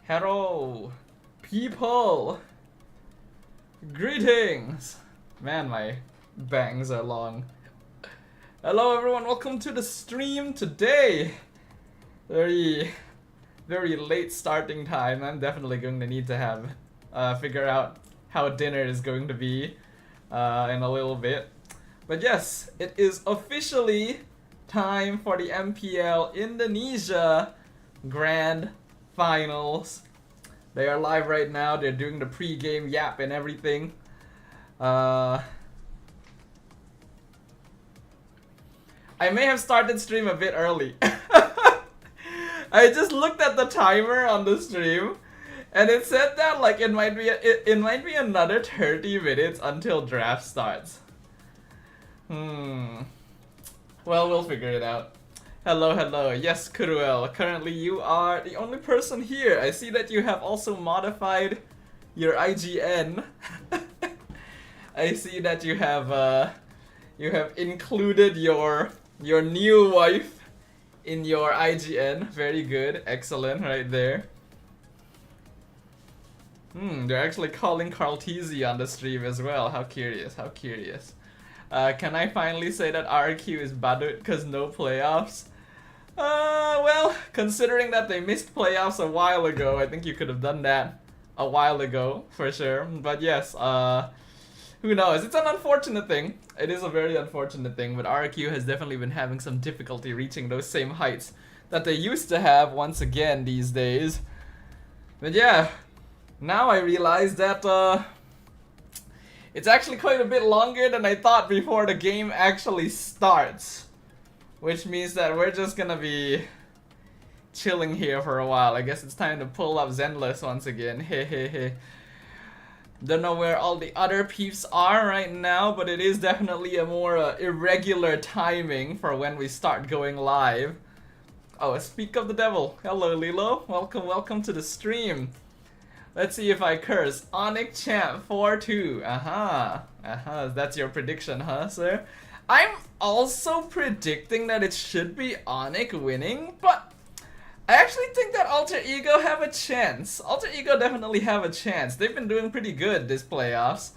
Hello, people. Greetings. Man, my bangs are long. Hello, everyone. Welcome to the stream today. Very late starting time. I'm definitely going to need to have figure out how dinner is going to be in a little bit. But yes, it is officially time for the MPL Indonesia Grand Finals. They are live right now. They're doing the pre-game yap and everything. I may have started stream a bit early. I just looked at the timer on the stream, and it said that like it might be another 30 minutes until draft starts. Well, we'll figure it out. Hello. Yes, Kuruel. Currently, you are the only person here. I see that you have also modified your IGN. I see that you have included your new wife in your IGN. Very good, excellent, right there. They're actually calling Carltese on the stream as well. How curious, how curious. Can I finally say that RQ is badut because no playoffs? Well, considering that they missed playoffs a while ago, I think you could have done that a while ago, for sure. But yes, who knows? It's an unfortunate thing. It is a very unfortunate thing, but RQ has definitely been having some difficulty reaching those same heights that they used to have once again these days. But yeah, now I realize that, it's actually quite a bit longer than I thought before the game actually starts. Which means that we're just gonna be chilling here for a while. I guess it's time to pull up Zenless once again. Hehehe. Don't know where all the other peeps are right now, but it is definitely a more irregular timing for when we start going live. Oh, speak of the devil. Hello, Lilo. Welcome to the stream. Let's see if I curse. ONIC champ 4-2. That's your prediction, huh, sir? I'm also predicting that it should be ONIC winning, but I actually think that Alter Ego have a chance. Alter Ego definitely have a chance. They've been doing pretty good this playoffs.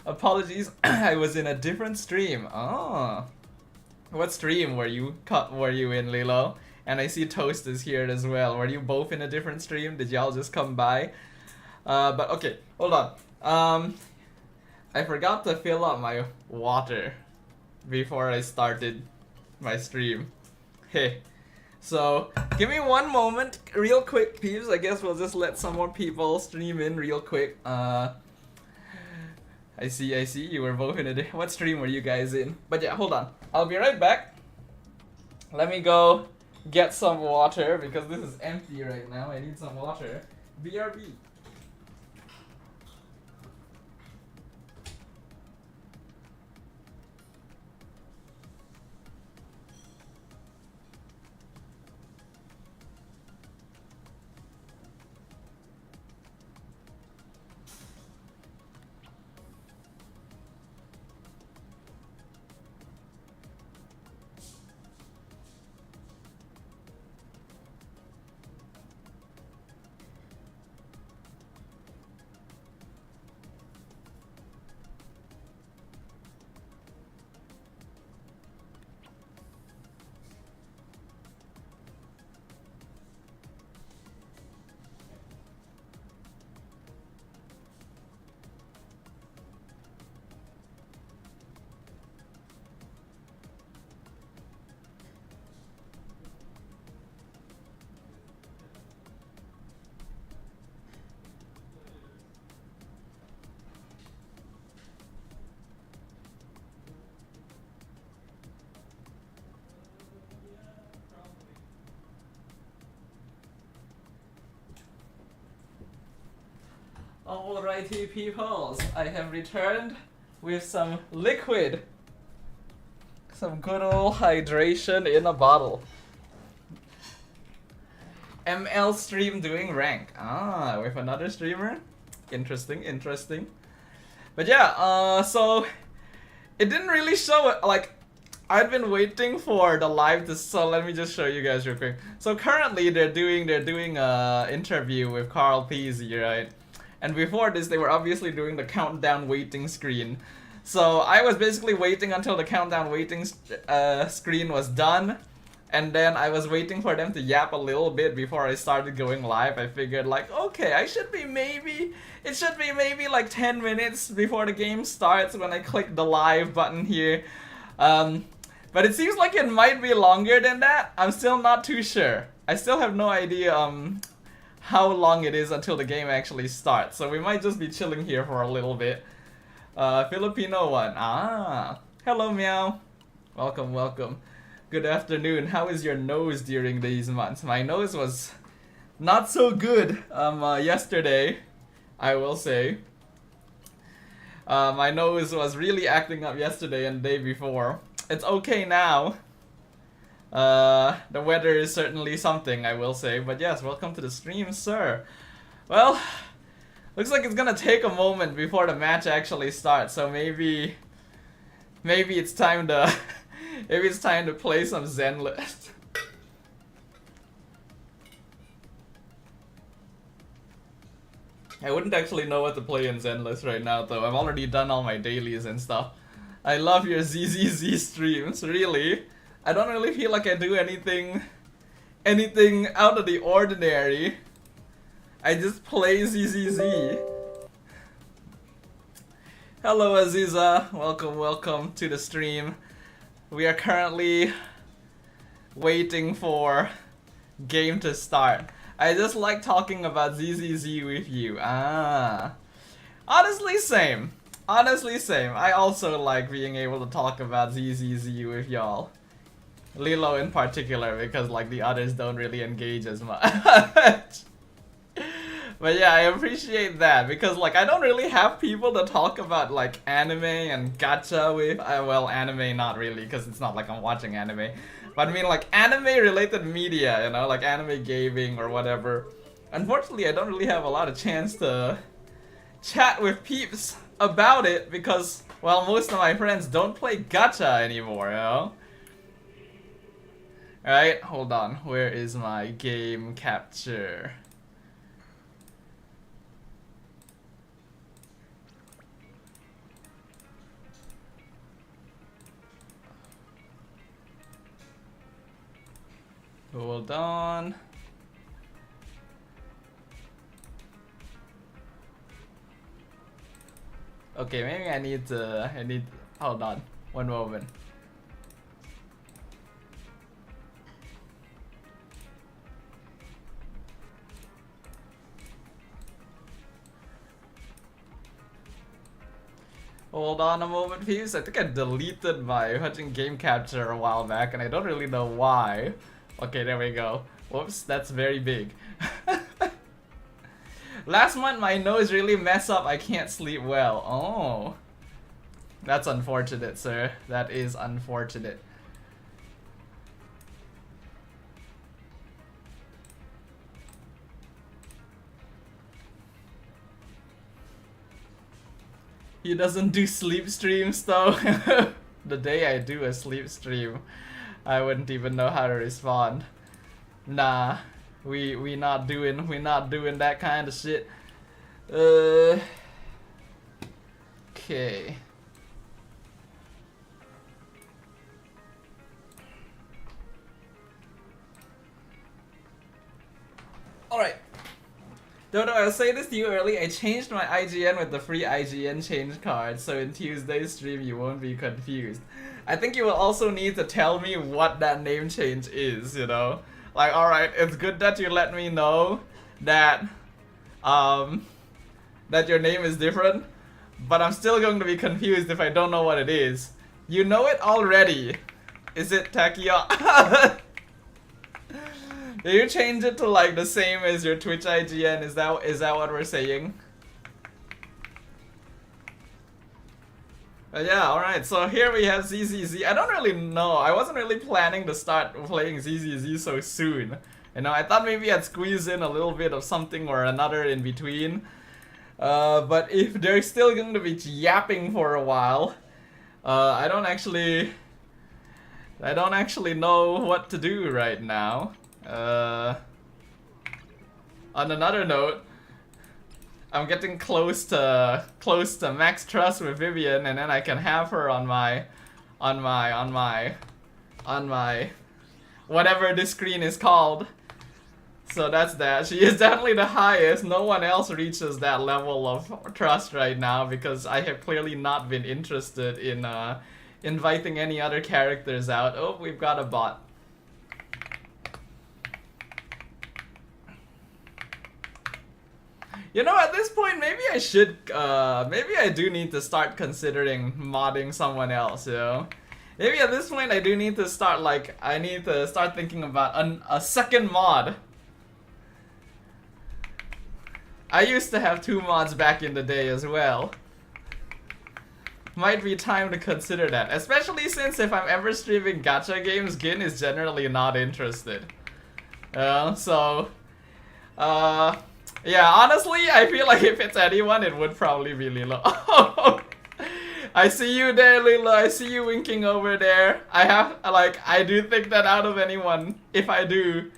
Apologies, I was in a different stream. Oh, what stream were you in, Lilo? And I see Toast is here as well. Were you both in a different stream? Did y'all just come by? But okay, hold on. I forgot to fill up my water before I started my stream. Hey, so give me one moment, real quick, peeps. I guess we'll just let some more people stream in real quick. I see. You were both in a day. What stream were you guys in? But yeah, hold on. I'll be right back. Let me go get some water because this is empty right now. I need some water. BRB. Alrighty, peoples, I have returned with some liquid. Some good old hydration in a bottle. ML stream doing rank. With another streamer? Interesting. But yeah, so it didn't really show it, like, I've been waiting for the live to, so let me just show you guys real quick. So currently they're doing a interview with Carl Peasy, right? And before this they were obviously doing the countdown waiting screen. So I was basically waiting until the countdown waiting screen was done. And then I was waiting for them to yap a little bit before I started going live. I figured like, okay, it should be maybe like 10 minutes before the game starts when I click the live button here. But it seems like it might be longer than that. I'm still not too sure. I still have no idea how long it is until the game actually starts. So we might just be chilling here for a little bit. Filipino one. Ah, hello meow. Welcome, welcome. Good afternoon. How is your nose during these months? My nose was not so good yesterday, I will say. My nose was really acting up yesterday and the day before. It's okay now. The weather is certainly something, I will say. But yes, welcome to the stream, sir. Well, looks like it's gonna take a moment before the match actually starts. So maybe it's time to maybe it's time to play some Zenlist. I wouldn't actually know what to play in Zenlist right now though. I've already done all my dailies and stuff. I love your ZZZ streams, really. I don't really feel like I do anything out of the ordinary. I just play ZZZ. Hello Aziza, welcome to the stream. We are currently waiting for game to start. I just like talking about ZZZ with you. Ah. Honestly, same. Honestly, same. I also like being able to talk about ZZZ with y'all. Lilo in particular, because like the others don't really engage as much. But yeah, I appreciate that, because like I don't really have people to talk about like anime and gacha with. Well, anime not really, because it's not like I'm watching anime. But I mean like anime related media, you know, like anime gaming or whatever. Unfortunately, I don't really have a lot of chance to chat with peeps about it because, well, most of my friends don't play gacha anymore, you know? Alright, hold on. Where is my game capture? Hold on. Okay, maybe I need, hold on, one moment. Hold on a moment, peeps. I think I deleted my watching game capture a while back and I don't really know why. Okay, there we go. Whoops, that's very big. Last month my nose really messed up. I can't sleep well. Oh. That's unfortunate, sir. That is unfortunate. He doesn't do sleep streams though. The day I do a sleep stream, I wouldn't even know how to respond. Nah. We not doing that kind of shit. Okay. Alright. Dodo, I'll say this to you early. I changed my IGN with the free IGN change card, so in Tuesday's stream you won't be confused. I think you will also need to tell me what that name change is, you know? Like, alright, it's good that you let me know that, that your name is different, but I'm still going to be confused if I don't know what it is. You know it already. Is it Takia? Did you change it to like the same as your Twitch IGN? Is that what we're saying? But yeah, alright, so here we have ZZZ. I don't really know. I wasn't really planning to start playing ZZZ so soon. You know, I thought maybe I'd squeeze in a little bit of something or another in between. But if they're still going to be yapping for a while, I don't actually I don't actually know what to do right now. On another note, I'm getting close to max trust with Vivian, and then I can have her on my whatever this screen is called. So that's that. She is definitely the highest. No one else reaches that level of trust right now because I have clearly not been interested in inviting any other characters out. Oh, we've got a bot. You know, at this point, maybe I should, maybe I do need to start considering modding someone else, you know? Maybe at this point I do need to start, like, I need to start thinking about a second mod. I used to have 2 mods back in the day as well. Might be time to consider that, especially since if I'm ever streaming gacha games, Gin is generally not interested. Yeah, honestly, I feel like if it's anyone, it would probably be Lilo. I see you there, Lilo. I see you winking over there. I do think that out of anyone, if I do,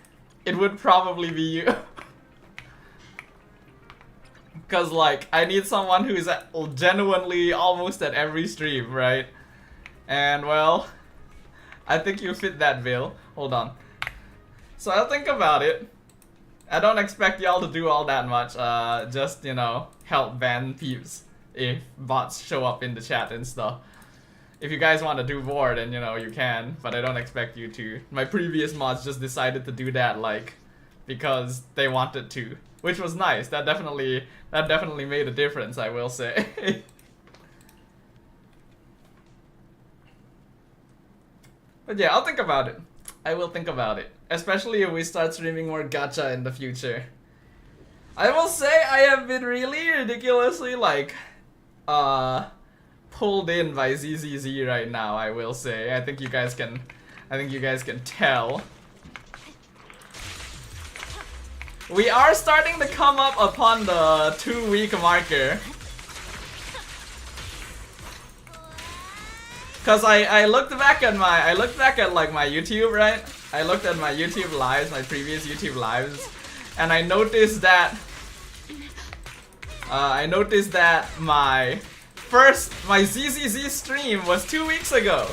it would probably be you. Cause like, I need someone who's genuinely almost at every stream, right? And well, I think you fit that bill. Hold on. So I'll think about it. I don't expect y'all to do all that much, just, you know, help ban peeps if bots show up in the chat and stuff. If you guys want to do more, then, you know, you can, but I don't expect you to. My previous mods just decided to do that, like, because they wanted to, which was nice. That definitely made a difference, I will say. But yeah, I'll think about it. I will think about it. Especially if we start streaming more gacha in the future. I will say I have been really ridiculously like pulled in by ZZZ right now, I will say. I think you guys can tell. We are starting to come up upon the 2-week marker. Cause I looked back at like my YouTube, right? I looked at my YouTube lives, my previous YouTube lives, and I noticed that my ZZZ stream was 2 weeks ago.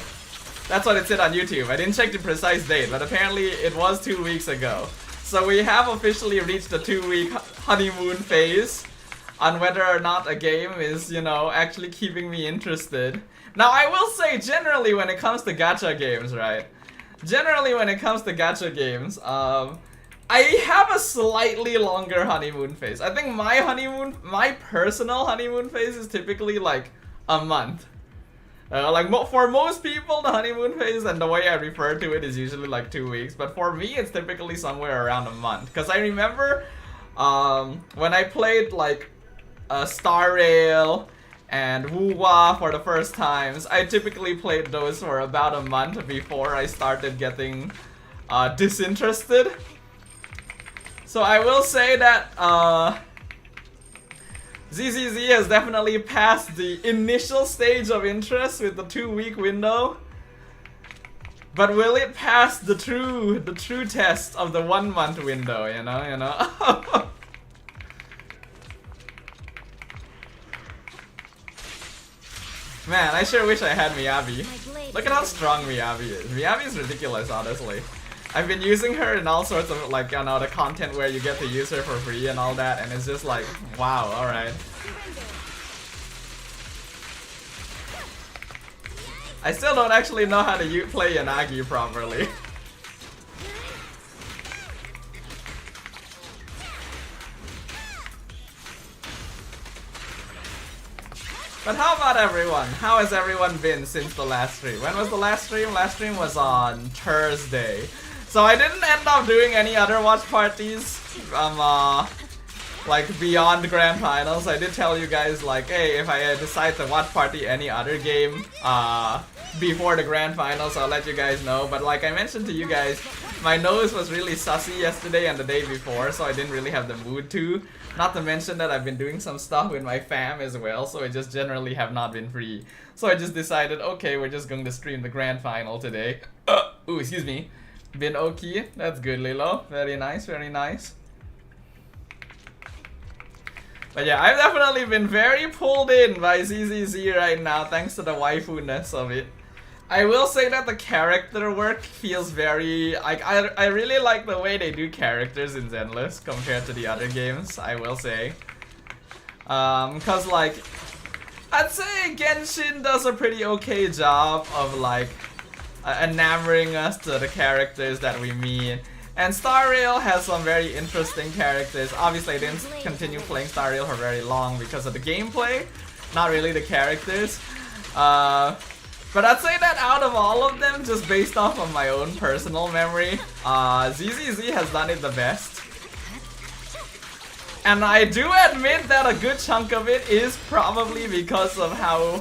That's what it said on YouTube. I didn't check the precise date, but apparently it was 2 weeks ago. So we have officially reached the 2-week honeymoon phase on whether or not a game is, you know, actually keeping me interested. Now I will say, generally when it comes to gacha games, right? Generally when it comes to gacha games, I have a slightly longer honeymoon phase. I think my personal honeymoon phase is typically like a month. For most people, the honeymoon phase and the way I refer to it is usually like 2 weeks. But for me, it's typically somewhere around a month. Because I remember when I played like Star Rail and Wuwa for the first times, I typically played those for about a month before I started getting disinterested. So I will say that ZZZ has definitely passed the initial stage of interest with the 2-week window. But will it pass the true test of the 1-month window, you know? Man, I sure wish I had Miyabi. Look at how strong Miyabi is. Miyabi is ridiculous, honestly. I've been using her in all sorts of, like, you know, the content where you get to use her for free and all that, and it's just like, wow, alright. I still don't actually know how to play Yanagi properly. But how about everyone? How has everyone been since the last stream? When was the last stream? Last stream was on Thursday. So I didn't end up doing any other watch parties like beyond Grand Finals. I did tell you guys like, hey, if I decide to watch party any other game before the grand final, so I'll let you guys know. But like I mentioned to you guys, my nose was really sussy yesterday and the day before, so I didn't really have the mood to. Not to mention that I've been doing some stuff with my fam as well, so I just generally have not been free. So I just decided, okay, we're just going to stream the grand final today. Ooh, excuse me. Been okay. That's good, Lilo. Very nice, very nice. But yeah, I've definitely been very pulled in by ZZZ right now, thanks to the waifu-ness of it. I will say that the character work feels very... I really like the way they do characters in Zenless compared to the other games, I will say. Cause like... I'd say Genshin does a pretty okay job of like... enamoring us to the characters that we meet. And Star Rail has some very interesting characters. Obviously I didn't continue playing Star Rail for very long because of the gameplay, not really the characters. But I'd say that out of all of them, just based off of my own personal memory, ZZZ has done it the best. And I do admit that a good chunk of it is probably because of how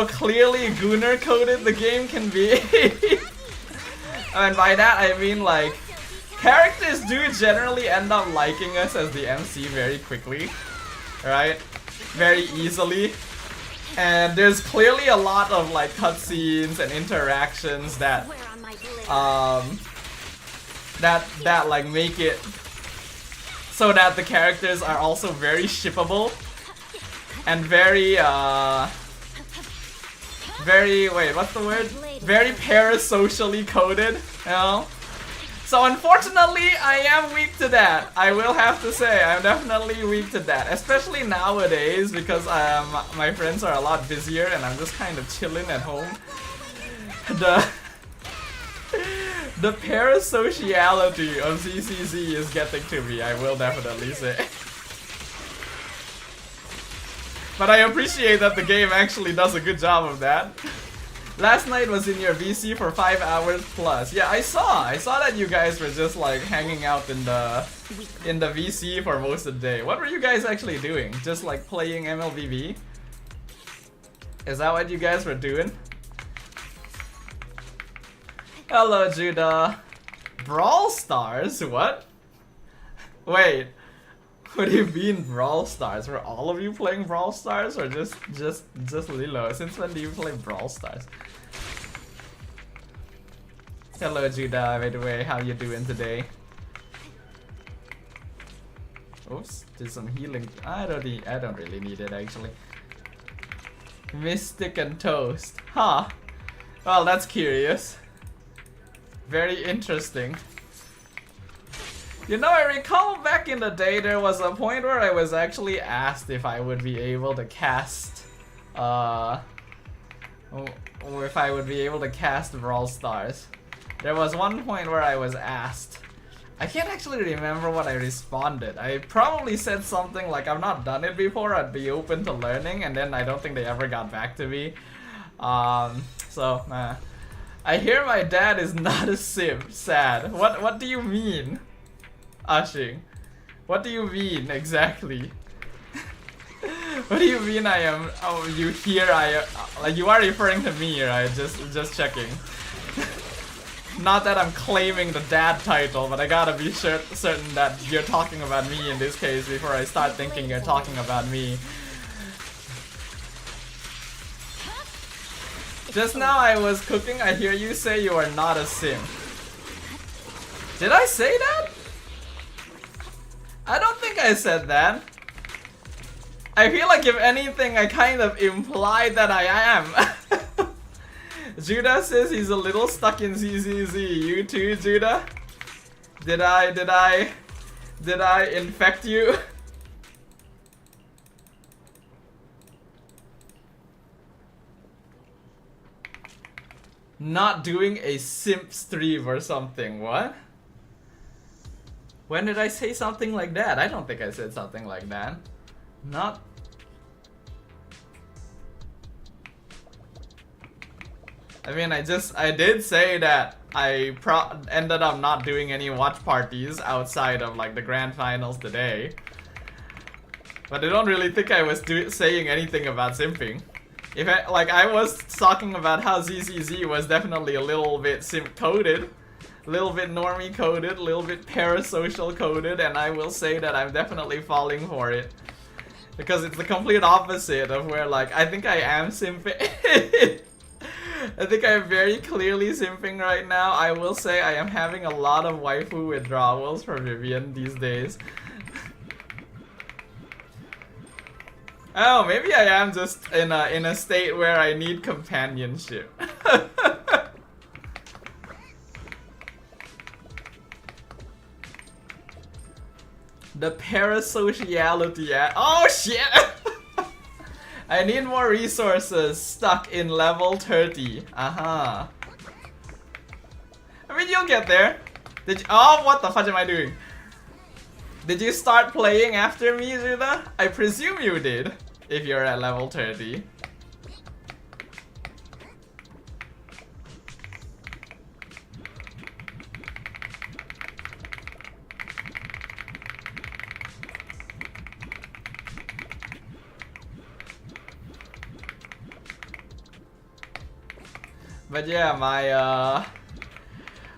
clearly Gunner coded the game can be. And by that I mean like, characters do generally end up liking us as the MC very quickly, right? Very easily. And there's clearly a lot of like cutscenes and interactions that that like make it so that the characters are also very shippable and very wait, what's the word? Very parasocially coded, you know? So unfortunately, I am weak to that. I will have to say, I'm definitely weak to that. Especially nowadays, because my friends are a lot busier and I'm just kind of chilling at home. The parasociality of CCZ is getting to me, I will definitely say. But I appreciate that the game actually does a good job of that. Last night was in your VC for 5 hours plus. Yeah, I saw that you guys were just like hanging out in the VC for most of the day. What were you guys actually doing? Just like playing MLBB? Is that what you guys were doing? Hello, Judah. Brawl Stars? What? Wait. What do you mean Brawl Stars? Were all of you playing Brawl Stars or just Lilo? Since when do you play Brawl Stars? Hello Judah, by the way, how you doing today? Oops, did some healing. I don't really need it actually. Mystic and Toast. Huh. Well, that's curious. Very interesting. You know, I recall back in the day there was a point where I was actually asked if I would be able to cast or if I would be able to cast Brawl Stars. There was one point where I was asked. I can't actually remember what I responded. I probably said something like I've not done it before, I'd be open to learning, and then I don't think they ever got back to me. I hear my dad is not a simp. Sad. What do you mean? Ashing, what do you mean exactly? What do you mean I am? Oh, you hear like you are referring to me, right? Just checking. Not that I'm claiming the dad title, but I gotta be certain that you're talking about me in this case before I start thinking you're talking about me. Just now I was cooking. I hear you say you are not a simp. Did I say that? I don't think I said that. I feel like if anything, I kind of implied that I am. Judah says he's a little stuck in ZZZ. You too, Judah? Did I infect you? Not doing a simp stream or something, what? When did I say something like that? I don't think I said something like that. Not... I mean, I did say that I ended up not doing any watch parties outside of like the grand finals today. But I don't really think I was saying anything about simping. If I was talking about how ZZZ was definitely a little bit simp coded, a little bit normie coded, a little bit parasocial coded, and I will say that I'm definitely falling for it. Because it's the complete opposite of where, like, I think I am simping. I think I am very clearly simping right now. I will say I am having a lot of waifu withdrawals for Vivian these days. Oh, maybe I am just in a state where I need companionship. The parasociality oh shit! I need more resources stuck in level 30. I mean, you'll get there. Did you, oh, what the fuck am I doing? Did you start playing after me, Judah? I presume you did, if you're at level 30. But yeah,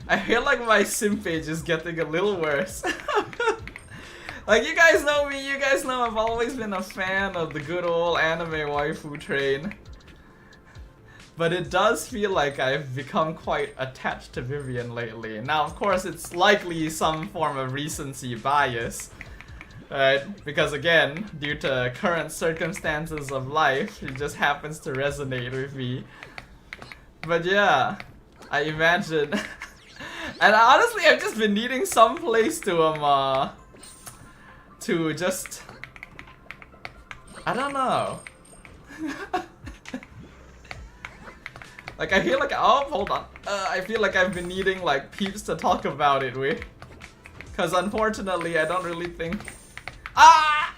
I feel like my simpage is getting a little worse. Like, you guys know me, you guys know I've always been a fan of the good old anime waifu train. But it does feel like I've become quite attached to Vivian lately. Now, of course, it's likely some form of recency bias. Right? Because again, due to current circumstances of life, it just happens to resonate with me. But yeah, I imagine. And honestly, I've just been needing some place to just, I don't know. Like, I feel like, oh, hold on. I feel like I've been needing like peeps to talk about it with. Cause unfortunately, I don't really think. Ah!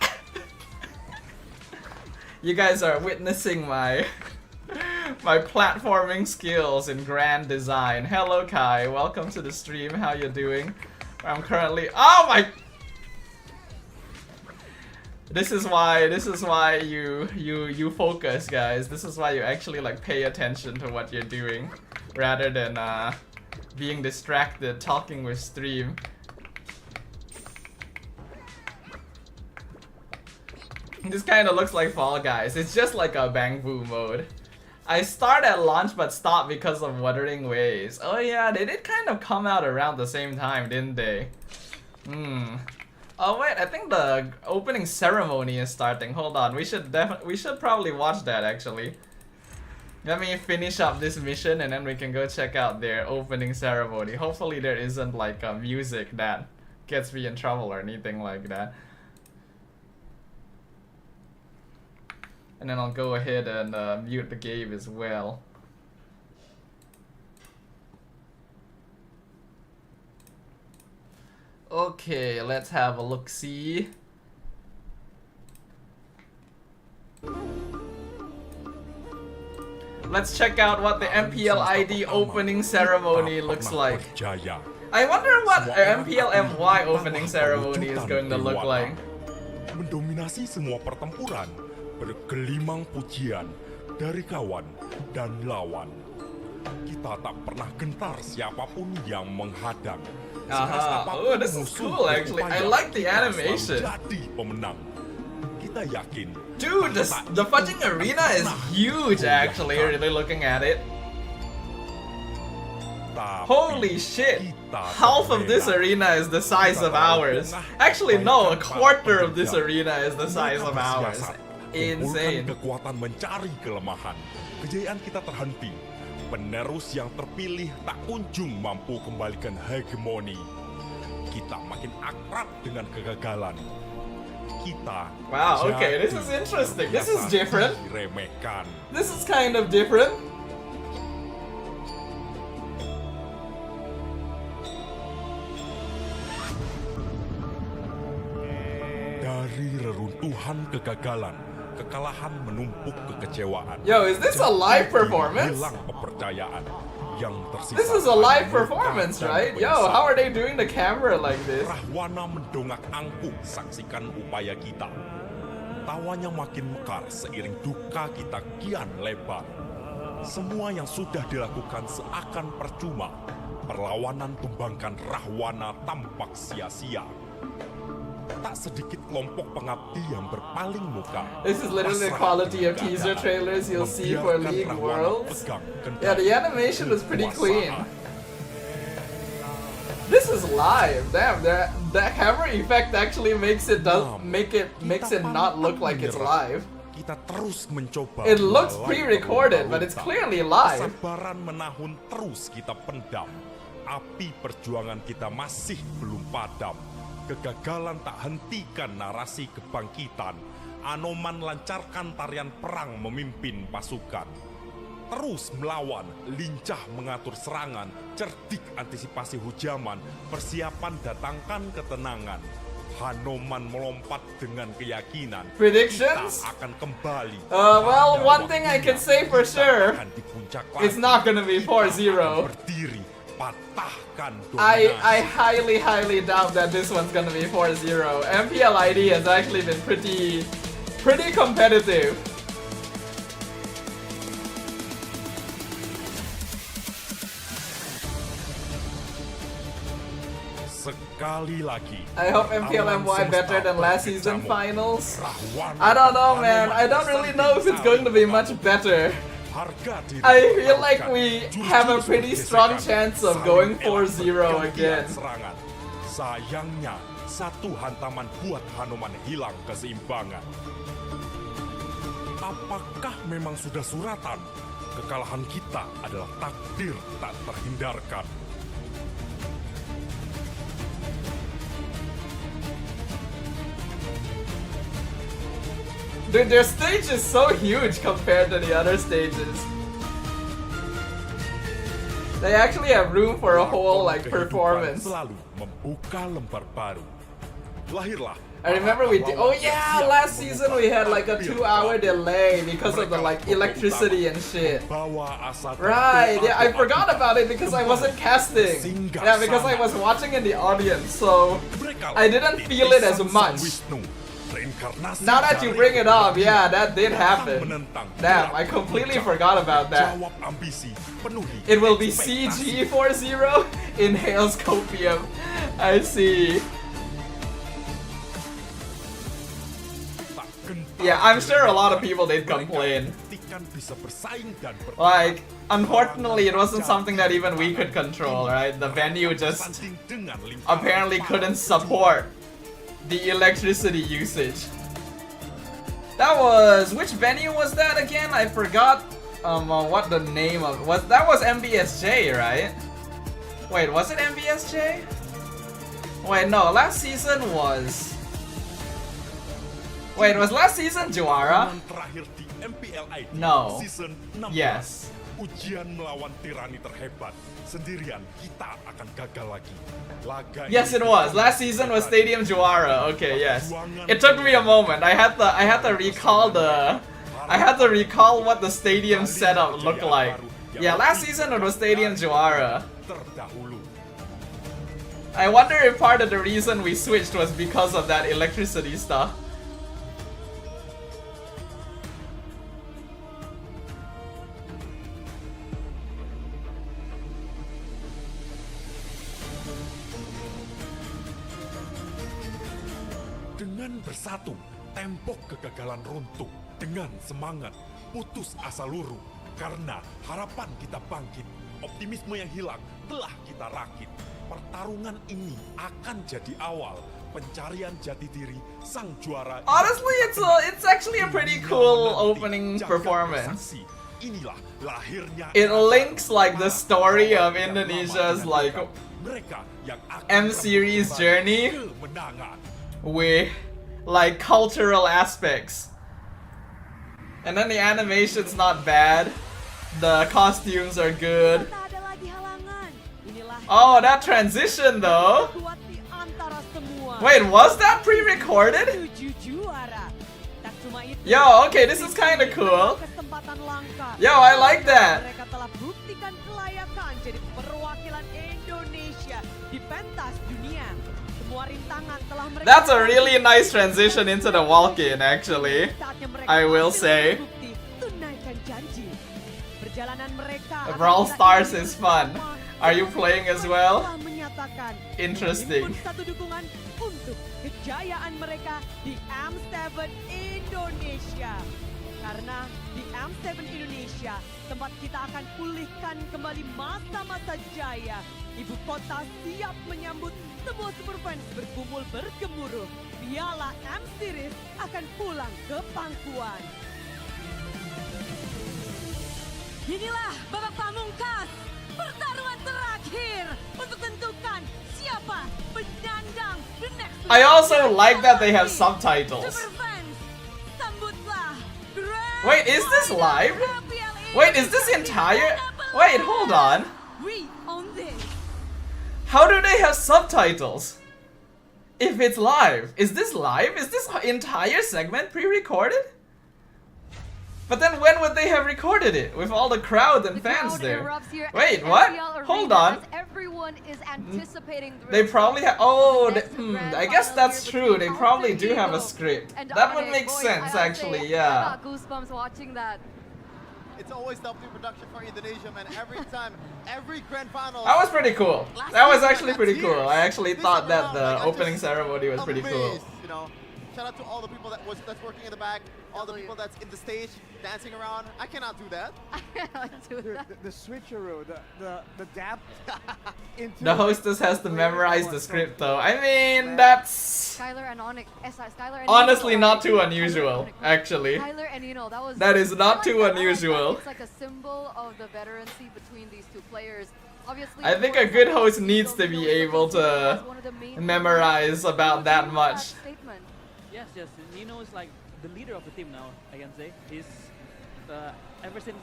You guys are witnessing my platforming skills in grand design. Hello Kai, welcome to the stream. How you doing? I'm currently, oh my. This is why you focus, guys. This is why you actually like pay attention to what you're doing rather than being distracted talking with stream. This kind of looks like Fall Guys. It's just like a Bang Boo mode. I start at launch but stop because of Wuthering Waves. Oh yeah, they did kind of come out around the same time, didn't they? Oh wait, I think the opening ceremony is starting. Hold on, we should probably watch that actually. Let me finish up this mission and then we can go check out their opening ceremony. Hopefully there isn't like music that gets me in trouble or anything like that. And then I'll go ahead and mute the game as well. Okay, let's have a look-see. Let's check out what the MPL ID opening ceremony looks like. I wonder what MPL MY opening ceremony is going to look like. Mendominasi semua pertempuran. Bergelimang pujian dari kawan dan lawan. Kita tak pernah gentar siapapun yang menghadang. Oh, this is cool actually. I like the animation. Jadi pemenang. Kita yakin. Dude, the fudging arena is huge actually, really looking at it. Holy shit! Half of this arena is the size of ours. Actually, no, a quarter of this arena is the size of ours. Insane. Kekuatan mencari kelemahan. Kejayaan kita terhenti. Penerus yang terpilih tak kunjung mampu kembalikan hegemoni. Kita makin akrab dengan kegagalan. Kita. Wow, okay, this is interesting. This is different. Diremehkan. This is kind of different. Dari reruntuhan kegagalan, kekalahan menumpuk kekecewaan. Yo, is this a live performance? Hilang kepercayaan yang tersisa. This is a live performance, right? Yo, how are they doing the camera like this? Rahwana mendongak angkuh, saksikan upaya kita. tawanya makin mekar seiring duka kita kian lebar. Semua yang sudah dilakukan seakan percuma. Perlawanan tumbangkan Rahwana tampak sia-sia. Tak sedikit kelompok pengabdi yang berpaling muka. This is literally the quality of teaser trailers you'll see for League Worlds. Yeah, the animation was pretty clean. This is live. Damn, that camera effect actually makes it not look like it's live. Kita terus mencoba. It looks pre-recorded, but it's clearly live. Kesabaran menahun terus kita pendam. Api perjuangan kita masih belum padam. Kegagalan tak hentikan narasi kebangkitan. Anoman lancarkan tarian perang memimpin pasukan. Terus melawan, lincah mengatur serangan, cerdik antisipasi hujaman, persiapan datangkan ketenangan. Hanoman melompat dengan keyakinan. Predictions? Kita akan kembali. Well, one thing I can say for sure, it's not gonna be 4-0. Berdiri, patahkan I highly doubt that this one's gonna be 4-0. MPL ID has actually been pretty competitive. Sekali lagi. I hope MPL MY better than last season finals. I don't know, man. I don't really know if it's going to be much better. I feel like we have a pretty strong chance of going 4-0 again. Sayangnya, satu hantaman buat Hanoman hilang keseimbangan. Apakah memang sudah suratan? Kekalahan kita adalah takdir tak terhindarkan. Dude, their stage is so huge compared to the other stages. They actually have room for a whole performance. Selalu membuka lembar baru. Lahirlah. I remember oh yeah, last season we had like a 2-hour delay because of the electricity and shit. Right, yeah, I forgot about it because I wasn't casting. Yeah, because I was watching in the audience, so I didn't feel it as much. Now that you bring it up, yeah, that did happen. Damn, I completely forgot about that. It will be CG 4-0 in Hales Copium. I see. Yeah, I'm sure a lot of people did complain. Like, unfortunately, it wasn't something that even we could control, right? The venue just apparently couldn't support the electricity usage. That was, which venue was that again? I forgot what the name of was. That was MBSJ, right? Wait, was it MBSJ? Wait, no, last season was. Wait, was last season Juara? No. Yes. Ujian melawan tirani terhebat. Sendirian kita akan gagal lagi. Yes, it was. Last season was Stadium Juara. Okay, yes. It took me a moment. I had to recall what the stadium setup looked like. Yeah, last season it was Stadium Juara. I wonder if part of the reason we switched was because of that electricity stuff. Dengan bersatu, tembok kegagalan runtuh. Dengan semangat, putus asa luruh. Karena harapan kita bangkit, optimisme yang hilang telah kita rakit. Pertarungan ini akan jadi awal pencarian jati diri sang juara. Honestly, it's actually a pretty cool opening performance. Inilah lahirnya. It links like the story of Indonesia's M series journey with like cultural aspects. And then the animation's not bad. The costumes are good. Oh, that transition though. Wait, was that pre-recorded? Yo, okay, this is kind of cool. Yo, I like that. That's a really nice transition into the walk-in, actually. I will say. Brawl Stars is fun. Are you playing as well? Interesting. Untuk kejayaan mereka di M7 Indonesia. Karena di M7 Indonesia, tempat kita akan pulihkan kembali masa-masa jaya. Ibu kota siap menyambut semua superfans berkumpul bergemuruh. Piala M-Series akan pulang ke pangkuan. Inilah babak pamungkas. Pertarungan terakhir untuk tentukan siapa penyandang the next. I also like that they have subtitles. Wait, is this live? Wait, is this entire? Wait, hold on. How do they have subtitles? If it's live, is this live? Is this entire segment pre-recorded? But then when would they have recorded it with all the crowd and fans there? Wait, what? Hold on. Everyone is anticipating They probably have. Oh, I guess that's true. They probably do have a script. That would make sense, actually. Yeah. I got goosebumps watching that. It's always tough to production for Indonesia, man. Every time, every grand final. That was pretty cool. That was actually pretty cool. I actually thought that the opening ceremony was pretty cool. You know, shout out to all the people that's working in the back, all the people that's in the stage dancing around. I cannot do that. I cannot do that. The switcheroo, the dab into The hostess has to memorize the script, though. I mean, that's Skylar and ONIC. Skylar and honestly Nino. not too unusual, actually. Skylar and Nino, That is not too I like that. unusual. It's like a symbol of the veterancy between these two players. Obviously, I think a good host needs to be able to memorize about that much. Yes, Nino is like the leader of the team now, I can say. He's, ever since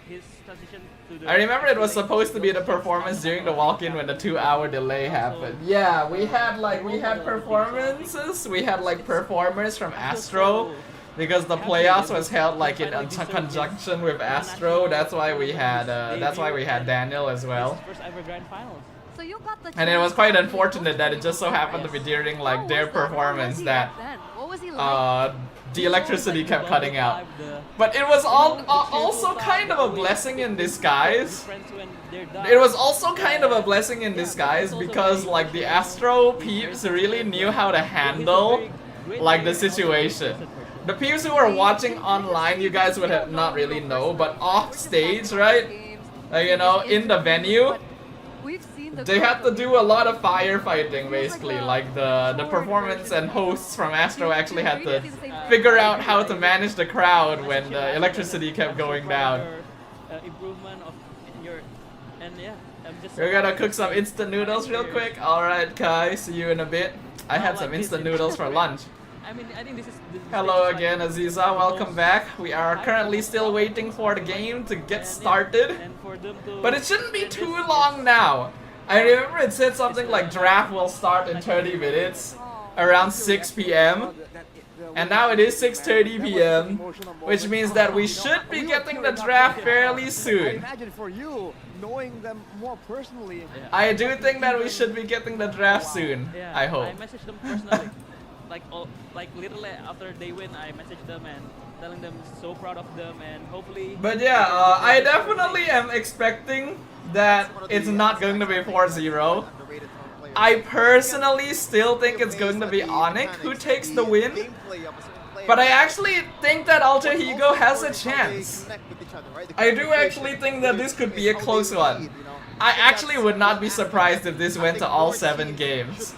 his transition to the... I remember it was supposed to be the performance during the walk-in when the 2-hour delay happened. Yeah, we had performances, we had like performers from Astro, because the playoffs was held like in conjunction with Astro. That's why we had Daniel as well. First ever grand finals. So you got the And it was quite unfortunate that it just so happened to be during like their performance that what was he like? the electricity kept cutting out. But it was also kind of a blessing in disguise. It was also kind of a blessing in disguise because like the Astro peeps really knew how to handle like the situation. The peeps who were watching online, you guys would have not really know, but off stage, right? You know, in the venue, they had to do a lot of firefighting basically. Like the performance and hosts from Astro actually had to figure out how to manage the crowd when the electricity kept going down. Improvement of your... And yeah, I'm just... We're gonna cook some instant noodles real quick. Alright, Kai, see you in a bit. I had some instant noodles for lunch. I mean, I think this is Hello again, Aziza. Welcome back. We are currently still waiting for the game to get started, but it shouldn't be too long now. I remember it said something like draft will start in 30 minutes, around 6 p.m. And now it is 6:30 p.m., which means that we should be getting the draft fairly soon. Imagine for you knowing them more personally. I do think that we should be getting the draft soon. I hope. I messaged them personally. like literally after they win, I messaged them and telling them so proud of them and hopefully. But yeah, I definitely am expecting that it's not going to be 4-0. I personally still think it's going to be ONIC who takes the win. But I actually think that Alter Ego has a chance. I do actually think that this could be a close one. I actually would not be surprised if this went to all 7 games.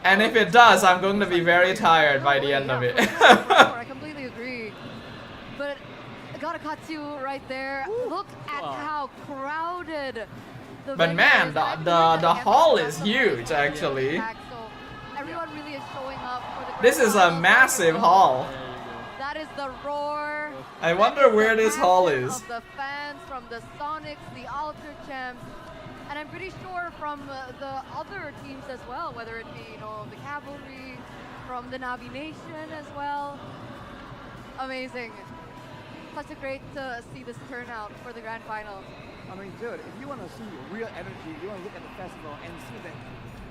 And if it does, I'm going to be very tired by the end of it. I completely agree. But Garakatsu right there. Look at how crowded the But man, the hall is huge actually. Everyone really is showing up for the This is a massive hall. That is the roar. I wonder where this hall is. Of the fans from the Sonics, the Alter Champs, and I'm pretty sure from the other teams as well, whether it be the Cavalry, from the Navi Nation as well. Amazing. Such a great to see this turnout for the grand final. I mean, dude, if you want to see real energy, you want to look at the festival and see that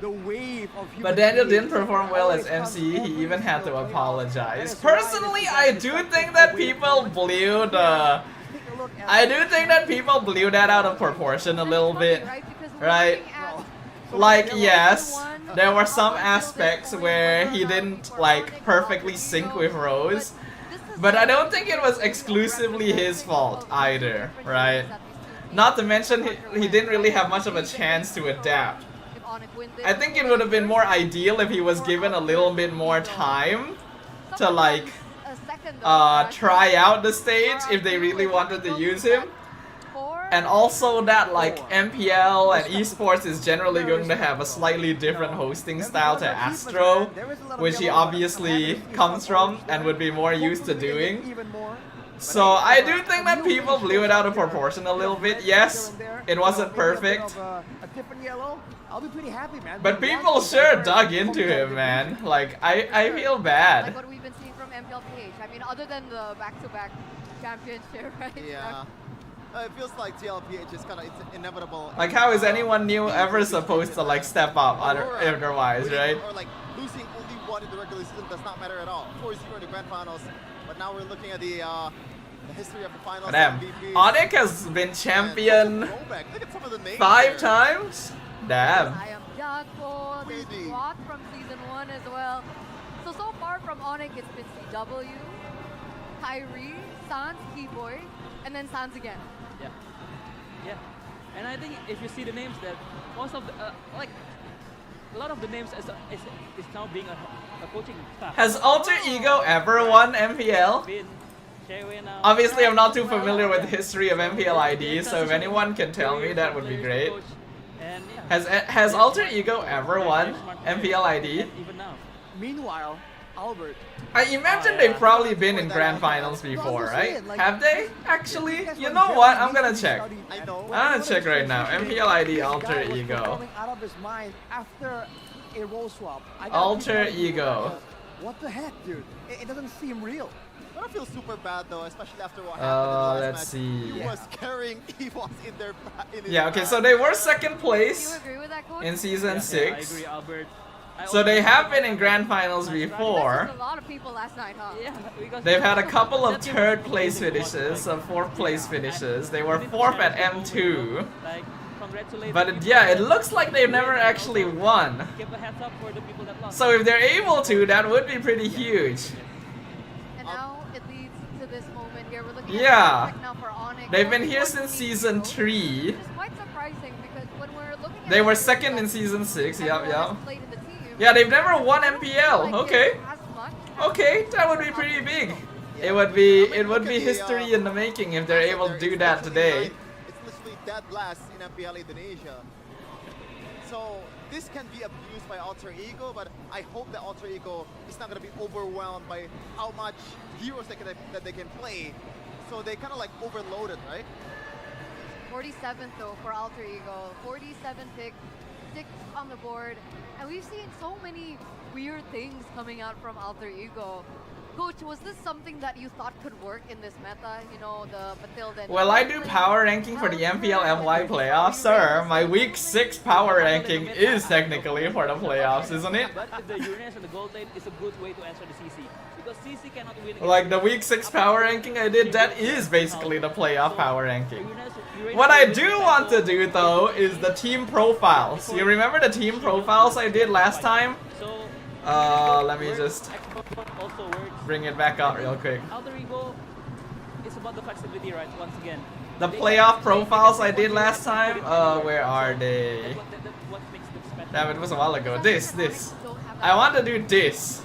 the wave of human But Daniel beings didn't perform well as always comes MC. He every even had to single playoff. apologize. That is why Personally, this is I actually do such think a that wave people of blew human the. beings. Take a look at I do think that people blew that out of proportion a little bit, right? Like, yes, there were some aspects where he didn't like perfectly sync with Rose, but I don't think it was exclusively his fault either, right? Not to mention he didn't really have much of a chance to adapt. I think it would have been more ideal if he was given a little bit more time to like try out the stage if they really wanted to use him. And also that like MPL and esports is generally going to have a slightly different hosting style to Astro, which he obviously comes from and would be more used to doing. So I do think that people blew it out of proportion a little bit. Yes, it wasn't perfect, I'll be pretty happy, man. but people sure dug into him, man. Like, I feel Like bad. what we've been seeing from MPLPH. I mean, other than the back-to-back championship, right? Yeah. It feels like TLPH is kind of it's inevitable. Like, how is anyone new ever supposed to like step up otherwise, right? Or like losing only one in the regular season does not matter at all. 4-0 in the grand finals, but now we're looking at the history of the finals. Damn, MVP. ONIC has been champion Look at some of the names 5 there. times? Damn. I am Jaco, the Crazy. squad from season 1 as well. So far from ONIC, it's been CW, Kyrie, Sans, Keyboy, and then Sans again. Yeah. Yeah. And I think if you see the names that most of the like a lot of the names is now being a coaching staff. Has Alter Ego ever won MPL? Been Chewe now. Obviously, I'm not too familiar with the history of MPL ID, so if anyone can tell me, that would be great. And yeah. Has Alter Ego ever won MPL ID? And even now. Meanwhile, Albert. I imagine they've probably been in grand finals before, right? Have they? Actually? You know what? I'm gonna check. I know. I'm gonna check right now. MPL ID Alter Guy was Ego. performing out of his mind after a role swap. I gotta Alter keep telling you, Ego. What the heck, dude? It doesn't seem real. I feel super bad though, especially after what happened in the last Let's match. see. He was carrying EVOS in their in his Yeah, okay, back. so they were second Do you place agree with that, Coach? in season Yeah, I 6. agree, Albert. So they have been in grand finals before. There's a lot of people last night, huh? Yeah, because They've had a couple of that game third was place amazing to watch, finishes, like, some fourth place yeah, finishes. They and were didn't fourth share at the moment, M2. Like, congratulate But the people yeah, it that looks like they've never win, actually also won. Give a heads up for the people that lost. So if they're able to, that would be pretty huge. And now it leads to this moment here. We're looking Yeah. at the now for ONIC. They've been Only here one since team season to go, 3. Which is quite surprising because when we're looking at They were the second teams in that season 6, everyone yep, has yep. played in the team, Yeah, they've never won I don't feel MPL. like Okay. there's as much Okay, that would be pretty big. It would be history in the making if they're able to do that today. It's literally dead last in MPL Indonesia. So this can be abused by Alter Ego, but I hope that Alter Ego is not going to be overwhelmed by how much heroes that they can play. So they kind of like overloaded, right? 47th though for Alter Ego. 47 pick, 6 on the board. And we've seen so many weird things coming out from Alter Ego. Coach, was this something that you thought could work in this meta? You know, the Matilda. Well, I do power ranking for the MPL MY playoffs, sir. My week 6 power ranking is technically for the playoffs, isn't it? But the Uranus and the Gold Lane is a good way to answer the CC. Because CC cannot win against Like the week 6 power ranking I did, that is basically the playoff power ranking. Uranus What I do want to do though is the team profiles. You remember the team profiles I did last time? So, Let me just Xbox also works. bring it back up real quick. Alter Ego is about the flexibility, right? Once again. The They playoff can- profiles I they did can last time, where are That's they? what makes them special. Damn, it was a while ago. This. Don't have I that. want to do this.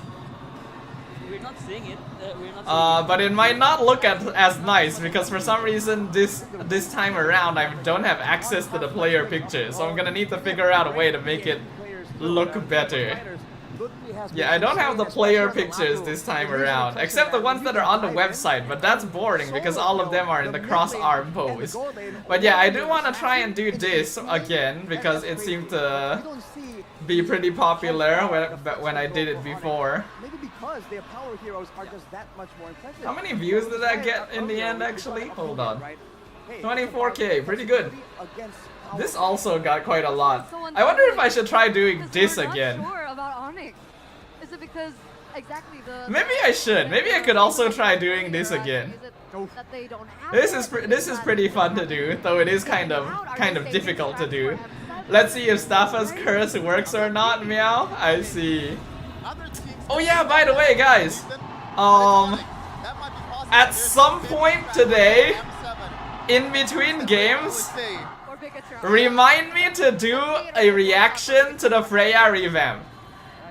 We're not seeing it. We're not seeing But it might not look as nice because for some reason this time around I don't have access to the player pictures, so I'm gonna need to figure out a way to make it look better. Yeah, I don't have the player pictures this time around, except the ones that are on the website, but that's boring because all of them are in the cross arm pose. But yeah, I do want to try and do this again because it seemed to be pretty popular when I did it before. Maybe because their power heroes are just that much more impressive. How many views did I get in the end actually? Hold on. hey, 24K, pretty good. against This also got quite a lot. So I wonder if I should try doing because this we're not again. sure about ONIC. Is it because exactly the? Maybe I should. Maybe I could also try doing this again. Is it that they don't have This it? is pretty fun to do, though it is kind of difficult to do. Let's see if Staffa's curse works or not, meow. I see. Other teams Oh yeah, by the way, guys, that might be possible. at There's some big point impact today, M7. in between games, Say, Or Bigatron? remind me to do a reaction to the Freya revamp.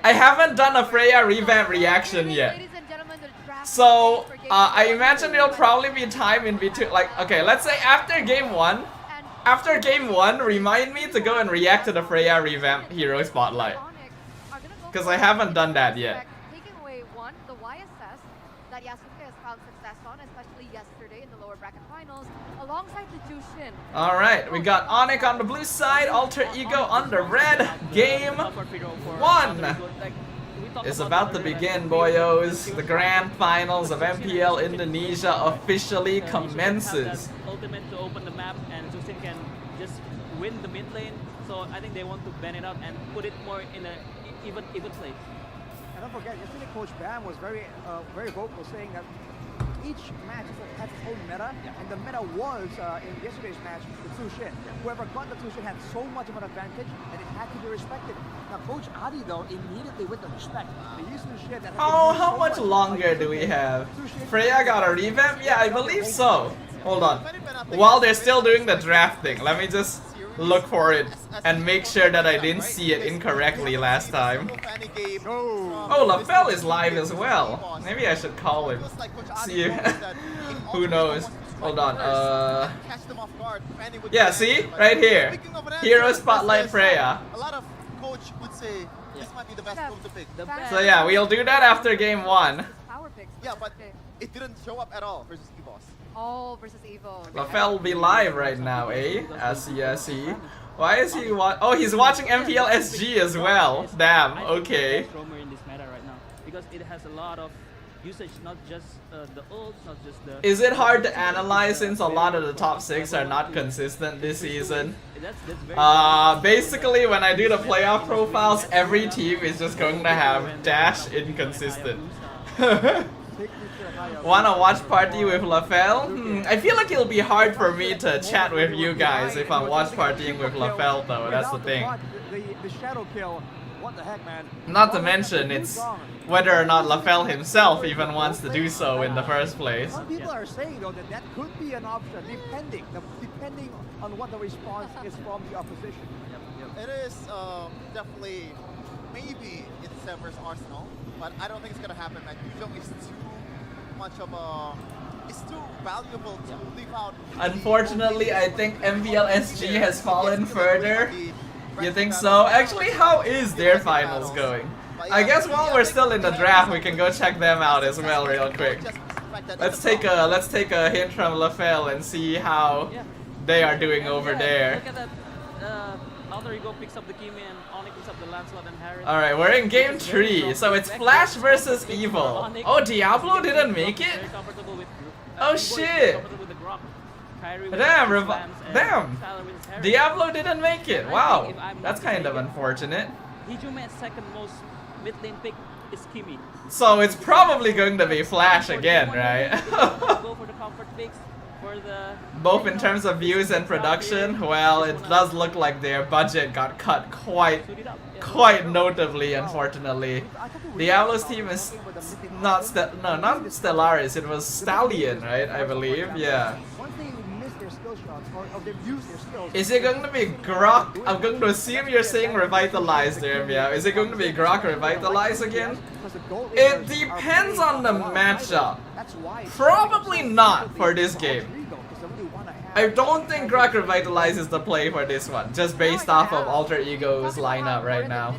I haven't done a Freya revamp reaction yet. Ladies and gentlemen, the draft So, for game I one. imagine it'll probably be time in between, like, okay, let's say after game 1, And after game 1, remind me to go and react to the Freya revamp Hero Spotlight. ONIC are gonna go 'Cause for I a haven't done that yet. Taking away one, the YSS that Yasuke has found success on, especially yesterday in the lower bracket finals, alongside the Jushin. Alright, we got ONIC on the blue side, Alter Ego on the red. Game 1 is about to begin, boyos. The grand finals of MPL Indonesia officially commences. Ultimate to open the map, and Justin can just win the mid lane. So I think they want to ban it out and put it more in a even place. And don't forget, yesterday Coach Bam was very vocal, saying that each match has its own meta, and the meta was in yesterday's match the Tushin. Whoever got the Tushin had so much of an advantage, and it had to be respected. Now Coach Adi though immediately with the respect, they used Tushin that. Oh, how much longer do we have? Freya got a revamp? Yeah, I believe so. Hold on. While they're still doing the drafting, let me just look for it and make sure that I didn't see it incorrectly last time. Oh, LaFell is live as well. Maybe I should call him. See if who knows. Hold on. Yeah, see? Right here. Hero Spotlight Freya. A lot of coach would say this might be the best move to pick. The best. So yeah, we'll do that after game 1. Power picks. Yeah, but Okay. it didn't show up at all versus EVOS. Oh, versus Evo. LaFell will be live right now, eh? I see. Why is he oh, he's watching MPL SG as well. Damn, okay. Roamer in this meta right now because it has a lot of usage, not just the ults, not just the. Is it hard to analyze since a lot of the top 6 are not consistent this season? That's very Basically when I do the playoff profiles, every team is just going to have dash inconsistent. Wanna watch party with LaFell? I feel like it'll be hard for me to chat with you guys if I'm watch partying with LaFell though, that's the thing. The shadow kill, what the heck, man? Not to mention it's whether or not LaFell himself even wants to do so in the first place. Some people are saying though that that could be an option, depending on what the response is from the opposition. It is definitely maybe it severs Arsenal, but I don't think it's gonna happen. Man, Yuzhong is too much of a. It's too valuable to leave out. Unfortunately, I think MPL SG has fallen further. You think so? Actually, how is their finals going? I guess while we're still in the draft, we can go check them out as well real quick. Let's take a hint from LaFell and see how they are doing over there. Look at that. Alter Ego picks up the Kimi and ONIC picks up the Lancelot and Harris. Alright, we're in game 3, so it's Flash versus Evil. Oh, Diablo didn't make it? Very comfortable with Oh, Ego is very shit. comfortable with the Grok. Kyrie with Damn, his slams and damn. Tyler with his Harris. Diablo didn't make it. Wow, that's kind of unfortunate. Hijume's second most mid lane pick is Kimi. So it's probably going to be Flash again, right? Go for the comfort picks for the Both in terms of views and production, well, it does look like their budget got cut quite notably, unfortunately. Diablo's team is not not Stellaris, it was Stallion, right? I believe, yeah. Once they miss their skill shots or they use their skills. Is it going to be Grok? I'm going to assume you're saying Revitalize there, yeah. Is it going to be Grok Revitalize again? It depends on the matchup. Probably not for this game. I don't think Grok Revitalize is the play for this one, just based off of Alter Ego's lineup right now.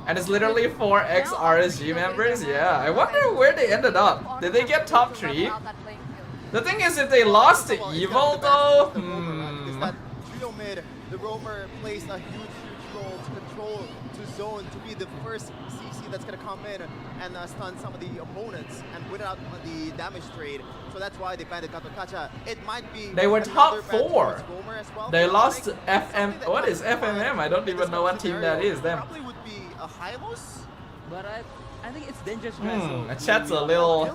And it's literally 4 ex-RSG members, yeah. I wonder where they ended up. Did they get top 3? The thing is, if they lost to Evil though, trio mid, the roamer plays a huge role to control to zone, to be the first CC that's gonna come in and stun some of the opponents and win out on the damage trade. So that's why they banned Katokacha. It might be They were top another ban 4. towards roamer as well. They For lost ONIC. FM. Something that What might is be fine FMM? I don't in even know what this team that scenario. is. Them. Probably would be a Hylos. But I think it's dangerous. Right? So Chat's a little.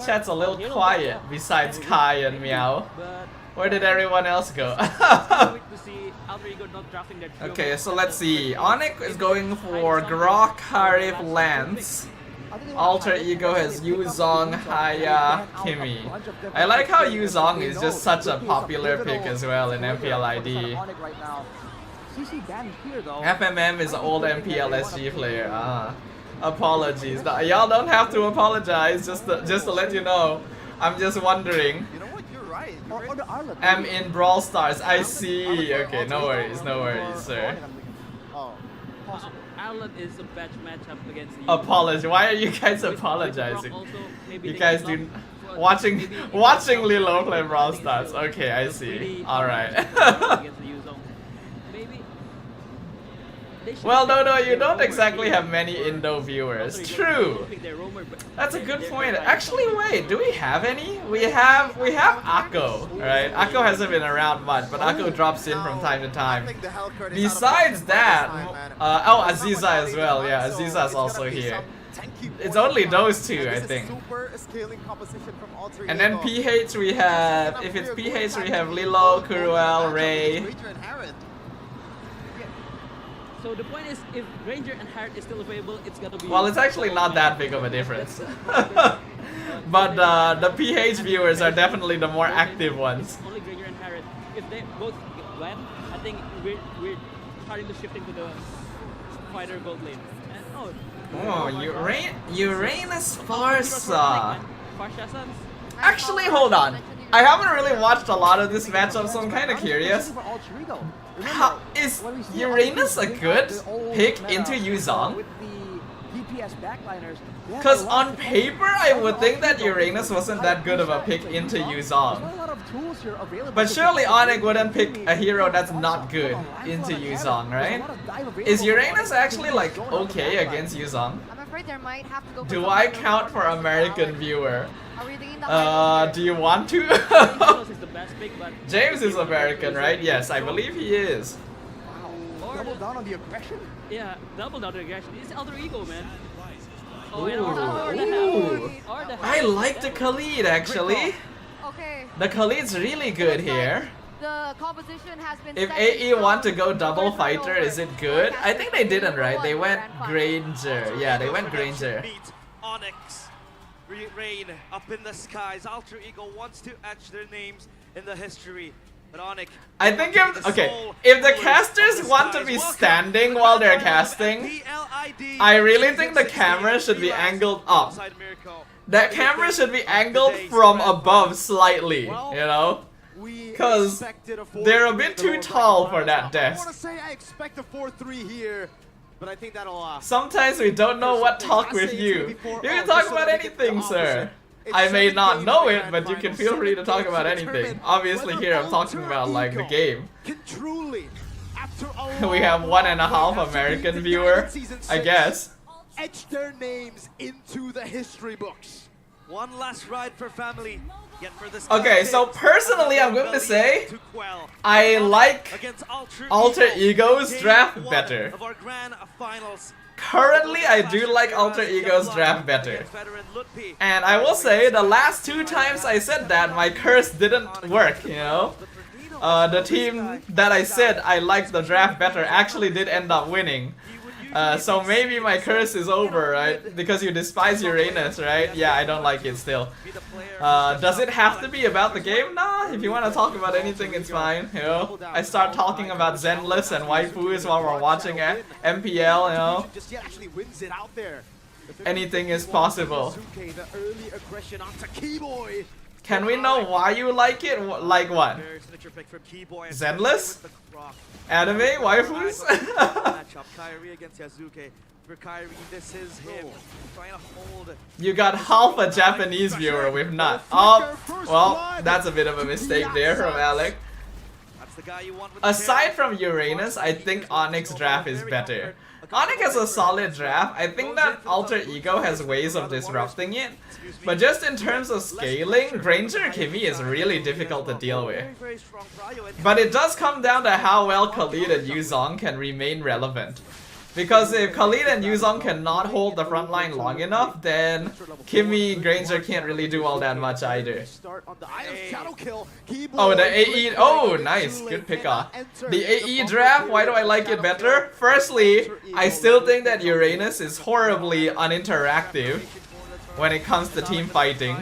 Chat's a little quiet. Besides Kai and Meow. But Where did everyone else go? to see Alter Ego not drafting that trio. Okay, so let's see. ONIC is going for Grok, Harif, Lance. Alter Ego has Yuzong, Haya, Kimi. I like how Yuzong is just such a popular pick as well in MPL ID. FMM is an old MPL SG player. Apologies. Y'all don't have to apologize, just to let you know. I'm just wondering. You know what? You're right. You're right. I'm in Brawl Stars. I see. Okay, no worries, sir. Oh. Ireland is a bad matchup against the Apology. Why are you guys apologizing? You guys do watching Lilo play Brawl Stars. Okay, I see. All right. Well, no, you don't exactly have many Indo viewers. True. That's a good point. Actually, wait, do we have any? We have Akko, right? Akko hasn't been around much, but Akko drops in from time to time. Besides that, oh, Aziza as well. Yeah, Aziza is also here. It's only those two, I think. And then PH we have, if it's PH we have Lilo, Kuruel, Ray. So the point is, if Ranger and Heart is still available, it's gonna be. Well, it's actually not that big of a difference. But the PH viewers are definitely the more active ones. Only Ranger and Heart. If they both win, I think we're starting to shifting to the fighter gold lane. And, Oh, Uranus Farsa. Farsha-san? Actually, hold on. I haven't really watched a lot of this matchup, so I'm kind of curious. How, is Uranus a good pick into Yuzong? Because on paper, I would think that Uranus wasn't that good of a pick into Yuzong. But surely ONIC wouldn't pick a hero that's not good into Yuzong, right? Is Uranus actually like okay against Yuzong? I'm afraid there might have to go for Do some I other count for roles. American viewer? Are we thinking that Do you want to? James is the best pick, but James is American, right? Yes, I believe he is. Double down on the aggression? yeah, double down the aggression. It's Alter Ego, man. Ooh. Ooh. I like the Khalid actually. Okay. The Khalid's really good here. The composition has been If set in AE want to stone. go double First fighter, over. is it good? I think they didn't, right? They went Grand final. Granger. Yeah, they went Granger. Beat Onyx. Rain up in the skies. Alter Ego wants to etch their names in the history. But Onyx. I think if the casters want to be standing while they're casting, I really think the camera should be angled up. That camera should be angled from above slightly, you know? Because they're a bit too tall for that I desk. want to say I expect a 4-3 here, but I think that'll Sometimes we don't know what talk with you. You can talk about anything, sir. I may not know it, but you can feel free to talk about anything. Obviously here I'm talking about like the game. Can truly, after We have 1.5 American viewer, I guess. etch their names into the history books. One last ride for family. Yet for this Okay, so personally I'm going to say I like Alter Ego's draft better. Of our grand finals. Currently, I do like Alter Ego's draft better. And I will say, the last 2 times I said that, my curse didn't work, you know? The team that I said I liked the draft better actually did end up winning. So maybe my curse is over, right? Because you despise Uranus, right? Yeah, I don't like it still. Does it have to be about the game? Nah, if you want to talk about anything, it's fine, you know? I start talking about Zenless and waifus while we're watching MPL, you know? Anything is possible. Can we know why you like it? Like what? Zenless? Anime? Waifus? You got half a Japanese viewer with not. Oh, well, that's a bit of a mistake there from Alec. the guy you want with the Aside chair. from Uranus, I think Onyx draft is Very better. comfort. Onyx has a solid draft. I think that Alter Ego has ways of disrupting it. But just in terms of scaling, Granger Kimmy is really difficult to deal with. Very, very strong prio, and But it does come down to how well Khalid and Yuzong can remain relevant. Because if Khalid and Yuzong cannot hold the front line long enough, then Kimmy, Granger can't really do all that much either. Oh, the AE. Oh, nice. Good pick off. The AE draft, why do I like it better? Firstly, I still think that Uranus is horribly uninteractive when it comes to team fighting.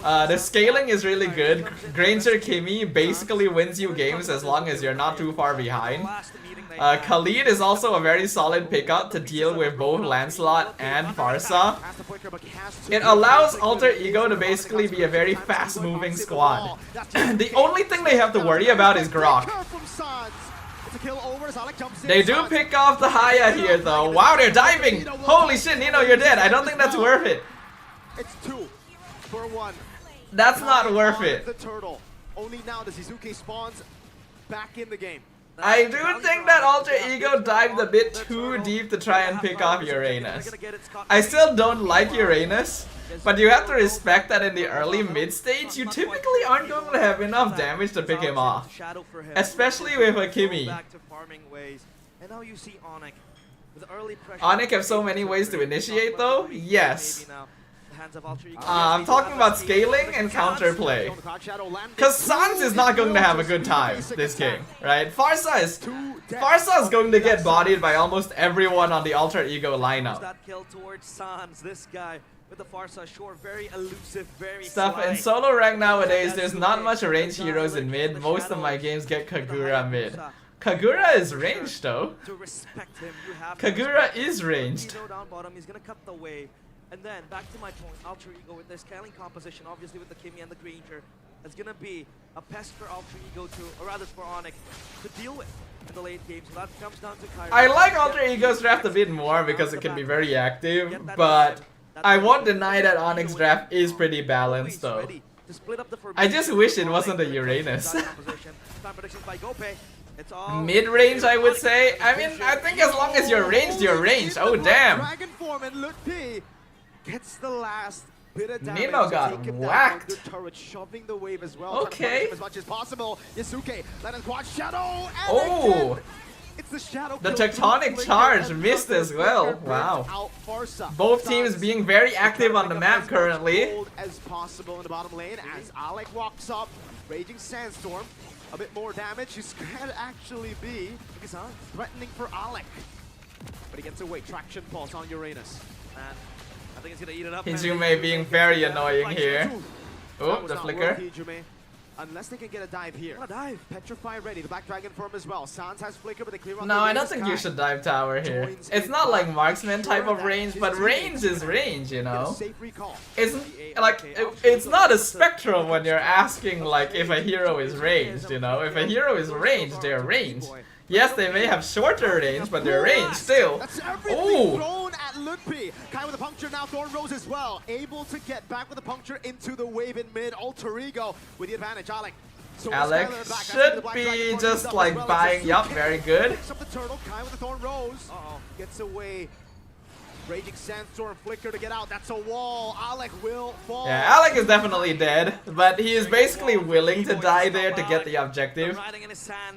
The scaling is really good. Granger Kimmy basically wins you games as long as you're not too far behind. Khalid is also a very solid pickup to deal with both Lancelot and Farsa. It allows Alter Ego to basically be a very fast-moving squad. The only thing they have to worry about is Grok. They do pick off the Haya here though. Wow, they're diving! Holy shit, Nino, you're dead. I don't think that's worth it. It's 2 for 1. That's not worth it. The turtle. Only now does Izuke spawns back in the game. I do think that Alter Ego dived a bit too deep to try and pick off Uranus. I still don't like Uranus, but you have to respect that in the early mid stage, you typically aren't going to have enough damage to pick him off. Especially with a Kimmy. ONIC have so many ways to initiate though? Yes. I'm talking about scaling and counterplay. Because Sans is not going to have a good time this game, right? Farsa is going to get bodied by almost everyone on the Alter Ego lineup. That kill towards Sans, this guy with the Farsa short, very elusive, very Stuff sly. in solo rank nowadays, there's not much ranged heroes in mid. Most of my games get Kagura mid. Kagura is ranged though. To respect him, you have Kagura is ranged. Down bottom, he's gonna cut the wave. And then, back to my point, Alter Ego with their scaling composition, obviously with the Kimmy and the Granger, is gonna be a pest for Alter Ego to, or rather for ONIC, to deal with in the late game. So that comes down to Kyrie. I like Alter Ego's draft a bit more because it can be very active, but I won't deny that Onyx draft is pretty balanced though. I just wish it wasn't a Uranus. Mid-range, I would say. I mean, I think as long as you're ranged, you're ranged. Oh, damn. Gets the last bit of damage. Nino got whacked. The turret shoving the wave as well. Okay. As much as possible. Yasuke, let us quad shadow. And Oh. again, it's the shadow. The kill tectonic to charge Flicker, missed as well. Wow. Out Farsa. Both teams Sans being very active on the trying to map pick up as much currently. gold as possible in the bottom lane as Alec walks up. Raging Sandstorm. A bit more damage. This could actually be threatening for Alec. But he gets away. Traction pulse on Uranus. And I think it's gonna eat it up. Hijume being very annoying here. Oh, the flicker. Unless they can get a dive here. Petrify ready. The Black Dragon form as well. Sans has flicker, but they clear out No, the I don't Raven's think you Sky. should dive tower here. It's not like marksman type of range, but range is range, you know? Safe recall. It's like, it's not a spectrum when you're asking like if a hero is ranged, you know? If a hero is ranged, they're ranged. Yes, they may have shorter range, but they're ranged still. That's everything Ooh. thrown at Ludpi. Kai with a puncture now, Thorn Rose as well. Able to get back with a puncture into the wave in mid. Alter Ego with the advantage. Alec. So Alec Skylar back. That's should the Black be Dragon just up like as well. buying, It's a yup, kill. very good. Picks up the turtle. Kai with the Thorn Rose. Gets away. Raging Sandstorm flicker to get out. That's a wall. Alec will fall. Yeah, Alec is definitely dead, but he is basically willing to die there to get the objective.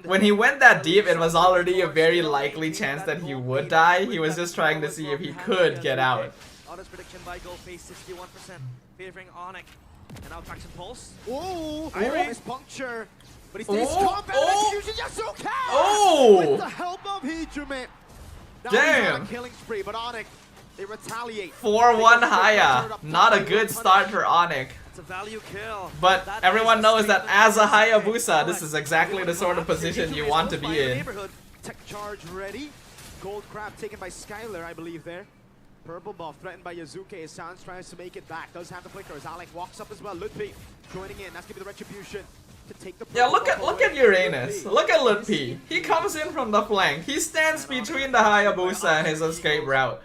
When he went that deep, it was already a very likely chance that he would die. He was just trying to see if he could get out. Honest prediction by Go Face 61%, favoring ONIC. And now Traction Pulse. Ooh, Ooh. puncture. But he stays Ooh, combat ooh. execution. Yasuke! Oh! With the help of Hijume. Now Damn. he's on a killing spree, but ONIC, they retaliate. 4-1 Haya. Not a good start for ONIC. It's a value kill. But That everyone is knows that as a statement. Hayabusa, this is exactly the sort of position you want to be in. Tech charge ready. Gold crab taken by Skylar, I believe there. Purple buff threatened by Yazuke as Sans tries to make it back. Does have the flicker as Alec walks up as well. Ludpi joining in. That's gonna be the retribution to take the Yeah, purple look at buff Uranus. away. Look at Ludpi. He comes in from the flank. He stands between the Hayabusa and his escape route.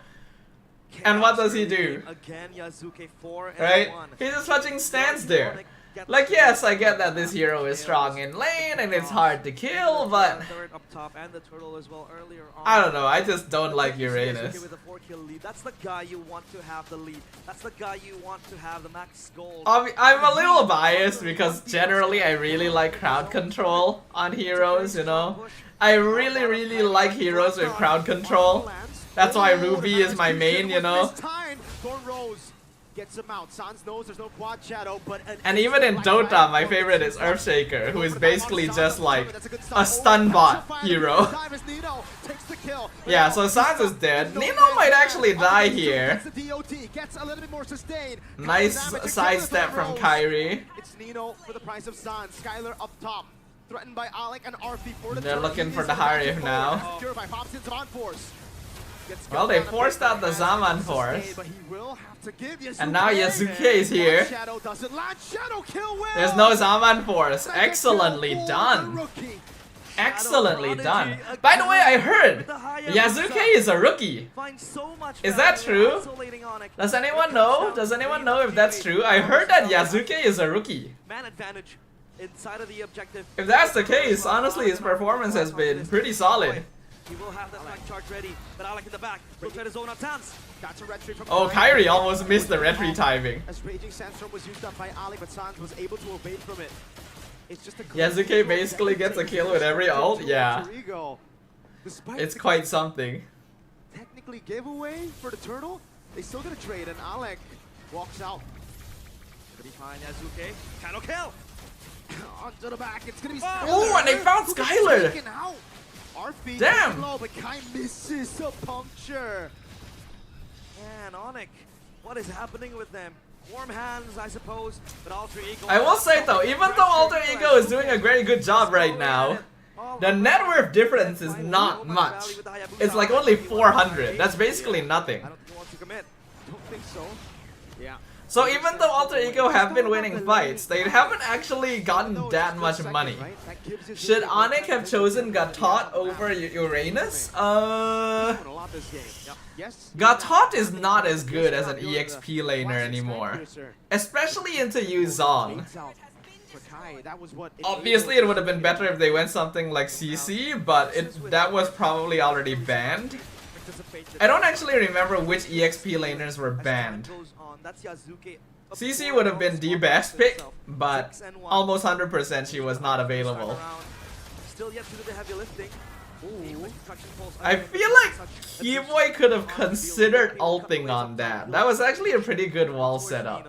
And what does he do? Again, Yazuke 4 and Right? 1. He just fucking stands there. Like, yes, I get that this hero is strong in lane and it's hard to kill, but Third up top and the turtle as well earlier on. I don't know, I just don't like Uranus. With a 4-kill lead. That's the guy you want to have the lead. That's the guy you want to have the max gold. I'm a little biased because generally I really like crowd control on heroes, you know? I really like heroes with crowd control. That's why Ruby is my main, you know? Gets him out. Sans knows there's no quad shadow, but And even in Dota, my favorite is Earthshaker, who is basically just like a stun bot hero. Yeah, so Sans is dead. Nino might actually die here. Nice sidestep from Kyrie. It's Nino for the price of Sans. Skylar up top. Threatened by Alec and RP for the They're looking for the Harif now. Secured by Hobson's on force. Well, they forced out the Zaman Force. And now Yasuke is here. There's no Zaman Force. Excellently done. Excellently done. By the way, I heard Yasuke is a rookie. Is that true? Does anyone know? Does anyone know if that's true? I heard that Yasuke is a rookie. Man advantage inside of the objective. If that's the case, honestly, his performance has been pretty solid. He will have that flank charge ready, but Alec in the back will try to zone out Sans. That's a retry from Oh, Kyrie almost missed the retry timing. As Raging Sandstorm was used up by Alec, but Sans was able to evade from it. It's just a Yasuke basically gets a kill with every ult, yeah. It's quite something. Technically giveaway for the turtle. They still get a trade, and Alec walks out. Gonna be fine, Yasuke. Cannot kill! Onto the back, it's gonna be Oh, and they found Skylar! Damn! Low, but Kai misses a puncture. And ONIC, what is happening with them? Warm hands, I suppose, but Alter Ego. I will say though, even though Alter Ego is doing a very good job right now, the net worth difference is not much. It's like only 400. That's basically nothing. I don't think he wants to commit. Don't think so. Yeah. So even though Alter Ego have been winning fights, they haven't actually gotten that much money. Should ONIC have chosen Gatot over Uranus? Gatot is not as good as an EXP laner anymore. Especially into Yuzong. Obviously it would have been better if they went something like CC, but that was probably already banned. I don't actually remember which EXP laners were banned. CC would have been the best pick, but almost 100% she was not available. Still yet to do the heavy lifting. I feel like Keyboy could have considered ulting on that. That was actually a pretty good wall setup.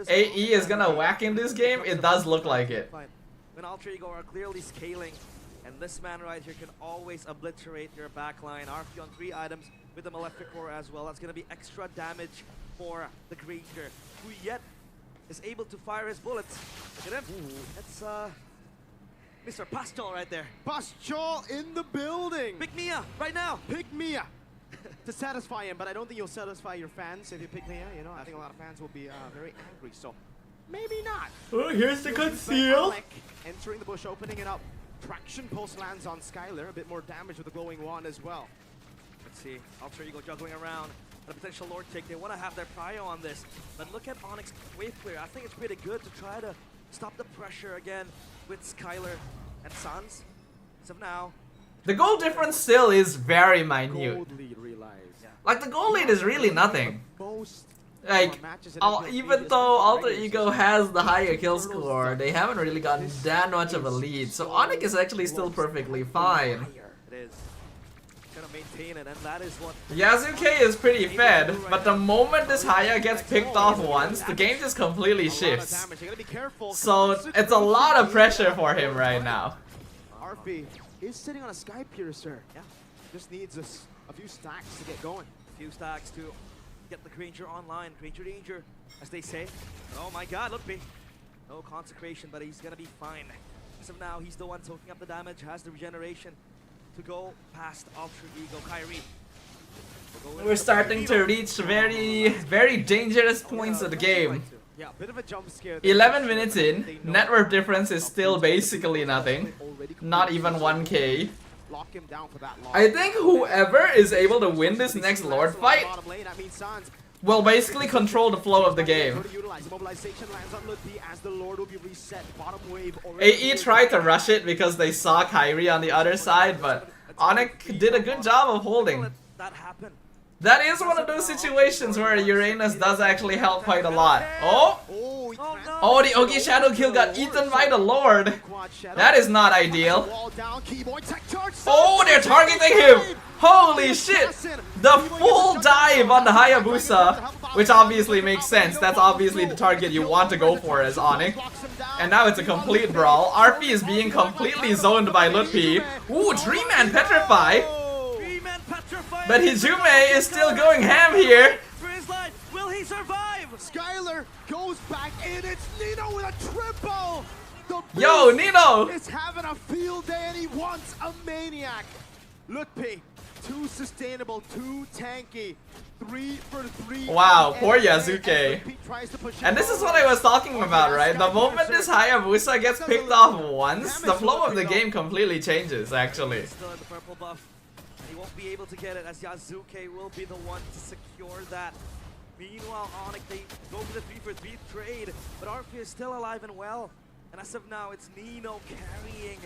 AE is gonna whack in this game, it does look like it. When Alter Ego are clearly scaling, and this man right here can always obliterate your backline. RP on 3 items with the Malefic Core as well. That's gonna be extra damage for the Granger, who yet is able to fire his bullets. Look at him. That's Mr. Pastol right there. Pastol in the building. Pick Mia right now. Pick Mia. To satisfy him, but I don't think you'll satisfy your fans if you pick Mia. You know, I think a lot of fans will be very angry. So maybe not. Oh, here's the conceal. Entering the bush, opening it up. Traction pulse lands on Skylar. A bit more damage with the glowing wand as well. Let's see. Alter Ego juggling around. A potential Lord take. They want to have their prio on this. But look at ONIC's wave clear. I think it's pretty good to try to stop the pressure again with Skylar and Sans. As of now. The goal difference still is very minute. Like, the goal lead is really nothing. Like, even though Alter Ego has the higher kill score, they haven't really gotten that much of a lead. So ONIC is actually still perfectly fine. It is. Gonna maintain it, and that is what Yasuke is pretty fed, but the moment this Haya gets picked off once, the game just completely shifts. So it's a lot of pressure for him right now. RP is sitting on a Sky Piercer. Yeah, just needs a few stacks to get going. A few stacks to get the Granger online. Granger danger, as they say. Oh my god, look me. No consecration, but he's gonna be fine. As of now, he's the one soaking up the damage, has the regeneration to go past Alter Ego. Kyrie. We're starting to reach very dangerous points of the game. Yeah, bit of a jump scare. 11 minutes in, net worth difference is still basically nothing. Not even 1k. Lock him down for that long. I think whoever is able to win this next Lord fight will basically control the flow of the game. AE tried to rush it because they saw Kyrie on the other side, but ONIC did a good job of holding. That happened. That is one of those situations where Uranus does actually help quite a lot. Oh! Oh, the Ogi Shadow Kill got eaten by the Lord. That is not ideal. Oh, they're targeting him! Holy shit! The full dive on the Hayabusa, which obviously makes sense. That's obviously the target you want to go for as ONIC. And now it's a complete brawl. RP is being completely zoned by Lutpi. Ooh, 3-man Petrify! But Hijume is still going ham here. For his life, will he survive? Skylar goes back in. It's Nino with a triple. Yo, Nino! Is having a field day and he wants a maniac. Lutpi, too sustainable, too tanky. 3 for 3. Wow, poor Yazuke. And this is what I was talking about, right? The moment this Hayabusa gets picked off once, the flow of the game completely changes, actually. Still in the purple buff. He won't be able to get it as Yazuke will be the one to secure that. Meanwhile, ONIC, they go for the 3 for 3 trade, but RP is still alive and well. And as of now, it's Nino carrying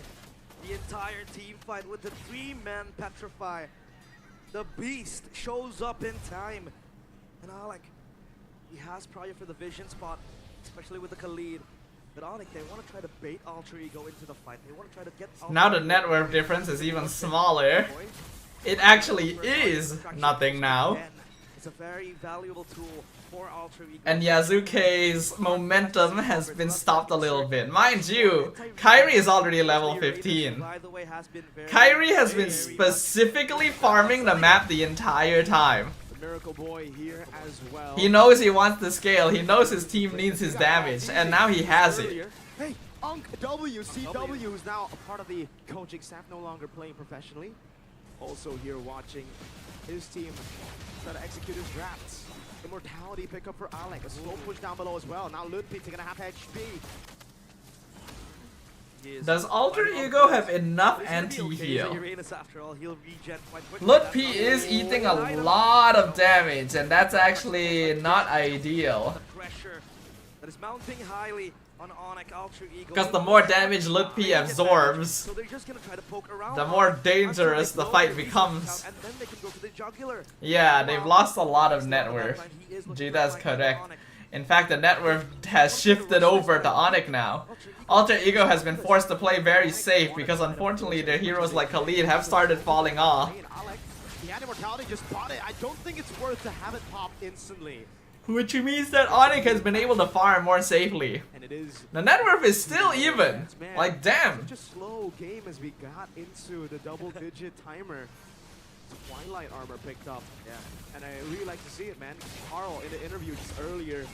the entire team fight with the 3-man Petrify. The beast shows up in time. And Alec, he has prior for the vision spot, especially with the Khalid. But ONIC, they want to try to bait Alter Ego into the fight. They want to try to get Now the net worth difference is even smaller. It actually is nothing now. It's a very valuable tool for Alter Ego. And Yazuke's momentum has been stopped a little bit. Mind you, Kyrie is already level 15. Kyrie has been specifically farming the map the entire time. Miracle Boy here as well. He knows he wants to scale, he knows his team needs his damage, and now he has it. Hey, CW, who's now a part of the coaching staff, no longer playing professionally. Also here watching his team try to execute his drafts. Immortality pickup for Alec. A slow push down below as well. Now Lutpi taking a half HP. Does Alter Ego have enough anti-heal? Lutpi is eating a lot of damage, and that's actually not ideal. That is mounting highly on ONIC Alter Ego. Because the more damage Lutpi absorbs, so they're just gonna try to poke around the more dangerous the fight becomes. And then they can go to the jugular. Yeah, they've lost a lot of net worth. Juda's correct. In fact, the net worth has shifted over to ONIC now. Alter Ego has been forced to play very safe because unfortunately their heroes like Khalid have started falling off. He had Immortality just bought it. I don't think it's worth to have it pop instantly. Which means that ONIC has been able to farm more safely. And it is The net worth is still even. Like, damn. such a slow game as we got into the double-digit timer. Twilight armor picked up. Yeah. And I really like to see it, man. Carl, in the interview just earlier,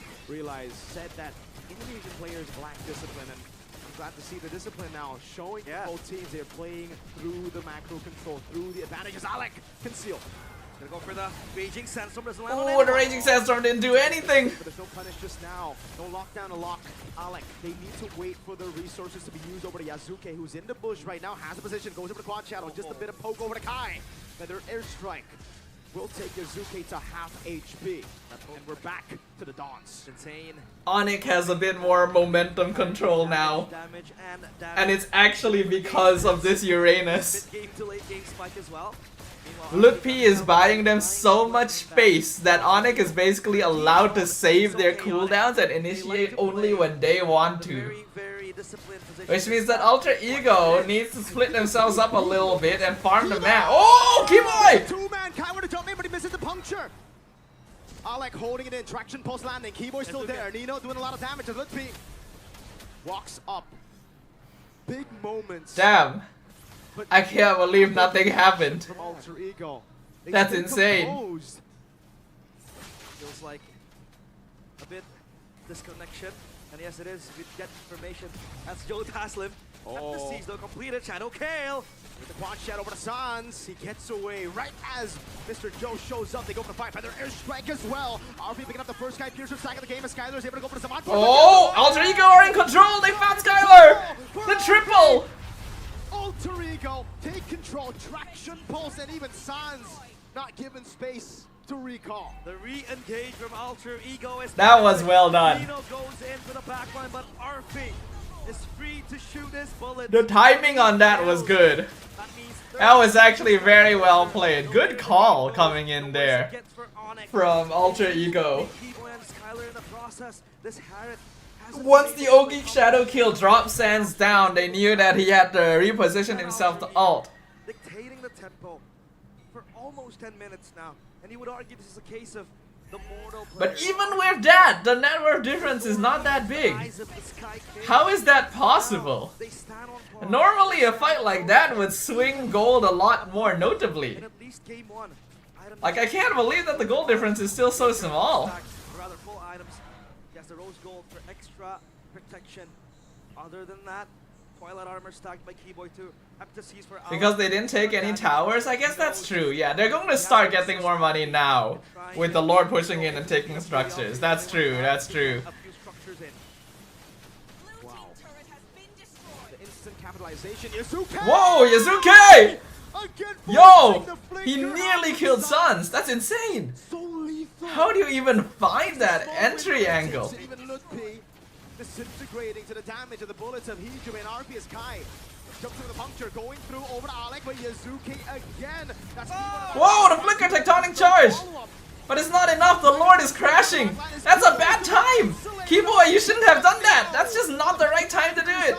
said that Indonesian players lack discipline, and I'm glad to see the discipline now showing both teams. They're playing through the macro control, through the advantages. Alec, conceal. Gonna go for the Raging Sandstorm. Doesn't land on Oh, anyone. the Raging Sandstorm didn't do anything. But there's no punish just now. No lockdown to lock Alec. They need to wait for the resources to be used over to Yazuke, who's in the bush right now, has a position, goes over to Quad Shadow, just a bit of poke over to Kai. And their airstrike will take Yazuke to half HP. And we're back to the Dawns. Insane. ONIC has a bit more momentum control now. Damage And it's actually because of this Uranus. Mid-game to late-game spike as well. Lutpi is buying them so much space that ONIC is basically allowed to save their cooldowns and initiate only when they want to. Which means that Alter Ego needs to split themselves up a little bit and farm the map. Oh, Keyboy! Two-man Kai with a jump in, but he misses the puncture. Alec holding it in, traction post landing. Keyboy still there. Nino doing a lot of damage as Lutpi walks up. Big moments. Damn. I can't believe nothing happened. From Alter Ego. They That's stay insane. composed. Feels like a bit disconnection. And yes, it is. We get information. That's Joe Taslim. At the siege, though, completed. Shadow Kale. With the quad shadow over the Suns, he gets away right as Mr. Joe shows up. They go for the fight, but their airstrike as well. RP picking up the first guy, Piercer stacking the game, as Skylar is able to go for the Saman. Oh, Alter Ego are in control. They found Skylar. The triple. Alter Ego take control, traction pulse, and even Suns not given space to recall. The re-engage from Alter Ego is That was well done. Dino goes in for the backline, but RP is free to shoot his bullet. The timing on that was good. That was actually very well played. Good call coming in there from Alter Ego. Once the ONIC shadow kill dropped Sans down, they knew that he had to reposition himself to ult. Dictating the tempo for almost 10 minutes now, and you would argue this is a case of the mortal player. But even with that, the net worth difference is not that big. How is that possible? Normally a fight like that would swing gold a lot more notably. Like, I can't believe that the gold difference is still so small. Rather full items. Yes, the rose gold for extra protection. Other than that, Twilight armor stacked by Keyboy too. Eptacies for Because they didn't take any towers? I guess that's true. Yeah, they're going to start getting more money now with the Lord pushing in and taking structures. That's true, that's true. Capitalization. Yazuke! Whoa, Yazuke! Yo! He nearly killed Suns. That's insane. So lethal. How do you even find that entry angle? Even Ludpi disintegrating to the damage of the bullets of Hiju and RP is Kai. Jumps through the puncture, going through over to Alec, but Yazuke again. That's Whoa, the flicker tectonic charge! But it's not enough, the Lord is crashing! That's a bad time! Keyboy, you shouldn't have done that! That's just not the right time to do it!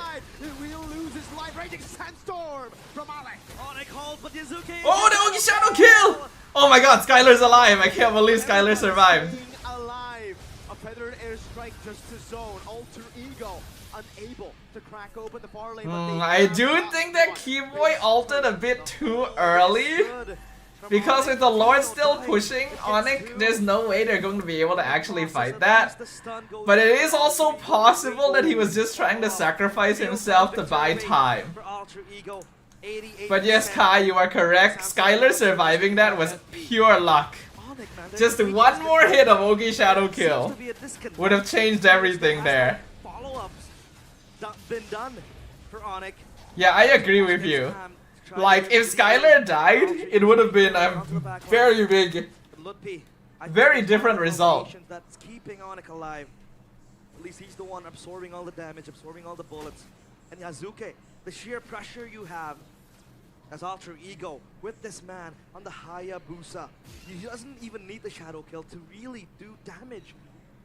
Sandstorm from Alec. Oh, the ONIC shadow kill! Oh my god, Skylar's alive! I can't believe Skylar survived. Being alive. A feathered airstrike just to zone. Alter Ego unable to crack open the far lane. I do think that Keyboy ulted a bit too early. Because with the Lord still pushing ONIC, there's no way they're going to be able to actually fight that. But it is also possible that he was just trying to sacrifice himself to buy time. But yes, Kai, you are correct. Skylar surviving that was pure luck. Just one more hit of ONIC shadow kill would have changed everything there. Yeah, I agree with you. Like, if Skylar died, it would have been a very big, very different result. That's keeping ONIC alive. At least he's the one absorbing all the damage, absorbing all the bullets. And Yazuke, the sheer pressure you have as Alter Ego with this man on the Hayabusa. He doesn't even need the shadow kill to really do damage.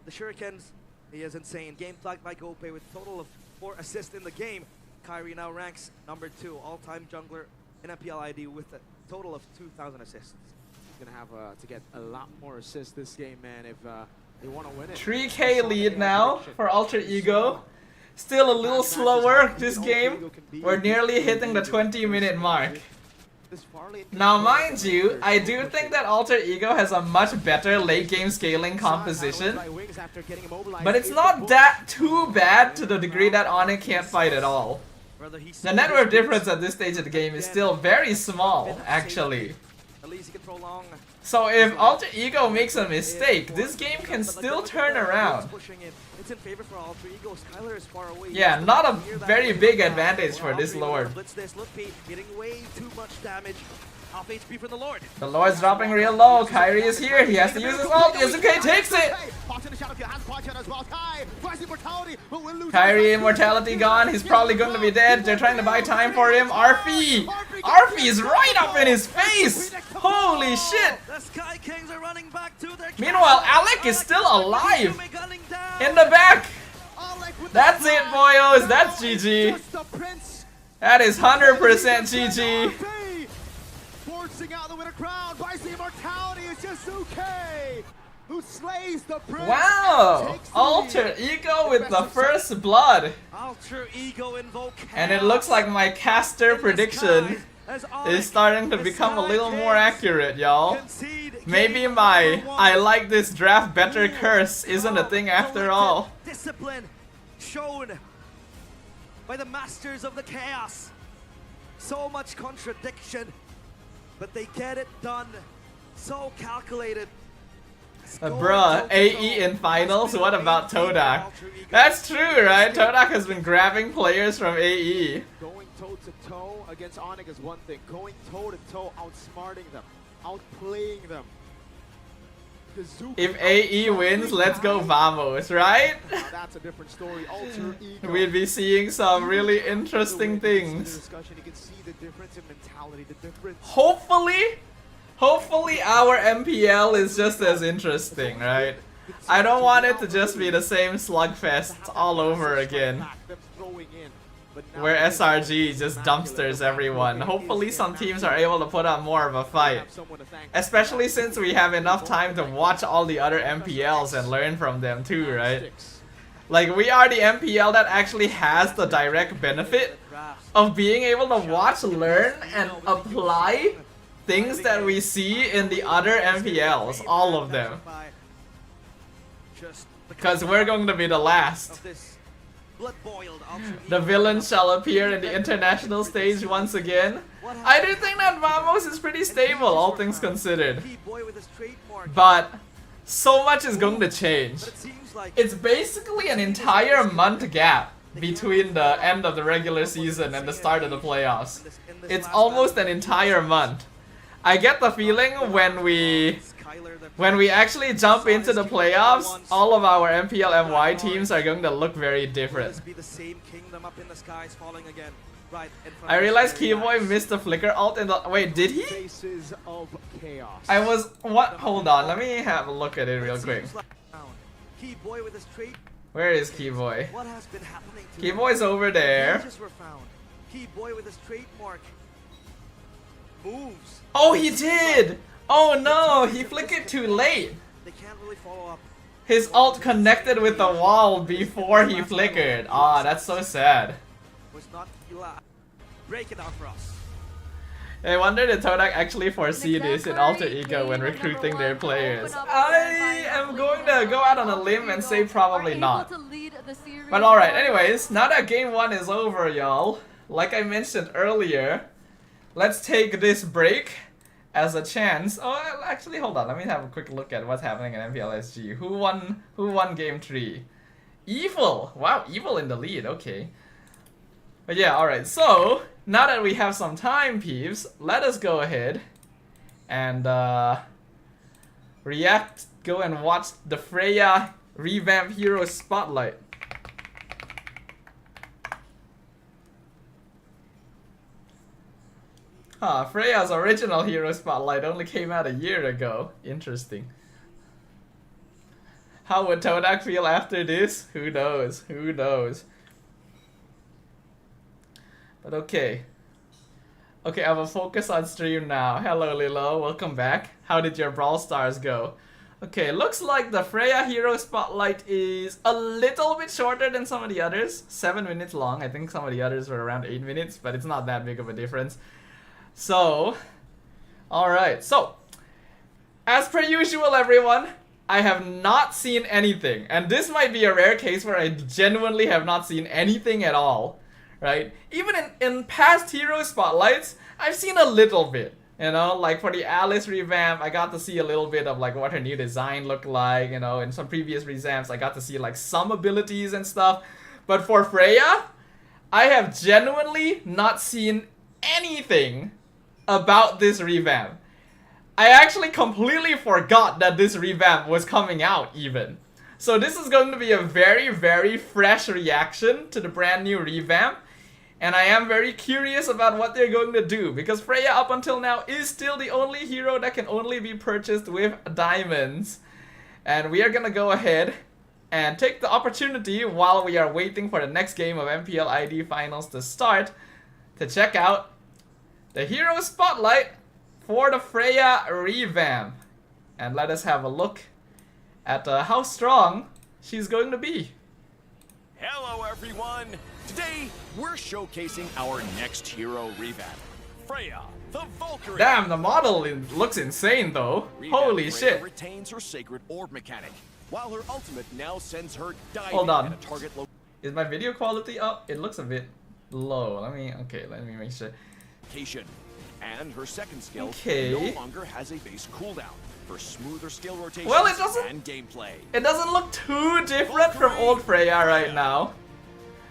The shurikens, he is insane. Game flagged by Gope with a total of 4 assists in the game. Kyrie now ranks number 2 all-time jungler in MPL ID with a total of 2,000 assists. He's gonna have to get a lot more assists this game, man, if they want to win it. 3K lead now for Alter Ego. Still a little slower this game. We're nearly hitting the 20-minute mark. Now mind you, I do think that Alter Ego has a much better late game scaling composition. But it's not that too bad to the degree that ONIC can't fight at all. The net worth difference at this stage of the game is still very small, actually. So if Alter Ego makes a mistake, this game can still turn around. Yeah, not a very big advantage for this Lord. The Lord's dropping real low. Kyrie is here. He has to use his ult. Yazuke takes it. Kyrie immortality gone. He's probably going to be dead. They're trying to buy time for him. RP! RP is right up in his face. Holy shit. Meanwhile, Alec is still alive. In the back. That's it, boyos. That's GG. That is 100% GG. Out the winner crown, buys the immortality, is Yazuke, who slays the prince. Wow! Alter Ego with the first blood. Alter Ego invoke. And it looks like my caster prediction is starting to become a little more accurate, y'all. Maybe my I like this draft better curse isn't a thing after all. Discipline shown by the masters of the chaos. So much contradiction. But they get it done. So calculated. Bruh, AE in finals? What about Todak? That's true, right? Todak has been grabbing players from AE. Going toe to toe against ONIC is one thing. Going toe to toe, outsmarting them outplaying them. Kazuka If AE wins, let's go Vamos, right? Now that's a different story. Alter Ego. We'd be seeing some really interesting things. Discussion, you can see the difference in mentality, the difference. Hopefully our MPL is just as interesting, right? I don't want it to just be the same slugfest all over again, where SRG just dumpsters everyone. Hopefully some teams are able to put up more of a fight, especially since we have enough time to watch all the other MPLs and learn from them too, right? Like, we are the MPL that actually has the direct benefit of being able to watch, learn, and apply things that we see in the other MPLs, all of them. Because we're going to be the last. The villain shall appear in the international stage once again. I do think that Vamos is pretty stable, all things considered. But so much is going to change. It's basically an entire month gap between the end of the regular season and the start of the playoffs. It's almost an entire month. I get the feeling when we actually jump into the playoffs, all of our MPL MY teams are going to look very different. I realized Keyboy missed the flicker ult in the... Wait, did he? I was... What? Hold on, let me have a look at it real quick. Where is Keyboy? Keyboy's over there. Oh, he did! Oh no, he flickered too late. His ult connected with the wall before he flickered. Ah, that's so sad. I wonder did Todak actually foresee this in Alter Ego when recruiting their players. I am going to go out on a limb and say probably not. But alright, anyways, now that game 1 is over, y'all, like I mentioned earlier, let's take this break as a chance. Oh, actually, hold on. Let me have a quick look at what's happening in MPLSG. Who won game 3? Evil. Wow, Evil in the lead. Okay. But yeah, alright. So, now that we have some time, peeps, let us go ahead and go and watch the Freya Revamp Hero Spotlight. Huh, Freya's original Hero Spotlight only came out a year ago. Interesting. How would Todak feel after this? Who knows? Who knows? But okay. Okay, I will focus on stream now. Hello Lilo, welcome back. How did your Brawl Stars go? Okay, looks like the Freya Hero Spotlight is a little bit shorter than some of the others. 7 minutes long. I think some of the others were around 8 minutes, but it's not that big of a difference. So, alright, so, as per usual everyone, I have not seen anything, and this might be a rare case where I genuinely have not seen anything at all, right? Even in past Hero Spotlights, I've seen a little bit, you know, like for the Alice revamp, I got to see a little bit of like what her new design looked like, you know, in some previous revamps I got to see like some abilities and stuff, but for Freya, I have genuinely not seen anything about this revamp. I actually completely forgot that this revamp was coming out even. So this is going to be a very, very fresh reaction to the brand new revamp. And I am very curious about what they're going to do, because Freya up until now is still the only hero that can only be purchased with diamonds. And we are gonna go ahead and take the opportunity while we are waiting for the next game of MPL ID Finals to start to check out the Hero Spotlight for the Freya revamp. And let us have a look at how strong she's going to be. Hello everyone! Today, we're showcasing our next hero revamp, Freya, the Valkyrie. Damn, the model looks insane though. Revamp Holy Freya shit. retains her sacred orb mechanic, while her ultimate now sends her diving Hold on. at a target Is my video quality up? It looks a bit low. Let me make sure. location. And her second skill Okay. no longer has a base cooldown for smoother skill rotation Well, it doesn't- and gameplay. It doesn't look too different from old Freya right now.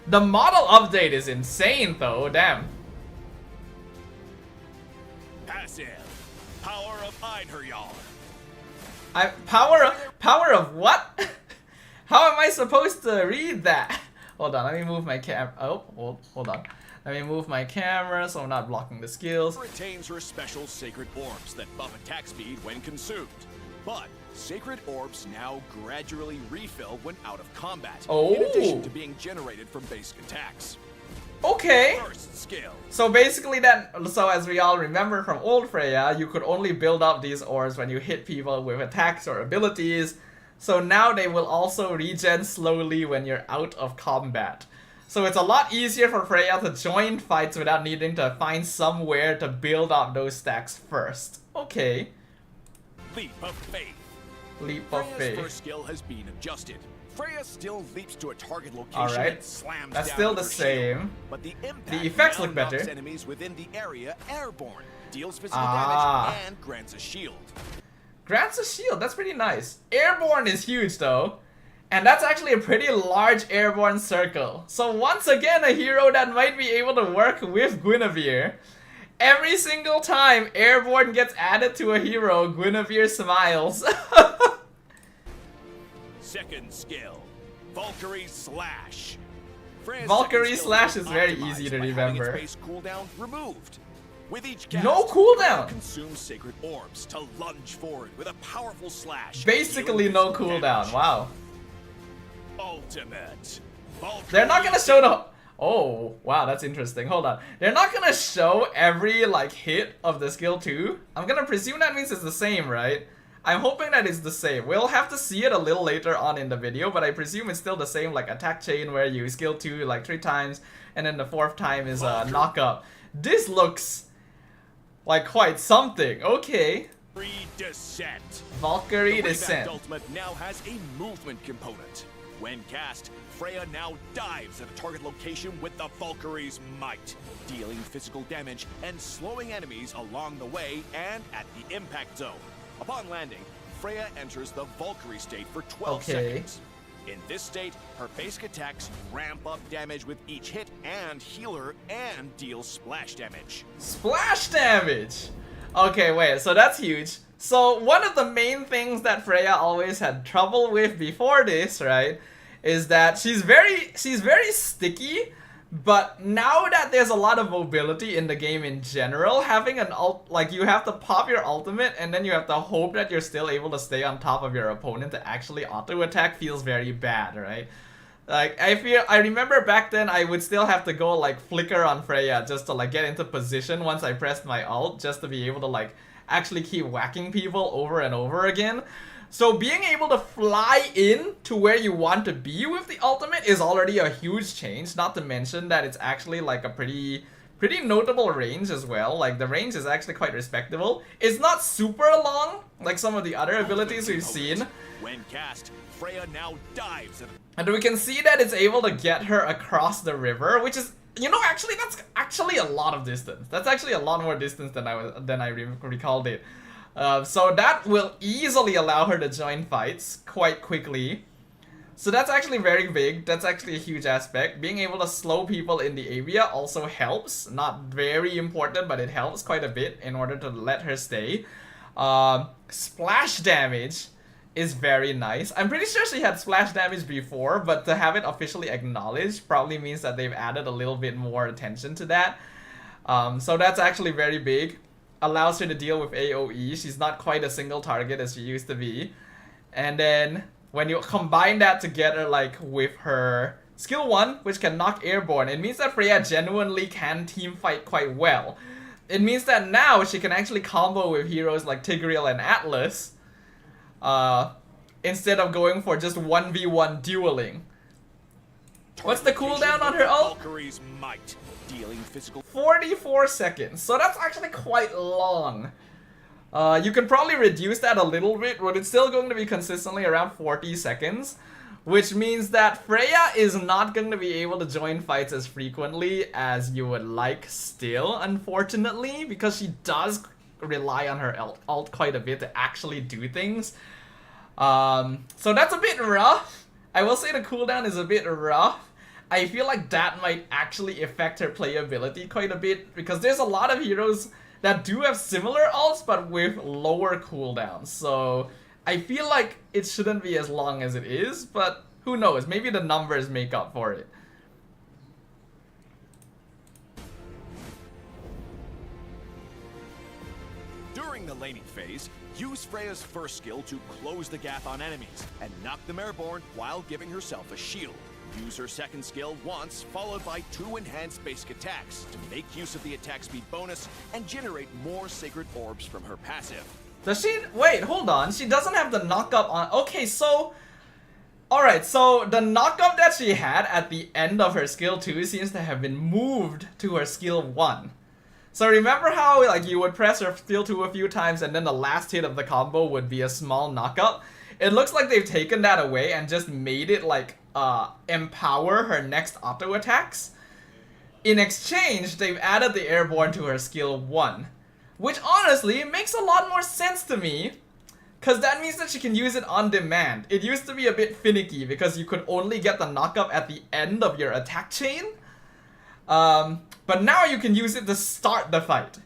The model update is insane though, damn. Passive. power of Einherjar. Power of what? How am I supposed to read that? Hold on, let me move my cam. Oh, hold on. Let me move my camera so I'm not blocking the skills. Retains her special sacred orbs that buff attack speed when consumed. But sacred orbs now gradually refill when out of combat, in addition to being generated from basic attacks. Okay. First skill. So basically so as we all remember from old Freya, you could only build up these orbs when you hit people with attacks or abilities. So now they will also regen slowly when you're out of combat. So it's a lot easier for Freya to join fights without needing to find somewhere to build up those stacks first. Okay. Leap of faith. Leap of Freya's faith. first skill has been adjusted. Freya still leaps to a target location Alright. and slams That's down still with the her shield. same. But the impact The effects now look better. knocks enemies within the area airborne, deals physical Ah. damage, and grants a shield. Grants a shield, that's pretty nice. Airborne is huge though. And that's actually a pretty large airborne circle. So once again, a hero that might be able to work with Guinevere. Every single time airborne gets added to a hero, Guinevere smiles. Second skill, Valkyrie Slash. Freya's Valkyrie second skill Slash is very optimized easy to by having its remember. base cooldown removed. With each cast, No cooldown. consume sacred orbs to lunge forward with a powerful slash. Basically dealing no physical cooldown, damage. wow. Ultimate. They're not gonna show the... Oh, wow, that's interesting. Hold on. They're not gonna show every, like, hit of the skill too? I'm gonna presume that means it's the same, right? I'm hoping that it's the same. We'll have to see it a little later on in the video, but I presume it's still the same, like, attack chain where you skill 2, like, 3 times, and then the 4th time is knock up. This looks like quite something. Okay. Descent. Valkyrie The Descent. revamped ultimate now has a movement component. When cast, Freya now dives at a target location with the Valkyrie's might, dealing physical damage and slowing enemies along the way and at the impact zone. Upon landing, Freya enters the Valkyrie state for 12 seconds. In this state, her basic attacks ramp up damage with each hit and heal her and deal splash damage. Splash damage! Okay, wait, so that's huge. So one of the main things that Freya always had trouble with before this, right, is that she's very sticky, but now that there's a lot of mobility in the game in general, having an like you have to pop your ultimate and then you have to hope that you're still able to stay on top of your opponent to actually auto attack feels very bad, right? Like, I remember back then I would still have to go like flicker on Freya just to like get into position once I pressed my ult just to be able to like actually keep whacking people over and over again. So being able to fly in to where you want to be with the ultimate is already a huge change, not to mention that it's actually like a pretty notable range as well. Like the range is actually quite respectable. It's not super long like some of the other abilities we've seen. When cast, Freya now dives at and we can see that it's able to get her across the river, which is, you know, actually that's actually a lot of distance. That's actually a lot more distance than I recalled it. So that will easily allow her to join fights quite quickly. So that's actually very big. That's actually a huge aspect. Being able to slow people in the area also helps. Not very important, but it helps quite a bit in order to let her stay. Splash damage is very nice. I'm pretty sure she had splash damage before, but to have it officially acknowledged probably means that they've added a little bit more attention to that. So that's actually very big. Allows her to deal with AoE. She's not quite a single target as she used to be. And then when you combine that together like with her skill 1, which can knock airborne, it means that Freya genuinely can team fight quite well. It means that now she can actually combo with heroes like Tigreal and Atlas, instead of going for just 1v1 dueling. What's the cooldown on her ult? Valkyrie's might, dealing physical 44 seconds, so that's actually quite long. You can probably reduce that a little bit, but it's still going to be consistently around 40 seconds. Which means that Freya is not going to be able to join fights as frequently as you would like still, unfortunately, because she does rely on her ult quite a bit to actually do things. So that's a bit rough. I will say the cooldown is a bit rough. I feel like that might actually affect her playability quite a bit, because there's a lot of heroes that do have similar ults but with lower cooldowns. So I feel like it shouldn't be as long as it is, but who knows, maybe the numbers make up for it. During the laning phase, use Freya's first skill to close the gap on enemies and knock them airborne while giving herself a shield. Use her second skill once, followed by 2 enhanced basic attacks to make use of the attack speed bonus and generate more sacred orbs from her passive. Does she? Wait, hold on. She doesn't have the knock-up on... Okay, so... Alright, so the knock-up that she had at the end of her skill 2 seems to have been moved to her skill 1. So remember how like you would press her skill 2 a few times and then the last hit of the combo would be a small knock-up? It looks like they've taken that away and just made it like empower her next auto attacks. In exchange, they've added the airborne to her skill 1, which honestly makes a lot more sense to me, because that means that she can use it on demand. It used to be a bit finicky because you could only get the knockup at the end of your attack chain, but now you can use it to start the fight,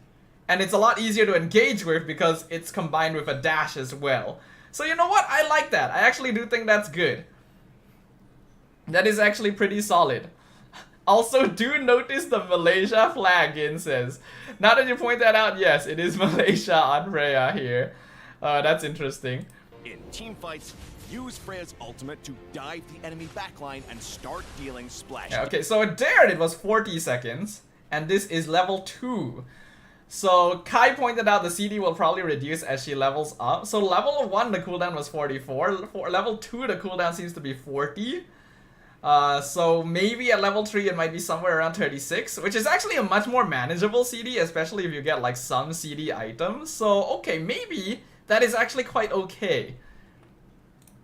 and it's a lot easier to engage with because it's combined with a dash as well. So you know what, I like that. I actually do think that's good. That is actually pretty solid. Also, do notice the Malaysia flag, Gin says. Now that you point that out, yes, it is Malaysia on Freya here. That's interesting. In team fights, use Freya's ultimate to dive the enemy backline and start dealing splash. Yeah, okay, so there it was 40 seconds, and this is level 2. So Kai pointed out the CD will probably reduce as she levels up. So level 1 the cooldown was 44, for level 2 the cooldown seems to be 40. So maybe at level 3 it might be somewhere around 36, which is actually a much more manageable CD, especially if you get like some CD items. So okay, maybe that is actually quite okay.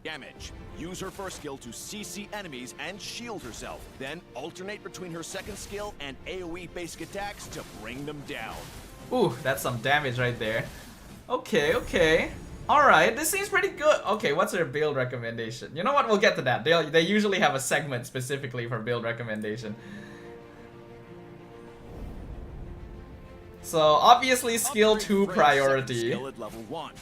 Damage. Use her first skill to CC enemies and shield herself. Then alternate between her second skill and AoE basic attacks to bring them down. Ooh, that's some damage right there. Okay, okay. Alright, this seems pretty good. Okay, what's her build recommendation? You know what, we'll get to that. They usually have a segment specifically for build recommendation. So, obviously skill 2 priority. Skill at level 1.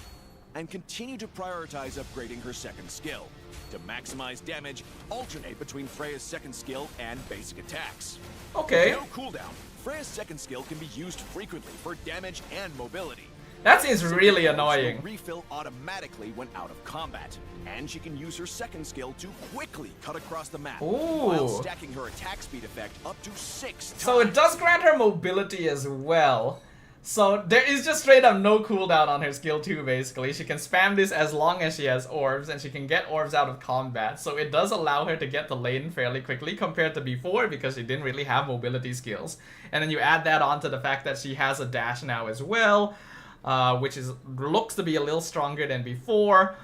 And continue to prioritize upgrading her second skill. To maximize damage, alternate between Freya's second skill and basic attacks. Okay. With no cooldown, Freya's second skill can be used frequently for damage and mobility. That seems really annoying. Refill automatically when out of combat, and she can use her second skill to quickly cut across the map while stacking her attack speed effect up to 6 times. So it does grant her mobility as well. So there is just straight up no cooldown on her skill 2 basically. She can spam this as long as she has orbs, and she can get orbs out of combat. So it does allow her to get the lane fairly quickly compared to before, because she didn't really have mobility skills. And then you add that onto the fact that she has a dash now as well, which looks to be a little stronger than before.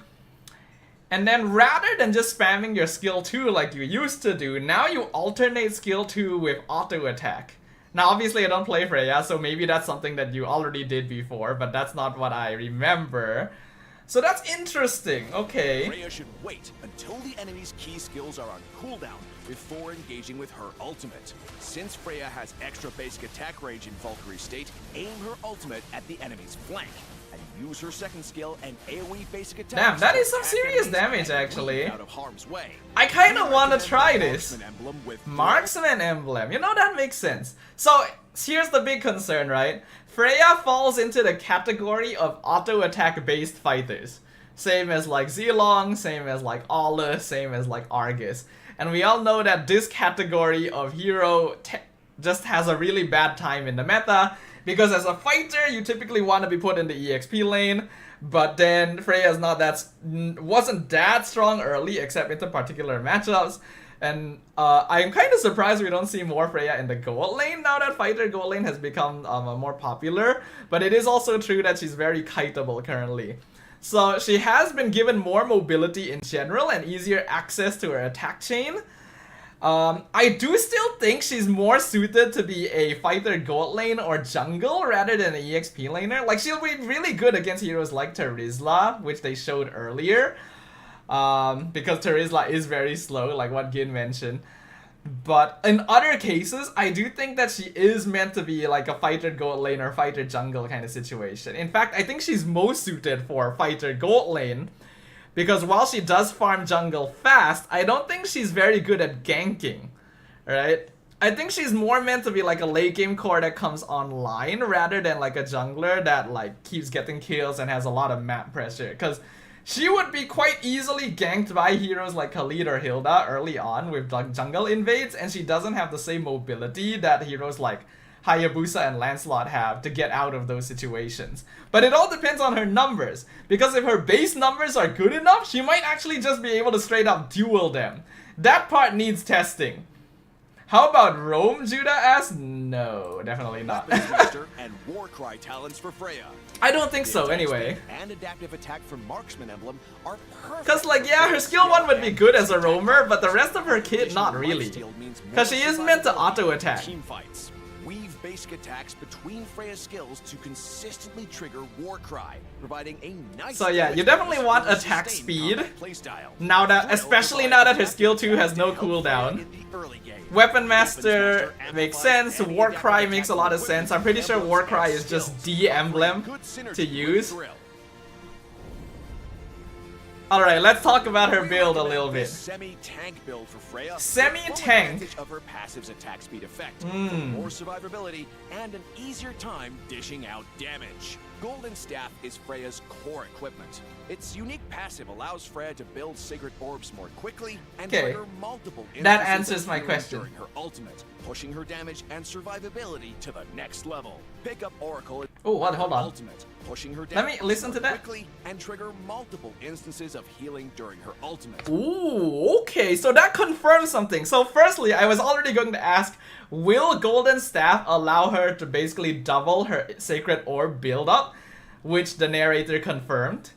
And then rather than just spamming your skill 2 like you used to do, now you alternate skill 2 with auto attack. Now obviously I don't play Freya, so maybe that's something that you already did before, but that's not what I remember. So that's interesting, okay. Freya should wait until the enemy's key skills are on cooldown before engaging with her ultimate. Since Freya has extra basic attack range in Valkyrie state, aim her ultimate at the enemy's flank, and use her second skill and AoE basic attack. Damn, that is some serious damage actually. Out of harm's way. I kinda wanna try this. With Marksman emblem, you know, that makes sense. So here's the big concern, right? Freya falls into the category of auto attack based fighters. Same as like Zilong, same as like Aula, same as like Argus. And we all know that this category of hero just has a really bad time in the meta, because as a fighter you typically want to be put in the EXP lane, but then Freya's wasn't that strong early except into particular matchups. And I'm kind of surprised we don't see more Freya in the gold lane now that fighter gold lane has become more popular. But it is also true that she's very kiteable currently. So she has been given more mobility in general and easier access to her attack chain. I do still think she's more suited to be a fighter gold lane or jungle rather than an EXP laner. Like, she'll be really good against heroes like Terizla, which they showed earlier. Because Terizla is very slow, like what Gin mentioned. But in other cases, I do think that she is meant to be like a fighter gold lane or fighter jungle kind of situation. In fact, I think she's most suited for fighter gold lane, because while she does farm jungle fast, I don't think she's very good at ganking, right? I think she's more meant to be like a late game core that comes online rather than like a jungler that like keeps getting kills and has a lot of map pressure, because she would be quite easily ganked by heroes like Khalid or Hilda early on with jungle invades, and she doesn't have the same mobility that heroes like Hayabusa and Lancelot have to get out of those situations. But it all depends on her numbers, because if her base numbers are good enough, she might actually just be able to straight up duel them. That part needs testing. How about Rome? Judah asks. No, definitely not. and Warcry talents for Freya. I don't think so anyway. And adaptive attack from Marksman emblem are perfect. Cause like yeah, her skill 1 would be good as a roamer, but the rest of her kit not really. Cause she is meant to auto attack. Team fights. Weave basic attacks between Freya's skills to consistently trigger Warcry, providing a nice. So yeah, you definitely want attack speed. Now that, especially now that her skill 2 has no cooldown. Weapon Master makes sense. Warcry makes a lot of sense. I'm pretty sure Warcry is just D emblem to use. Alright, let's talk about her build a little bit. Semi-tank build for Freya. Semi-tank. Of her passive's attack speed effect, more survivability, and an easier time dishing out damage. Golden Staff is Freya's core equipment. Its unique passive allows Freya to build sacred orbs more quickly and trigger multiple that answers my question. During her ultimate, pushing her damage and survivability to the next level. Pick up Oracle. Oh, what? Hold on. Ultimate, pushing her Let me listen to that. Quickly and trigger multiple instances of healing during her ultimate. Ooh, okay, so that confirms something. So firstly, I was already going to ask, will Golden Staff allow her to basically double her Sacred Orb build up? Which the narrator confirmed.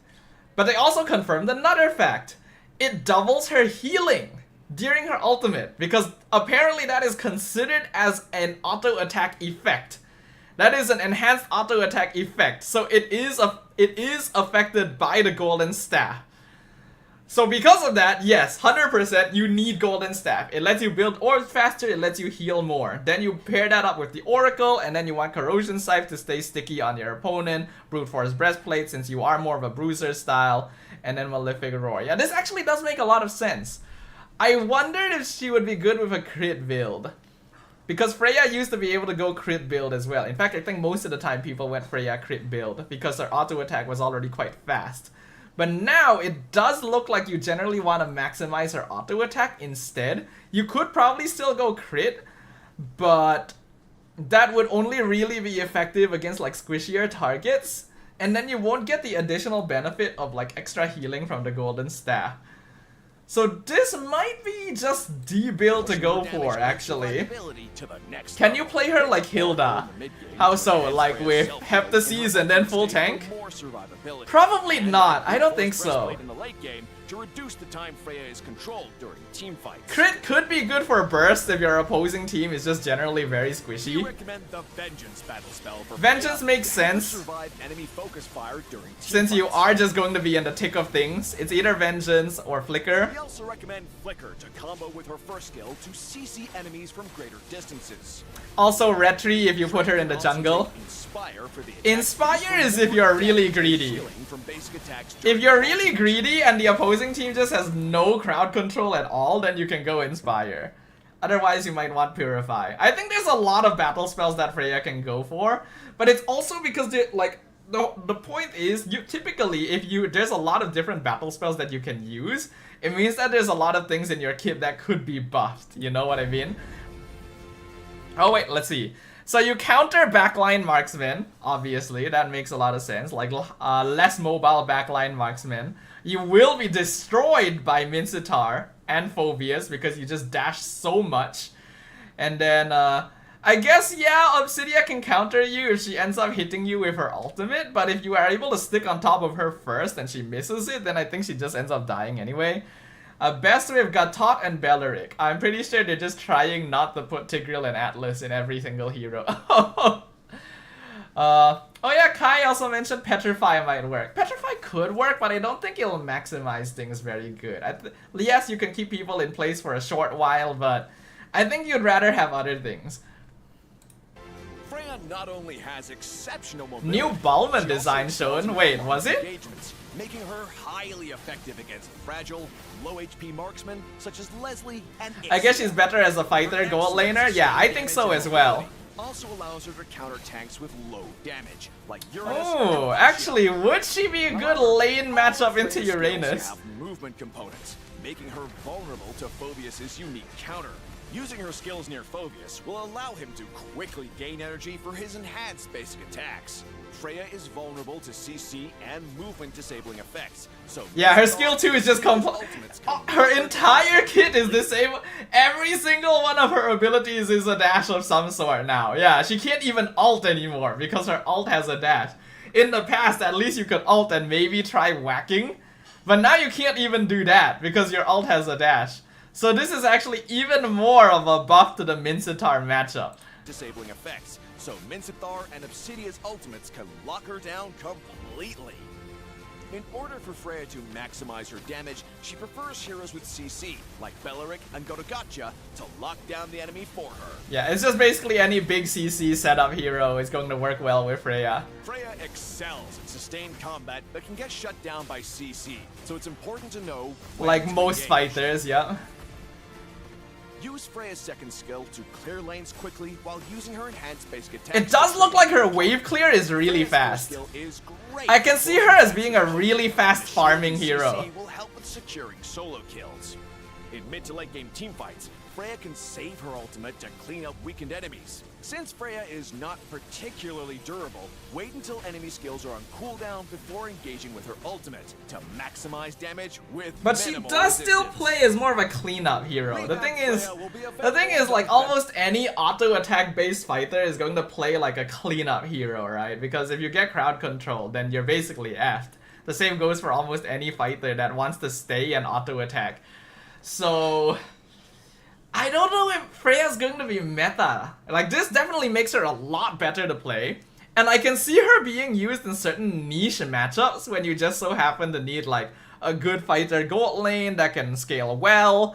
But they also confirmed another fact. It doubles her healing during her ultimate, because apparently that is considered as an auto attack effect. That is an enhanced auto attack effect. So it is affected by the Golden Staff. So because of that, yes, 100% you need Golden Staff. It lets you build orbs faster, it lets you heal more. Then you pair that up with the Oracle, and then you want Corrosion Scythe to stay sticky on your opponent, Brute Force Breastplate since you are more of a bruiser style, and then Malefic Roar. Yeah, this actually does make a lot of sense. I wondered if she would be good with a crit build, because Freya used to be able to go crit build as well. In fact, I think most of the time people went Freya crit build because her auto attack was already quite fast. But now it does look like you generally want to maximize her auto attack instead. You could probably still go crit, but that would only really be effective against like squishier targets, and then you won't get the additional benefit of like extra healing from the Golden Staff. So this might be just the build to go for, actually. Can you play her like Hilda? How so? Like with Heptases and then full tank? Probably not. I don't think so. To reduce the time Freya is controlled during team fights. Crit could be good for burst if your opposing team is just generally very squishy. We recommend the Vengeance battle spell for Vengeance makes sense. Survive enemy focus fire during team since you are just going to be in the thick of things. It's either Vengeance or Flicker. We also recommend Flicker to combo with her first skill to CC enemies from greater distances. Also Retri if you put her in the jungle. Inspire is if you're really greedy. If you're really greedy and the opposing team just has no crowd control at all, then you can go Inspire. Otherwise you might want Purify. I think there's a lot of battle spells that Freya can go for, but it's also because the point is, you typically, if there's a lot of different battle spells that you can use, it means that there's a lot of things in your kit that could be buffed, you know what I mean? Oh wait, let's see. So you counter backline marksman, obviously, that makes a lot of sense, like less mobile backline marksman. You will be destroyed by Mincitar and Phobius because you just dash so much. And then, I guess, yeah, Obsidia can counter you if she ends up hitting you with her ultimate, but if you are able to stick on top of her first and she misses it, then I think she just ends up dying anyway. Best with Gatot and Belleric. I'm pretty sure they're just trying not to put Tigreal and Atlas in every single hero. Oh yeah, Kai also mentioned Petrify might work. Petrify could work, but I don't think it'll maximize things very good. Yes, you can keep people in place for a short while, but I think you'd rather have other things. Freya not only has exceptional mobility, New Balman she design also shown. excels Wait, in was it? engagements, making her highly effective against fragile, low HP marksmen such as Leslie and I guess she's Ixia. better as a Her fighter gold excellent laner. Yeah, I think so damage as and well. mobility also allows her to counter tanks with low damage, like Uranus. Oh, and actually, would she be a good lane matchup into Freya's skills Uranus? have movement components, making her vulnerable to Phoveus' unique counter. Using her skills near Phoveus will allow him to quickly gain energy for his enhanced basic attacks. Freya is vulnerable to CC and movement disabling effects, so Yeah, her skill 2 is just her entire kit is disabled. Every single one of her abilities is a dash of some sort now. Yeah, she can't even ult anymore because her ult has a dash. In the past, at least you could ult and maybe try whacking, but now you can't even do that because your ult has a dash. So this is actually even more of a buff to the Mincitar matchup. disabling effects, so Mincitar and Obsidia's ultimates can lock her down completely. In order for Freya to maximize her damage, she prefers heroes with CC, like Beleric and Gotogacha, to lock down the enemy for her. Yeah, it's just basically any big CC setup hero is going to work well with Freya. Freya excels in sustained combat but can get shut down by CC, so it's important to know when Like to most engage. fighters, yeah. Use Freya's second skill to clear lanes quickly while using her enhanced basic attack. It does look like her wave clear is really Freya's fast. skill is great I can see for her as being a really fast CC farming hero. will help with securing solo kills. In mid to late game teamfights, Freya can save her ultimate to clean up weakened enemies. Since Freya is not particularly durable, wait until enemy skills are on cooldown before engaging with her ultimate to maximize damage with But she minimal does still resistance. play as more of a cleanup hero. The thing is like almost any auto attack based fighter is going to play like a cleanup hero, right? Because if you get crowd control, then you're basically effed. The same goes for almost any fighter that wants to stay and auto attack. So I don't know if Freya's going to be meta. Like, this definitely makes her a lot better to play. And I can see her being used in certain niche matchups when you just so happen to need, like, a good fighter gold lane that can scale well.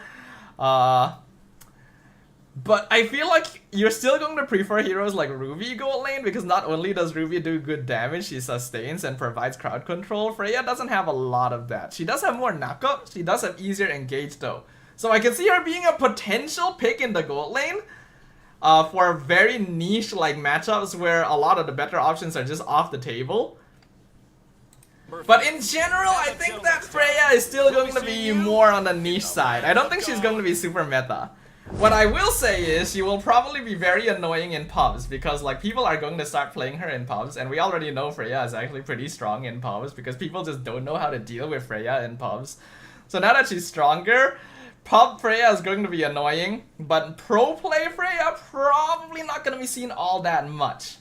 But I feel like you're still going to prefer heroes like Ruby gold lane because not only does Ruby do good damage, she sustains and provides crowd control. Freya doesn't have a lot of that. She does have more knockup, she does have easier engage though. So I can see her being a potential pick in the gold lane for very niche like matchups where a lot of the better options are just off the table. But in general, I think that Freya is still going to be more on the niche side. I don't think she's going to be super meta. What I will say is she will probably be very annoying in pubs because like people are going to start playing her in pubs, and we already know Freya is actually pretty strong in pubs because people just don't know how to deal with Freya in pubs. So now that she's stronger, pub Freya is going to be annoying, but pro play Freya probably not going to be seen all that much.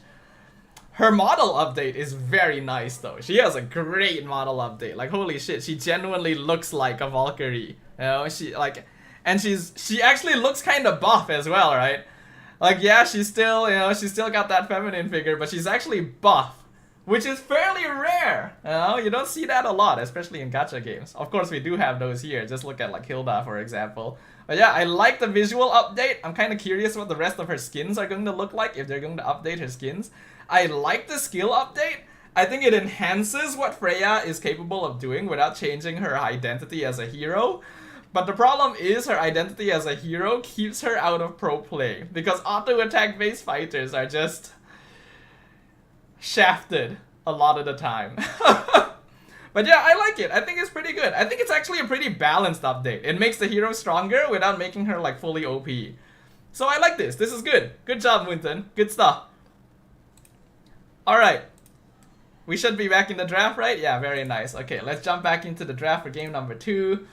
Her model update is very nice though. She has a great model update. Like holy shit, she genuinely looks like a Valkyrie. You know, and she actually looks kind of buff as well, right? Like yeah, she's still got that feminine figure, but she's actually buff, which is fairly rare. You know, you don't see that a lot, especially in gacha games. Of course, we do have those here. Just look at like Hilda, for example. But yeah, I like the visual update. I'm kind of curious what the rest of her skins are going to look like if they're going to update her skins. I like the skill update. I think it enhances what Freya is capable of doing without changing her identity as a hero. But the problem is her identity as a hero keeps her out of pro play because auto attack based fighters are just shafted a lot of the time. But yeah, I like it. I think it's pretty good. I think it's actually a pretty balanced update. It makes the hero stronger without making her like fully OP. So I like this. This is good. Good job, Munton. Good stuff. Alright. We should be back in the draft, right? Yeah, very nice. Okay, let's jump back into the draft for game number 2.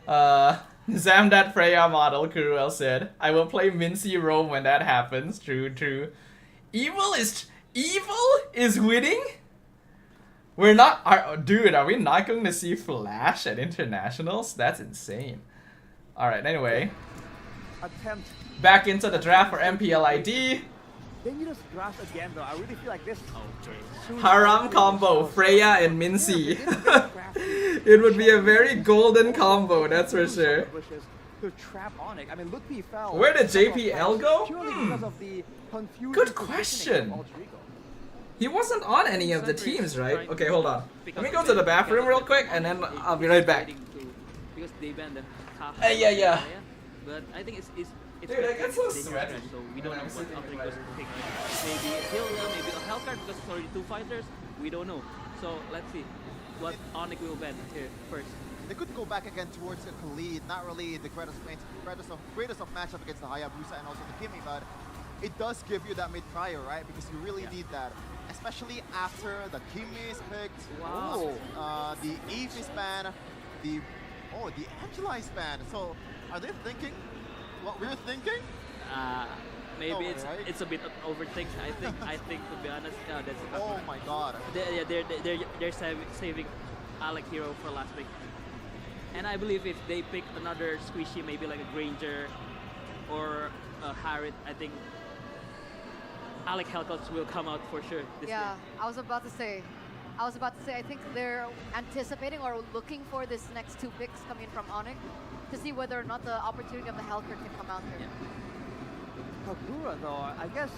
Zam that Freya model, Kuruel said. I will play Mincy Rome when that happens. True, true. Evil is winning? We're not, dude, are we not going to see Flash at internationals? That's insane. Alright, anyway. Attempt. Back into the draft for MPL ID. Then you just draft again though. I really feel like this. Haram combo, Freya and Mincy. It would be a very golden combo, that's for sure. to trap ONIC. I mean, Ludwig fell. Where did several JPL times go? Purely because of the confusion. Good positioning question. of Alter Ego. He wasn't on any of the teams, right? Okay, hold on. Pick Let me up go the to the band bathroom because real quick, and then I'll be right back. Because they banned the half. Yeah. But I think it's Dude, I get so dangerous, sweaty so we don't when know I'm what sitting Alter in my Ego's pick. Maybe a heal, maybe a health card because it's already 2 fighters. We don't know. So let's see what ONIC will ban here first. They could go back again towards the Khalid, not really the greatest of matchup against the Hayabusa and also the Kimi, but it does give you that mid prior, right? Because you really need that, especially after the Kimi is picked, Wow. the Eve is banned, the Angela is banned. So are they thinking what we're thinking? Maybe No way, it's right? it's a bit of overthink. I think to be honest, that's Oh my god. they're saving Alec Hero for last week. And I believe if they pick another squishy, maybe like a Granger or a Harriet, I think Alec Hellcats will come out for sure this Yeah, game. I was about to say, I think they're anticipating or looking for this next 2 picks coming from ONIC to see whether or not the opportunity of the Hellcat can come out here. Kagura, though, I guess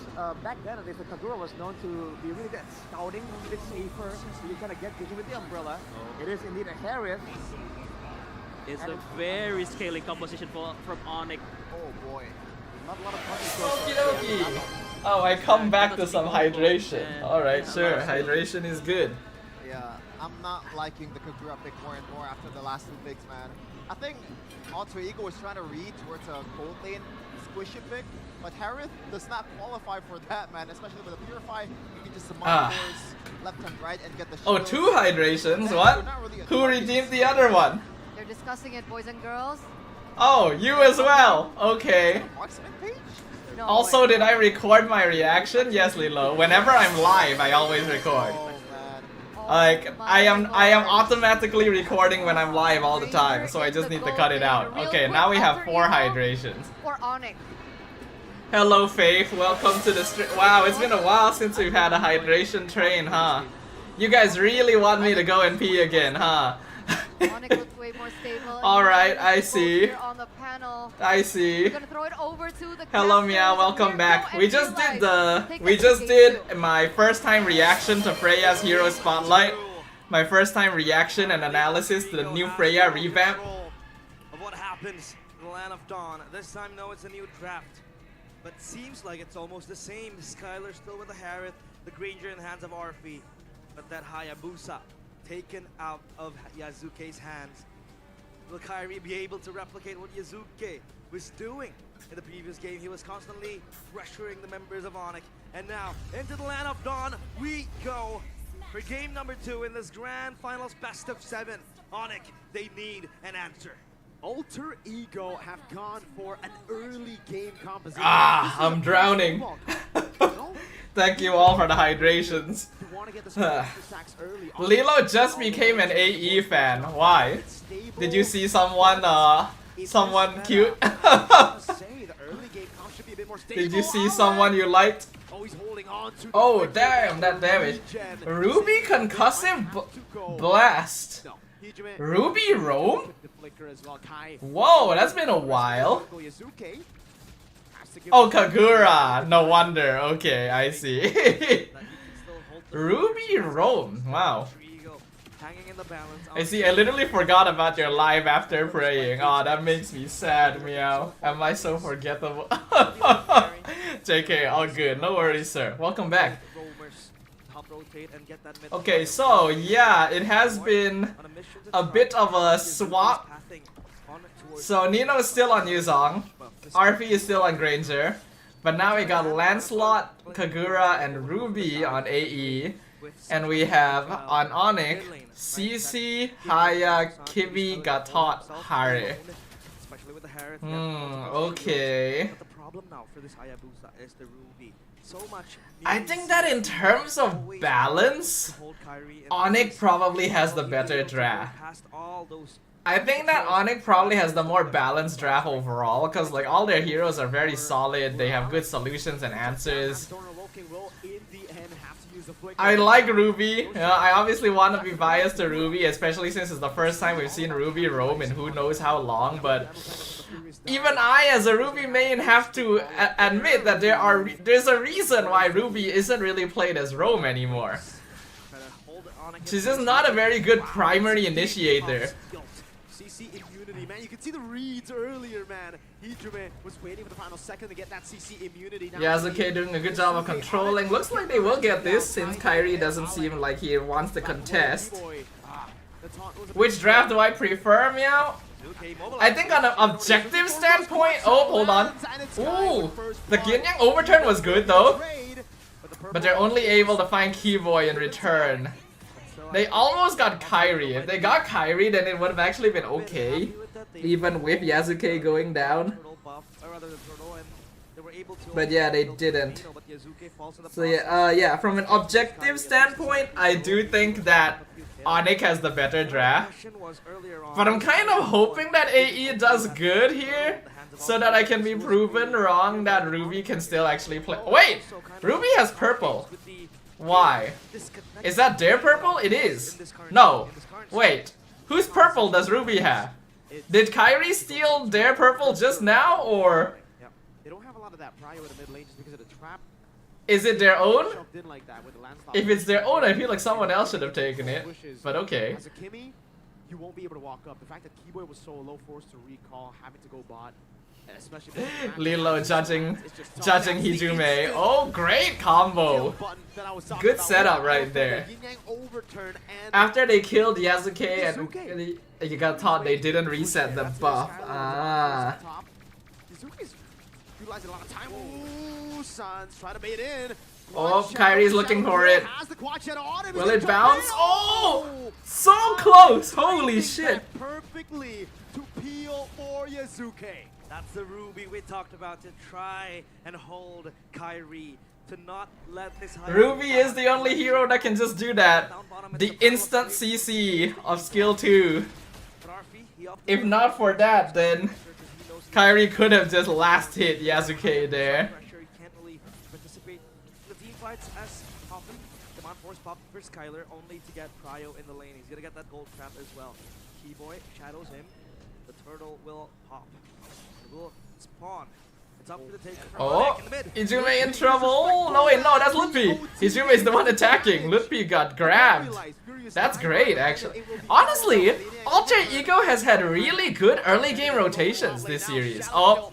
back then at least, Kagura was known to be really good at scouting, a bit safer, so you kind of get vision with the umbrella. It is indeed a Harris. It's a very scaling composition from ONIC. Oh boy. Not a lot of Okie punches. dokie. Oh, I come back to some hydration. And- Alright, yeah, sure. lots of- Hydration is good. Yeah, I'm not liking the Kagura pick more and more after the last 2 picks, man. I think Alter Ego was trying to read towards a cold lane squishy pick, but Harith does not qualify for that, man. Especially with a Purify, you can just summon left and right and get the Oh, shield. 2 hydrations? Then What? you're not really a Who target. redeemed the other one? They're discussing it, boys and girls. Oh, you as well. Okay. Marksman page? No Also, way. did I record my reaction? Yes, Lilo. Whenever I'm live, I always record. Oh man. Oh Like, my I am God. automatically recording when I'm live all the time, so I just need to cut it out. Okay, now we have 4 hydrations. Or ONIC. Hello, Faith. Welcome to the stream. Wow, it's been a while since we've had a hydration train, huh? You guys really want me to go and pee again, huh? ONIC looks way more stable. All right, I Both see. here on the panel. I see. We're gonna throw it over to the Hello, casters. Meow. Welcome Here back. go We and just did realize. Take we that just to did game my first time reaction to Freya's Hero Spotlight. My first time reaction and analysis to the new Freya revamp. Of what happens in the Land of Dawn. This time, no, it's a new draft. But seems like it's almost the same. Skylar still with the Harith, the Granger in the hands of Arfi. But that Hayabusa taken out of Yazuke's hands. Will Kairi be able to replicate what Yazuke was doing in the previous game? He was constantly pressuring the members of ONIC. And now, into the Land of Dawn we go for game number 2 in this grand finals best of 7. ONIC, they need an answer. Alter Ego have gone for an early game composition. Ah, This is I'm a drowning. No, Thank you all for the hydrations. you want to get the stacks early. Lilo just became an AE fan. Why? Did you see someone cute? Did you see someone you liked? Oh damn, that damage. Ruby concussive blast. Ruby roam? Whoa, that's been a while. Oh, Kagura. No wonder. Okay, I see. Ruby roam. Wow. I see, I literally forgot about your live after praying. Oh, that makes me sad, Meow. Am I so forgettable? JK, all good. No worries, sir. Welcome back. Okay, so yeah, it has been a bit of a swap. So Nino is still on Yuzong. Arfi is still on Granger. But now we got Lancelot, Kagura, and Ruby on AE. And we have on ONIC, CC, Haya, Kibi, Gatot, Hare. Okay. But the problem now for this Hayabusa is the Ruby. So much I think that in terms of balance, ONIC probably has the better draft. I think that ONIC probably has the more balanced draft overall, because like all their heroes are very solid, they have good solutions and answers. I like Ruby. I obviously want to be biased to Ruby, especially since it's the first time we've seen Ruby roam in who knows how long, but Even I, as a Ruby main, have to admit that there's a reason why Ruby isn't really played as roam anymore. She's just not a very good primary initiator. CC immunity, man. You can see the reads earlier, man. Hijime was waiting for the final second to get that CC immunity. Yasuke doing a good job of controlling. Looks like they will get this since Kairi doesn't seem like he wants to contest. Which draft do I prefer, Meow? I think on an objective standpoint, oh, hold on. Ooh, the Ginyang overturn was good though. But they're only able to find Keyboy in return. They almost got Kairi. If they got Kairi, then it would have actually been okay. Even with Yasuke going down. But yeah, they didn't. So yeah, from an objective standpoint, I do think that ONIC has the better draft. But I'm kind of hoping that AE does good here, so that I can be proven wrong that Ruby can still actually play. Wait! Ruby has purple. Why? Is that their purple? It is. No. Wait. Whose purple does Ruby have? Did Kairi steal their purple just now, or? They don't have a lot of that prio in the mid lane just because of the trap. Is it their own? If it's their own, I feel like someone else should have taken it. But okay. As a Kimmy, you won't be able to walk up. The fact that Keyboy was so low, forced to recall, having to go bot. Lilo judging Hijime. Oh, great combo. Good setup right there. After they killed Yasuke and you got thought they didn't reset the buff. Ah. Oh, Kairi's looking for it. Will it bounce? Oh! So close! Holy shit! Perfectly to peel for Yasuke. That's the Ruby we talked about, to try and hold Kairi, to not let this Ruby is the only hero that can just do that. The instant CC of skill 2. If not for that, then Kairi could have just last hit Yasuke there. He can't really participate in the team fights as often. Demand force pop for Skylar, only to get Prio in the lane. He's gonna get that gold trap as well. Keyboy shadows him. The turtle will pop. It will spawn. It's up to the take. Oh, Hijime in trouble. No wait, no, that's Ludpi. Hijime is the one attacking. Ludpi got grabbed. That's great, actually. Honestly, Alter Ego has had really good early game rotations this series. Oh,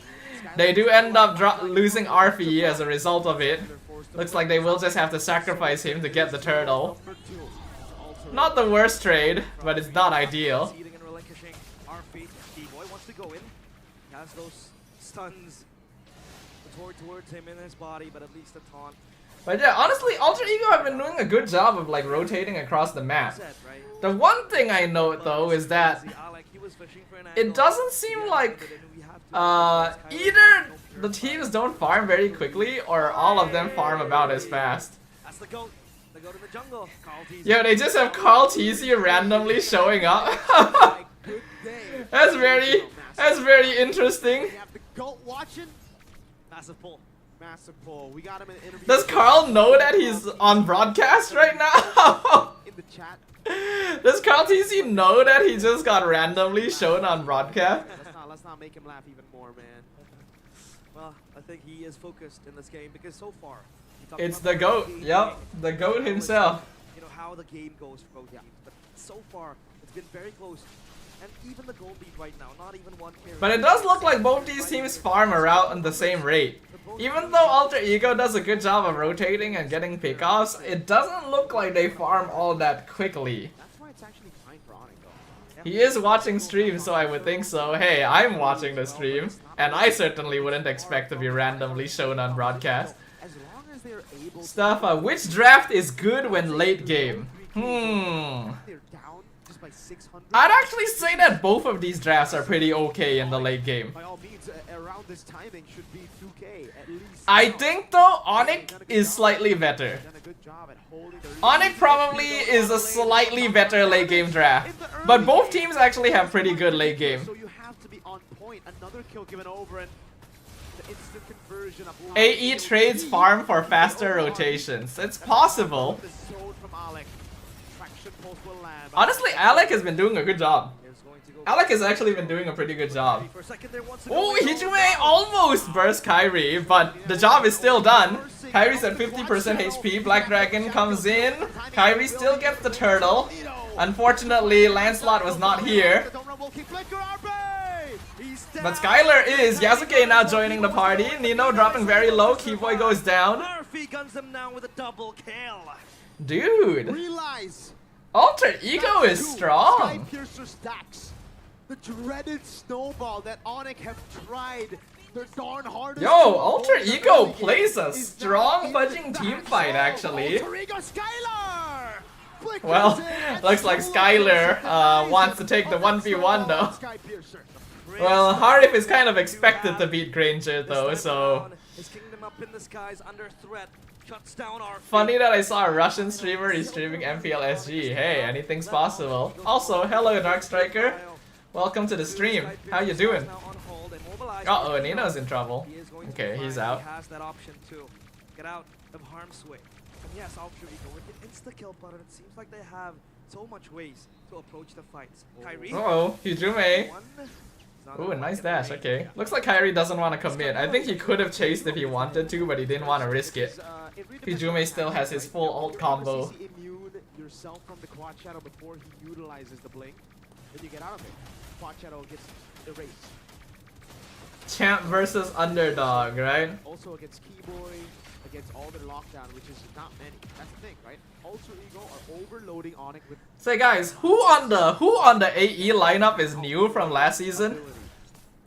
they do end up losing Arfi as a result of it. Looks like they will just have to sacrifice him to get the turtle. Not the worst trade, but it's not ideal. Has those stuns towards him in his body, but at least a taunt. But yeah, honestly, Alter Ego have been doing a good job of like rotating across the map. The one thing I note though is that it doesn't seem like either the teams don't farm very quickly or all of them farm about as fast. That's the goat. The goat in the jungle. Yo, they just have Carl TC randomly showing up. That's very interesting. We have the goat watching. Massive pull. Massive pull. We got him in an interview. Does Carl know that he's on broadcast right now? In the chat. Does Carl TC know that he just got randomly shown on broadcast? Let's not make him laugh even more, man. Well, I think he is focused in this game because so far it's the GOAT. Yep, the GOAT himself. You know how the game goes for both teams, but so far it's been very close. And even the gold lead right now, not even one carry. But it does look like both these teams farm around at the same rate. Even though Alter Ego does a good job of rotating and getting pickoffs, it doesn't look like they farm all that quickly. That's why it's actually fine for ONIC though. He is watching stream, so I would think so. Hey, I'm watching the stream, and I certainly wouldn't expect to be randomly shown on broadcast. Stuff, which draft is good when late game? I'd actually say that both of these drafts are pretty okay in the late game. By all means, around this timing should be 2K at least. I think though ONIC is slightly better. ONIC probably is a slightly better late game draft, but both teams actually have pretty good late game. So you have to be on point. Another kill given over and the instant conversion of AE trades farm for faster rotations. It's possible. Honestly, Alec has been doing a good job. Alec has actually been doing a pretty good job. For a second there, wants to go Oh, in. Hijume almost burst Kyrie, but the job is still done. Kyrie's at 50% HP, Black Dragon comes in, Kyrie still gets the turtle. Unfortunately, Lancelot was not here. But Skylar is. Yasuke now joining the party. Nino dropping very low, Keyboy goes down. Murphy guns them down with a double kill. Dude, Realize Alter Ego is strong. Skypiercer stacks. The dreaded snowball that ONIC have tried their darn hardest. Yo, Alter Ego plays a strong fudging team fight actually. Alter Ego Skylar! Flickers Well, in, looks like and Skylar wants to take the 1v1 though. Skypiercer. Well, Harif is kind of expected to beat Granger though, so... His kingdom up in the skies under threat. Shuts down our Funny that I saw a Russian streamer, he's streaming MPL SG. Hey, anything's possible. Also, hello Dark Striker. Welcome to the stream. How you doing? Uh-oh, Nino's in trouble. Okay, he's out. He has that option to get out of harm's way. And yes, Alter Ego with the insta-kill button, it seems like they have so much ways to approach the fights. Kyrie. Uh-oh, Hijume. One. Ooh, nice dash, okay. Looks like Kyrie doesn't want to commit. I think he could have chased if he wanted to, but he didn't want to risk it. Hijume still has his full ult combo. CC immune yourself from the quad shadow before he utilizes the blink. Then you get out of it. Quad shadow gets erased. Champ versus underdog, right? Also against Keyboy, against all their lockdown, which is not many. That's the thing, right? Alter Ego are overloading ONIC with. Say guys, who on the AE lineup is new from last season?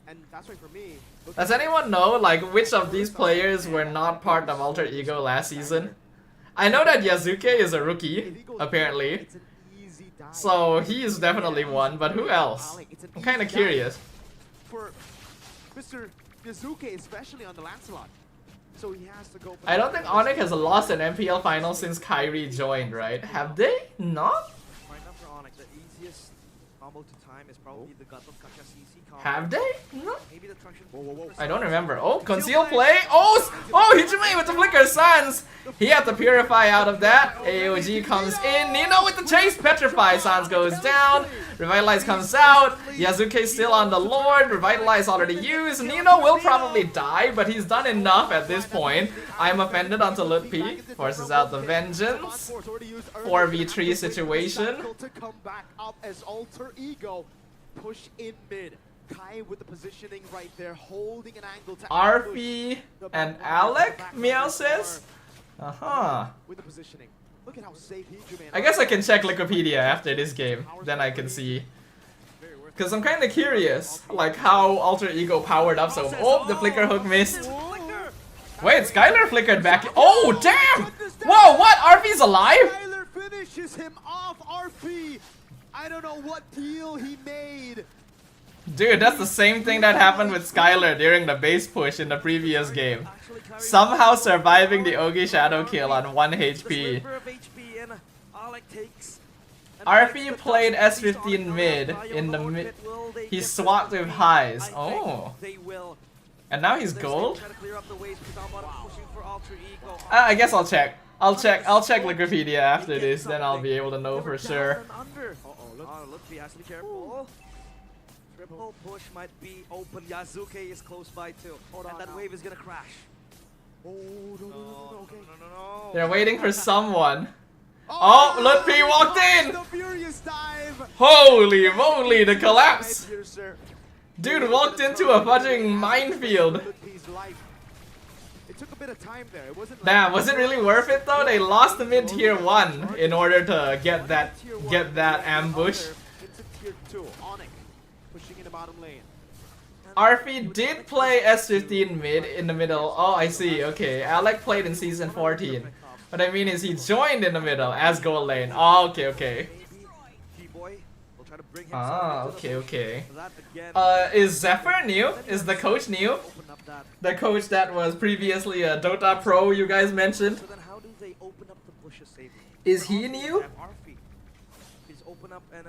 And that's why for me. Does anyone know like which of these players were not part of Alter Ego last season? I know that Yasuke is a rookie, apparently. It's an easy dive. So he is definitely one, but who else? I'm kind of curious. For Mr. Yazuke, especially on the Lancelot. So he has to go for I don't think ONIC has lost an MPL final since Kyrie joined, right? Have they? Not? Right now for ONIC, the easiest combo to time is probably the gut of Kacha CC combo. Have they? No. Maybe the Truncheon. I don't remember. Oh, conceal play. Oh, Hijume with the flicker Sans. He had to purify out of that. AOG comes in. Nino with the chase. Petrify. Sans goes down. Revitalize comes out. Yasuke still on the Lord. Revitalize already used. Nino will probably die, but he's done enough at this point. I'm offended until Lutpi forces out the Vengeance. 4v3 situation. To come back up as Alter Ego push in mid. Kai with the positioning right there, holding an angle to Arfi and Alec, Meow says. Uh-huh. with the positioning. Look at how safe Hijume. I guess I can check Wikipedia after this game, then I can see. Because I'm kind of curious, like how Alter Ego powered up so... Oh, the flicker hook missed. Wait, Skylar flickered back. Oh, damn! Whoa, what? Arfi's alive? Tyler finishes him off. RP. I don't know what deal he made. Dude, that's the same thing that happened with Skylar during the base push in the previous game. Somehow surviving the Ogi Shadow kill on 1 HP. RP played S15 mid in the mid. He swapped with highs. Oh. And now he's gold? I guess I'll check. I'll check Wikipedia after this, then I'll be able to know for sure. Lutfi has to be careful. Triple push might be open. Yasuke is close by too. And that wave is gonna crash. Oh, no, okay. No. They're waiting for someone. Oh, Lutfi walked in! The furious dive. Holy moly, the collapse! Skypiercer. Dude walked into a fudging minefield. Lutfi's life. It took a bit of time there. It wasn't. Damn, was it really worth it though? They lost the mid tier 1 in order to get that ambush. It's a tier 2. ONIC pushing in the bottom lane. Arfi did play S15 mid in the middle. Oh, I see. Okay, Alec played in season 14. What I mean is he joined in the middle as gold lane. Oh, okay. Ah, okay. Is Zephyr new? Is the coach new? The coach that was previously a Dota Pro you guys mentioned. So then how do they open up the bushes safely? Is he new? Please open up and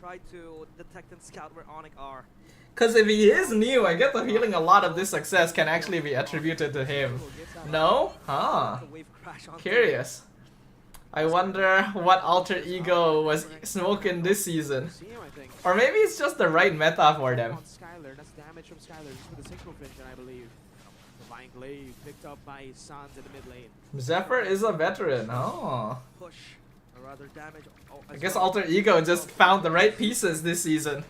try to detect and scout where ONIC are. Cause if he is new, I get the feeling a lot of this success can actually be attributed to him. No? Huh. Curious. I wonder what alter ego was smoking this season. See him, I think. Or maybe it's just the right meta for them. On Skylar, that's damage from Skylar just with the synchro vision, I believe. Divine Glaive picked up by Sans in the mid lane. Zephyr is a veteran. Oh. Push, or rather damage. Oh, I guess alter ego just found the right pieces this season.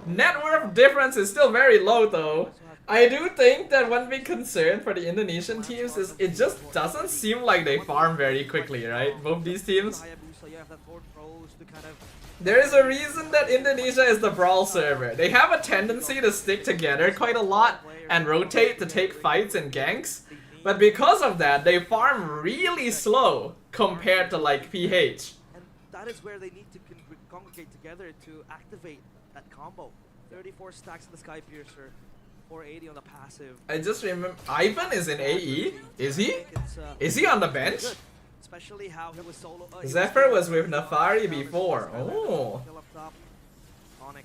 Net worth difference is still very low though. I do think that one big concern for the Indonesian teams is it just doesn't seem like they farm very quickly, right? Both these teams. There is a reason that Indonesia is the brawl server. They have a tendency to stick together quite a lot and rotate to take fights and ganks. But because of that, they farm really slow compared to like PH. And that is where they need to congregate together to activate that combo. 34 stacks in the Sky Piercer, 480 on the passive. I just remember Ivan is in AE. Is he? Is he on the bench? Especially how he was solo. Zephyr was with Nafari before. Oh. ONIC,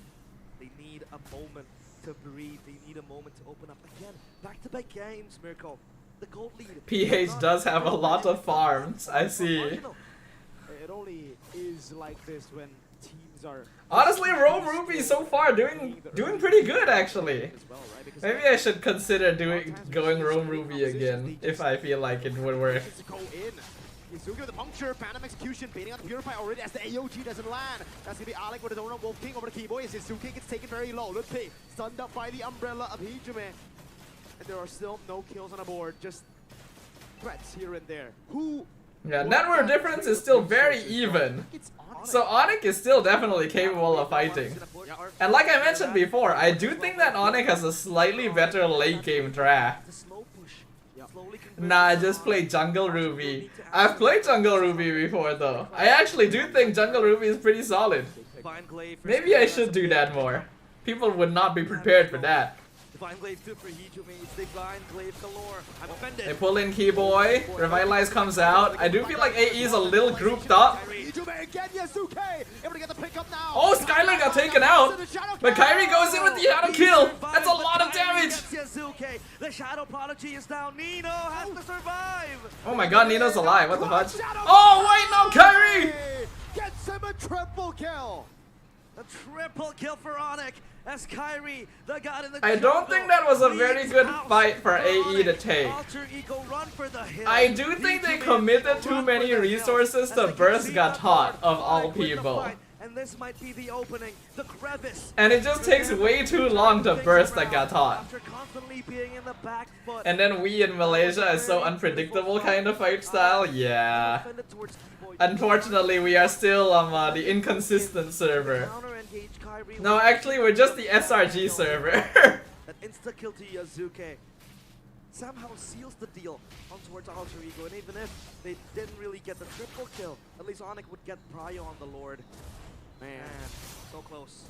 they need a moment to breathe. They need a moment to open up again. Back-to-back games, Mirko. The gold lead. PH does have a lot of farms. I see. It only is like this when teams are. Honestly, Rome Ruby so far doing pretty good actually. Maybe I should consider going Rome Ruby again if I feel like it would work. Yasuke with the puncture, Phantom Execution, baiting on the Purify already as the AOG doesn't land. That's gonna be Alec with the Donut Wolf King over the Keyboy as Yasuke gets taken very low. Let's see, stunned up by the umbrella of Hijime. And there are still no kills on the board, just threats here and there. Yeah, network difference is still very even. So ONIC is still definitely capable of fighting. And like I mentioned before, I do think that ONIC has a slightly better late game draft. Nah, I just played Jungle Ruby. I've played Jungle Ruby before though. I actually do think Jungle Ruby is pretty solid. Maybe I should do that more. People would not be prepared for that. Divine Glaive 2 for Hijime, it's Divine Glaive galore. I'm offended. They pull in Keyboy, Revitalize comes out. I do feel like AE is a little grouped up. Oh, Skylar got taken out, but Kyrie goes in with the shadow kill. That's a lot of damage. The Shadow Prodigy is down. Nino has to survive. Oh my god, Nino's alive. What the fudge? Oh, wait, no, Kyrie! Gets him a triple kill. A triple kill for ONIC as Kyrie, the god in the I don't think that was a very good fight for AE to take. I do think they committed too many resources to burst Gatot of all people. And this might be the opening, the crevice. And it just takes way too long to burst the Gatot. And then we in Malaysia is so unpredictable kind of fight style, yeah. Unfortunately, we are still on the inconsistent server. No, actually, we're just the SRG server. That insta-kill to Yasuke somehow seals the deal on towards Alter Ego, and even if they didn't really get the triple kill, at least ONIC would get Prio on the Lord. Man, so close.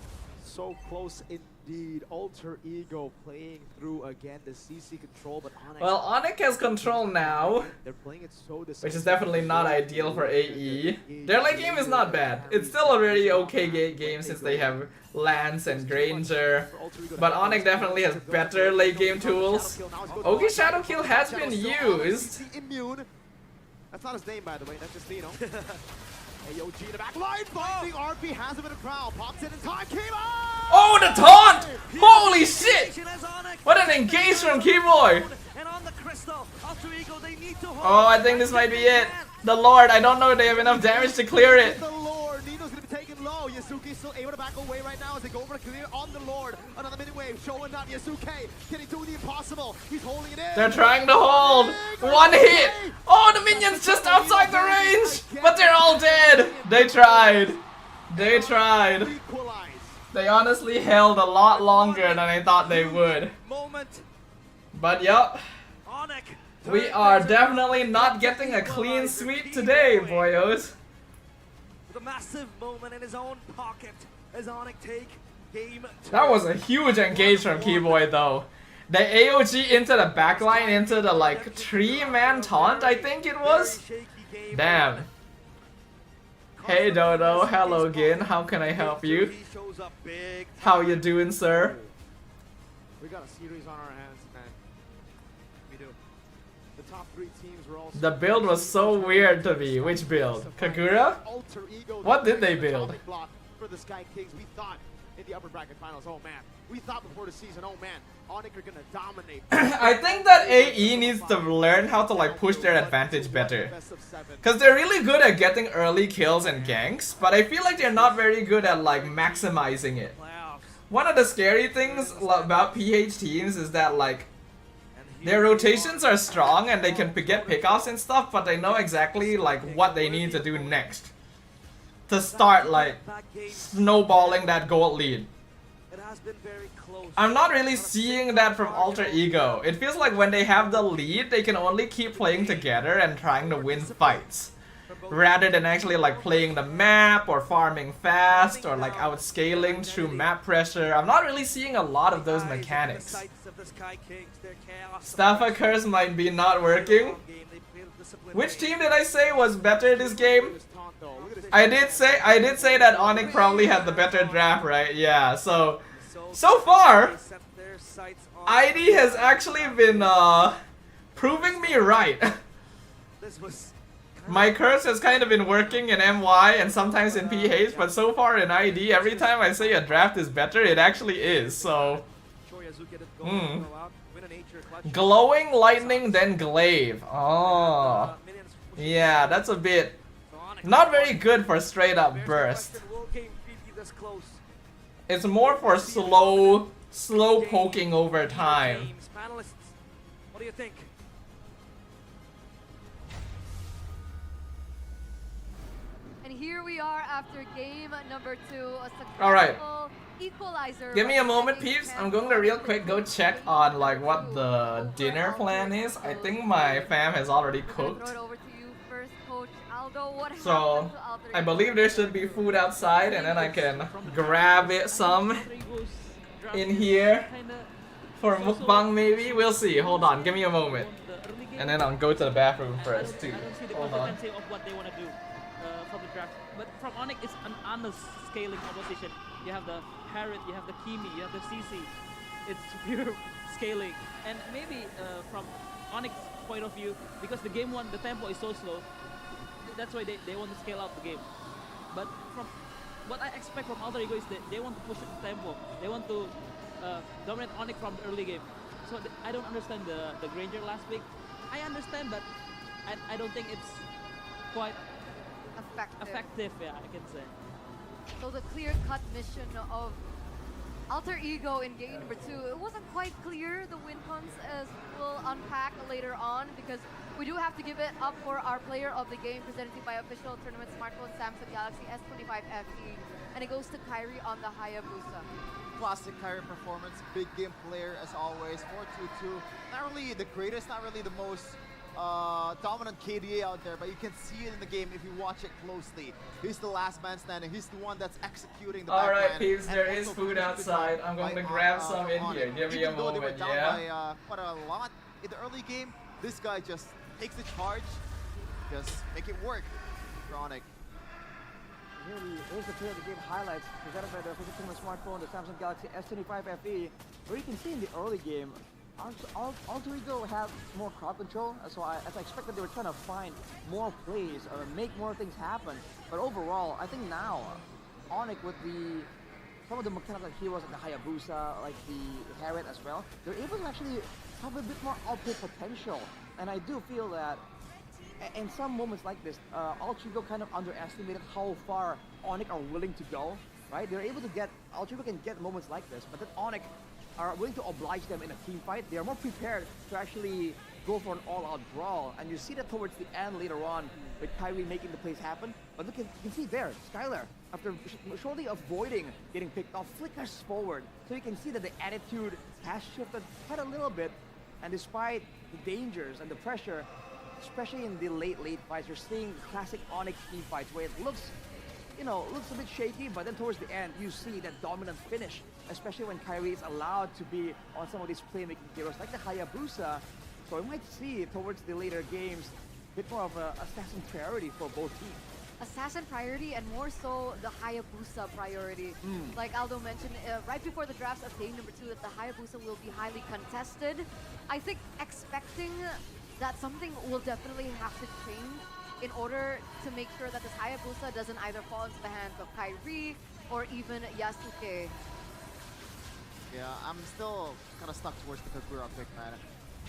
So close indeed. Alter Ego playing through again the CC control, but ONIC. Well, ONIC has control now, They're playing it so which is definitely not ideal for AE. Their late game is not bad. It's still a very okay game since they have Lance and Granger, but ONIC definitely has better late game tools. Okay, Shadow Kill has been used. That's not his name, by the way. That's just Dino. AOG in the back line, finding RP has him in the crowd, pops in time, came out! Oh, the taunt! Holy shit! What an engage from Keyboy! Oh, I think this might be it. The Lord, I don't know if they have enough damage to clear it. The Lord, Nino's gonna be taken low. Yasuke still able to back away right now as they go over to clear on the Lord. Another mini wave showing up. Yasuke, can he do the impossible? He's holding it in. They're trying to hold. One hit. Oh, the minions just outside the range. But they're all dead. They tried. They tried. They honestly held a lot longer than I thought they would. But yup. We are definitely not getting a clean sweep today, boyos. The massive moment in his own pocket as ONIC take game 2. That was a huge engage from Keyboy though. The AOG into the backline into the like 3-man taunt, I think it was. Damn. Hey Dodo, hello again. How can I help you? How you doing, sir? We got a series on our hands, man. We do. The top 3 teams were also The build was so weird to me. Which build? Kagura? Alter Ego, What did they the build? atomic block for the Sky Kings. We thought in the upper bracket finals, oh man. We thought before the season, oh man, ONIC are gonna dominate. I think that AE needs to learn how to like push their advantage better. Because they're really good at getting early kills and ganks, but I feel like they're not very good at like maximizing it. One of the scary things about PH teams is that like their rotations are strong and they can get pickoffs and stuff, but they know exactly like what they need to do next to start like snowballing that gold lead. It has been very close. I'm not really seeing that from Alter Ego. It feels like when they have the lead, they can only keep playing together and trying to win fights, rather than actually like playing the map or farming fast or like outscaling through map pressure. I'm not really seeing a lot of those mechanics. Sdafhaacast might be not working. Which team did I say was better this game? I did say that ONIC probably had the better draft, right? Yeah, so far ID has actually been proving me right. My curse has kind of been working in MY and sometimes in PH, but so far in ID, every time I say a draft is better, it actually is, so... Glowing Lightning, then Glaive. Oh. Yeah, that's a bit... not very good for straight up burst. It's more for slow poking over time. What do you think? And here we are after game number 2. A Alright. successful equalizer. Give me a moment, peeps. I'm going to real quick go check on like what the dinner plan is. I think my fam has already cooked. Throw it over to you first, Coach Aldo. What So, happened to Alter I Ego? believe there should be food outside and then I can grab it some in here for mukbang maybe. We'll see. Hold on. Give me a moment. And then I'll go to the bathroom first too. I don't see the Hold on. consistency of what they want to do from the draft. But from ONIC, it's an honest scaling opposition. You have the Harriet, you have the Kimi, you have the CC. It's pure scaling. And maybe from ONIC's point of view, because the game 1, the tempo is so slow, that's why they want to scale out the game. But from what I expect from Alter Ego is that they want to push the tempo. They want to dominate ONIC from the early game. So I don't understand the Granger last pick. I understand, but I don't think it's quite effective, yeah, I can say. So the clear-cut mission of Alter Ego in game number 2, it wasn't quite clear, the win cons, as we'll unpack later on, because we do have to give it up for our player of the game, presented by official tournament smartphone Samsung Galaxy S25 FE, and it goes to Kyrie on the Hayabusa. Classic Kyrie performance, big game player as always, 4-2-2. Not really the greatest, not really the most dominant KDA out there, but you can see it in the game if you watch it closely. He's the last man standing. He's the one that's executing the Alright, backline. peeps, there And is also food finished outside. by- I'm going by, to grab some in ONIC. here. Give me a Even though they were moment, down yeah? by quite a lot in the early game, this guy just takes the charge, just make it work for ONIC. Here's the play of the game highlights presented by the official tournament smartphone, the Samsung Galaxy S25 FE, where you can see in the early game, Alter Ego had more crowd control, so as I expected, they were trying to find more plays or make more things happen. But overall, I think now, ONIC with some of the mechanical heroes like the Hayabusa, like the Harriet as well, they're able to actually have a bit more output potential. And I do feel that in some moments like this, Alter Ego kind of underestimated how far ONIC are willing to go, right? They're able to get, Alter Ego can get moments like this, but then ONIC are willing to oblige them in a team fight. They are more prepared to actually go for an all-out brawl, and you see that towards the end later on with Kyrie making the plays happen. But look, you can see there, Skylar, after shortly avoiding getting picked off, flickers forward. So you can see that the attitude has shifted quite a little bit, and despite the dangers and the pressure, especially in the late fights, you're seeing classic ONIC team fights where it looks a bit shaky, but then towards the end, you see that dominant finish, especially when Kyrie is allowed to be on some of these playmaking heroes like the Hayabusa. So we might see towards the later games a bit more of an assassin priority for both teams. Assassin priority, and more so the Hayabusa priority. Like Aldo mentioned right before the drafts of game number 2, that the Hayabusa will be highly contested. I think expecting that something will definitely have to change in order to make sure that this Hayabusa doesn't either fall into the hands of Kyrie or even Yasuke. Yeah, I'm still kind of stuck towards the Kagura pick, man.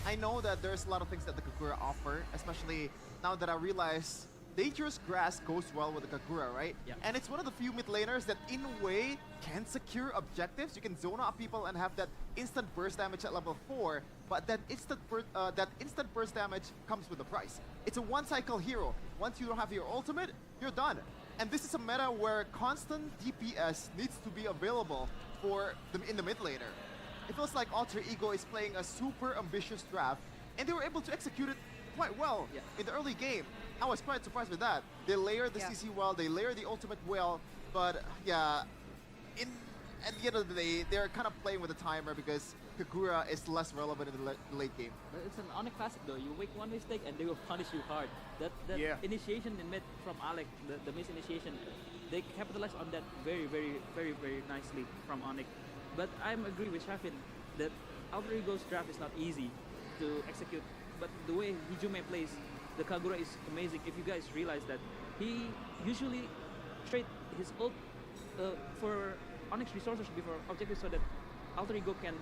I know that there's a lot of things that the Kagura offer, especially now that I realize Dangerous Grass goes well with the Kagura, right? Yeah. And it's one of the few mid laners that, in a way, can secure objectives. You can zone out people and have that instant burst damage at level 4, but that instant burst damage comes with a price. It's a one-cycle hero. Once you don't have your ultimate, you're done. And this is a meta where constant DPS needs to be available for in the mid laner. It feels like Alter Ego is playing a super ambitious draft, and they were able to execute it quite well in the early game. I was quite surprised with that. They layer the CC well, they layer the ultimate well, but yeah, at the end of the day, they're kind of playing with the timer because Kagura is less relevant in the late game. But it's an ONIC classic though. You make one mistake and they will punish you hard. That initiation in mid from Alec, the misinitiation, they capitalize on that very nicely from ONIC. But I'm agree with Shafin that Alter Ego's draft is not easy to execute. But the way Hijume plays, the Kagura is amazing. If you guys realize that, he usually trade his ult for Onyx resources before objectives so that Alter Ego can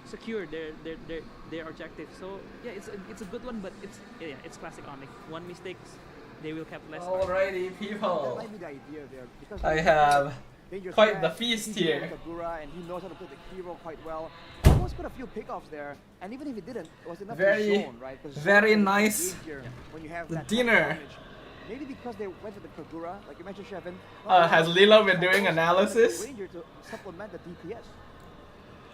secure their objective. So yeah, it's a good one, but it's classic Onyx. One mistake, they will capitalize. Alrighty, That people. might be the idea there. Because I have Dangerous quite the Grass, feast he's here. using Kagura, and he knows how to play the hero quite well. Almost got a few pickoffs there, and even if he didn't, it was enough Very- to zone, right? 'Cause very zone is nice. easier when you have The that type of dinner. damage. Maybe because they went with the Kagura, like you mentioned, Shevin. Has Lilo been doing analysis? Ranger to supplement the DPS.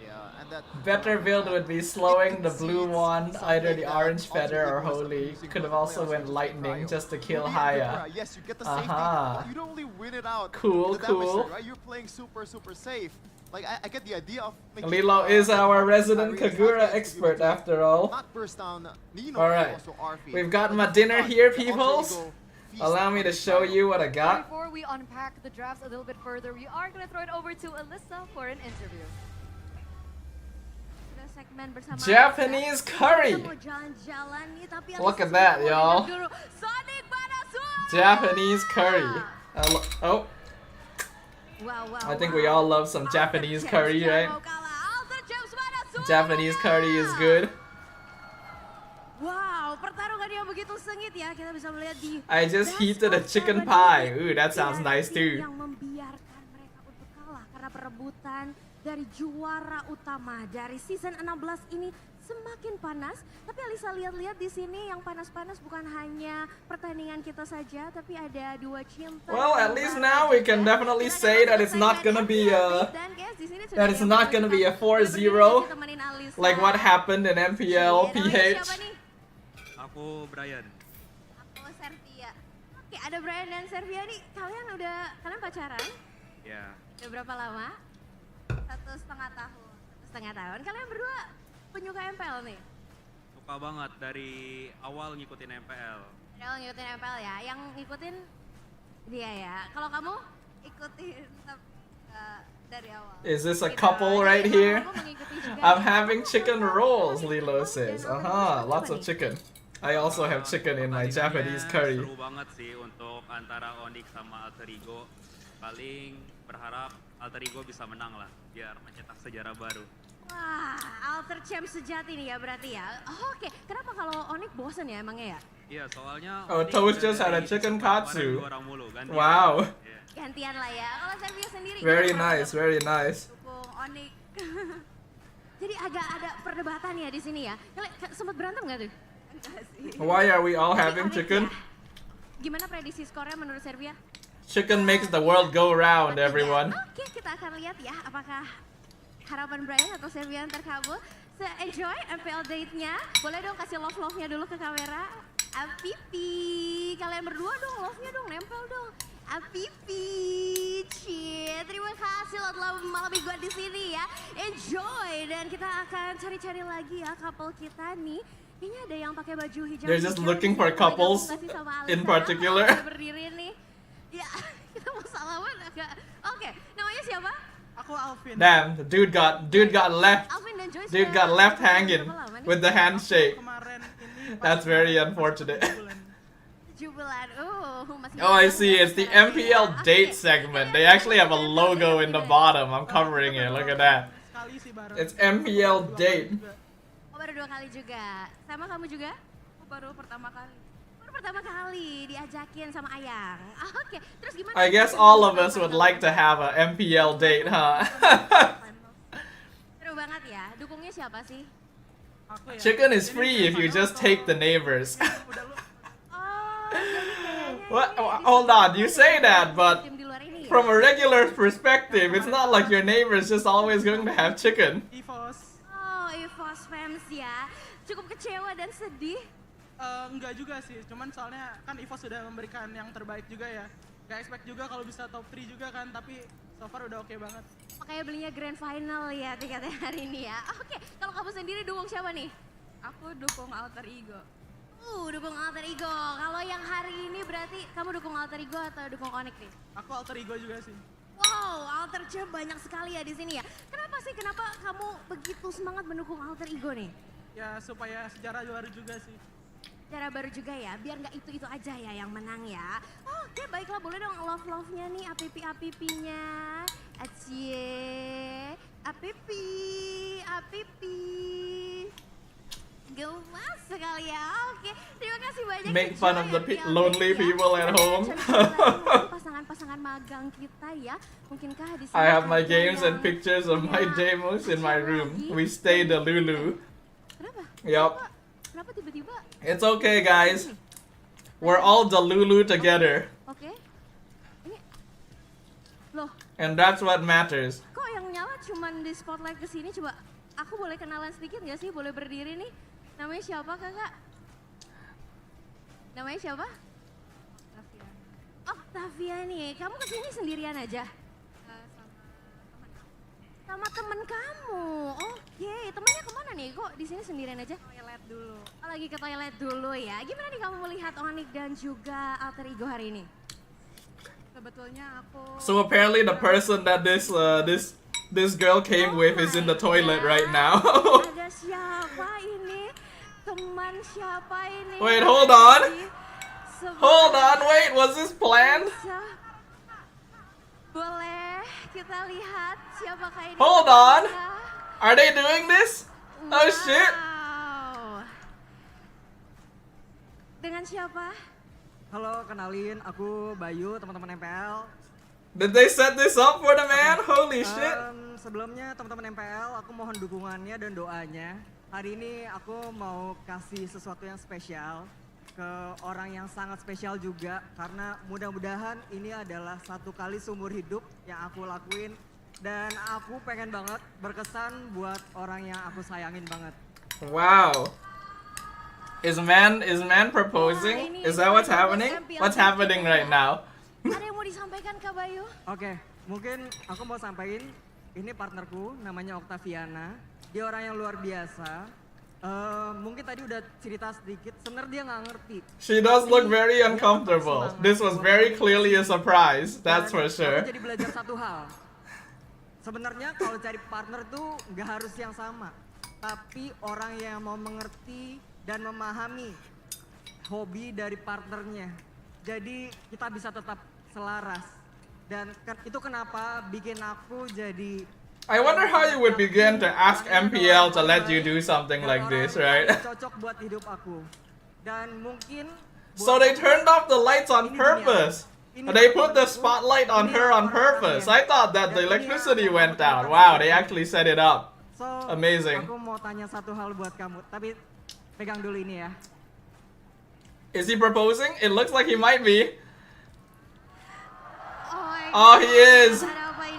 Yeah, and that Better build would be slowing the blue one, either the orange feather or holy. Could have also went lightning just to kill Haya. Yes, you get the safety, Aha. but you don't really win it out. Cool, with the damage cool. rate, right? You're playing super safe. Like I get the idea of making Lilo is our resident Kyrie Kagura to be expert able to after all. not burst down Nino, Alright. also Arfi. We've got But my you dinner got here, the Alter peoples. Ego feast Allow me on to this show battle. you what I got. Before we unpack the drafts a little bit further, we are going to throw it over to Alyssa for an interview. Sudah segmen bersama Japanese Anda. curry. Kita mau jalan-jalan nih, tapi Look Alyssa at that, mau y'all. dulu. Sonic Banasua! Japanese curry. Oh, Wow, I think we all love some Japanese curry, right? Japanese curry is good. Wow, pertarungan yang begitu sengit ya. Kita bisa melihat di I just Best heated a of chicken 7 pie. ini. Ooh, that sounds Tidak ada nice tim too. Yang membiarkan mereka untuk kalah karena perebutan dari juara utama dari season 16 ini semakin panas. Tapi Alisa lihat-lihat di sini yang panas-panas bukan hanya pertandingan kita saja, tapi ada dua cinta. Well, at least now we can definitely say that it's not gonna be a not gonna be a 4-0 like what happened in MPL PH. Aku Brian. Aku Servia. Oke, ada Brian dan Servia nih. Kalian pacaran? Ya. Udah berapa lama? 1,5 tahun. 1,5 tahun. Kalian berdua penyuka MPL nih? Suka banget dari awal ngikutin MPL. Dari awal ngikutin MPL ya. Yang ngikutin dia ya. Kalau kamu ikutin dari awal. Is this a Gitu. couple Jadi right emang here? kamu mengikuti juga I'm nih. having chicken rolls, Lilo says. Lots of chicken. I also have chicken in my Japanese curry. Seru banget sih untuk antara ONIC sama Alter Ego. Paling berharap Alter Ego bisa menang lah, biar mencetak sejarah baru. Wah, Alter Champ sejati nih ya berarti ya. Oke, kenapa kalau ONIC bosen ya emangnya ya? Iya, soalnya Oh, ONIC Toast udah just had a dari chicken kemarin katsu. juara mulu, gantian. Wow. Iya. Gantian lah ya. Kalau Servia sendiri Very gimana nice, very nice. dukung ONIC? Jadi agak ada perdebatan ya di sini ya. Kalian sempat berantem nggak tuh? Enggak sih. Why are we all Tapi having ONIC chicken? ya. Gimana prediksi skornya menurut Servia? Chicken makes the world go round, 4-3. everyone. Oke, kita akan lihat ya apakah harapan Brian atau Servia yang terkabul. So, enjoy MPL date-nya. Boleh dong kasih love-love-nya dulu ke kamera. Apipi, kalian berdua dong, love-nya dong, nempel dong. Apipi, cie. Terima kasih lo telah malam mingguan di sini ya. Enjoy, dan kita akan cari-cari lagi ya couple kita nih. Kayaknya ada yang pakai baju hijau. They're just looking for couples in particular. Berdiri nih. Ya, kita mau salaman agak. Oke, namanya siapa? Aku Alvin. Damn, the dude got left. Alvin dan Joyce. Dude got left hanging with the handshake. That's very unfortunate. Jubilan. Masih Oh, I see. It's the MPL date segment. They actually have a logo in the bottom. I'm covering it. Look at that. Sekali sih bareng. It's MPL date. Oh, baru 2 kali juga. Sama kamu juga? Baru pertama kali. Baru pertama kali diajakin sama Ayang. Oke, terus gimana? I guess all of us would like to have a MPL date, huh? Seru banget ya. Dukungnya siapa sih? Aku ya. Chicken is free if you just take the neighbors. What? Hold on, you say that, but from a regular perspective, it's not like your neighbor is just always going to have chicken. EVOS. Oh, EVOS fans ya. Cukup kecewa dan sedih. Enggak juga sih, cuman soalnya kan EVOS sudah memberikan yang terbaik juga ya. Gak expect juga kalau bisa top 3 juga kan, tapi so far udah oke banget. Makanya belinya grand final ya tiketnya hari ini ya. Oke, kalau kamu sendiri dukung siapa nih? Aku dukung Alter Ego. Dukung Alter Ego. Kalau yang hari ini berarti kamu dukung Alter Ego atau dukung ONIC nih? Aku Alter Ego juga sih. Wow, Alter Champ banyak sekali ya di sini ya. Kenapa sih? Kenapa kamu begitu semangat mendukung Alter Ego nih? Ya supaya sejarah baru juga sih. Cara baru juga ya, biar nggak itu aja ya yang menang ya. Oke, baiklah, boleh dong love-nya nih, apipi-apipinya. Acie, apipi. Gemas sekali ya, oke. Terima kasih banyak. Make fun of the lonely people at home. Pasangan-pasangan magang kita ya. Mungkinkah di sini I have my ada games yang- and pictures of my demos in my room. We stay the Lulu. Kenapa? Yup. Kenapa tiba-tiba? It's okay, guys. We're all the Lulu together. Oke. Ini. Loh, And that's what matters. kok yang nyala cuman di spotlight ke sini? Coba aku boleh kenalan sedikit nggak sih? Boleh berdiri nih. Namanya siapa, Kakak? Namanya siapa? Octavia nih. Kamu kesini sendirian aja? Sama temen kamu. Oke, temennya kemana nih? Kok di sini sendirian aja? Toilet dulu. Oh, lagi ke toilet dulu ya. Gimana nih kamu melihat ONIC dan juga Alter Ego hari ini? Sebetulnya aku So apparently the person that this girl came with is in the toilet right now. Ada siapa ini? Teman siapa ini? Wait, hold on. Sebelah Hold on, wait, was this planned? Boleh kita lihat siapakah ini? Hold on. Are they doing this? Oh shit. Wow. Dengan siapa? Halo, kenalin aku Bayu, teman-teman MPL. Did they set this up for the man? Holy shit. Sebelumnya teman-teman MPL, aku mohon dukungannya dan doanya. Hari ini aku mau kasih sesuatu yang spesial ke orang yang sangat spesial juga, karena mudah-mudahan ini adalah satu kali seumur hidup yang aku lakuin dan aku pengen banget berkesan buat orang yang aku sayangin banget. Wow. Is man proposing? Is that what's happening? What's happening right now? Ada yang mau disampaikan Kak Bayu? Oke, mungkin aku mau sampaikan, ini partnerku namanya Octaviana. Dia orang yang luar biasa. Mungkin tadi udah cerita sedikit, sebenarnya dia nggak ngerti. She does look very uncomfortable. This was very clearly a surprise, that's for sure. Aku jadi belajar satu hal. Sebenarnya kalau cari partner tuh nggak harus yang sama, tapi orang yang mau mengerti dan memahami hobi dari partnernya. Jadi kita bisa tetap selaras. Dan itu kenapa bikin aku jadi I wonder how you would begin to ask MPL to let you do something like this, right? cocok buat hidup aku. Dan mungkin So they turned off the lights on purpose. They put the spotlight on her on purpose. I thought that the electricity went out. Wow, they actually set it up. So, Amazing. aku mau tanya satu hal buat kamu, tapi pegang dulu ini ya. Is he proposing? It looks like he might be. Oh, he is.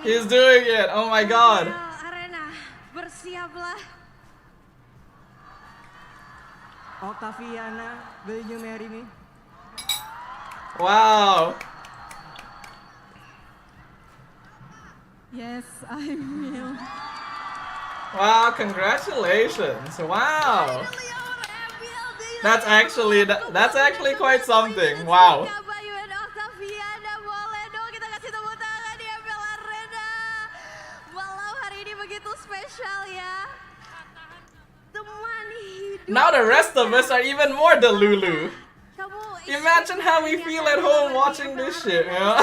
He's doing it. Oh my god. Arena, bersiaplah. Octaviana, will you marry me? Wow. Yes, I will. Wow, congratulations. Wow. That's actually quite something. Wow. Kak Bayu dan Octaviana, boleh dong kita kasih tepuk tangan di MPL Arena. Walau hari ini begitu spesial ya. Teman hidup Now the rest of us are even more delulu. Kamu Imagine how we feel at home watching this shit, you know?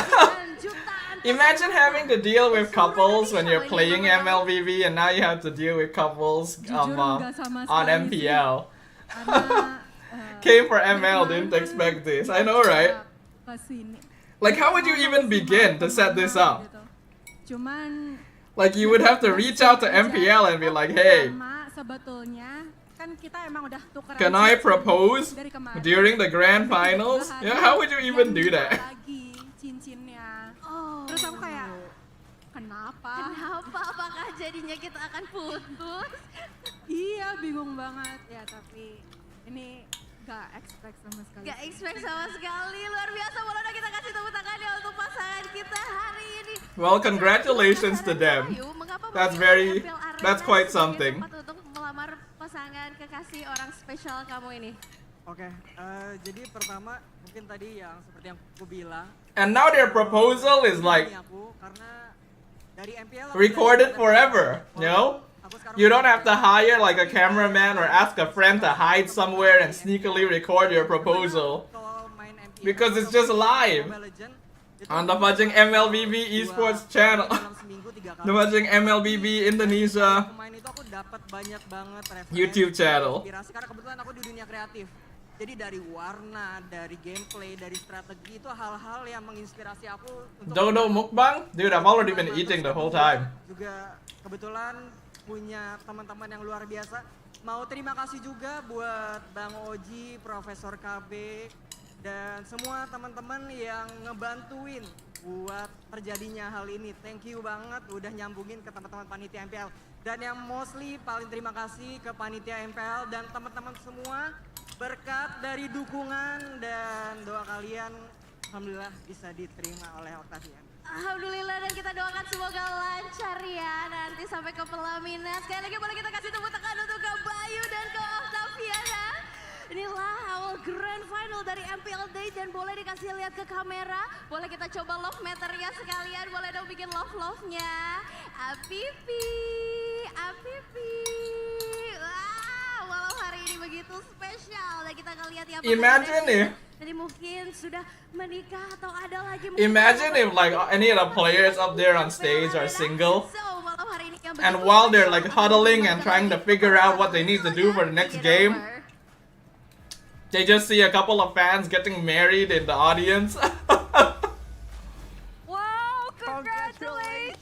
Imagine having to deal with couples when you're playing MLBB and now you have to deal with couples on MPL. Came for ML, didn't expect this. I know, right? Like, how would you even begin to set this up? Like, you would have to reach out to MPL and be like, hey, can I propose during the grand finals? Yeah, how would you even do that? Terus aku kayak, kenapa? Apakah jadinya kita akan putus? Iya, bingung banget. Ya, tapi ini gak expect sama sekali. Gak expect sama sekali, luar biasa. Boleh dong kita kasih tepuk tangan ya untuk pasangan kita hari ini. Well, congratulations to them. That's quite something. Untuk melamar pasangan kekasih orang spesial kamu ini. Oke, jadi pertama mungkin tadi yang seperti yang aku bilang. And now their proposal is like recorded forever, you know? You don't have to hire like a cameraman or ask a friend to hide somewhere and sneakily record your proposal. Because it's just live on the Fudging MLBB Esports channel. The Fudging MLBB Indonesia YouTube channel. Karena kebetulan aku di dunia kreatif. Jadi dari warna, dari gameplay, dari strategi itu hal-hal yang menginspirasi aku untuk Dodo mukbang? Dude, I've already been eating the whole time. Juga kebetulan punya teman-teman yang luar biasa. Mau terima kasih juga buat Bang Oji, Profesor KB, dan semua teman-teman yang ngebantuin buat terjadinya hal ini. Thank you banget udah nyambungin ke teman-teman panitia MPL. Dan yang mostly paling terima kasih ke panitia MPL dan teman-teman semua. Berkat dari dukungan dan doa kalian, alhamdulillah bisa diterima oleh Octavian. Alhamdulillah, dan kita doakan semoga lancar ya nanti sampai ke pelaminan. Sekali lagi boleh kita kasih tepuk tangan untuk Kak Bayu dan Kak Octaviana. Inilah awal grand final dari MPL Day dan boleh dikasih lihat ke kamera. Boleh kita coba love meternya sekalian, boleh dong bikin love-love-nya. Apipi, apipi. Walau hari ini begitu spesial dan kita akan lihat ya. Imagine if Jadi mungkin sudah menikah atau ada lagi. Imagine if like any of the players up there on stage are single, and while they're like huddling and trying to figure out what they need to do for the next game, they just see a couple of fans getting married in the audience. Wow, congratulations!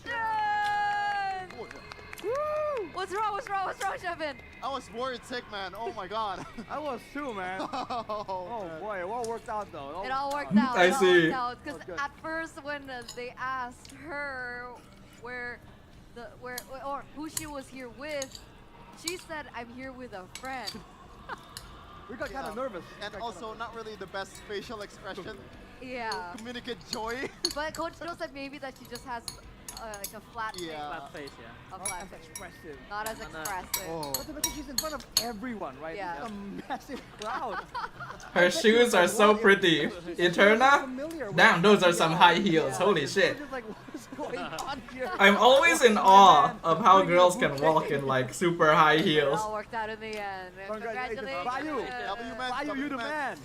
What's wrong, Shevin? I was worried sick, man. Oh my god. I was too, man. Oh boy, it all worked out though. It all worked out. I see. Because at first when they asked her or who she was here with, she said, "I'm here with a friend." We got kind of nervous. And also not really the best facial expression. Yeah. To communicate joy. But Coach Joe said maybe that she just has like a flat face. Flat face, yeah. A flat face. Expressive. Not as expressive. Oh. But because she's in front of everyone, right? Yeah. A massive crowd. Her shoes are so pretty. Eterna? Damn, those are some high heels. Holy shit. Like, what's going on here? I'm always in awe of how girls can walk in like super high It heels. all worked out in the end. Congratulations. Bayu. W man. Bayu, you the man.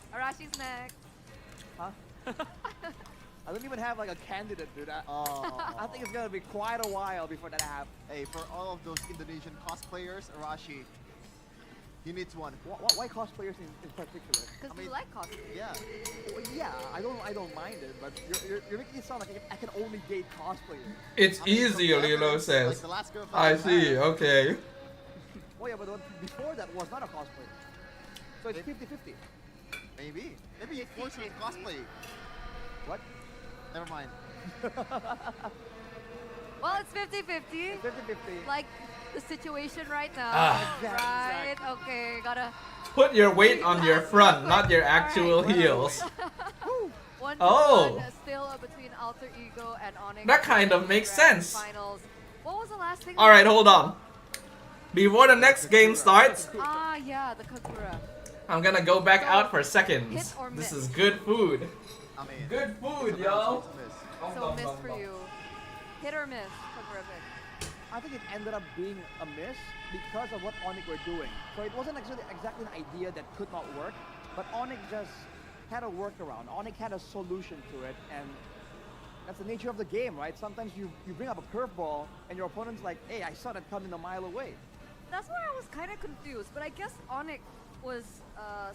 Arashi's next. Huh? I don't even have like a candidate, dude. I think it's gonna be quite a while before that happens. Hey, for all of those Indonesian cosplayers, Arashi, he needs one. Why cosplayers in particular? Because you like cosplay. Yeah. Well, yeah, I don't mind it, but you're making it sound like I can only date cosplayers. It's easy, Lilo says. Like the last girlfriend I had. see, okay. Oh yeah, but the one before that was not a cosplayer. So it's 50-50. Maybe. Maybe it forced her to cosplay. What? Never mind. Well, it's 50-50. 50-50. Like the situation right now. Ah. Right? Okay, gotta. Put your weight on your front, not your actual heels. One Oh. one still between Alter Ego and ONIC. That kind of makes sense. Finals. What was the last thing? Alright, hold on. Before the next game starts, Ah, yeah, the Kagura. I'm gonna go back out for seconds. Hit or This miss? is good food. I mean, Good food, yo. So miss for you. Hit or miss, Kagura pick. I think it ended up being a miss because of what ONIC were doing. So it wasn't actually exactly an idea that could not work, but ONIC just had a workaround. ONIC had a solution to it, and that's the nature of the game, right? Sometimes you bring up a curveball, and your opponent's like, hey, I saw that coming a mile away. That's where I was kind of confused, but I guess ONIC was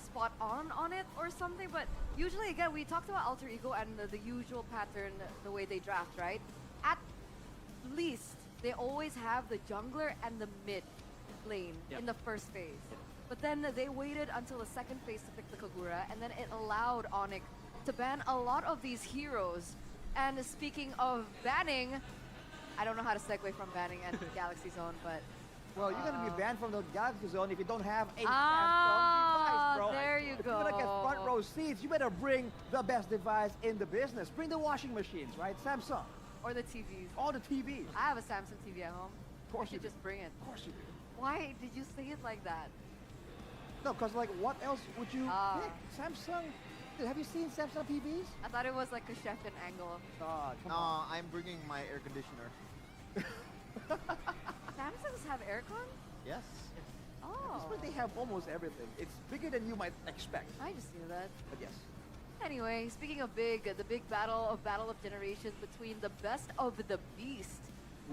spot on it or something. But usually, again, we talked about Alter Ego and the usual pattern, the way they draft, right? At least they always have the jungler and the mid lane in the first phase. But then they waited until the second phase to pick the Kagura, and then it allowed ONIC to ban a lot of these heroes. And speaking of banning, I don't know how to segue from banning and Galaxy Zone, but... Well, you're going to be banned from the Galaxy Zone if you don't have a device, bro. There you if go. you're going to get front row seats, you better bring the best device in the business. Bring the washing machines, right? Samsung. Or the TVs. All the TVs. I have a Samsung TV at home. Of course you just bring it. Of course you do. Why did you say it like that? No, because like what else would you pick? Samsung? Dude, have you seen Samsung TVs? I thought it was like a chef in angle. No, I'm bringing my air conditioner. Samsungs have aircon? Yes. Oh. But they have almost everything. It's bigger than you might expect. I just knew that. But yes. Anyway, speaking of big, the big battle of generations between the best of the beast.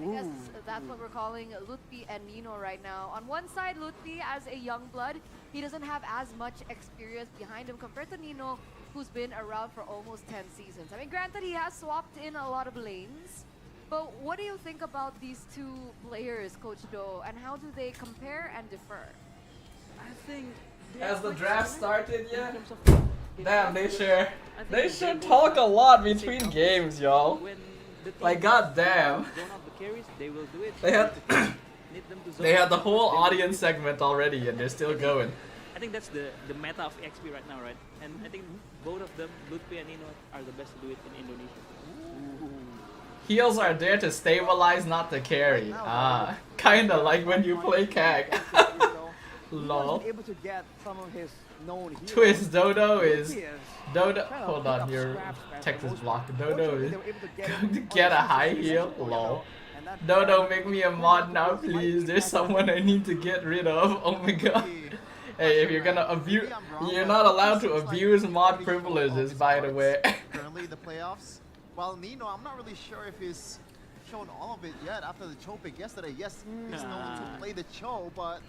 I guess that's what we're calling Lutfi and Nino right now. On one side, Lutfi as a young blood, he doesn't have as much experience behind him compared to Nino, who's been around for almost 10 seasons. I mean, granted, he has swapped in a lot of lanes, but what do you think about these two players, Coach Do, and how do they compare and differ? I think... Has the draft started yet? Damn, they should talk a lot between games, y'all. Like, goddamn. They had the whole audience segment already, and they're still going. I think that's the meta of XP right now, right? And I think both of them, Lutfi and Nino, are the best to do it in Indonesia. Heals are there to stabilize, not to carry. Ah, kinda like when you play CAG. Lol. Able to get some of his known heroes. Twist Dodo is hold on, your text is blocked. Dodo is going to get a high heal. Lol. Dodo, make me a mod now, please. There's someone I need to get rid of. Oh my god. Hey, if you're gonna abuse, you're not allowed to abuse mod privileges, by the way. Currently, the playoffs. While Nino, I'm not really sure if he's shown all of it yet after the Cho pick yesterday. Yes, he's known to play the Cho, but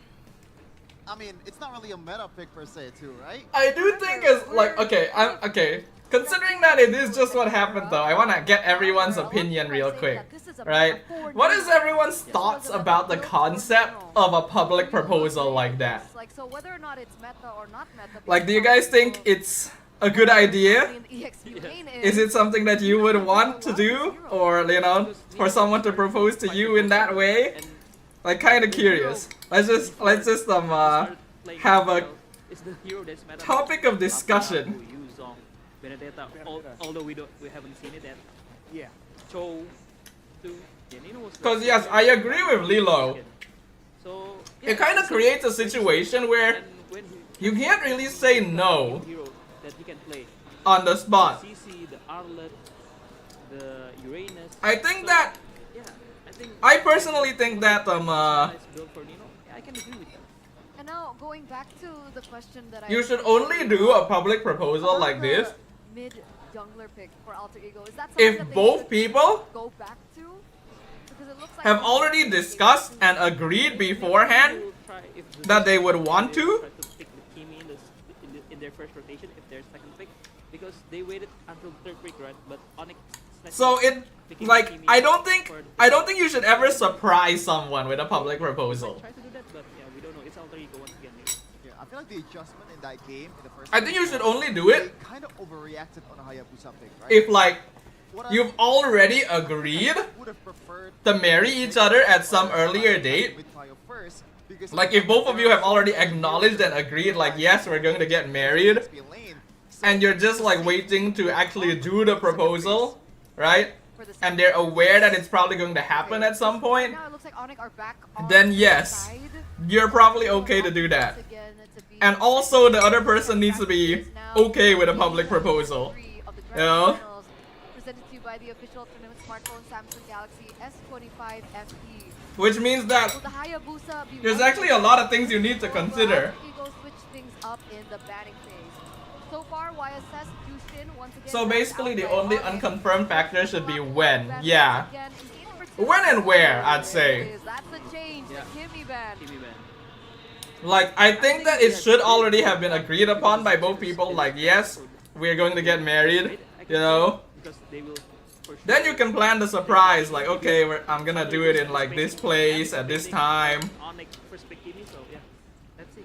I mean, it's not really a meta pick per se, too, right? I do think it's like, okay. Considering that it is just what happened though, I wanna get everyone's opinion real quick, right? What is everyone's thoughts about the concept of a public proposal like that? Like, so whether or not it's meta or not meta. Like, do you guys think it's a good idea? Is it something that you would want to do? Or, you know, for someone to propose to you in that way? Like, kind of curious. Let's just have a topic of discussion. Benedetta, although we haven't seen it yet. Yeah. Cho, because yes, I agree with Lilo. So it kind of creates a situation where you can't really say no on the spot. I think that I personally think that I can agree with that. And now going back to the question that you should only do a public proposal like this mid jungler pick for Alter Ego. Is that something if that both people go back to? Because it looks like have already discussed and agreed beforehand that they would want to. In their first rotation, if their second pick, because they waited until third pick, right? But ONIC. So it like I don't think you should ever surprise someone with a public proposal. Try to do that, but yeah, we don't know. It's Alter Ego once again. Yeah, I feel like the adjustment in that game in the first. I think you should only do it. They kind of overreacted on a Hayabusa pick, right? If like you've already agreed to marry each other at some earlier date. Like if both of you have already acknowledged and agreed, like yes, we're going to get married, and you're just like waiting to actually do the proposal, right? And they're aware that it's probably going to happen at some point, then yes, you're probably okay to do that. And also the other person needs to be okay with a public proposal, you know? Presented to you by the official tournament smartphone Samsung Galaxy S25 FE. Which means that Will the Hayabusa be there's ready actually a lot of things you need to or will consider. Ego switch things up in the banning phase? So far, YSS Jushin once again. So basically, the backed out only by ONIC. unconfirmed factor should be when. Yeah. Again, in game number 2. When and where, I'd say. That's the change, the Kimmy ban. Like, I think that it should already have been agreed upon by both people. Like, yes, we're going to get married, you know? Because they will for sure. Then you can plan the surprise. Like, okay, I'm gonna do it in like this place at this time. ONIC first pick Kimmy, so yeah. Let's see.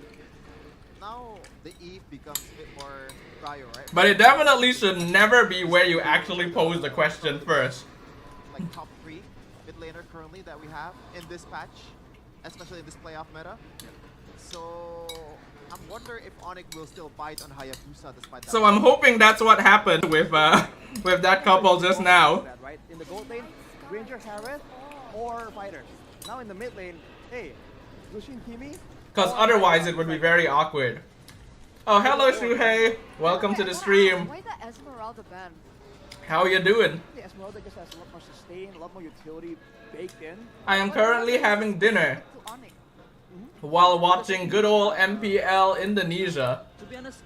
Now the Eve becomes a bit more prior, right? But it definitely should never be where you actually pose the question first. Like top 3 mid laner currently that we have in this patch, especially in this playoff meta. So I'm wondering if ONIC will still bite on Hayabusa despite that. So I'm hoping that's what happened with that couple just now. Right? In the gold lane, Ranger Harith or fighters. Now in the mid lane, hey, Zushin Kimi. Because otherwise it would be very awkward. Oh, hello Shuhei. Welcome to the stream. Why the Esmeralda ban? How are you doing? The Esmeralda just has a lot more sustain, a lot more utility baked in. I am currently having dinner To ONIC. while watching good old MPL Indonesia. To be honest,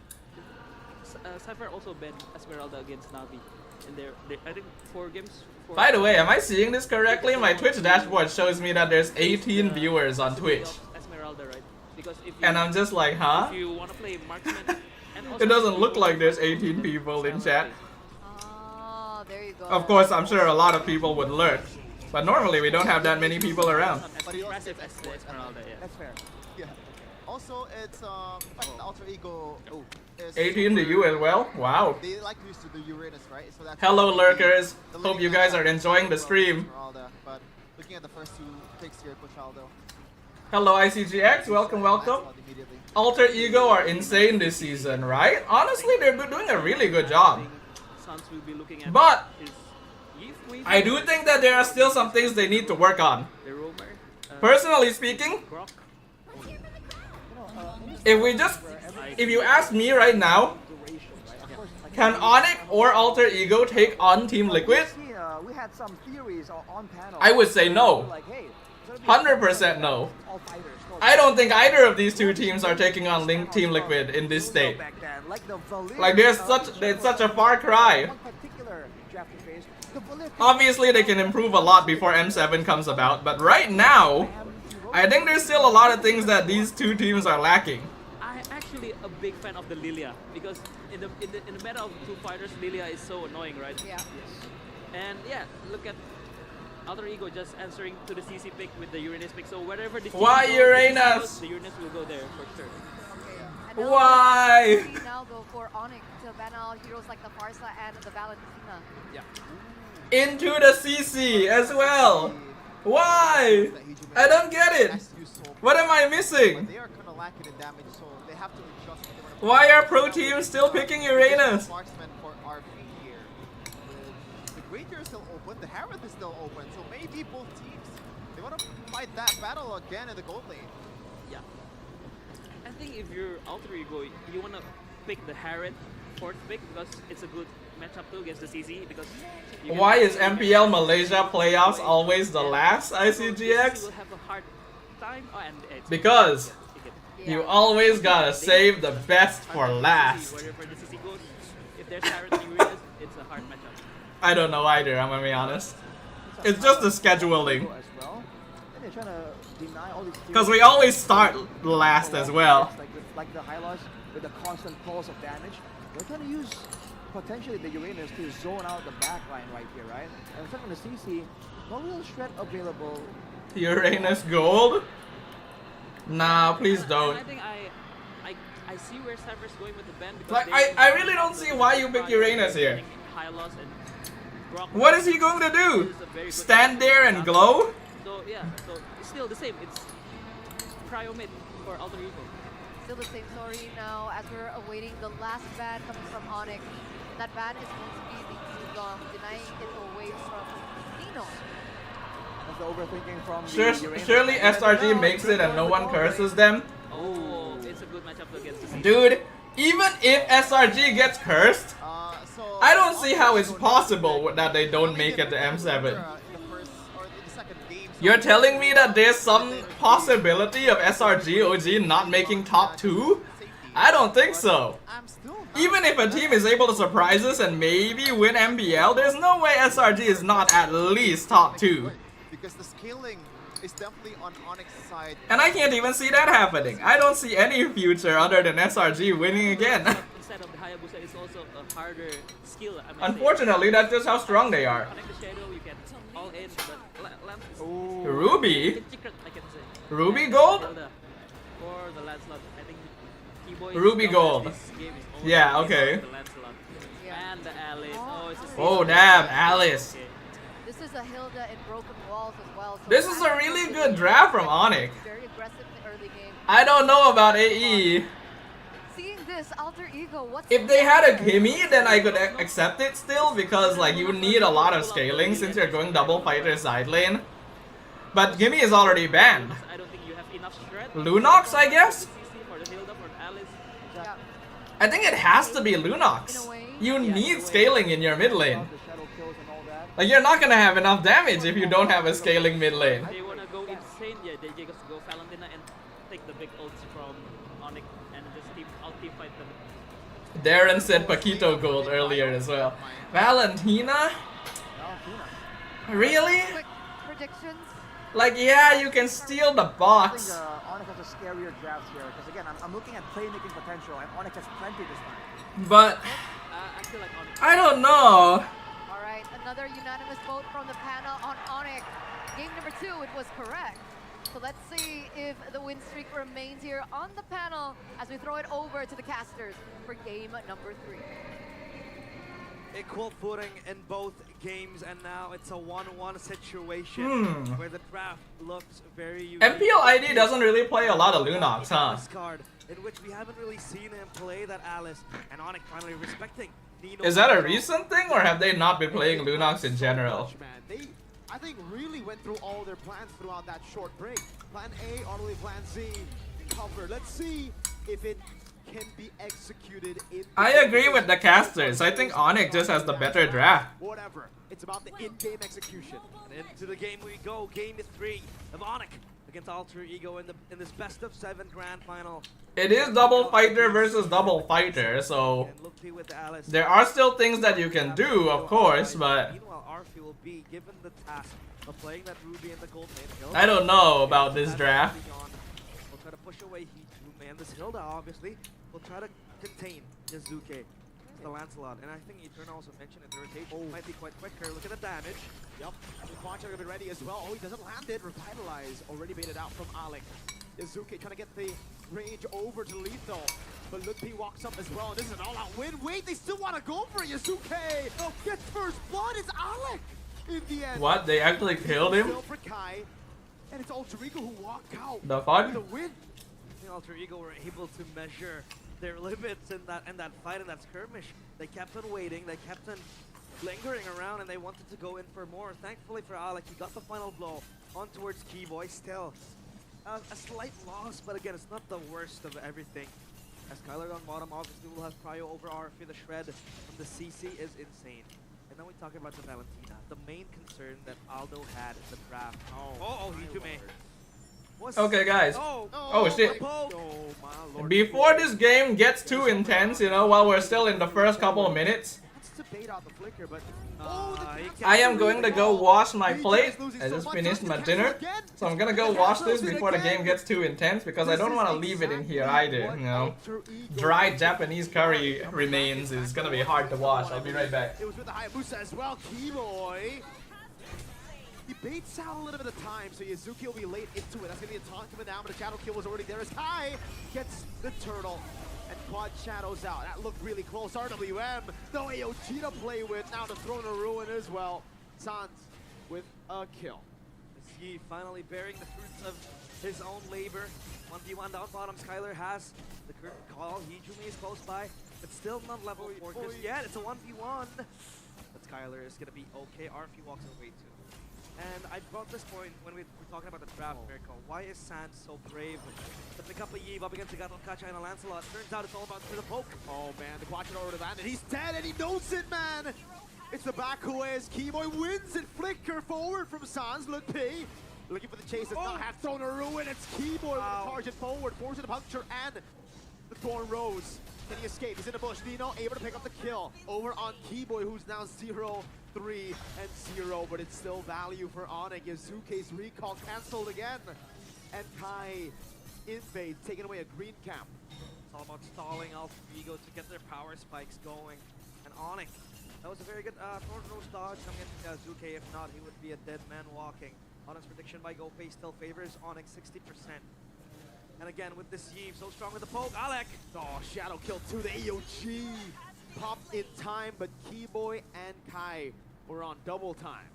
Cypher also banned Esmeralda against Navi. And I think 4 games. By the way, am I seeing this correctly? My Twitch dashboard shows me that there's 18 viewers on Twitch. Esmeralda, right? Because if you, And I'm just like, huh? if you want to play marksman, and also It doesn't look like there's 18 people in chat. Ah, there you go. Of course, I'm sure a lot of people would lurk. But normally we don't have that many people around. Not as impressive as the Esmeralda, yeah. That's fair. Yeah. Also, it's the fact that Alter Ego is 18 to you as well? Wow. They like used to the Uranus, right? So that's Hello why lurkers. the Hope leading you guys are matchup enjoying the is stream. Esmeralda, but looking at the first 2 picks here, Cochaldo. Hello ICGX, welcome, welcome. Immediately. Alter Ego are insane this season, right? Honestly, they're doing a really good job. Suns will be looking at But his Eve, I do think that there are still some things they need to work on. the roamer. Personally speaking, Grok. if you ask me right now, can ONIC or Alter Ego take on Team Liquid? We had some theories on panel. I would say no. Like, hey, it's gonna be 100% no. all fighters. I don't think either of these 2 teams are taking on Team Liquid in this state. Like it's such a far cry. Obviously they can improve a lot before M7 comes about, but right now, I think there's still a lot of things that these 2 teams are lacking. I'm actually a big fan of the Lilia because in the meta of 2 fighters, Lilia is so annoying, right? Yeah. And yeah, look at Alter Ego just answering to the CC pick with the Uranus pick. So wherever the CC Why goes, Uranus? the Uranus will go there for sure. And now Why? we now go for ONIC to ban out heroes like the Farsa and the Valentina. Yeah. Into the CC as well. Why? I don't get it. What am I missing? They are kind of lacking in damage, so they have to adjust. if they wanna Why play. are pro teams still picking Uranus? Marksman for RP here. The Granger is still open, the Harith is still open, so maybe both teams, they want to fight that battle again in the gold lane. Yeah. I think if you're Alter Ego, you want to pick the Harriet 4th pick because it's a good matchup too against the CC because you Why can- is MPL Malaysia playoffs always the last So CC ICGX? will have a hard time. Oh, and it's Because yeah. you always gotta save the best for last. Wherever the CC goes, if there's Harriet and Uranus, it's a hard matchup. I don't know either, I'm gonna be honest. It's just the scheduling. as well. And they're trying to deny all these Because we always start last as well. Like the Hylos with the constant pulse of damage. They're trying to use potentially the Uranus to zone out the back line right here, right? And instead of the CC, no real shred available. Uranus Gold? Nah, please don't. And I think I see where Cypher's going with the ban because Like, they- I really don't see why you pick Uranus here. Hylos and Grok. What is he going to do? Stand there and glow? So yeah, so it's still the same. It's cryo mid for Alter Ego. Still the same story now as we're awaiting the last ban coming from ONIC. That ban is going to be the Yuzong, denying it away from Nino. That's the overthinking from the Sure, Uranus. surely SRG makes it and no one curses them? Oh, it's a good matchup against the CC. Dude, even if SRG gets cursed, I don't see how it's possible that they don't make it to M7. In the first or in the second game You're telling me that there's some possibility of SRG OG not making top 2? I don't think so. Even if a team is able to surprise us and maybe win MPL, there's no way SRG is not at least top 2. Because the scaling is definitely on ONIC's side. And I can't even see that happening. I don't see any future other than SRG winning again. Instead of the Hayabusa, it's also a harder skill. Unfortunately, that's just how strong they are. Connect the shadow, you can all in, but Ruby? I can say. Ruby Gold? Or the Lancelot. I think Keyboy Ruby Gold. Yeah, okay. The Lancelot. And the Alice. Oh, damn, Alice. Okay. This is a Hilda in Broken Walls as well. So This is a really good draft from ONIC. Very aggressive in the early game. I don't know about AE. Seeing this alter ego, what's If they had a Gimme, then I could accept it still, because like you need a lot of scaling since you're going double fighter side lane. But Gimme is already banned. I don't think you have enough shred. Lunox, I guess? For the Hilda, for the Alice. Yeah. I think it has to be Lunox. You need scaling in your mid lane. Like you're not gonna have enough damage if you don't have a scaling mid lane. They wanna go insane, yeah, they just go Valentina and take the big ults from ONIC and just team fight them. Darren said Paquito Gold earlier as well. Valentina? Really? Quick predictions. Like, yeah, you can steal the box. I think ONIC has a scarier draft here because again, I'm looking at playmaking potential and ONIC has plenty this time. But I feel like ONIC. I don't know. All right, another unanimous vote from the panel on ONIC. Game number 2, it was correct. So let's see if the win streak remains here on the panel as we throw it over to the casters for game number 3. Equal footing in both games, and now it's a 1-1 situation where the draft looks very unique. MPL ID doesn't really play a lot of Lunox, huh? Card in which we haven't really seen him play that Alice, and ONIC finally respecting Nino. Is that a recent thing, or have they not been playing Lunox in general? They, I think, really went through all their plans throughout that short break. Plan A, all the way Plan Z, covered. Let's see if it can be executed in. I agree with the casters. I think ONIC just has the better draft. Whatever. It's about the in-game execution. And into the game we go. Game 3 of ONIC against Alter Ego in this best of 7 grand final. It is double fighter versus double fighter, so there are still things that you can do, of course, but meanwhile, Arfi will be given the task of playing that Ruby in the gold lane. I don't know about this draft. We'll try to push away Hijime, and this Hilda obviously will try to contain Yazuke, the Lancelot, and I think Eternal also mentioned it, the rotation might be quite quicker. Look at the damage. Yep, the Quancha gonna be ready as well. Oh, he doesn't land it. Revitalize already made it out from Alec. Yazuke trying to get the range over to lethal, but Ludpi walks up as well. This is an all-out win. Wait, they still want to go for it. Yazuke gets first blood. It's Alec in the end. What? They actually killed him? Still for Kai, and it's Alter Ego who walk out. The fuck? The win. The Alter Ego were able to measure their limits in that fight, in that skirmish. They kept on waiting. They kept on lingering around, and they wanted to go in for more. Thankfully for Alec, he got the final blow on towards Keyboy. Still a slight loss, but again, it's not the worst of everything. As Skylar on bottom, obviously will have prio over RFA. The shred from the CC is insane. And then we talk about the Valentina. The main concern that Aldo had in the draft. Okay, guys. Oh shit. Before this game gets too intense, you know, while we're still in the first couple of minutes, I am going to go wash my plate. I just finished my dinner, so I'm gonna go wash this before the game gets too intense because I don't want to leave it in here either, you know. Dry Japanese curry remains is gonna be hard to wash. I'll be right back. It was with the Hayabusa as well. Keyboy. He baits out a little bit of time, so Yazuki will be late into it. That's gonna be a taunt coming down, but the shadow kill was already there as Kai gets the turtle. And quad shadows out. That looked really close. RWM, no AOG to play with. Now the Throne of Ruin as well. Sans with a kill. He finally bearing the fruits of his own labor. 1v1 down bottom. Skylar has the curtain call. Hijime is close by, but still not level 4 just yet. It's a 1v1. But Skylar is gonna be okay. RP walks away too. And I brought this point when we were talking about the draft, Miracle. Why is Sans so brave to pick up a Yve up against the Gatotkacha and a Lancelot? Turns out it's all about the poke. Oh man, the Quadrant already landed. He's dead and he knows it, man! It's the back away as Keyboy wins it. Flicker forward from Sans. Ludpi Looking for the chase, does not have thrown a ruin. It's Keyboy with the target forward, forcing the puncture and the Thorn Rose. Can he escape? He's in the bush. Nino able to pick up the kill over on Keyboy, who's now 0, 3, and 0, but it's still value for ONIC. Yazuke's recall cancelled again. And Kai invades, taking away a green camp. It's all about stalling Altrigo to get their power spikes going. And ONIC, that was a very good Thorn Rose dodge coming into Yazuke. If not, he would be a dead man walking. ONIC's prediction by GoPay still favors ONIC 60%. And again, with this Yves, so strong with the poke, Alec! Oh, Shadow kill to the AOG. Popped in time, but Keyboy and Kai were on double time.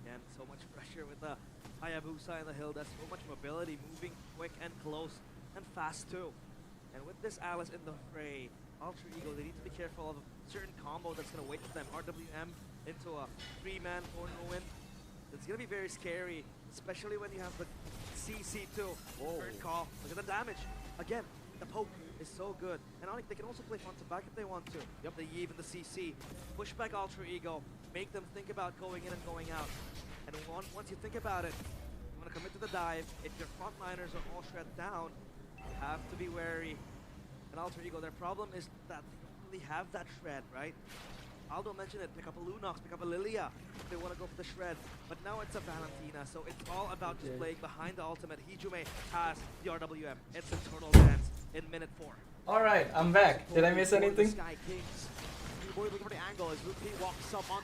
Again, so much pressure with the Hayabusa in the hill. That's so much mobility, moving quick and close and fast too. And with this Alice in the fray, Altrigo, they need to be careful of a certain combo that's going to wait for them. RWM into a 3-man Thorn Ruin. It's going to be very scary, especially when you have the CC too. Third call. Look at the damage. Again, the poke is so good. And ONIC, they can also play front to back if they want to. Yep, the Yves and the CC. Push back Altrigo. Make them think about going in and going out. And once you think about it, you want to commit to the dive. If your frontliners are all shred down, you have to be wary. And Altrigo, their problem is that they don't really have that shred, right? Aldo mentioned it, pick up a Lunox, pick up a Lilia if they want to go for the shred. But now it's a Valentina, so it's all about just playing behind the ultimate. Hijume has the RWM. It's a turtle dance in minute 4. Alright, I'm back. Did I miss anything?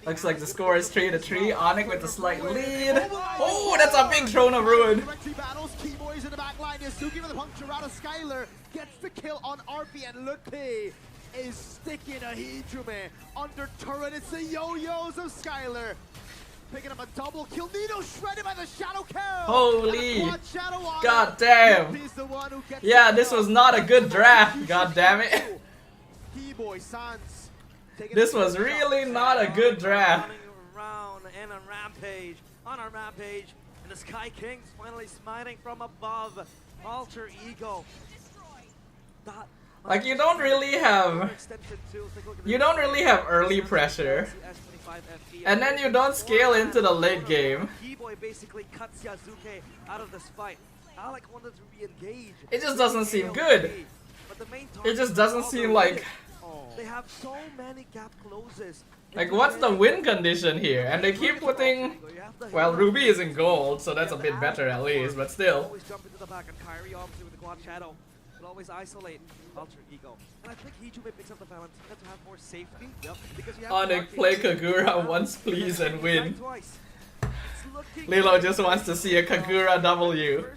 Looks like the score is 3-3. ONIC with a slight lead. Oh, that's a big Throne of Ruin. Keyboy's in the back line. Yasuki with the puncture out of Skylar. Gets the kill on RP and Lupe is sticking a Hijume under turret. It's the yo-yos of Skylar. Picking up a double kill. Nino shredded by the shadow kill. Holy. God damn. Yeah, this was not a good draft. God damn it. Keyboy, Sans. This was really not a good draft. Running around and a rampage. On our rampage. And the Sky Kings finally smiting from above. Altrigo. Like you don't really have early pressure, and then you don't scale into the late game. Keyboy basically cuts Yazuke out of this fight. Alec wanted to re-engage. It just doesn't seem good. It just doesn't seem like. They have so many gap closes. Like what's the win condition here? And they keep putting. Well, Ruby is in gold, so that's a bit better at least, but still. Always jump into the back, and Kyrie obviously with the quad shadow. But always isolate Altrigo. And I think Hijume picks up the Valentina to have more safety. Yep. Because you have ONIC, play Kagura once please and win. Lilo just wants to see a Kagura W.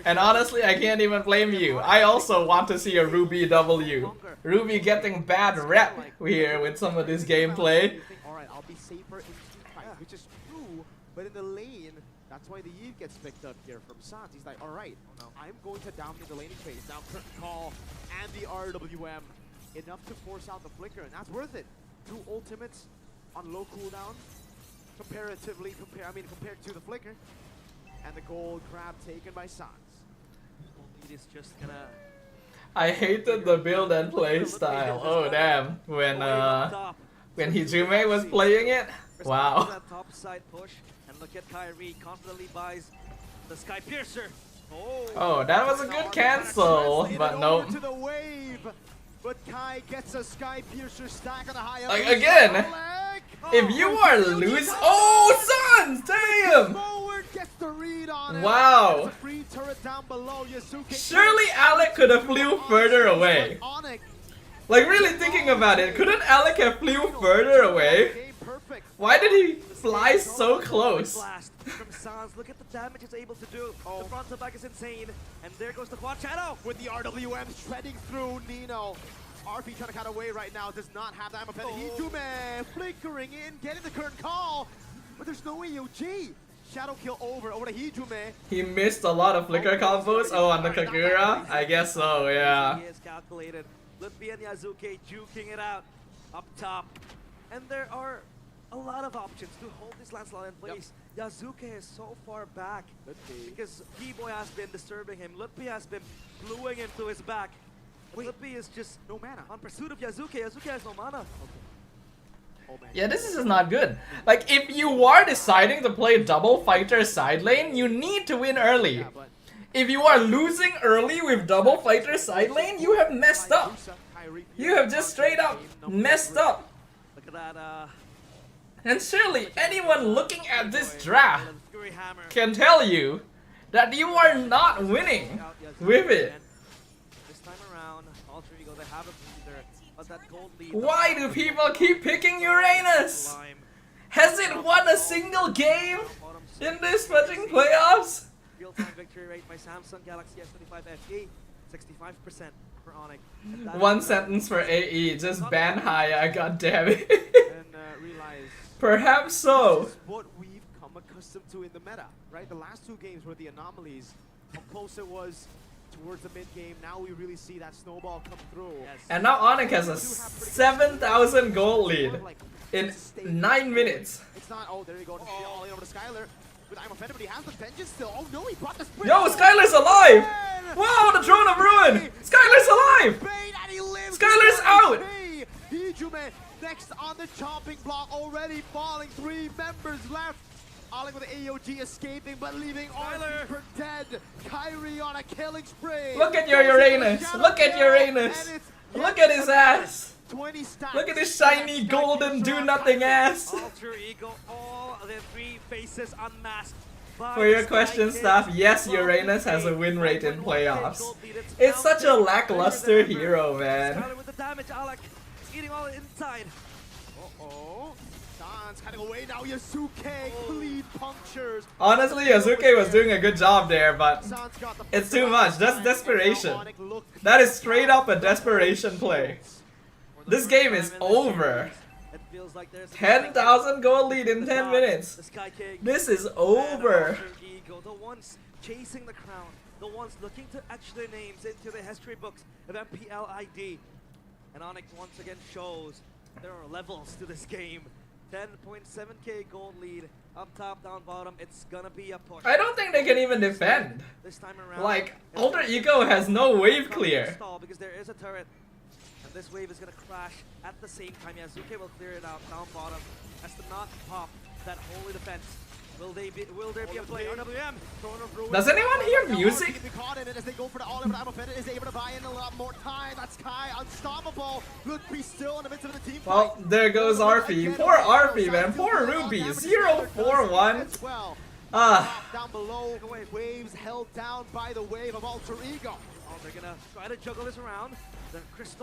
And honestly, I can't even blame you. I also want to see a Ruby W. Ruby getting bad rep here with some of this gameplay. Alright, I'll be safer in team fight, which is true, but in the lane, that's why the Eve gets picked up here from Sans. He's like, alright, I'm going to dominate the laning phase. Now curtain call and the RWM. Enough to force out the flicker, and that's worth it. 2 ultimates on low cooldown. Comparatively, compared to the flicker. And the gold grab taken by Sans. It is just gonna... I hated the build and play style. Oh damn. When Hijume was playing it? Wow. That top side push, and look at Kyrie confidently buys the Sky Piercer. Oh, that was a good cancel, but nope. But Kai gets a Sky Piercer stack on the high. Like again, if you are losing, oh Sans, damn! Wow. Surely Alec could have flew further away. Like really thinking about it, couldn't Alec have flew further away? Why did he fly so close? From Sans, look at the damage it's able to do. The front to back is insane, and there goes the quad shadow with the RWM shredding through Nino. RP trying to cut away right now, does not have the ammo pen. Hijume flickering in, getting the current call, but there's no AOG. Shadow kill over to Hijume. He missed a lot of flicker combos. Oh, on the Kagura? I guess so, yeah. He is calculated. Lupi and Yazuke juking it out up top, and there are a lot of options to hold this Lancelot in place. Yep. Yazuke is so far back because Keyboy has been disturbing him. Lupi has been gluing him to his back. Lupi is just no mana. On pursuit of Yazuke. Yazuke has no mana. Yeah, this is just not good. Like, if you are deciding to play double fighter side lane, you need to win early. If you are losing early with double fighter side lane, you have messed up. You have just straight up messed up. Look at that. And surely anyone looking at this draft can tell you that you are not winning with it. This time around, Alter Ego, they have a breather, but that gold lead. Why do people keep picking Uranus? Has it won a single game in this fucking playoffs? Real-time victory rate by Samsung Galaxy S25 FE, 65% for ONIC. One sentence for AE, just ban Haya, goddammit. Realize Perhaps so. this is what we've come accustomed to in the meta, right? The last two games were the anomalies. How close it was towards the mid game. Now we really see that snowball come through. And now ONIC has a 7,000 gold lead in 9 minutes. It's not. Oh, there you go. All over to Skylar. With I'm offended, but he has the vengeance still. Oh no, he brought the sprint. Yo, Skylar's alive! Wow, the Throne of Ruin! Skylar's alive! Skylar's out! Hijume next on the chopping block, already falling. 3 members left. Alec with the AOG escaping, but leaving Arthur for dead. Kyrie on a killing spree. Look at your Uranus! Look at Uranus! Look at his ass! 20 stacks. Look at his shiny golden do-nothing ass! Alter Ego, all the 3 faces unmasked. For your question, Staff, yes, Uranus has a win rate in playoffs. It's such a lackluster hero, man. Skylar with the damage, Alec. Eating all inside. Uh-oh. Dan's cutting away now. Yasuke, clean punctures. Honestly, Yasuke was doing a good job there, but it's too much. That's desperation. That is straight up a desperation play. This game is over. 10,000 goal lead in 10 minutes. This is over. The ones chasing the crown, the ones looking to etch their names into the history books of MPL ID. And ONIC once again shows there are levels to this game. 10.7k gold lead, up top, down bottom. It's gonna be a push. I don't think they can even defend. This time around, Like, Alter Ego has no wave clear. Because there is a turret, and this wave is gonna crash at the same time. Yasuke will clear it out down bottom as to not pop that holy defense. Will there be a play? RWM. Does anyone hear music? As they go for the all-in, is able to buy in a lot more time. That's Kai, unstoppable. Ludwig still in the midst of the team. Well, there goes Arfie. Poor Arfie, man. Poor Ruby. 0-4-1. Ah. Down below, waves held down by the wave of Alter Ego. Oh, they're gonna try to juggle this around.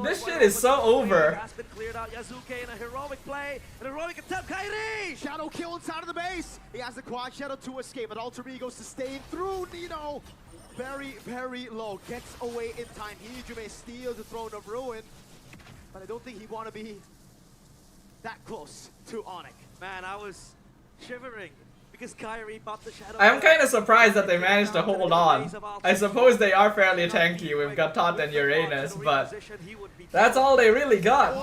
This shit is so over. Has been cleared out. Yasuke in a heroic play. An heroic attempt. Kairi! Shadow kill inside of the base. He has the quad shadow to escape, but Alter Ego sustained through Nino. Very, very low. Gets away in time. Hijume steals the Throne of Ruin, but I don't think he want to be that close to ONIC. Man, I was shivering. Because Kyrie popped the shadow. I'm kind of surprised that they managed to hold on. I suppose they are fairly tanky with Gatot and Uranus, but that's all they really got.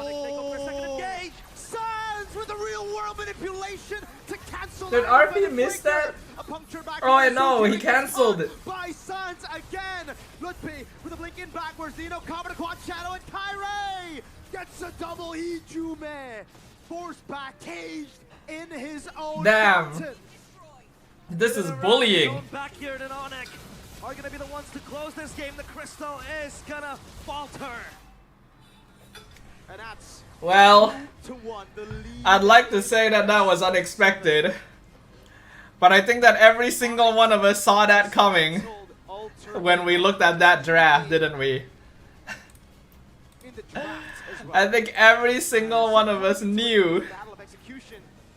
Sans with the real world manipulation to cancel. Did Arfie miss that? Oh, I know, he cancelled it. By Sans again. Lutpi with a blink in backwards. Nino cover the quad shadow, and Kyrie gets a double. Hijume forced back, caged in his own. Damn. Mountain. This is bullying. Back here in ONIC are gonna be the ones to close this game. The crystal is gonna falter. And that's Well, 2-1. The lead. I'd like to say that that was unexpected, but I think that every single one of us saw that coming when we looked at that draft, didn't we? I think every single one of us knew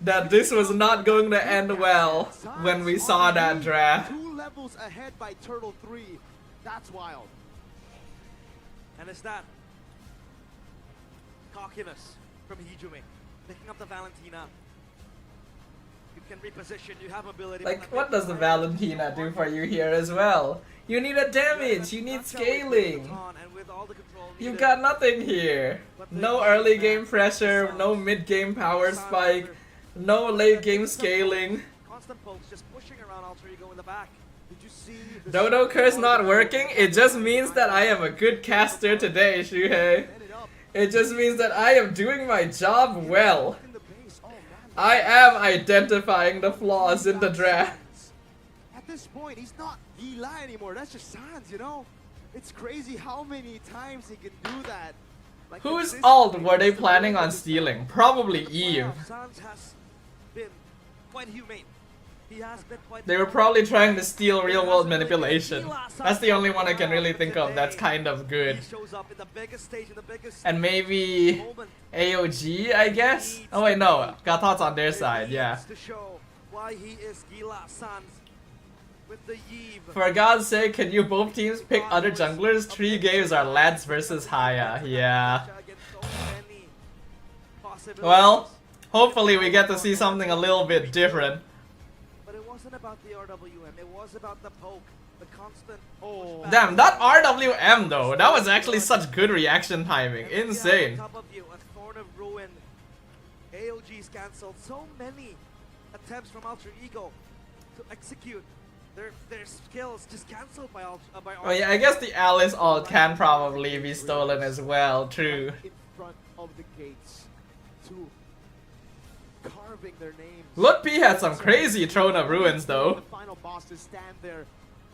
that this was not going to end well when we saw that draft. 2 levels ahead by Turtle 3. That's wild. And it's that cockiness from Hijume. Picking up the Valentina. You can reposition, you have ability. Like, what does the Valentina do for you here as well? You need a damage, you need scaling. You've got nothing here. No early game pressure, no mid game power spike, no late game scaling. Constant pokes just pushing around Alter Ego in the back. Did you see Dodo curse not working? It just means that I am a good caster today, Shuhei. It just means that I am doing my job well. I am identifying the flaws in the draft. At this point, he's not Gila anymore. That's just Sans, you know? It's crazy how many times he can do that. Like, Whose consistently, ult were they it's the planning role on of this stealing? Probably Eve. Sans has been quite humane. He has been quite They were probably trying to steal real world manipulation. That's the only one I can really think of that's kind of good. He shows up in the biggest stage, in the biggest And maybe moment. AOG, I guess? Oh wait, no. Got thoughts on their side, yeah. To show why he is Gila Sans with the Eve. For God's sake, can you both teams pick other junglers? 3 games are Lads versus Haya. Yeah. Well, hopefully we get to see something a little bit different. But it wasn't about the RWM, it was about the poke, the constant. Oh. Damn, that RWM though, that was actually such good reaction timing. Insane. On top of you, a Thorn of Ruin. AOG's cancelled. So many attempts from Alter Ego to execute their skills just cancelled by Oh yeah, I guess the Alice ult can probably be stolen as well, true. In front of the gates to carving their names. Look, P had some crazy Throne of Ruins though. The final boss to stand there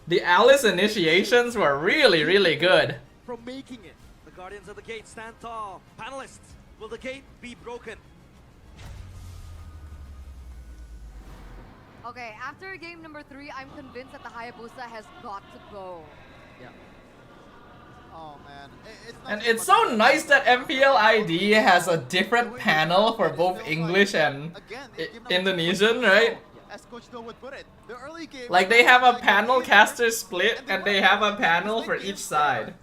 The Alice initiations were really good. from making it. The Guardians of the Gate stand tall. Panelists, will the gate be broken? Okay, after game number 3, I'm convinced that the Hayabusa has got to go. Yeah. Oh man. And it's so nice that MPL ID has a different panel for both English and Indonesian, right? As Coach Do would put it, the early game. Like they have a panel caster split and they have a panel for each side.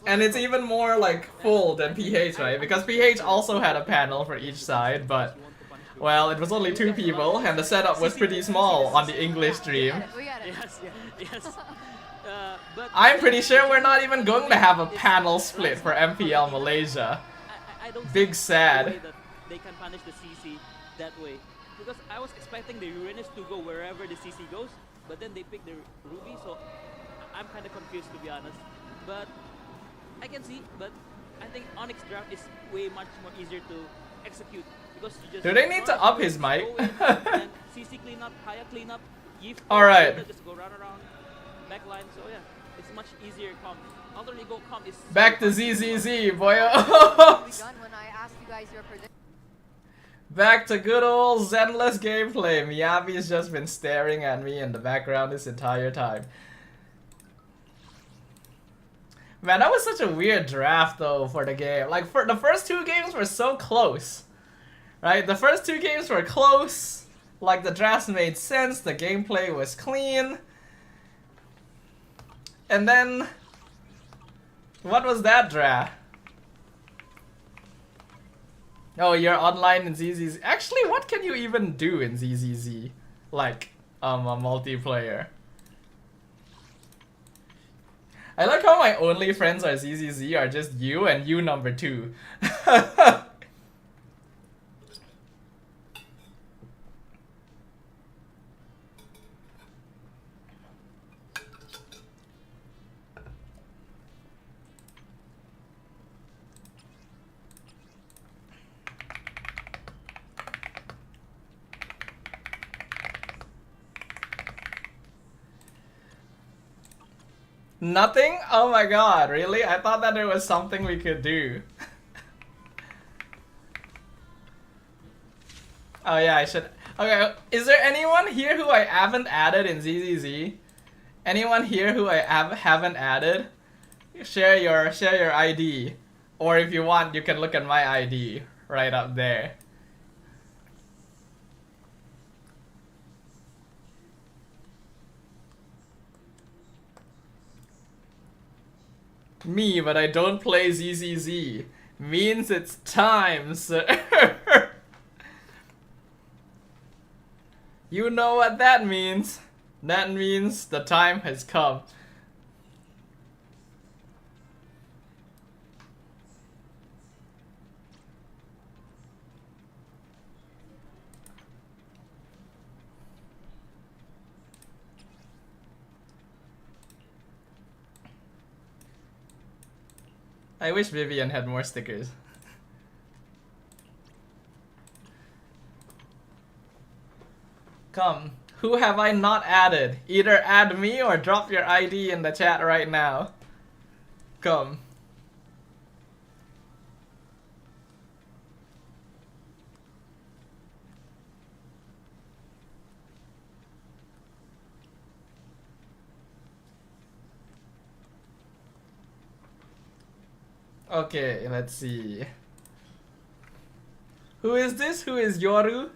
And it's even more like full than PH, right? Because PH also had a panel for each side, but well, it was only 2 people and the setup was pretty small on the English stream. We got it. Yes. But I'm pretty sure we're not even going to have a panel split for MPL Malaysia. I don't Big see sad. the way that they can punish the CC that way. Because I was expecting the Uranus to go wherever the CC goes, but then they picked the Ruby, so I'm kind of confused to be honest. But I can see, but I think Onyx draft is way much more easier to execute because you just Do they need to run, up his mic? go in, and CC clean up, Haya clean up, Yif Alright. just go run around backline. So yeah, it's much easier comp. Alter Ego comp is Back to ZZZ, boy. Begun when I asked you guys your prediction. Back to good old Zenless gameplay. Miyabi's just been staring at me in the background this entire time. Man, that was such a weird draft though for the game. Like, for the first 2 games were so close. Right? The first 2 games were close. Like, the drafts made sense, the gameplay was clean. And then... what was that draft? Oh, you're online in ZZZ. Actually, what can you even do in ZZZ? Like, a multiplayer. I like how my only friends are ZZZ are just you and you number 2. Nothing? Oh my god, really? I thought that there was something we could do. Oh yeah, I should... Okay, is there anyone here who I haven't added in ZZZ? Anyone here who I haven't added? Share your ID. Or if you want, you can look at my ID right up there. Me, but I don't play ZZZ. Means it's time, sir. You know what that means. That means the time has come. I wish Vivian had more stickers. Come. Who have I not added? Either add me or drop your ID in the chat right now. Come. Okay, let's see. Who is this? Who is Yoru?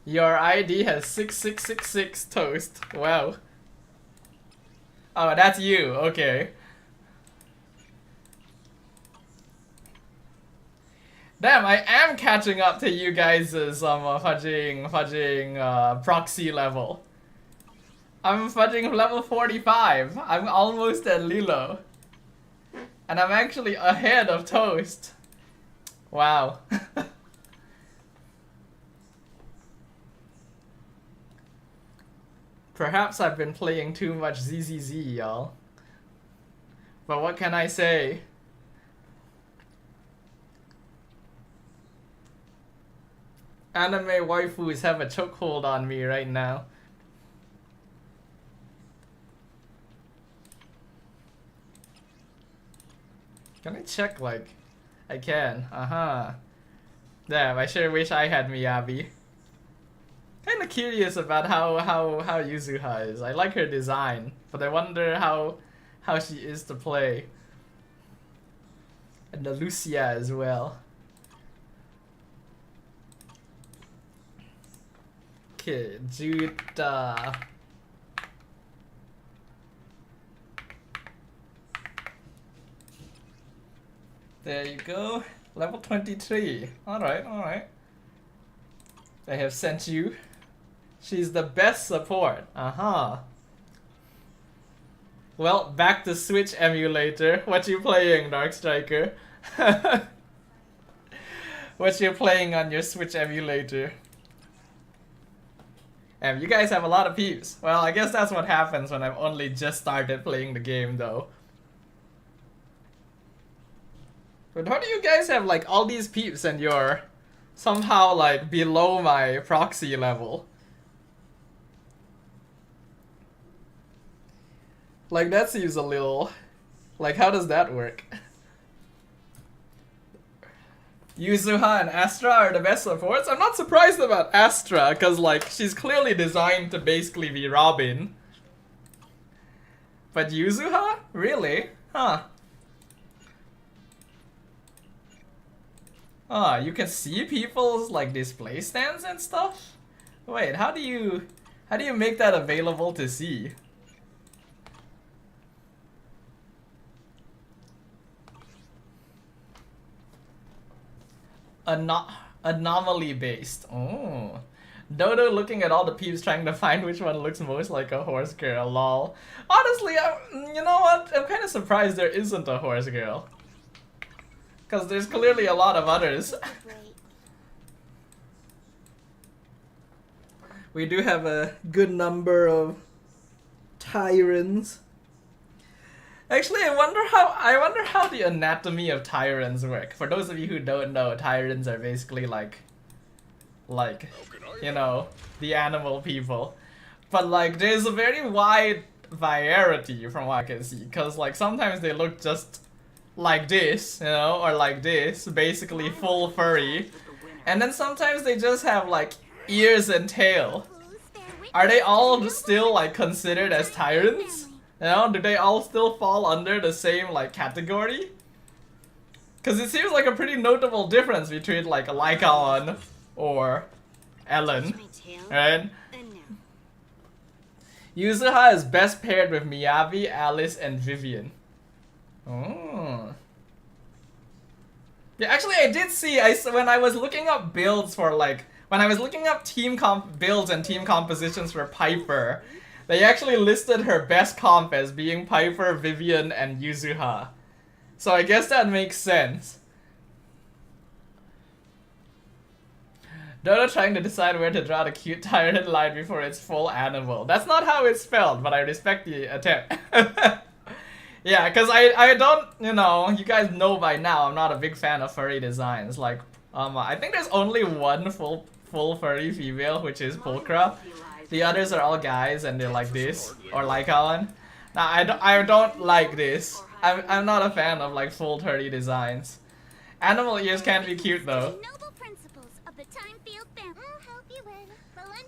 Your ID has 6666 toast. Wow. Oh, that's you. Okay. Damn, I am catching up to you guys' fudging proxy level. I'm fudging level 45. I'm almost at Lilo. And I'm actually ahead of Toast. Wow. Perhaps I've been playing too much ZZZ, y'all. But what can I say? Anime waifus have a chokehold on me right now. Can I check, like... I can. Damn, I sure wish I had Miyabi. Kinda curious about how Yuzuha is. I like her design, but I wonder how she is to play. And the Lucia as well. Okay, Judah. There you go. Level 23. Alright, alright. I have sent you. She's the best support. Well, back to Switch emulator. What you playing, Dark Striker? What you playing on your Switch emulator? You guys have a lot of peeps. Well, I guess that's what happens when I've only just started playing the game, though. But how do you guys have like all these peeps and you're somehow like below my proxy level? Like that seems a little... Like how does that work? Yuzuha and Astra are the best supports? I'm not surprised about Astra, because like she's clearly designed to basically be Robin. But Yuzuha? Really? Huh. Ah, you can see people's like display stands and stuff? Wait, how do you make that available to see? Anomaly based. Oh. Dodo looking at all the peeps trying to find which one looks most like a horse girl, lol. Honestly, you know what? I'm kind of surprised there isn't a horse girl. Because there's clearly a lot of others. We do have a good number of Tyrants. Actually, I wonder how the anatomy of Tyrants work. For those of you who don't know, Tyrants are basically like, you know, the animal people. But like, there's a very wide variety from what I can see. Because like, sometimes they look just like this, you know, or like this, basically full furry. And then sometimes they just have like ears and tail. Are they all still like considered as Tyrants? You know, do they all still fall under the same like category? Because it seems like a pretty notable difference between like a Lycaon or Ellen, right? Yuzuha is best paired with Miyabi, Alice, and Vivian. Oh. Yeah, actually I did see, when I was looking up builds for like, when I was looking up team comp builds and team compositions for Piper, they actually listed her best comp as being Piper, Vivian, and Yuzuha. So I guess that makes sense. Dodo trying to decide where to draw the cute tyrant line before it's full animal. That's not how it's spelled, but I respect the attempt. Yeah, because I don't, you know, you guys know by now I'm not a big fan of furry designs. Like I think there's only one full furry female, which is Pulchra. The others are all guys, and they're like this or Lycaon. Now I don't like this. I'm not a fan of like full furry designs. Animal ears can be cute though.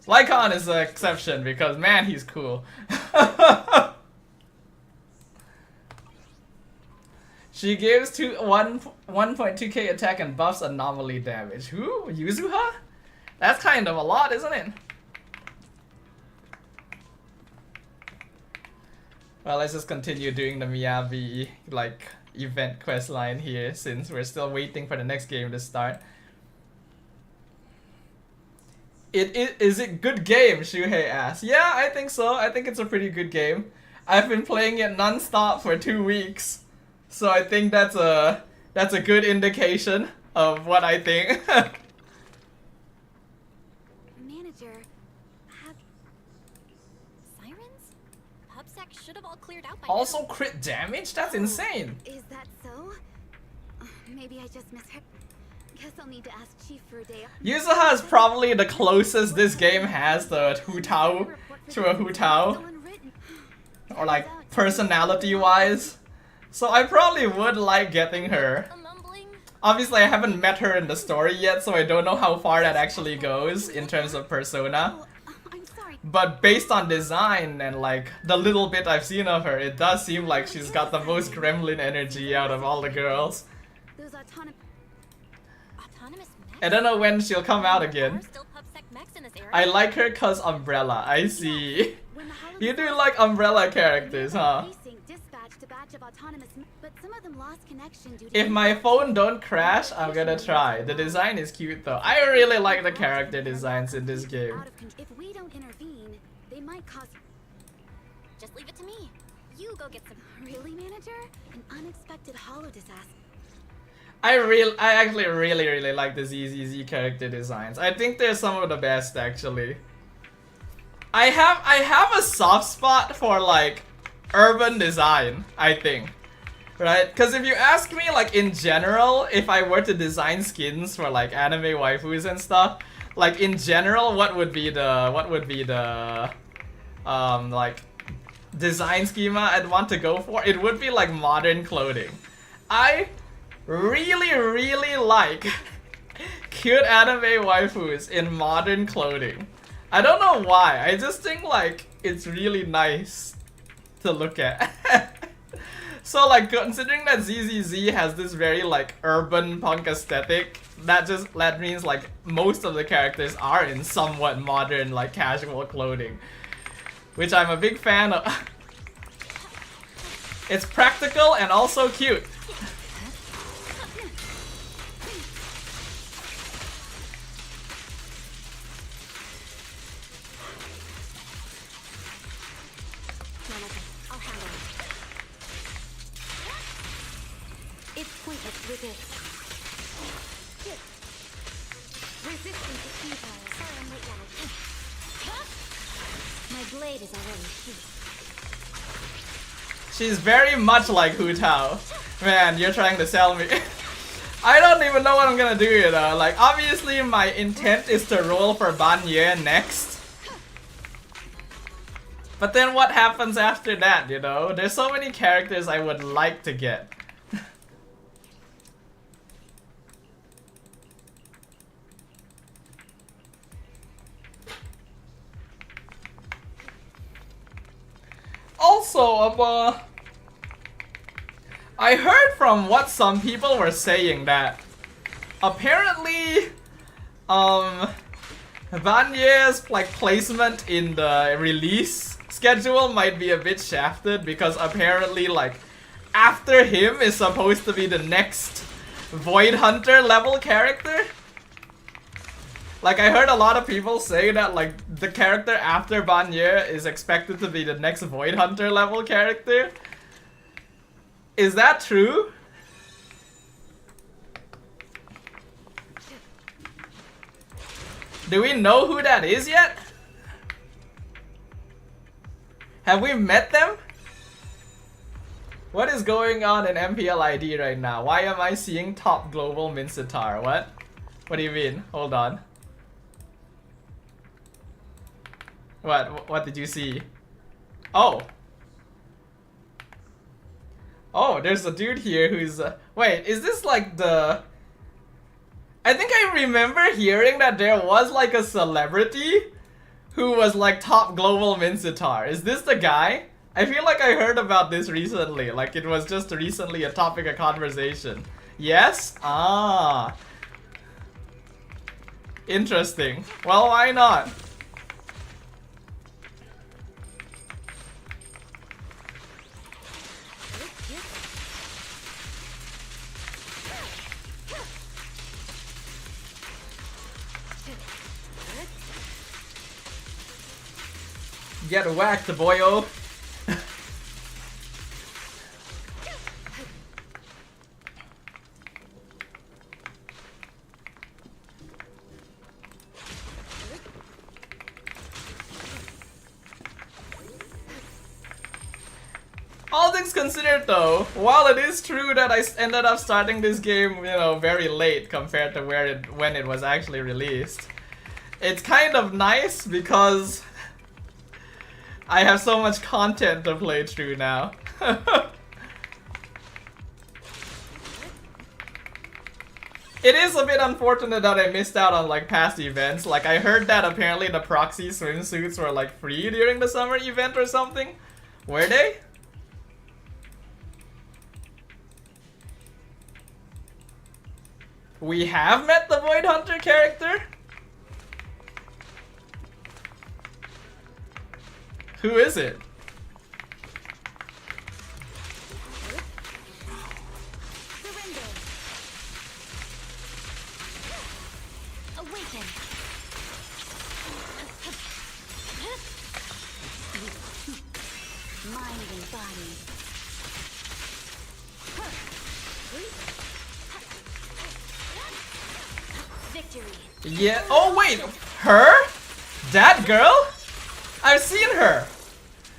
Lycaon is the exception because man, he's cool. She gives 1.2k attack and buffs anomaly damage. Who? Yuzuha? That's kind of a lot, isn't it? Well, let's just continue doing the Miyabi like event quest line here since we're still waiting for the next game to start. Is it good game? Shuhei asks. Yeah, I think so. I think it's a pretty good game. I've been playing it non-stop for 2 weeks. So I think that's a good indication of what I think. Manager, have sirens? PubSec should have all cleared out by Also now. crit damage? That's insane. Is that so? Maybe I just misheard. Guess I'll need to ask Chief for a day off. Yuzuha is probably the closest this game has to a Hu Tao. Or like personality-wise. So I probably would like getting her. Obviously I haven't met her in the story yet, so I don't know how far that actually goes in terms of persona. But based on design and like the little bit I've seen of her, it does seem like she's got the most gremlin energy out of all the girls. I don't know when she'll come out again. I like her cause Umbrella, I see. You do like Umbrella characters, huh? If my phone don't crash, I'm gonna try. The design is cute though. I really like the character designs in this game. If we don't intervene, they might cause. Just leave it to me. You go get some. Really, manager? An unexpected holo disaster. I actually really like the ZZZ character designs. I think they're some of the best actually. I have a soft spot for like urban design, I think. Right? Because if you ask me like in general, if I were to design skins for like anime waifus and stuff, like in general, what would be the like design schema I'd want to go for? It would be like modern clothing. I really like cute anime waifus in modern clothing. I don't know why, I just think like it's really nice to look at. So like considering that ZZZ has this very like urban punk aesthetic, that means like most of the characters are in somewhat modern like casual clothing, which I'm a big fan of. It's practical and also cute. It's pointless resist. Resistance is futile. Sorry, I'm late, my blade is already sheathed. She's very much like Hu Tao. Man, you're trying to sell me. I don't even know what I'm gonna do, you know. Like, obviously my intent is to roll for Banye next. But then what happens after that, you know? There's so many characters I would like to get. Also, I heard from what some people were saying that apparently, Vanye's like placement in the release schedule might be a bit shafted because apparently like after him is supposed to be the next Void Hunter level character. Like I heard a lot of people say that like the character after Banye is expected to be the next Void Hunter level character. Is that true? Do we know who that is yet? Have we met them? What is going on in MPL ID right now? Why am I seeing top global Mincetar? What? What do you mean? Hold on. What did you see? Oh. Oh, there's a dude here who's wait, is this like the I think I remember hearing that there was like a celebrity who was like top global Mincetar. Is this the guy? I feel like I heard about this recently, like it was just recently a topic of conversation. Yes? Ah. Interesting. Well, why not? Get whacked, boyo. All things considered though, while it is true that I ended up starting this game, you know, very late compared to when it was actually released, it's kind of nice because I have so much content to play through now. It is a bit unfortunate that I missed out on like past events. Like I heard that apparently the proxy swimsuits were like free during the summer event or something. Were they? We have met the Void Hunter character? Who is it? Surrender. Awaken. Mind and body. Victory. Yeah. Oh wait, her? That girl? I've seen her.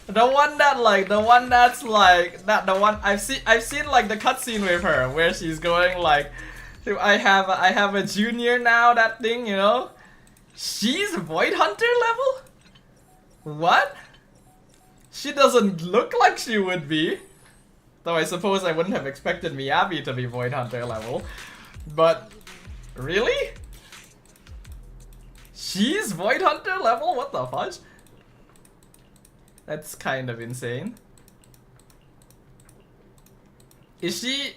The one that like the one that's like that the one I've seen like the cutscene with her where she's going like I have a junior now, that thing, you know? She's Void Hunter level? What? She doesn't look like she would be. Though I suppose I wouldn't have expected Miyabi to be Void Hunter level. But really? She's Void Hunter level? What the fudge? That's kind of insane. Is she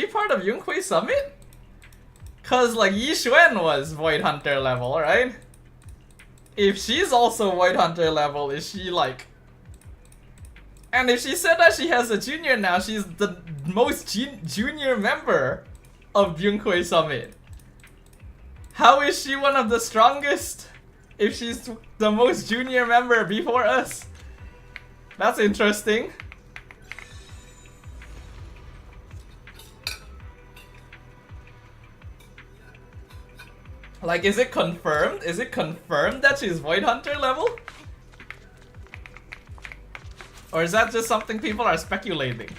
part of Yunhui Summit? Cause like Yi Xuan was Void Hunter level, right? If she's also Void Hunter level, is she like... And if she said that she has a junior now, she's the most junior member of Yunhui Summit. How is she one of the strongest if she's the most junior member before us? That's interesting. Like, is it confirmed? Is it confirmed that she's Void Hunter level? Or is that just something people are speculating?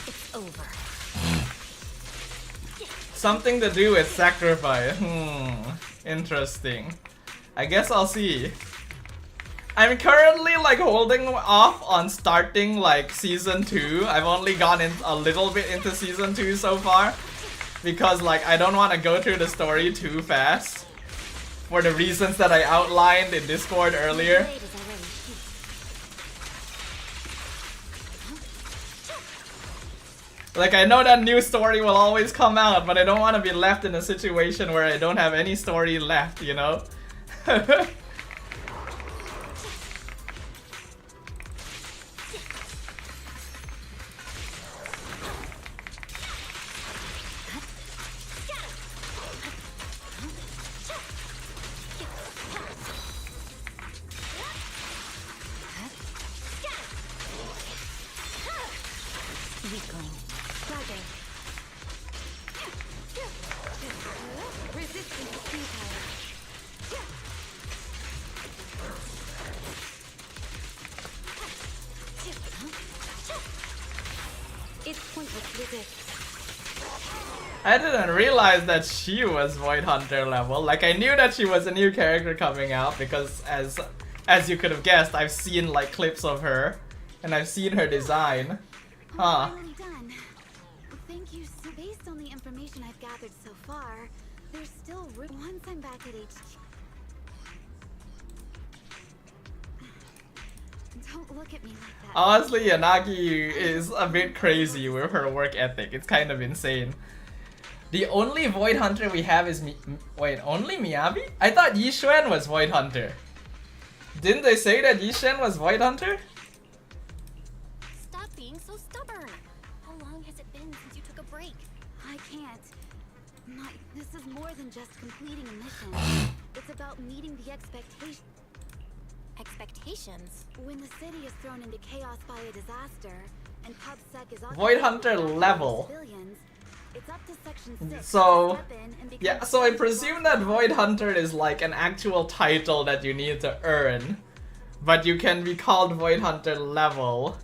It's over. Something to do with sacrifice. Interesting. I guess I'll see. I'm currently like holding off on starting like season 2. I've only gone in a little bit into season 2 so far because like I don't want to go through the story too fast for the reasons that I outlined in Discord earlier. Like, I know that new story will always come out, but I don't want to be left in a situation where I don't have any story left, you know? It's pointless to resist. I didn't realize that she was Void Hunter level. Like, I knew that she was a new character coming out because as you could have guessed, I've seen like clips of her and I've seen her design. Huh. Finally done. Thank you. So based on the information I've gathered so far, there's still room once I'm back at HQ. Don't look at me like that. Honestly, Yanagi is a bit crazy with her work ethic. It's kind of insane. The only Void Hunter we have is wait, only Miyabi? I thought Yixuan was Void Hunter. Didn't they say that Yixuan was Void Hunter? Stop being so stubborn. How long has it been since you took a break? I can't. This is more than just completing a mission. It's about meeting the expectations. Expectations? When the city is thrown into chaos by a disaster, and PubSec is Void Hunter level. Civilians, it's up to Section 6 So, to step in and become yeah, so I presume that Void Hunter is like an actual title that you need to earn. But you can be called Void Hunter level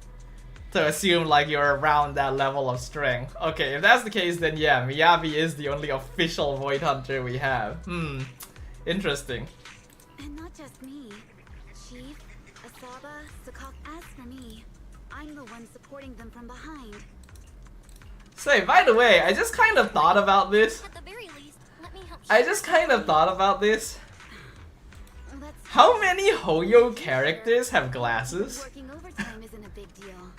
to assume like you're around that level of strength. Okay, if that's the case, then yeah, Miyabi is the only official Void Hunter we have. Interesting. And not just me. Chief, Asaba, Sakak, as for me, I'm the one supporting them from behind. Say, by the way, I just kind of thought about this. At the very least, let me help. I just kind of thought about this. How many Hoyo characters have glasses? Working overtime isn't a big deal.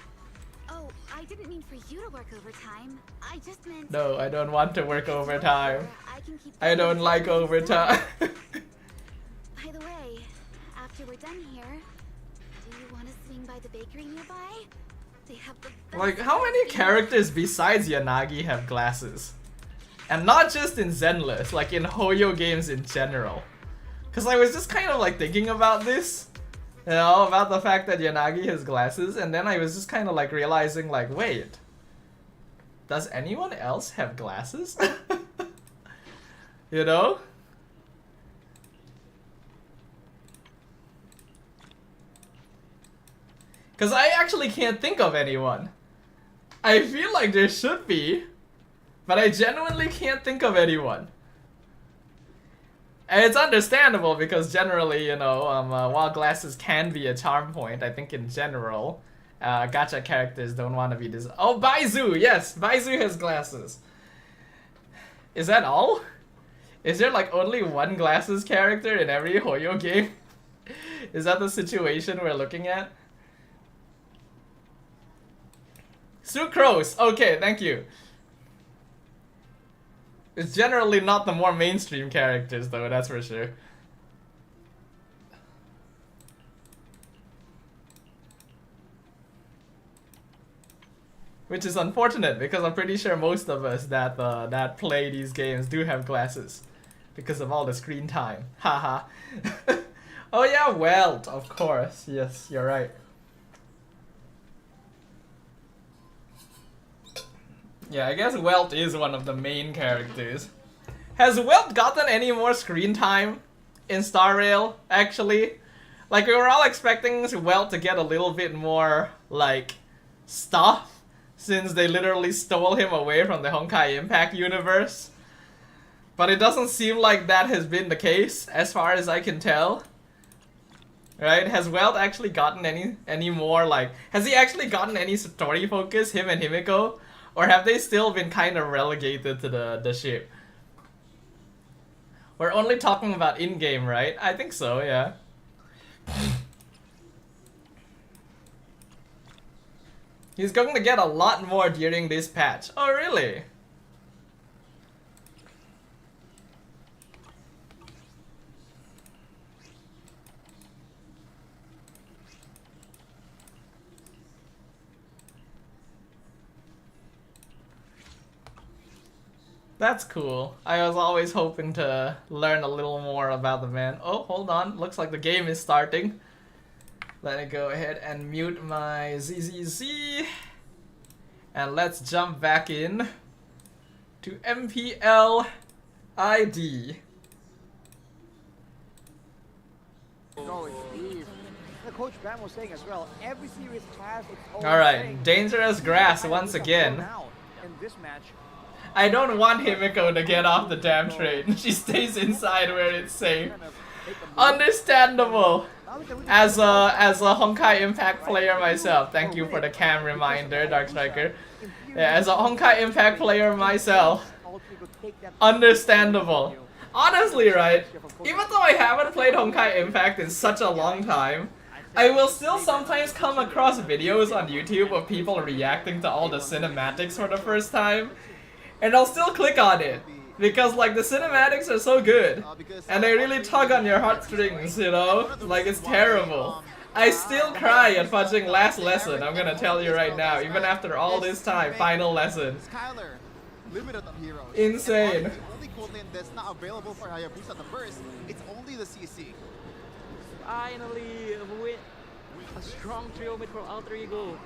Oh, I didn't mean for you to work overtime. I just meant. No, I don't want to work overtime. I don't like overtime. By the way, after we're done here, do you want to swing by the bakery nearby? They have the best Like, how many characters besides Yanagi have glasses? And not just in Zenless, like in Hoyo games in general. Cause I was just kind of like thinking about this, you know, about the fact that Yanagi has glasses, and then I was just kind of like realizing like, wait, does anyone else have glasses? You know? Cause I actually can't think of anyone. I feel like there should be, but I genuinely can't think of anyone. And it's understandable because generally, you know, while glasses can be a charm point, I think in general, gacha characters don't want to be this. Oh, Baizu! Yes, Baizu has glasses. Is that all? Is there like only one glasses character in every Hoyo game? Is that the situation we're looking at? Sucrose! Okay, thank you. It's generally not the more mainstream characters though, that's for sure. Which is unfortunate because I'm pretty sure most of us that play these games do have glasses. Because of all the screen time. Haha. Oh yeah, Welt, of course. Yes, you're right. Yeah, I guess Welt is one of the main characters. Has Welt gotten any more screen time in Star Rail, actually? Like, we were all expecting Welt to get a little bit more, like, stuff, since they literally stole him away from the Honkai Impact universe. But it doesn't seem like that has been the case, as far as I can tell. Right? Has Welt actually gotten any more, like... Has he actually gotten any story focus, him and Himiko? Or have they still been kind of relegated to the ship? We're only talking about in-game, right? I think so, yeah. He's going to get a lot more during this patch. Oh, really? That's cool. I was always hoping to learn a little more about the man. Oh, hold on. Looks like the game is starting. Let me go ahead and mute my ZZZ. And let's jump back in to MPL ID. Going deep. The Coach Bam was saying as well, every series has its own Alright, thing. dangerous grass once again. In this match, I don't want Himiko to get off the damn train. She stays inside where it's safe. Understandable. As a Honkai Impact player myself, thank you for the cam reminder, Dark Striker. Yeah, as a Honkai Impact player myself, understandable. Honestly, right, even though I haven't played Honkai Impact in such a long time, I will still sometimes come across videos on YouTube of people reacting to all the cinematics for the first time, and I'll still click on it. Because like the cinematics are so good, and they really tug on your heartstrings, you know? Like it's terrible. I still cry at watching Last Lesson, I'm gonna tell you right now, even after all this time, Final Lesson. Insane. The only cool name that's not available for Hayabusa the first, it's only the CC. Finally, a strong trio mid from Alter Ego.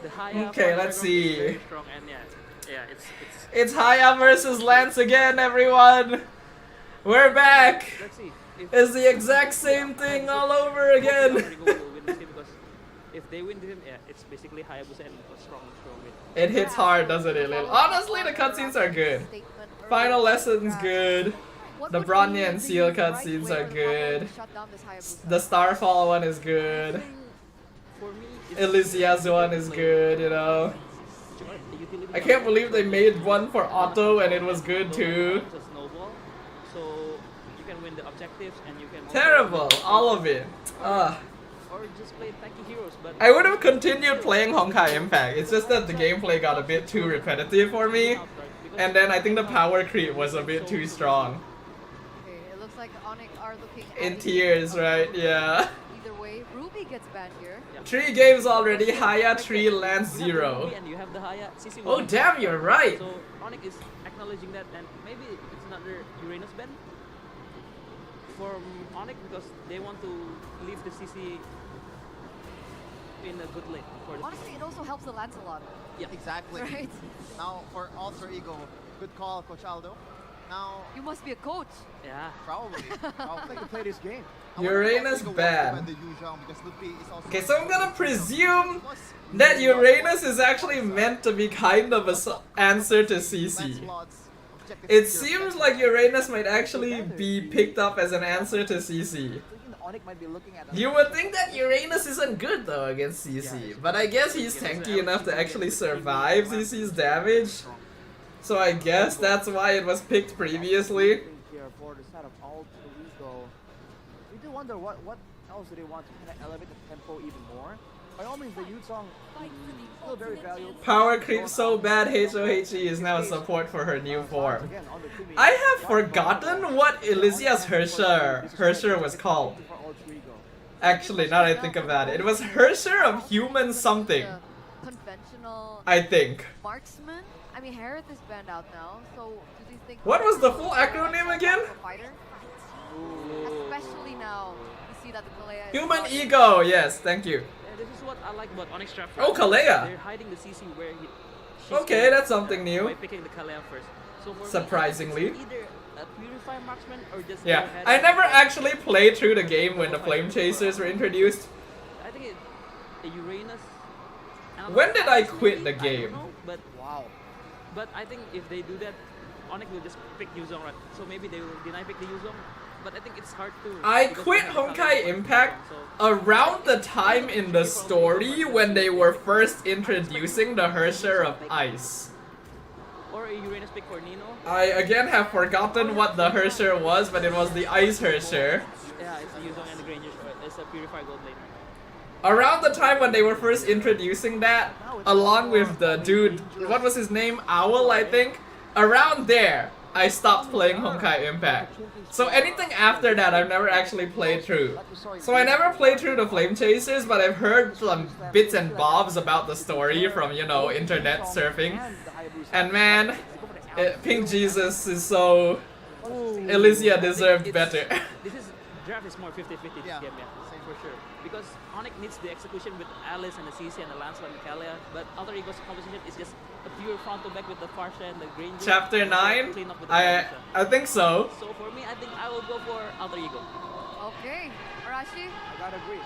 The Haya Okay, let's see. very strong, and yeah, It's Haya versus Lance again, everyone! We're back! let's see. It's the exact same thing all over again! Alter Ego will win this game because if they win him, yeah, it's basically Hayabusa and a strong win. It hits hard, doesn't it, Lil? Honestly, the cutscenes are good. Final Lesson's good. The Bronya and Seal cutscenes are good. The Starfall one is good. Elysia's one is good, you know. I can't believe they made one for Otto and it was good too. So you can win the objectives and you can Terrible, all of it. or just play tanky heroes, but I would have continued playing Honkai Impact. It's just that the gameplay got a bit too repetitive for me. And then I think the power creep was a bit too strong. Okay, it looks like ONIC are looking In tears, right? Yeah. Either way, Ruby gets banned here. 3 games already, Haya 3, Lance 0. and you have the Haya CC. Oh damn, you're right! So ONIC is acknowledging that, and maybe it's another Uranus ban for ONIC because they want to leave the CC in a good lane. Honestly, it also helps the Lance a lot. Yeah, exactly. Right? Now for Alter Ego, good call, Coach Aldo. Now you must be a coach. Yeah, probably. They can play this game. Uranus ban. Okay, so I'm gonna presume that Uranus is actually meant to be kind of an answer to CC. It seems like Uranus might actually be picked up as an answer to CC. You would think that Uranus isn't good though against CC, but I guess he's tanky enough to actually survive CC's damage. So I guess that's why it was picked previously. For the side of Alter Ego, we do wonder what else do they want to kind of elevate the tempo even more. By all means, the youth song still very valuable. Power creep so bad, HOHE is now support for her new form. I have forgotten what Elysia's Hersher was called. Actually, now that I think about it, it was Hersher of Human something. Conventional. I think. Marksman. I mean, Harith is banned out now, so do these think? What was the full acronym again? Fighter? Especially now, you see that the Kalea. Human ego. Yes, thank you. this is what I like about ONIC Strap. Oh, Kalea. They're hiding the CC where okay, that's something new. By picking the Kalea first. So for surprisingly. Me, either a Purify Marksman or just yeah, I never actually played through the game when the Flame Chasers were introduced. I think a Uranus. When did I quit the game? But wow. But I think if they do that, ONIC will just pick Yuzong, right? So maybe they will deny pick the Yuzong. But I think it's hard to. I quit Honkai Impact around the time in the story when they were first introducing the Hersher of Ice. Or a Uranus pick for Nino. I again have forgotten what the Hersher was, but it was the Ice Hersher. Yeah, it's the Yuzong and the Granger. It's a Purify Gold Lane. Around the time when they were first introducing that, along with the dude, what was his name? Owl, I think? Around there, I stopped playing Honkai Impact. So anything after that, I've never actually played through. So I never played through the Flame Chasers, but I've heard some bits and bobs about the story from, you know, internet surfing. And man, Pink Jesus is so... Elysia deserved better. This is draft is more 50-50 this game, yeah, for sure. Because ONIC needs the execution with Alice and the CC and the Lancelot and the Kalea, but Alter Ego's composition is just a pure front to back with the Farsha and the Granger. Chapter 9? I think so. So for me, I think I will go for Alter Ego. Okay, Arashi? I gotta agree.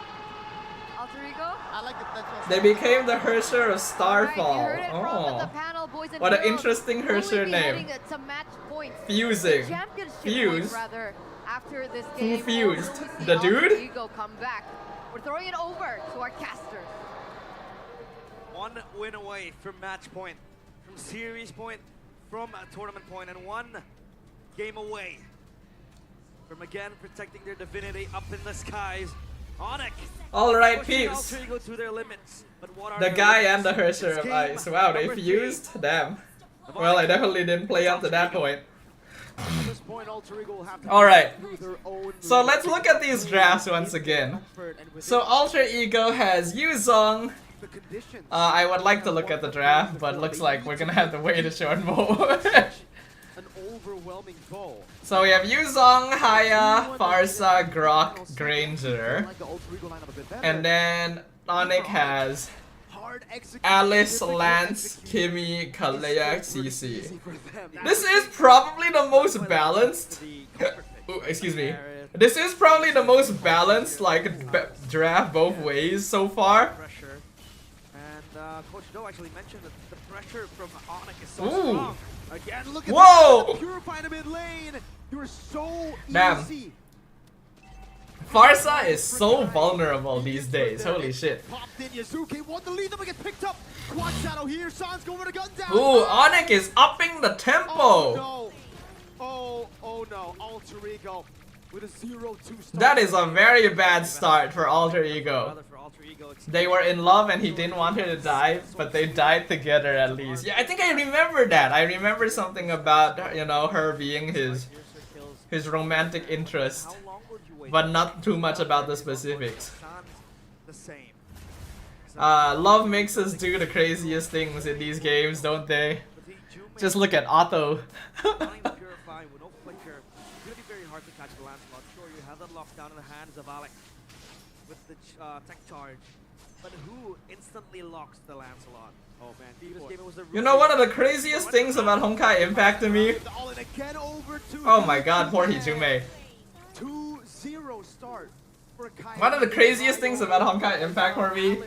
Alter Ego. I like the potential. They became the Hersher of Alright, you Starfall. heard it from the Oh. panel, boys and What an girls. interesting Who will Hersher be name. heading to match points? Fusing. Championship Fuse. points, rather, after this Who game. fused? Also, we see The Alter dude? Ego come back. We're throwing it over to our casters. One win away from match point, from series point, from a tournament point, and one game away from again protecting their divinity up in the skies. ONIC. Alright, pushing peeps. Alter Ego to their limits. But what are The their guy limits? and the Hersher It's of game Ice. Wow, they number 3. fused? Damn. Well, I definitely didn't play up to that point. At this point, Alter Ego will have to Alright. go through their own So let's look at these drafts once again. So Alter Ego has Yuzong. the conditions. I would like to look at the draft, but looks like we're gonna have to wait a short moment. An overwhelming goal. So we have Yuzong, Haya, Farsa, Grok, Granger. Like the Alter Ego lineup a bit better. And then ONIC has Hard execution, Alice, difficult Lance, execution. Kimmy, Kalea, It's pretty CC. easy for them. This is probably the most balanced. Ooh, excuse me. This is probably the most balanced like draft both ways so far. Pressure. And Coach Do actually mentioned that the pressure from ONIC is so Ooh. strong. Again, look at Whoa! the Purify in the mid lane. You're so Damn. easy. Farsa is so vulnerable these days. Holy shit. Popped in Yazuki, won the lead, then we get picked up. Quad shadow here, San's going with a gun down. Ooh, ONIC is upping the Oh tempo. no. Oh no, Alter Ego with a 0-2 start. That is a very bad start for Alter Ego. Rather for Alter Ego, They were in love and he didn't want her to die, but they died together at least. Yeah, I think I remember that. I remember something about, you know, her being his romantic interest, how long would you wait? but not too much about the specifics. San's the same. Love makes us do the craziest things in these games, don't they? Just look at Otto. Running the Purify with no flicker. It's gonna be very hard to catch the Lancelot. Sure, you have that locked down in the hands of Alec with the tech charge, but who instantly locks the Lancelot? Oh man, this game it was a You know one of the craziest things about Honkai Impact to me? All in again over to Oh my god, poor Hijume. 2-0 start for Kai. One of the craziest things about Honkai Impact for me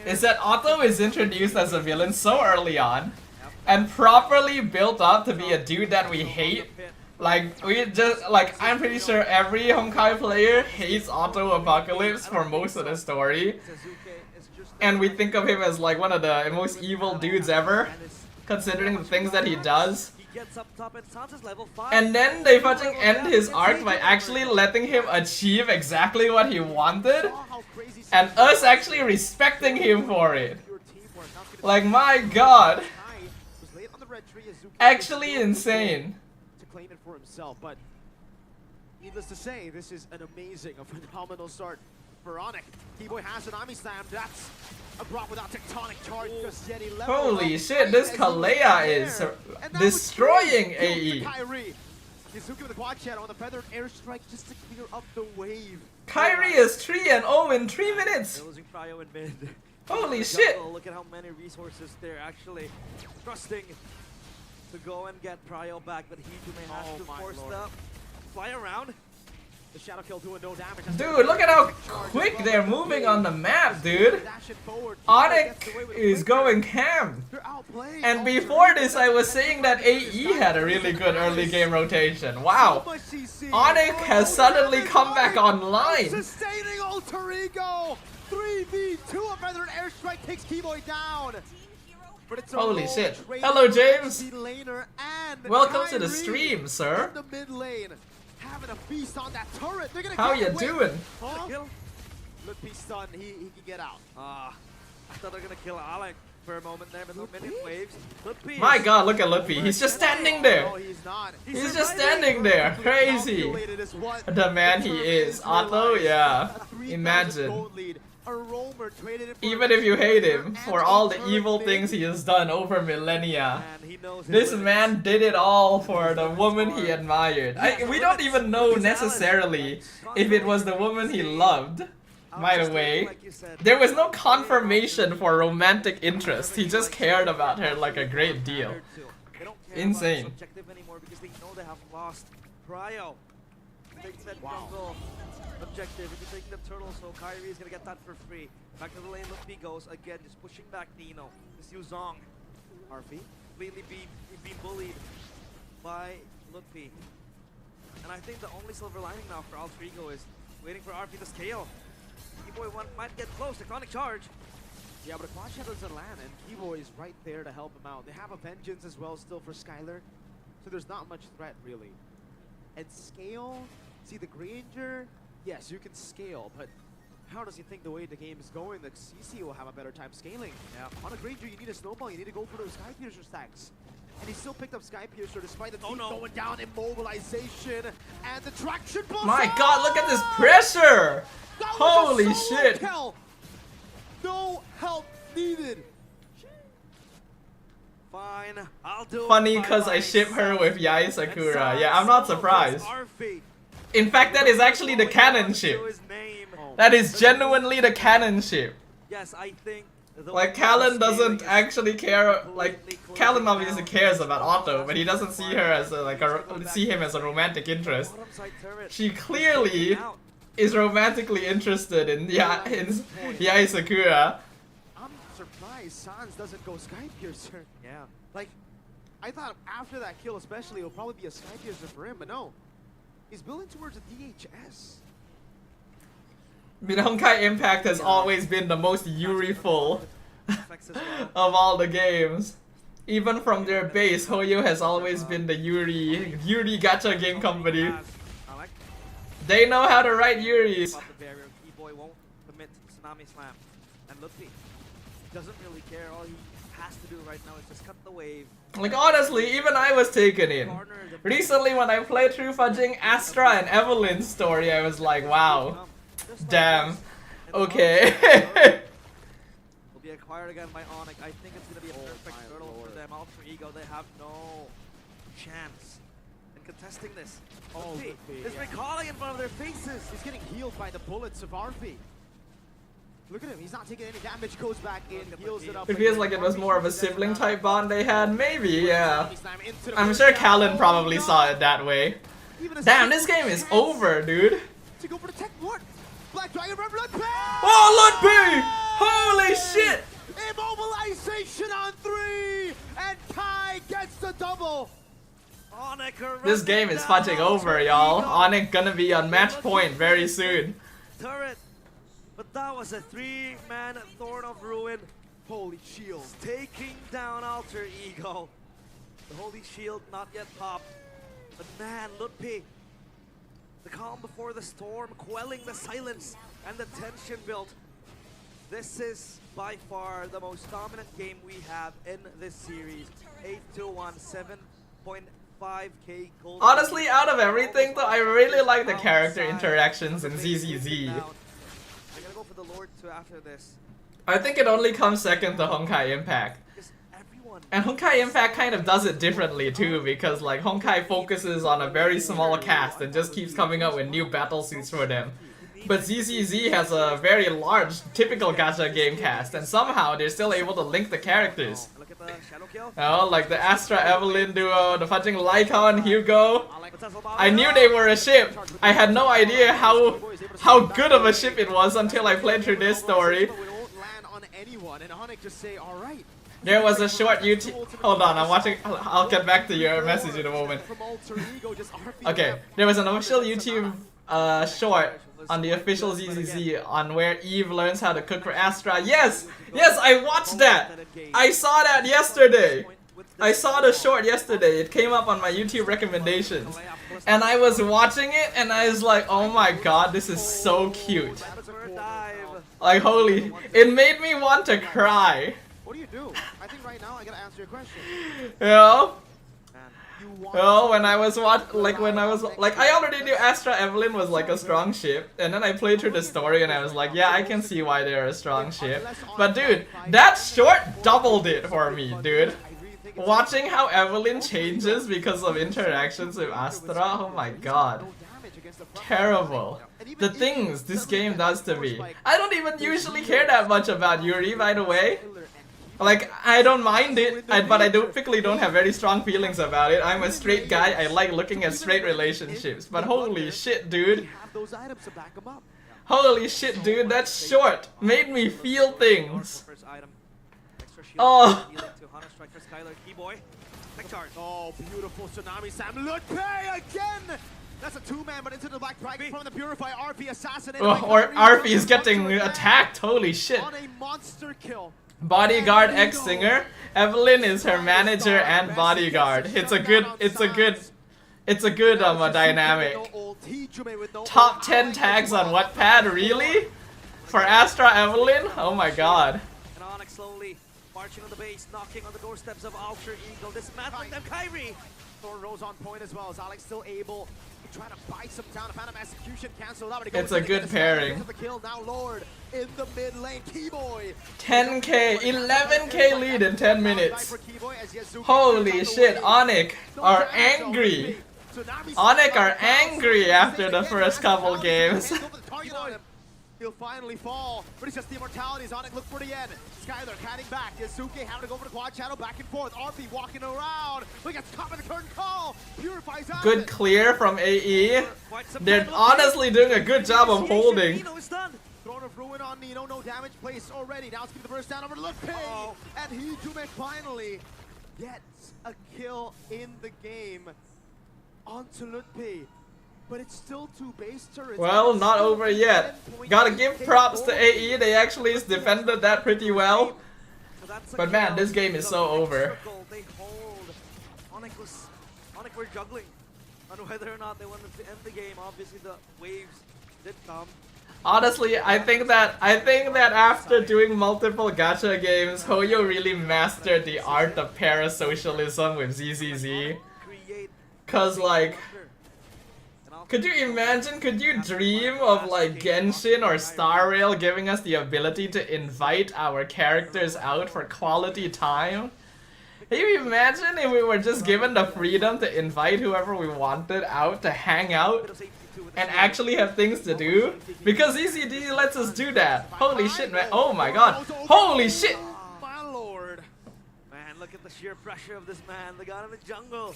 is that Otto is introduced as a villain so early on and properly built up to be a dude that we hate. Like, I'm pretty sure every Honkai player hates Otto Apocalypse for most of the story. And we think of him as like one of the most evil dudes ever, considering the things that he does. He gets up top and Sansa's level 5. And then they fucking end his arc by actually letting him achieve exactly what he wanted, and us actually respecting him for it. Like, my god. Actually insane. To claim it for himself, but needless to say, this is an amazing, a phenomenal start for ONIC. T-Boy has an Ami Slam, that's a block without tectonic charge, just yet he leveled Holy up shit, this right as he was Kalea there. is And that destroying was kills AE. for Kyrie. Yazuki with the quad shadow on the feathered airstrike just to clear up the wave. Kyrie is 3-0 in 3 minutes. They're losing Cryo in mid. Holy shit. Look at how many resources they're actually trusting to go and get Cryo back, but Hijume has to force the fly around. The shadow kill doing no damage. Dude, look at how quick they're moving on the map, dude. ONIC is going ham. And before this, I was saying that AE had a really good early game rotation. Wow. ONIC has suddenly come back online. Sustaining Alter Ego. 3v2. A feathered airstrike takes Keyboy down. But it's a Holy roll shit. trade Hello, for James. the laner and Welcome to the Kyrie stream, sir. in the mid lane. Having a feast on that turret. They're gonna How get ya away. doing? Huh? Look, he's stunned. He can get out. I thought they were gonna kill Alec for a moment there, but no minion waves. Ludpi My is- god, look at Ludpi. He's just standing there. No, he's not. He's just standing there. Crazy. Calculated as what The man he is. Otto, yeah. Imagine. A roamer traded it for Even if you hate him for all the evil things he has done over millennia, this man did it all for the woman he admired. We don't even know necessarily if it was the woman he loved. By the way, there was no confirmation for romantic interest. He just cared about her like a great deal. They don't care Insane. about objective anymore because they know they have lost Cryo. taking that jungle objective, into taking the turtle, so Kyrie is gonna get that for free. Back to the lane, Lutfi goes again, just pushing back Nino. This Yuzong, RP completely being bullied by Lutfi. And I think the only silver lining now for Alter Ego is waiting for RP to scale. Keyboy might get close, Tectonic Charge. Yeah, but Quad Shadow doesn't land, and Kivo is right there to help him out. They have a Vengeance as well still for Skylar, so there's not much threat really. And scale, see the Granger, yes, you can scale, but how does he think the way the game is going? The CC will have a better time scaling. Yeah. On a Granger, you need a snowball, you need to go for those Sky Piercer stacks. And he still picked up Sky Piercer despite the team going down, immobilization, and the traction blows. My god, look at this pressure! Holy shit! Kill. No help needed. Fine, I'll do Funny it because by I ship her with Yai myself. Sakura. Yeah, I'm not surprised. In fact, that is actually the canon ship. That is genuinely the canon ship. Yes, I think like Callan doesn't actually care. Like Callan obviously cares about Otto, but he doesn't see her as see him as a romantic interest. She clearly is romantically interested in Yai Sakura. I'm surprised Sans doesn't go Sky Piercer. Yeah. Like, I thought after that kill especially, it'll probably be a Sky Piercer for him, but no. He's building towards a DHS. I mean, Honkai Impact has always been the most Yuri-ful of all the games. Even from their base, Hoyo has always been the Yuri gacha game company. They know how to write Yuris. Keyboy won't commit Tsunami Slam. And Lutfi doesn't really care. All he has to do right now is just cut the wave. Like honestly, even I was taken in. Recently when I played through fudging Astra and Evelyn's story, I was like, wow. Damn. Okay. Will be acquired again by ONIC. I think it's gonna be a perfect turtle for them. Alter Ego, they have no chance in contesting this. Lutfi is recalling in front of their faces. He's getting healed by the bullets of RP. Look at him, he's not taking any damage, goes back in, heals it up. It feels like it was more of a sibling type bond they had, maybe, yeah. I'm sure Callan probably saw it that way. Damn, this game is over, dude. To go protect what? Black Dragon from Lutfi! Oh, Lutfi! Holy shit! Immobilization on 3! And Kai gets the double! This game is fudging over, y'all. ONIC gonna be on match point very soon. Turret. But that was a 3-man Thorn of Ruin. Holy Shield. Taking down Alter Ego. The Holy Shield not yet popped. But man, Lutfi. The calm before the storm, quelling the silence and the tension built. This is by far the most dominant game we have in this series. 8-1, 7.5k gold. Honestly, out of everything though, I really like the character interactions in ZZZ. I'm gonna go for the Lord 2 after this. I think it only comes second to Honkai Impact. And Honkai Impact kind of does it differently too, because like Honkai focuses on a very small cast and just keeps coming up with new battle suits for them. But ZZZ has a very large, typical gacha game cast, and somehow they're still able to link the characters. Oh, like the Astra Evelyn duo, the fudging Lyca and Hugo. I knew they were a ship. I had no idea how good of a ship it was until I played through this story. There was a short YouTube. Hold on, I'm watching. I'll get back to your message in a moment. Okay, there was an official YouTube short on the official ZZZ on where Eve learns how to cook for Astra. Yes! Yes, I watched that! I saw that yesterday! I saw the short yesterday. It came up on my YouTube recommendations. And I was watching it and I was like, oh my god, this is so cute. Like, holy. It made me want to cry. What do you do? I think right now I gotta answer your question. Yeah. Well, when I was I already knew Astra Evelyn was like a strong ship, and then I played through the story and I was like, yeah, I can see why they're a strong ship. But dude, that short doubled it for me, dude. Watching how Evelyn changes because of interactions with Astra, oh my god. Terrible. The things this game does to me. I don't even usually care that much about Yuri, by the way. Like, I don't mind it, but I typically don't have very strong feelings about it. I'm a straight guy, I like looking at straight relationships. But holy shit, dude. Those items to back them up. Holy shit, dude, that short made me feel things. Oh. Oh, beautiful tsunami Sam Lutpe again! That's a two-man, but into the black dragon from the Purify. RP assassinated. Or RP is getting attacked, holy shit. On a monster kill. Bodyguard ex-singer. Evelyn is her manager and bodyguard. It's a good dynamic. Top 10 tags on Wattpad, really? For Astra Evelyn? Oh my god. And ONIC slowly marching on the base, knocking on the doorsteps of Alter Ego, dismantling them. Kyrie! Thor Rose on point as well. Is Alex still able to try to buy some down? A Phantom execution canceled out. It's a good pairing. The kill now Lord in the mid lane. Keyboy. 10k, 11k lead in 10 minutes. Holy shit, ONIC are angry. ONIC are angry after the first couple games. He'll finally fall, but it's just the immortalities. ONIC look for the end. Skylar catting back. Yasuke having to go for the quad channel, back and forth. RP walking around. Look at caught in the curtain call. Purifies out. Good clear from AE. They're honestly doing a good job of holding. Throne of Ruin on Nino, no damage placed already. Now it's gonna be the first down over to Lutpe. And Hijume finally gets a kill in the game onto Lutpe. But it's still two base turrets. Well, not over yet. Gotta give props to AE, they actually defended that pretty well. But man, this game is so over. They hold. ONIC were juggling on whether or not they wanted to end the game. Obviously the waves did come. Honestly, I think that after doing multiple gacha games, Hoyo really mastered the art of parasocialism with ZZZ. Cause like, could you imagine, could you dream of like Genshin or Star Rail giving us the ability to invite our characters out for quality time? Can you imagine if we were just given the freedom to invite whoever we wanted out to hang out and actually have things to do? Because ECD lets us do that. Holy shit, man. Oh my god. Holy shit. My lord. Man, look at the sheer pressure of this man. The god in the jungle.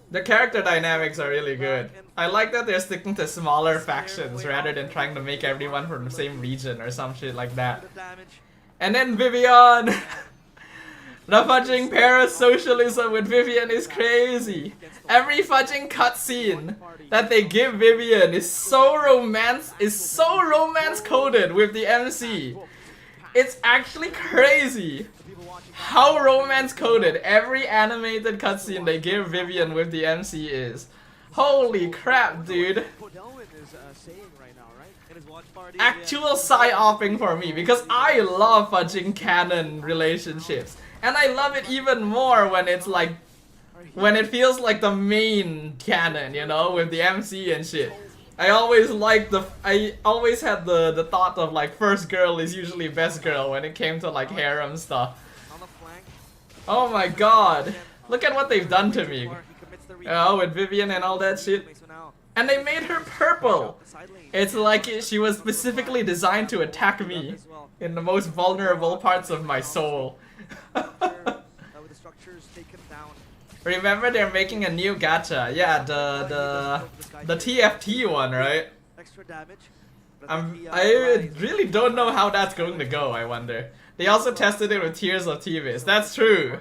The character dynamics are really good. I like that they're sticking to smaller factions rather than trying to make everyone from the same region or some shit like that. And then Vivian! The fudging parasocialism with Vivian is crazy. Every fudging cutscene that they give Vivian is so romance coded with the MC. It's actually crazy how romance coded every animated cutscene they give Vivian with the MC is. Holy crap, dude. Actual psy-opping for me, because I love fudging canon relationships. And I love it even more when it's like, when it feels like the main canon, you know, with the MC and shit. I always had the thought of like first girl is usually best girl when it came to like harem stuff. Oh my god, look at what they've done to me. Oh, with Vivian and all that shit. And they made her purple. It's like she was specifically designed to attack me in the most vulnerable parts of my soul. Remember they're making a new gacha. Yeah, the TFT one, right? I really don't know how that's going to go, I wonder. They also tested it with Tears of Tevis. That's true.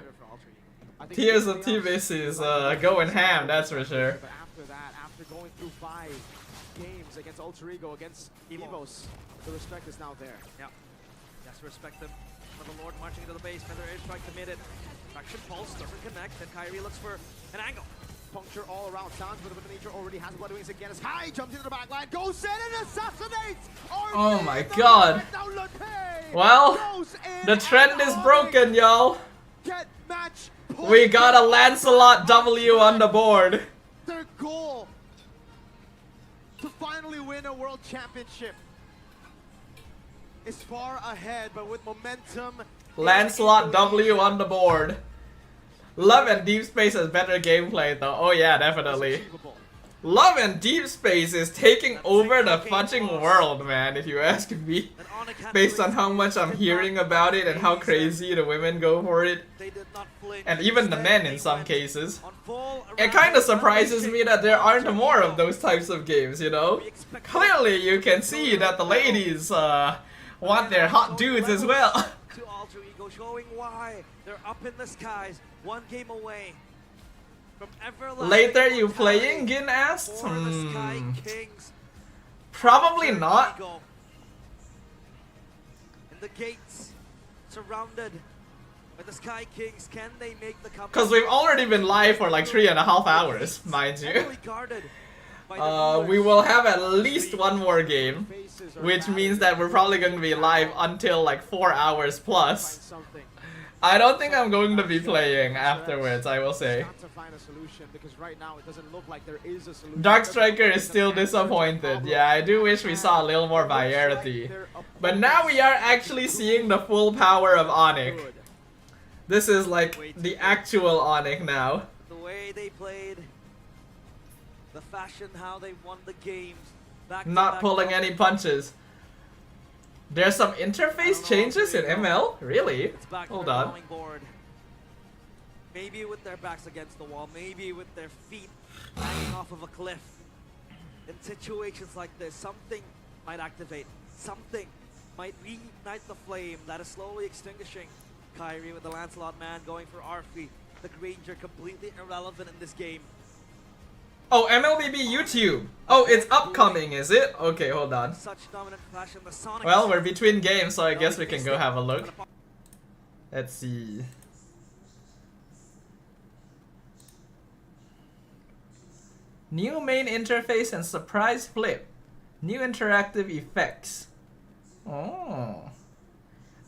Tears of Tevis is going ham, that's for sure. But after that, after going through 5 games against Alter Ego, against Evos, the respect is now there. Yeah. Yes, respect them. For the Lord marching into the base, another airstrike committed. Traction pulse doesn't connect, and Kyrie looks for an angle. Puncture all around. Sounds with the nature already has blood wings again. As High jumps into the back line, goes in and assassinates! Oh my god. Well, the trend is broken, y'all. We got a Lancelot W on the board. Their goal to finally win a world championship is far ahead, but with momentum. Lancelot W on the board. Love and Deep Space has better gameplay though. Oh yeah, definitely. Love and Deep Space is taking over the fudging world, man, if you ask me. Based on how much I'm hearing about it and how crazy the women go for it. And even the men in some cases. It kind of surprises me that there aren't more of those types of games, you know? Clearly you can see that the ladies want their hot dudes as well. To Alter Ego, showing why they're up in the skies, one game away from everlasting. Later you playing, Gin asked? Probably not. In the gates, surrounded by the Sky Kings, can they make the comeback? Because we've already been live for like 3.5 hours, mind you. We will have at least one more game, which means that we're probably going to be live until like 4 hours plus. I don't think I'm going to be playing afterwards, I will say. Dark Striker is still disappointed. Yeah, I do wish we saw a little more variety. But now we are actually seeing the full power of ONIC. This is like the actual ONIC now. The way they played, the fashion, how they won the games. Not pulling any punches. There's some interface changes in ML? Really? Hold on. Maybe with their backs against the wall, maybe with their feet hanging off of a cliff. In situations like this, something might activate. Something might reignite the flame that is slowly extinguishing. Kyrie with the Lancelot man going for Arfi. The Granger completely irrelevant in this game. Oh, MLBB YouTube. Oh, it's upcoming, is it? Okay, hold on. Well, we're between games, so I guess we can go have a look. Let's see. New main interface and surprise flip. New interactive effects. Oh.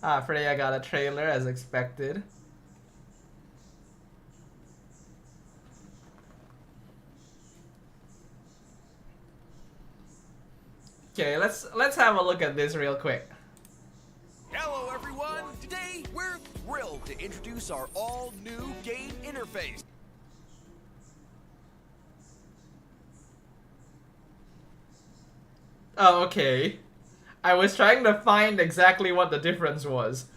Ah, Freya got a trailer as expected. Okay, let's have a look at this real quick. Hello everyone! Today we're thrilled to introduce our all-new game interface. Oh, okay. I was trying to find exactly what the difference was.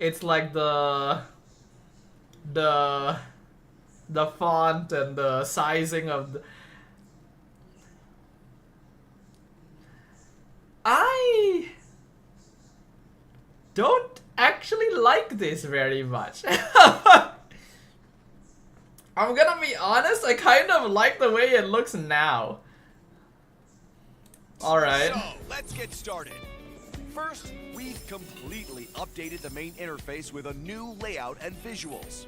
It's like the font and the sizing of the... I don't actually like this very much. I'm gonna be honest, I kind of like the way it looks now. Alright. So, let's get started. First, we've completely updated the main interface with a new layout and visuals.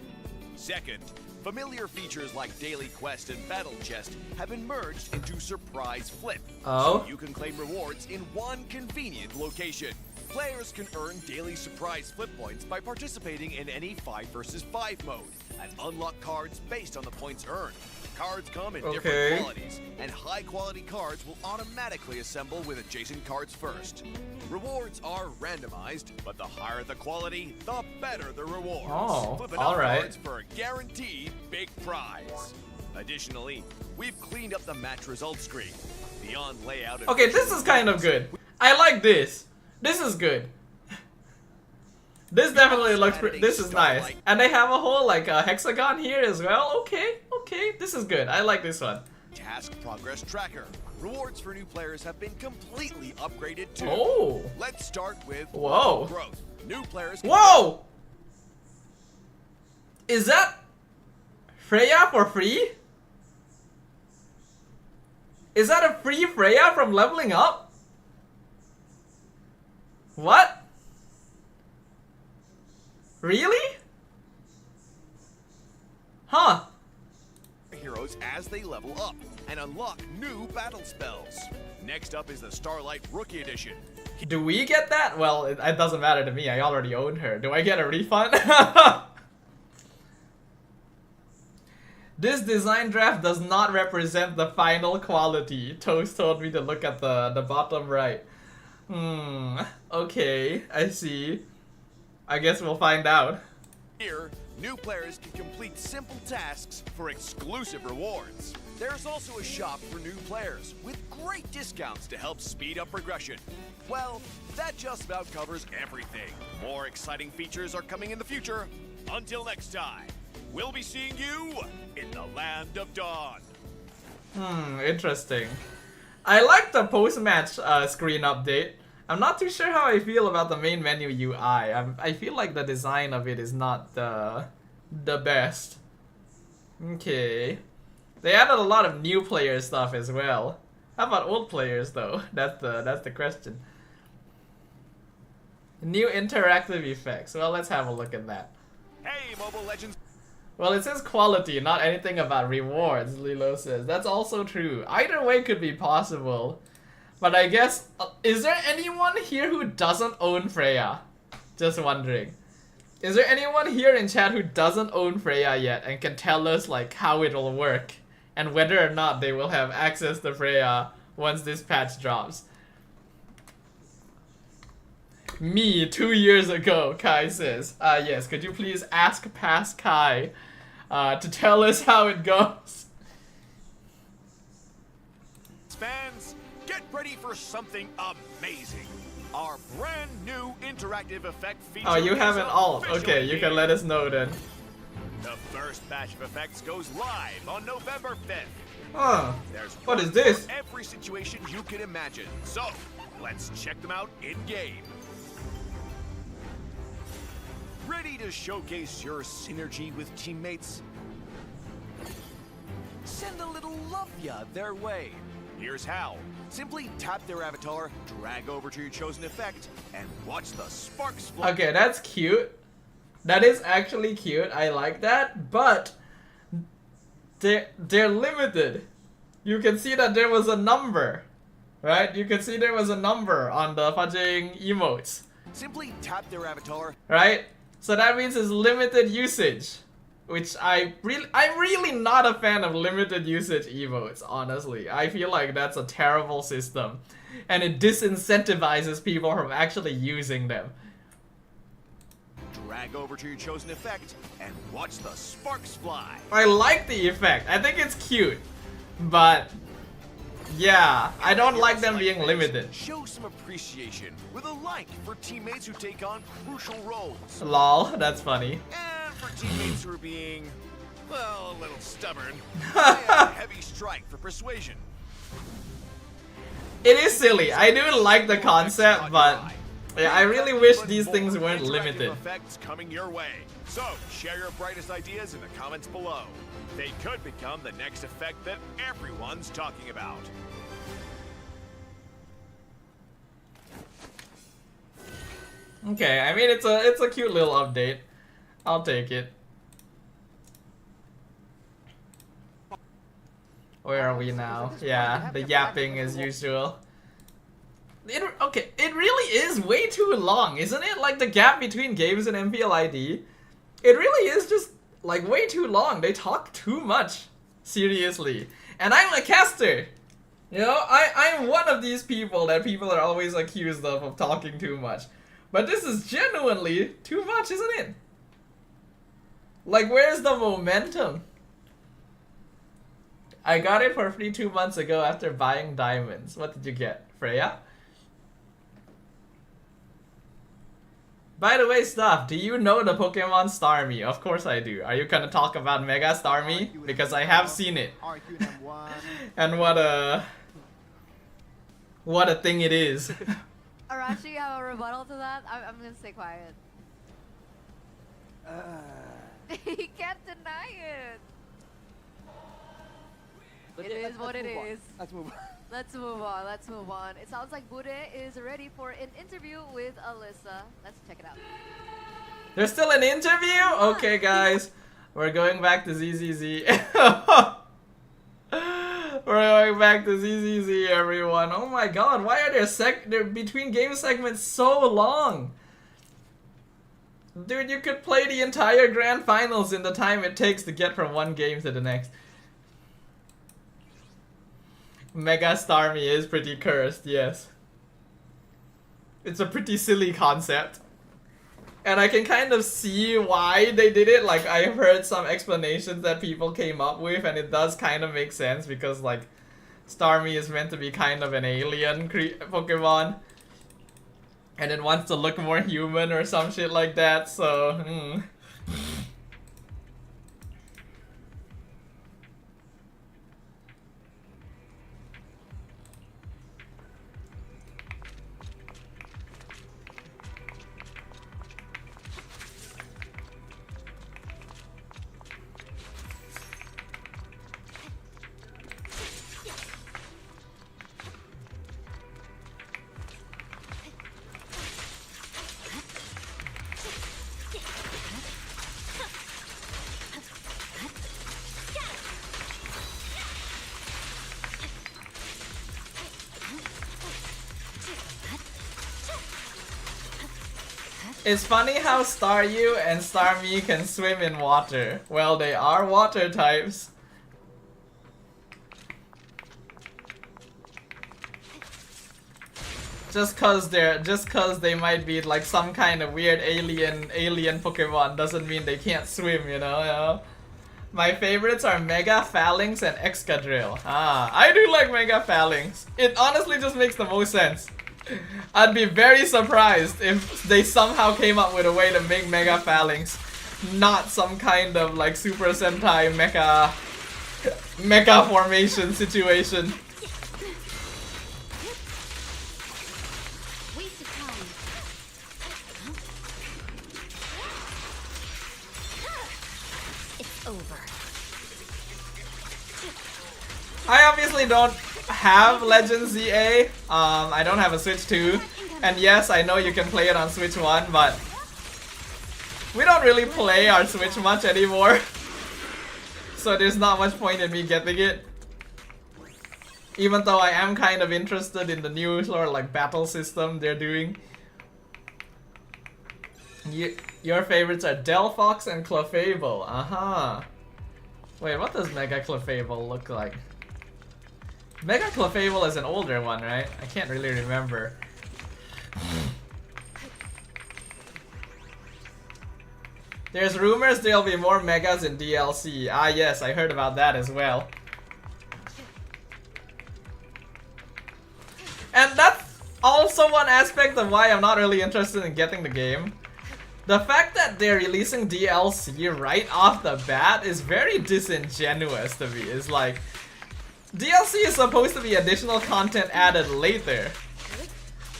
Second, familiar features like Daily Quest and Battle Chest have been merged into Surprise Flip. Oh. So you can claim rewards in one convenient location. Players can earn daily Surprise Flip points by participating in any 5 versus 5 mode and unlock cards based on the points earned. Cards come in different qualities, and high-quality cards will automatically assemble with adjacent cards first. Rewards are randomized, but the higher the quality, the better the rewards. Oh, Flip all right. cards for a guaranteed big prize. Additionally, we've cleaned up the match results screen. Beyond layout and Okay, this is kind of good. I like this. This is good. This definitely looks pretty. This is nice. And they have a whole like hexagon here as well. Okay, okay, this is good. I like this one. Task progress tracker. Rewards for new players have been completely upgraded too. Oh. Let's start with Whoa. growth. New players. Whoa! Is that Freya for free? Is that a free Freya from leveling up? What? Really? Huh. Heroes as they level up and unlock new battle spells. Next up is the Starlight Rookie Edition. Do we get that? Well, it doesn't matter to me. I already owned her. Do I get a refund? This design draft does not represent the final quality. Toast told me to look at the bottom right. Okay, I see. I guess we'll find out. Here, new players can complete simple tasks for exclusive rewards. There's also a shop for new players with great discounts to help speed up progression. Well, that just about covers everything. More exciting features are coming in the future. Until next time, we'll be seeing you in the Land of Dawn. Interesting. I like the post-match screen update. I'm not too sure how I feel about the main menu UI. I feel like the design of it is not the best. Okay. They added a lot of new player stuff as well. How about old players though? That's the question. New interactive effects. Well, let's have a look at that. Hey, Mobile Legends. Well, it says quality, not anything about rewards, Lilo says. That's also true. Either way could be possible. But I guess, is there anyone here who doesn't own Freya? Just wondering. Is there anyone here in chat who doesn't own Freya yet and can tell us like how it'll work? And whether or not they will have access to Freya once this patch drops. Me, 2 years ago, Kai says. Yes, could you please ask past Kai to tell us how it goes? Fans, get ready for something amazing. Our brand new interactive effect feature. Oh, you have is an alt. officially Okay, you can here. let us know then. The first batch of effects goes live on November 5th. Huh. There's What one is this? for every situation you can imagine. So, let's check them out in-game. Ready to showcase your synergy with teammates? Send a little love ya their way. Here's how. Simply tap their avatar, drag over to your chosen effect, and watch the sparks fly. Okay, that's cute. That is actually cute. I like that, but they're limited. You can see that there was a number, right? You can see there was a number on the fudging emotes, Simply tap their avatar. right? So that means it's limited usage, which I'm really not a fan of limited usage emotes, honestly. I feel like that's a terrible system, and it disincentivizes people from actually using them. Drag over to your chosen effect, and watch the sparks fly. I like the effect. I think it's cute, but yeah, I don't like them being limited. Show some appreciation with a like for teammates who take on crucial roles. Lol, that's funny. And for teammates who are being, well, a little stubborn, try a heavy strike for persuasion. It is silly. I do like the concept, but yeah, I really wish these things weren't Interactive limited. effects coming your way. So, share your brightest ideas in the comments below. They could become the next effect that everyone's talking about. Okay, I mean it's a cute little update. I'll take it. Where are we now? Yeah, the yapping as usual. Okay, it really is way too long, isn't it? Like the gap between games and MPL ID. It really is just like way too long. They talk too much. Seriously. And I'm a caster. You know, I'm one of these people that people are always accused of talking too much. But this is genuinely too much, isn't it? Like, where's the momentum? I got it for free 2 months ago after buying diamonds. What did you get? Freya? By the way, Stuff, do you know the Pokemon Starmie? Of course I do. Are you gonna talk about Mega Starmie? Because I have seen it. And what a thing it is. Arashi, you have a rebuttal to that? I'm gonna stay quiet. He can't deny it. It is what it is. Let's move on. Let's move on. Let's move on. It sounds like Bude is ready for an interview with Alyssa. Let's check it out. There's still an interview? Okay, guys. We're going back to ZZZ. We're going back to ZZZ, everyone. Oh my god, why are there between game segments so long? Dude, you could play the entire grand finals in the time it takes to get from one game to the next. Mega Starmie is pretty cursed, yes. It's a pretty silly concept. And I can kind of see why they did it. Like, I've heard some explanations that people came up with, and it does kind of make sense because, like, Starmie is meant to be kind of an alien Pokemon. And it wants to look more human or some shit like that, so... It's funny how Staryu and Starmie can swim in water. Well, they are water types. Just cause they might be like some kind of weird alien Pokemon doesn't mean they can't swim, you know? My favorites are Mega Phalanx and Excadrill. Ah, I do like Mega Phalanx. It honestly just makes the most sense. I'd be very surprised if they somehow came up with a way to make Mega Phalanx not some kind of like Super Sentai mecha formation situation. I obviously don't have Legends ZA. I don't have a Switch 2. And yes, I know you can play it on Switch 1, but we don't really play our Switch much anymore. So there's not much point in me getting it. Even though I am kind of interested in the new sort of like battle system they're doing. Your favorites are Delphox and Clefable. Wait, what does Mega Clefable look like? Mega Clefable is an older one, right? I can't really remember. There's rumors there'll be more Megas in DLC. Ah yes, I heard about that as well. And that's also one aspect of why I'm not really interested in getting the game. The fact that they're releasing DLC right off the bat is very disingenuous to me. It's like, DLC is supposed to be additional content added later.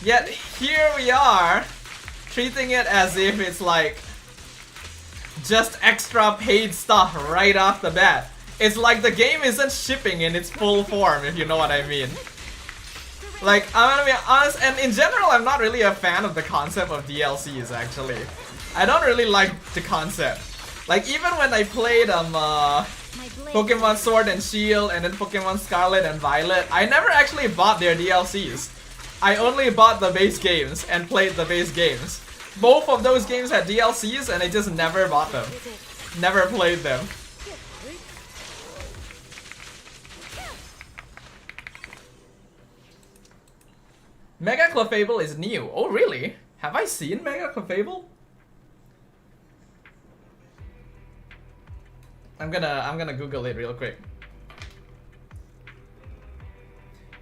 Yet here we are, treating it as if it's like just extra paid stuff right off the bat. It's like the game isn't shipping in its full form, if you know what I mean. Like, I'm gonna be honest, and in general I'm not really a fan of the concept of DLCs actually. I don't really like the concept. Like, even when I played Pokemon Sword and Shield and then Pokemon Scarlet and Violet, I never actually bought their DLCs. I only bought the base games and played the base games. Both of those games had DLCs and I just never bought them. Never played them. Mega Clefable is new. Oh really? Have I seen Mega Clefable? I'm gonna Google it real quick.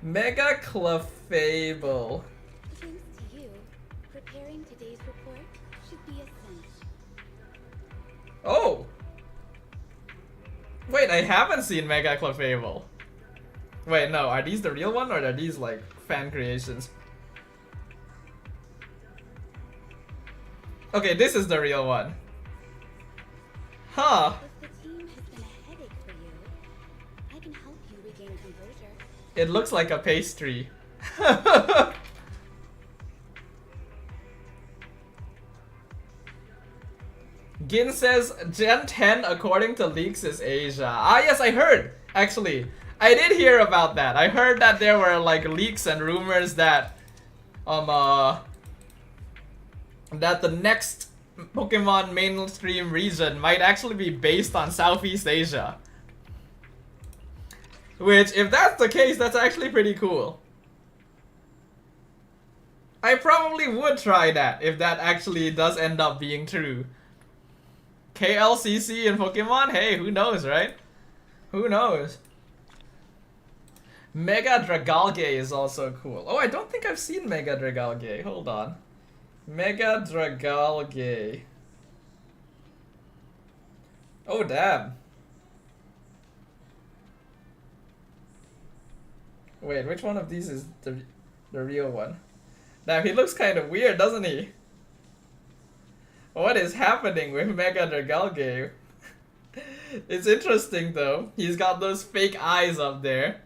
Mega Clefable. Thanks to you, preparing today's report should be a cinch. Oh! Wait, I haven't seen Mega Clefable. Wait, no, are these the real one or are these like fan creations? Okay, this is the real one. Huh. It looks like a pastry. Gin says Gen 10 according to leaks is Asia. Ah yes, I heard. Actually, I did hear about that. I heard that there were like leaks and rumors that that the next Pokemon mainstream region might actually be based on Southeast Asia. Which, if that's the case, that's actually pretty cool. I probably would try that if that actually does end up being true. KLCC in Pokemon? Hey, who knows, right? Who knows? Mega Dragalge is also cool. Oh, I don't think I've seen Mega Dragalge. Hold on. Mega Dragalge. Oh, damn. Wait, which one of these is the real one? Damn, he looks kind of weird, doesn't he? What is happening with Mega Dragalge? It's interesting though. He's got those fake eyes up there.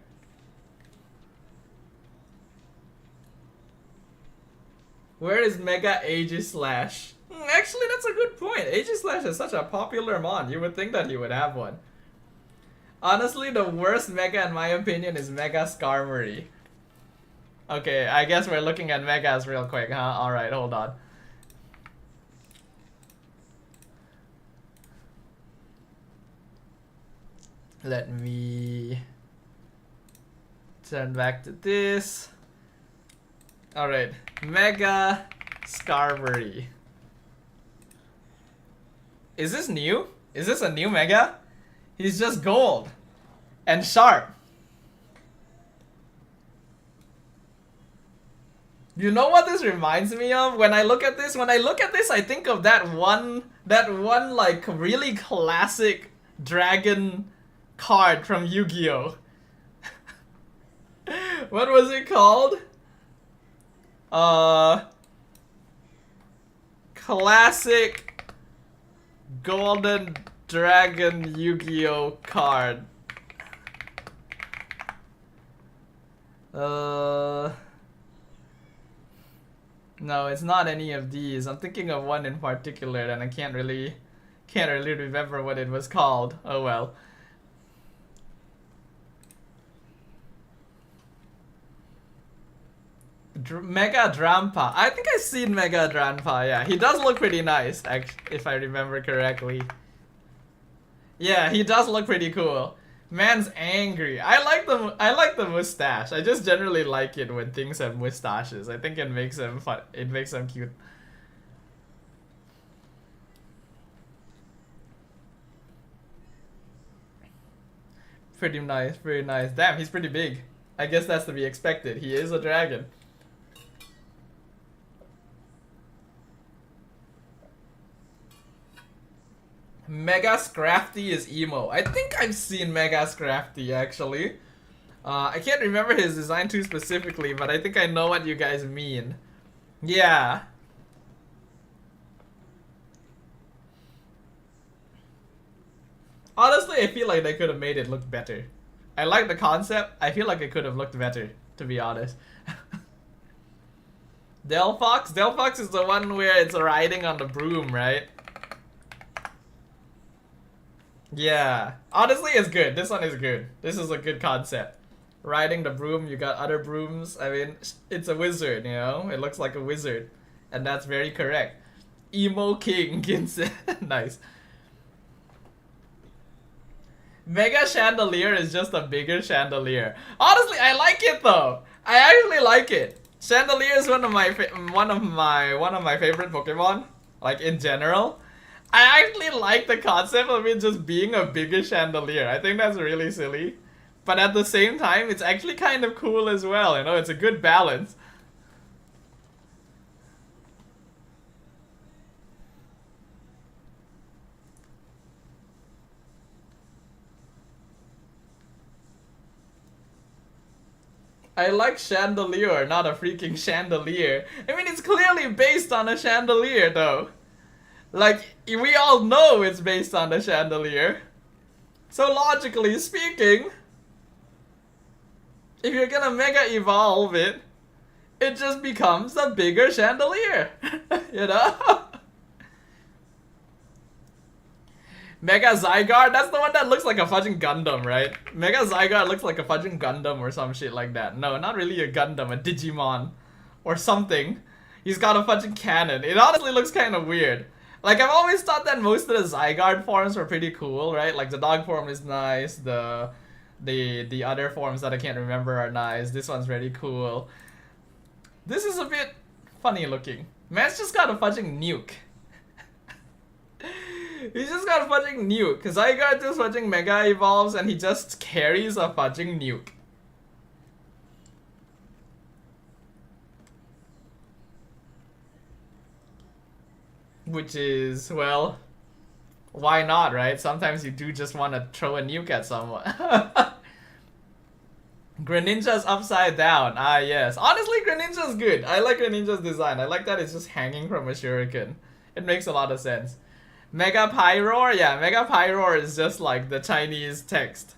Where is Mega Aegislash? Actually, that's a good point. Aegislash is such a popular mon. You would think that he would have one. Honestly, the worst Mega in my opinion is Mega Skarmory. Okay, I guess we're looking at Megas real quick, huh? Alright, hold on. Let me turn back to this. Alright, Mega Skarmory. Is this new? Is this a new Mega? He's just gold and sharp. You know what this reminds me of? When I look at this, I think of that one like really classic dragon card from Yu-Gi-Oh! What was it called? Classic Golden Dragon Yu-Gi-Oh! Card. No, it's not any of these. I'm thinking of one in particular and I can't really remember what it was called. Oh well. Mega Drampa. I think I've seen Mega Drampa, yeah. He does look pretty nice, if I remember correctly. Yeah, he does look pretty cool. Man's angry. I like the mustache. I just generally like it when things have mustaches. I think it makes them fun. It makes them cute. Pretty nice, pretty nice. Damn, he's pretty big. I guess that's to be expected. He is a dragon. Mega Scrafty is emo. I think I've seen Mega Scrafty actually. I can't remember his design too specifically, but I think I know what you guys mean. Yeah. Honestly, I feel like they could have made it look better. I like the concept. I feel like it could have looked better, to be honest. Delphox? Delphox is the one where it's riding on the broom, right? Yeah, honestly it's good. This one is good. This is a good concept. Riding the broom, you got other brooms. I mean, it's a wizard, you know? It looks like a wizard. And that's very correct. Emo King, Ginsen. Nice. Mega Chandelier is just a bigger chandelier. Honestly, I like it though. I actually like it. Chandelier is one of my favorite Pokemon, like in general. I actually like the concept of it just being a bigger chandelier. I think that's really silly. But at the same time, it's actually kind of cool as well, you know? It's a good balance. I like chandelier, not a freaking chandelier. I mean, it's clearly based on a chandelier though. Like, we all know it's based on the chandelier. So logically speaking, if you're gonna mega evolve it, it just becomes a bigger chandelier. You know? Mega Zygarde, that's the one that looks like a fudging Gundam, right? Mega Zygarde looks like a fudging Gundam or some shit like that. No, not really a Gundam, a Digimon. Or something. He's got a fudging cannon. It honestly looks kind of weird. Like, I've always thought that most of the Zygarde forms were pretty cool, right? Like, the dog form is nice, the other forms that I can't remember are nice. This one's really cool. This is a bit funny looking. Man's just got a fudging nuke. He's just got a fudging nuke. Cause I got this fudging Mega Evolves and he just carries a fudging nuke. Which is, well, why not, right? Sometimes you do just want to throw a nuke at someone. Greninja's upside down. Ah, yes. Honestly, Greninja's good. I like Greninja's design. I like that it's just hanging from a shuriken. It makes a lot of sense. Mega Pyroar? Yeah, Mega Pyroar is just like the Chinese text.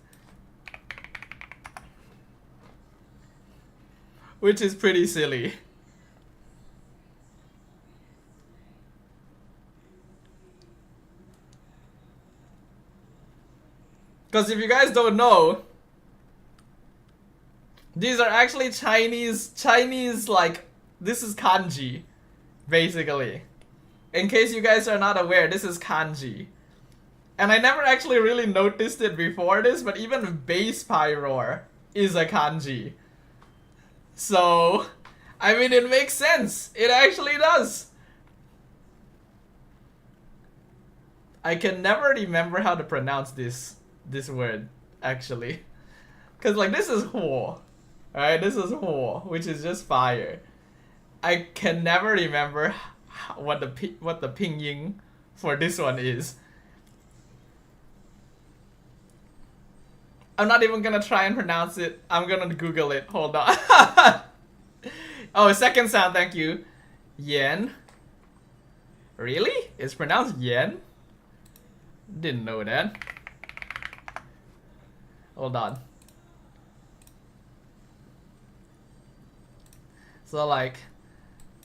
Which is pretty silly. Because if you guys don't know, these are actually Chinese, like, this is kanji, basically. In case you guys are not aware, this is kanji. And I never actually really noticed it before this, but even base Pyroar is a kanji. So, I mean, it makes sense. It actually does. I can never remember how to pronounce this word, actually. Because, like, this is Huo. Alright, this is Huo, which is just fire. I can never remember what the pinyin for this one is. I'm not even gonna try and pronounce it. I'm gonna Google it. Hold on. Oh, second sound, thank you. Yen. Really? It's pronounced yen? Didn't know that. Hold on. So, like,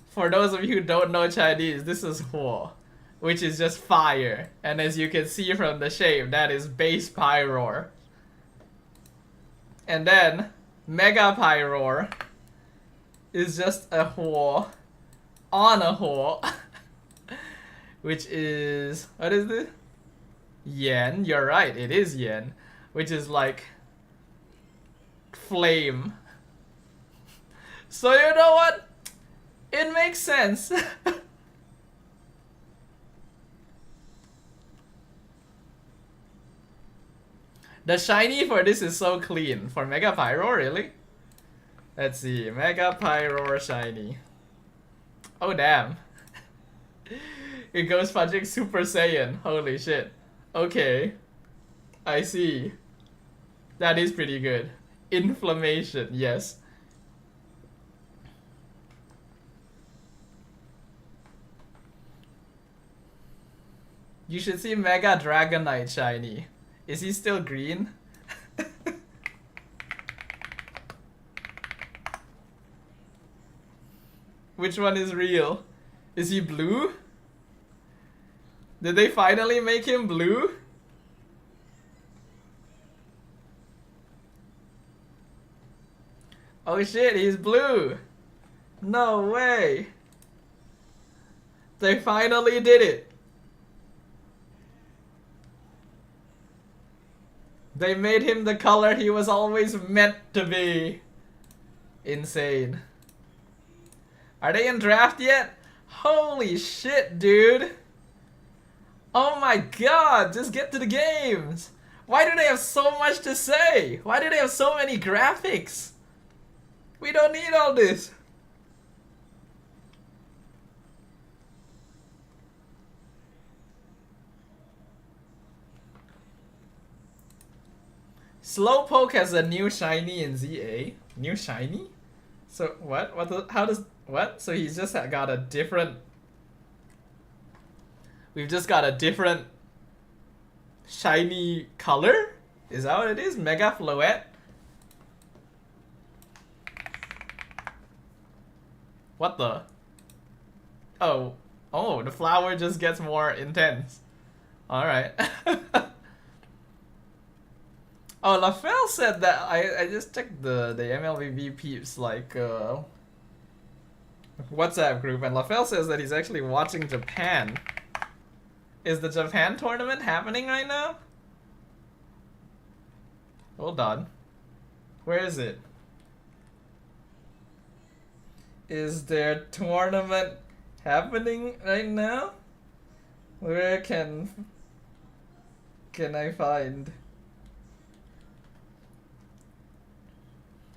for those of you who don't know Chinese, this is Huo, which is just fire. And as you can see from the shape, that is base Pyroar. And then Mega Pyroar is just a Huo on a Huo, which is, what is this? Yen. You're right, it is yen, which is like flame. So you know what? It makes sense. The shiny for this is so clean. For Mega Pyro, really? Let's see. Mega Pyro shiny. Oh, damn. It goes fudging Super Saiyan. Holy shit. Okay. I see. That is pretty good. Inflammation, yes. You should see Mega Dragonite shiny. Is he still green? Which one is real? Is he blue? Did they finally make him blue? Oh shit, he's blue! No way! They finally did it! They made him the color he was always meant to be. Insane. Are they in draft yet? Holy shit, dude. Oh my god, just get to the games. Why do they have so much to say? Why do they have so many graphics? We don't need all this. Slowpoke has a new shiny in ZA. New shiny? So what? How does what? So he's just got a different. We've just got a different shiny color? Is that what it is? Mega Floette? What the? Oh. Oh, the flower just gets more intense. Alright. Oh, LaFell said that I just checked the MLBB peeps like WhatsApp group, and LaFell says that he's actually watching Japan. Is the Japan tournament happening right now? Hold on. Where is it? Is there tournament happening right now? Where can I find?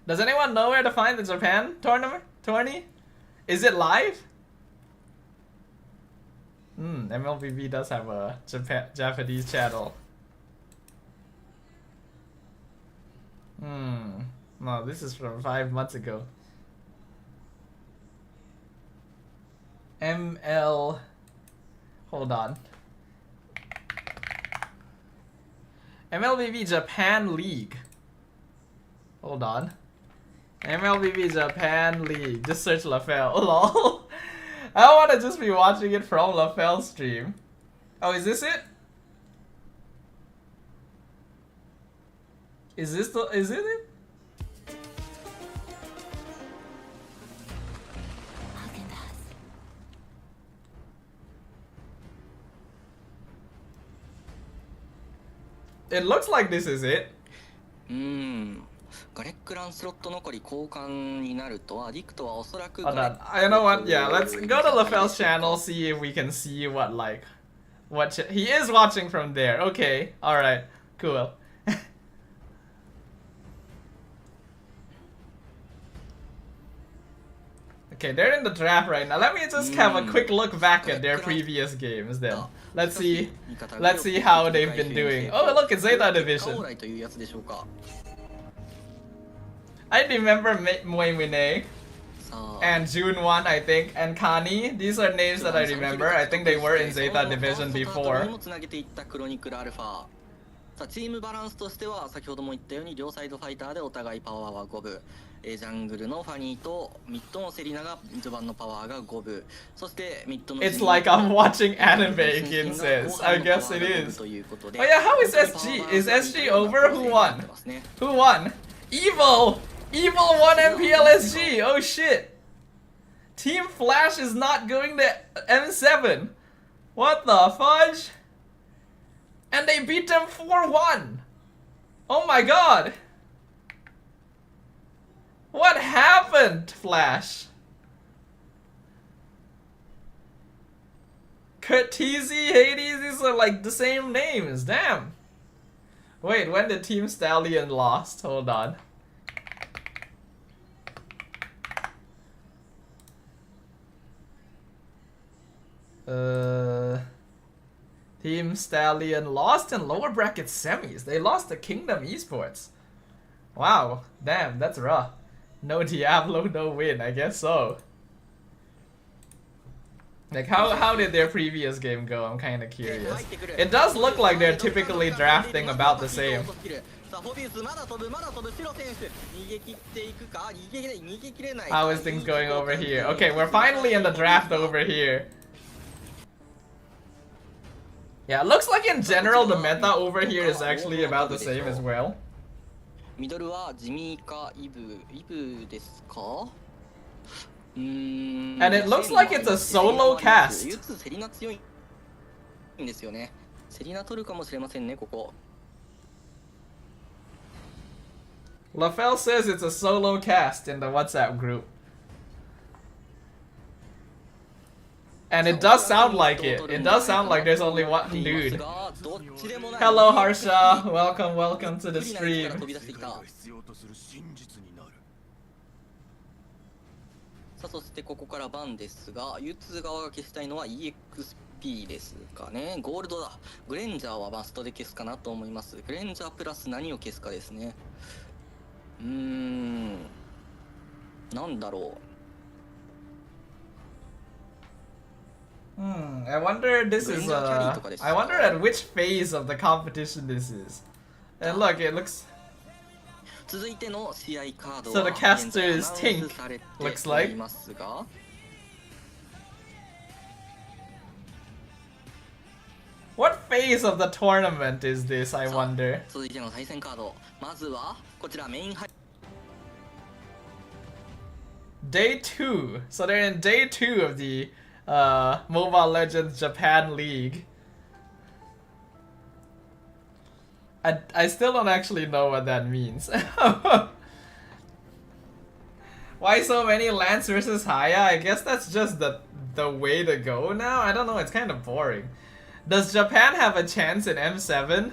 Does anyone know where to find the Japan tournament? Tourney? Is it live? MLBB does have a Japanese channel. No, this is from 5 months ago. Hold on. MLBB Japan League. Hold on. MLBB Japan League. Just search LaFell. Lol. I don't want to just be watching it from LaFell's stream. Oh, is this it? Is it it? It looks like this is it. ガレックランスロット残り交換になるとアディクトはおそらく Hold on. You know what? Yeah, let's go to LaFell's channel, see if we can see what he is watching from there. Okay. Alright. Cool. Okay, they're in the draft right now. Let me just have a quick look back at their previous games then. Let's see how they've been doing. Oh, look, it's Zeta Division. I remember Moemine and June 1, I think, and Kani. These are names that I remember. I think they were in Zeta Division before. さあチームバランスとしては先ほども言ったように両サイドファイターでお互いパワーは5分、ジャングルのファニーとミッドのセリナが序盤のパワーが5分、そしてミッドの It's like I'm watching anime, Gin says. I guess it is. Oh yeah, how is SG? Is SG over? Who won? Who won? Evil! Evil won MPL SG! Oh shit! Team Flash is not going to M7! What the fudge? And they beat them 4-1! Oh my god! What happened, Flash? Curtizi, Hades, these are like the same names, damn! Wait, when did Team Stallion lost? Hold on. Team Stallion lost in lower bracket semis. They lost to Kingdom Esports. Wow, damn, that's rough. No Diablo, no win, I guess so. Like, how did their previous game go? I'm kind of curious. It does look like they're typically drafting about the same. How is things going over here? Okay, we're finally in the draft over here. Yeah, it looks like in general the meta over here is actually about the same as well. ミドルはジミーかイブですか? And it looks like it's a solo cast. 唯一セリナ強いんですよね。セリナ取るかもしれませんねここ。LaFell says it's a solo cast in the WhatsApp group. And it does sound like it. It does sound like there's only one dude. Hello Harsha, welcome to the stream. さあそしてここから番ですが、U2 側が消したいのは EXP ですかね。ゴールドだ。グレンジャーはマストで消すかなと思います。グレンジャープラス何を消すかですね。なんだろう。I wonder this is I wonder at which phase of the competition this is. And look, it looks. So the caster is Tink, looks like. What phase of the tournament is this, I wonder? Day 2. So they're in day 2 of the Mobile Legends Japan League. I still don't actually know what that means. Why Why so many Lance versus Haya? I guess that's just the way to go now. I don't know, it's kind of boring. Does Japan have a chance in M7?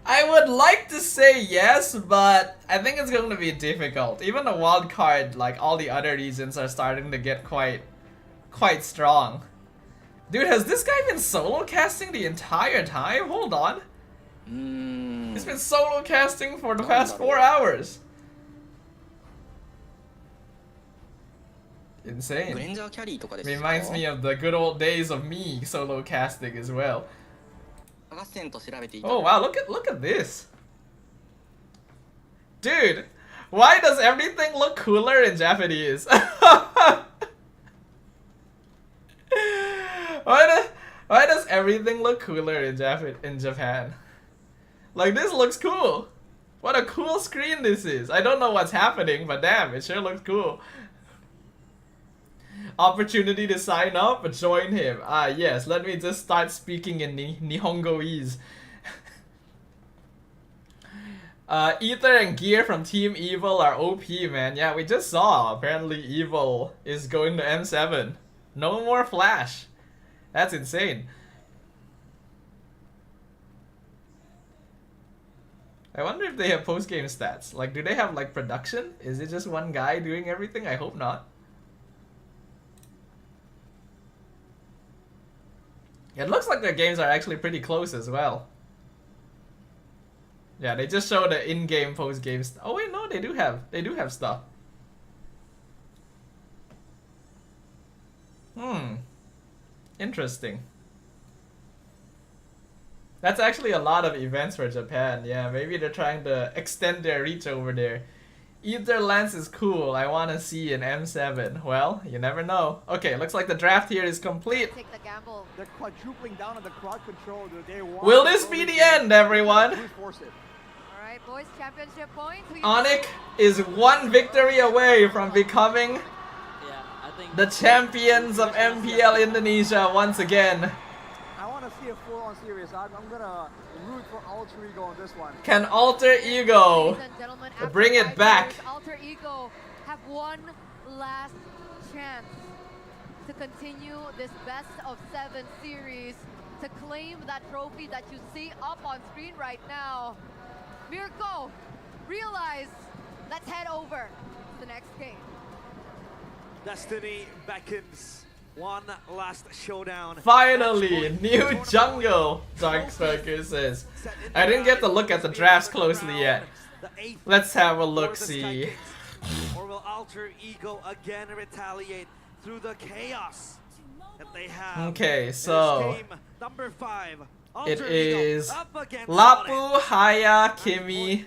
I would like to say yes, but I think it's going to be difficult. Even the wild card, like all the other regions, are starting to get quite strong. Dude, has this guy been solo casting the entire time? Hold on. He's been solo casting for the past 4 hours. Insane. Reminds me of the good old days of me solo casting as well. Oh wow, look at this. Dude, why does everything look cooler in Japanese? Why does everything look cooler in Japan? Like, this looks cool. What a cool screen this is. I don't know what's happening, but damn, it sure looks cool. Opportunity to sign up? Join him. Ah, yes. Let me just start speaking in Nihongoese. Ether and Gear from Team Evil are OP, man. Yeah, we just saw. Apparently Evil is going to M7. No more Flash. That's insane. I wonder if they have post-game stats. Like, do they have, like, production? Is it just one guy doing everything? I hope not. It looks like their games are actually pretty close as well. Yeah, they just show the in-game, post-game stuff. Oh wait, no, they do have stuff. Interesting. That's actually a lot of events for Japan. Yeah, maybe they're trying to extend their reach over there. Either Lance is cool. I want to see an M7. Well, you never know. Okay, looks like the draft here is complete. Take the gamble. They're quadrupling down on the crowd control. Will this be the end, everyone? Alright, boys, championship points. ONIC is one victory away from becoming the champions of MPL Indonesia once again. I want to see a full-on series. I'm gonna root for Alter Ego on this one. Can Alter Ego bring it back? Alter Ego have one last chance to continue this best of 7 series, to claim that trophy that you see up on screen right now. Mirko, realize, let's head over to the next game. Destiny beckons. One last showdown. Finally, new jungle, Dark Sparker says. I didn't get to look at the drafts closely yet. Let's have a look-see. Or will Alter Ego again retaliate through the chaos that they have? Okay, so number 5. it is Lapu, Haya, Kimi.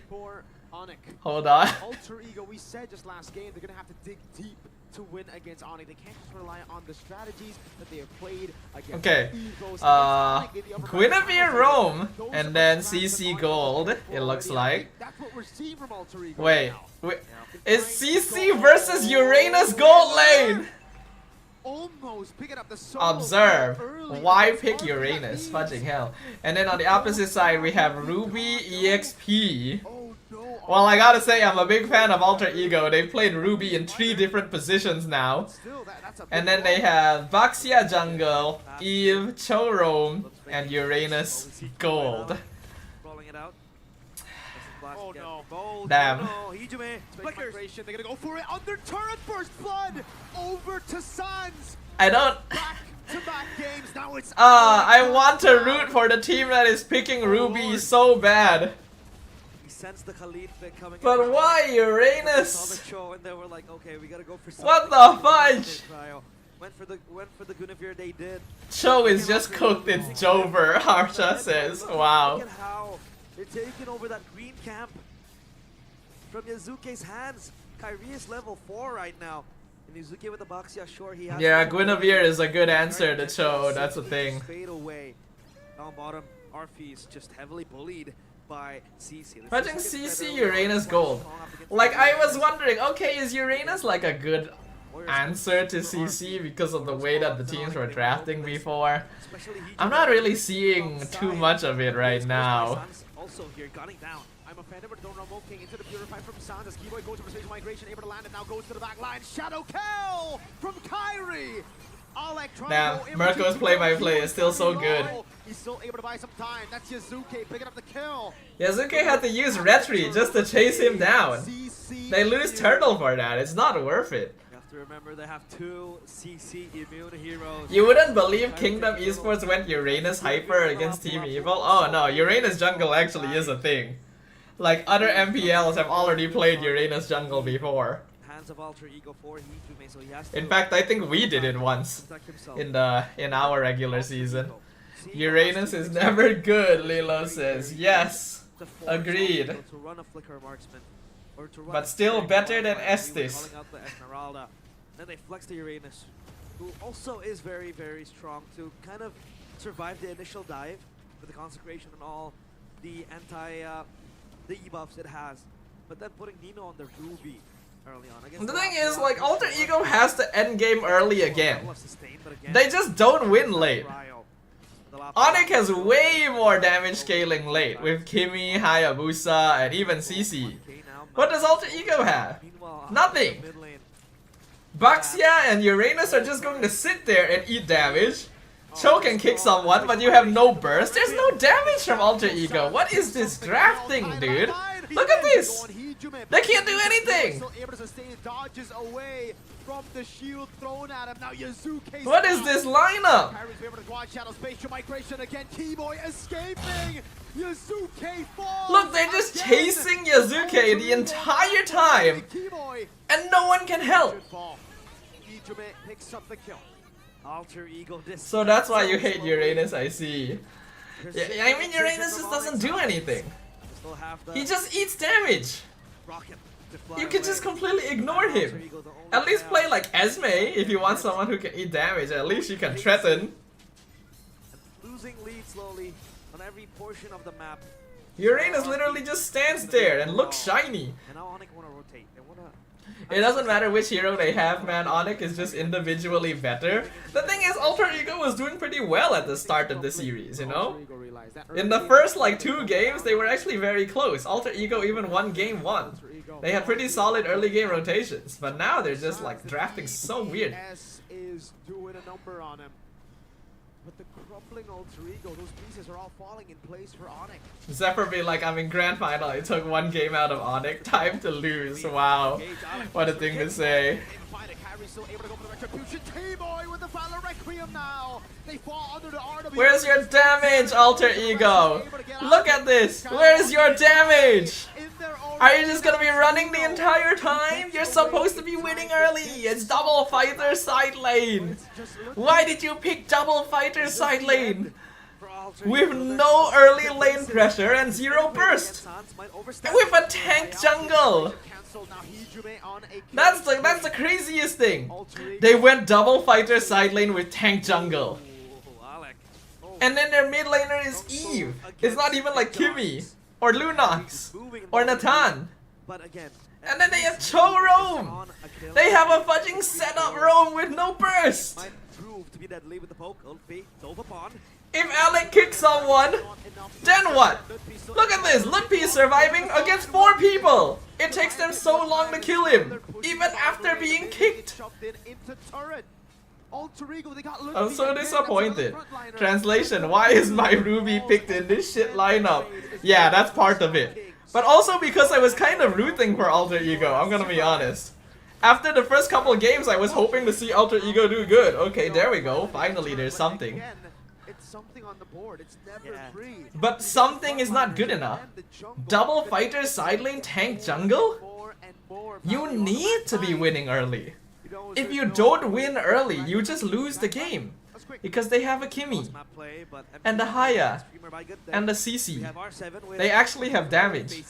Hold on. Alter Ego, we said just last game, they're gonna have to dig deep to win against ONIC. They can't just rely on the strategies that they have played against. Okay, Guinevere Rome, and then CC Gold, it looks like. That's what we're seeing from Alter Ego. Wait, is CC versus Uranus Gold Lane? Almost picking up the solo. Observe. Why pick Uranus? Fudging hell. And then on the opposite side, we have Ruby EXP. Well, I gotta say, I'm a big fan of Alter Ego. They've played Ruby in 3 different positions now. And then they have Baxia Jungle, Eve, Cho Rome, and Uranus Gold. Rolling it out. Oh no. Damn. They're gonna go for it. Under turret first blood. Over to Suns. I don't. Back-to-back games. Now it's I want to root for the team that is picking Ruby so bad. Sense the Khalid bit coming. But why Uranus? And they were like, okay, we gotta go for what the fudge? Went for the Guinevere, they did. Cho is just cooked, it's Jover, Harsha says. Wow. Look at how they're taking over that green camp from Yazuke's hands. Kyrie is level 4 right now. And Yazuke with the Baxia, sure he has. Yeah, Guinevere is a good answer to Cho, that's the thing. Fade away. Down bottom, Arfi is just heavily bullied by CC. Imagine CC Uranus Gold. Like, I was wondering, okay, is Uranus like a good answer to CC because of the way that the teams were drafting before? I'm not really seeing too much of it right now. also here gunning down. I'm offended, but don't Rumble King into the Purify from Sans as Keyboy goes for space migration, able to land it now, goes to the back line. Shadow kill from Kyrie! Alec trying Damn, to go in Mirko's between play-by-play Keyboy is still so very good. low. He's still able to buy some time. That's Yazuke picking up the kill. Yazuke had to use Retri just to chase him down. They lose Turtle for that. It's not worth it. You have to remember they have 2 CC immune heroes. You wouldn't believe Kingdom Esports went Uranus Hyper against Team Evil. Oh no, Uranus Jungle actually is a thing. Like, other MPLs have already played Uranus Jungle before. Hands of Alter Ego for Hijime, so he has In to fact, I think we did it once in our regular season. Uranus is never good, Lilo says. Yes, agreed. to run a Flicker Marksman. Or to run But a still Flicker better than Marksman, Estes. calling out the Esmeralda. Then they flex the Uranus, who also is very, very strong to kind of survive the initial dive with the Consecration and all the the e-buffs it has. But then putting Nino on the Ruby early on. Against The thing is, like, Alter Ego has to end game early again. They just don't win late. ONIC has way more damage scaling late with Kimi, Hayabusa, and even CC. What does Alter Ego have? Nothing. Baxia and Uranus are just going to sit there and eat damage. Choke and kick someone, but you have no burst. There's no damage from Alter Ego. What is this drafting, dude? Look at this. They can't do anything. What is this lineup? Look, they're just chasing Yazuke the entire time, and no one can help. So that's why you hate Uranus, I see. Yeah, I mean, Uranus just doesn't do anything. He just eats damage. You can just completely ignore him. At least play like Esme if you want someone who can eat damage. At least you can threaten. Losing lead slowly on every portion of the map. Uranus literally just stands there and looks shiny. And now ONIC wanna rotate. They wanna. It doesn't matter which hero they have, man. ONIC is just individually better. The thing is, Alter Ego was doing pretty well at the start of the series, you know? In the first like 2 games, they were actually very close. Alter Ego even won game 1. They had pretty solid early game rotations, but now they're just like drafting so weird. S is doing a number on him. But the crumbling Alter Ego, those pieces are all falling in place for ONIC. Zephyr be like, I'm in grand final. It took 1 game out of ONIC. Time to lose. Wow. What a thing to say. Where's your damage, Alter Ego? Look at this. Where's your damage? Are you just gonna be running the entire time? You're supposed to be winning early. It's double fighter side lane. Why did you pick double fighter side lane? With no early lane pressure and 0 burst. With a tank jungle. That's the craziest thing. They went double fighter side lane with tank jungle. And then their mid laner is Eve. It's not even like Kimi or Lunox or Nathan. And then they have Cho Roam. They have a fudging setup Roam with no burst. If Alec kicks someone, then what? Look at this, Limpy surviving against 4 people. It takes them so long to kill him, even after being kicked. I'm so disappointed. Translation, why is my Ruby picked in this shit lineup? Yeah, that's part of it. But also because I was kind of rooting for Alter Ego, I'm gonna be honest. After the first couple of games, I was hoping to see Alter Ego do good. Okay, there we go. Finally, there's something. Something on the board. It's never free. But something is not good enough. Double fighter side lane tank jungle? You need to be winning early. If you don't win early, you just lose the game. Because they have a Kimi, and the Haya, and the CC. They actually have damage.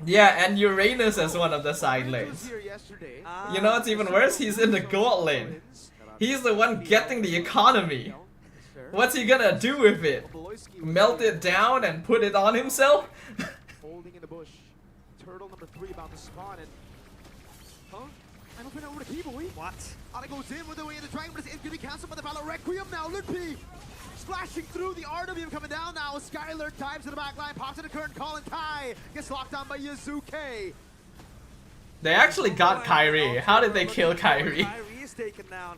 Yeah, and Uranus as one of the side lanes. You know what's even worse? He's in the gold lane. He's the one getting the economy. What's he gonna do with it? Melt it down and put it on himself? Holding in the bush. Turtle number 3 about to spawn and... Huh? I don't think over the Keyboy. What? Alec goes in with the way of the dragon, but it's gonna be cancelled by the Valor Requiem now. Limpy Splashing through the RW coming down now. Skylar dives to the back line, pops in the current call, and Kai gets locked down by Yuzuke. They actually got Kyrie. How did they kill Kyrie? Kyrie is taken down.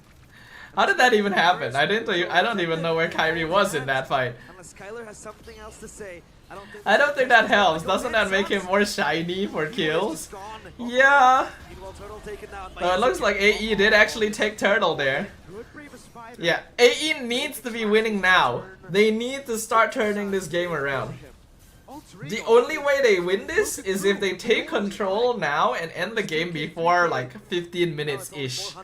How did that even happen? I don't even know where Kyrie was in that fight. Unless Skylar has something else to say. I don't think that helps. Doesn't that make him more shiny for kills? Yeah. It looks like AE did actually take Turtle there. Yeah, AE needs to be winning now. They need to start turning this game around. The only way they win this is if they take control now and end the game before like 15 minutes-ish.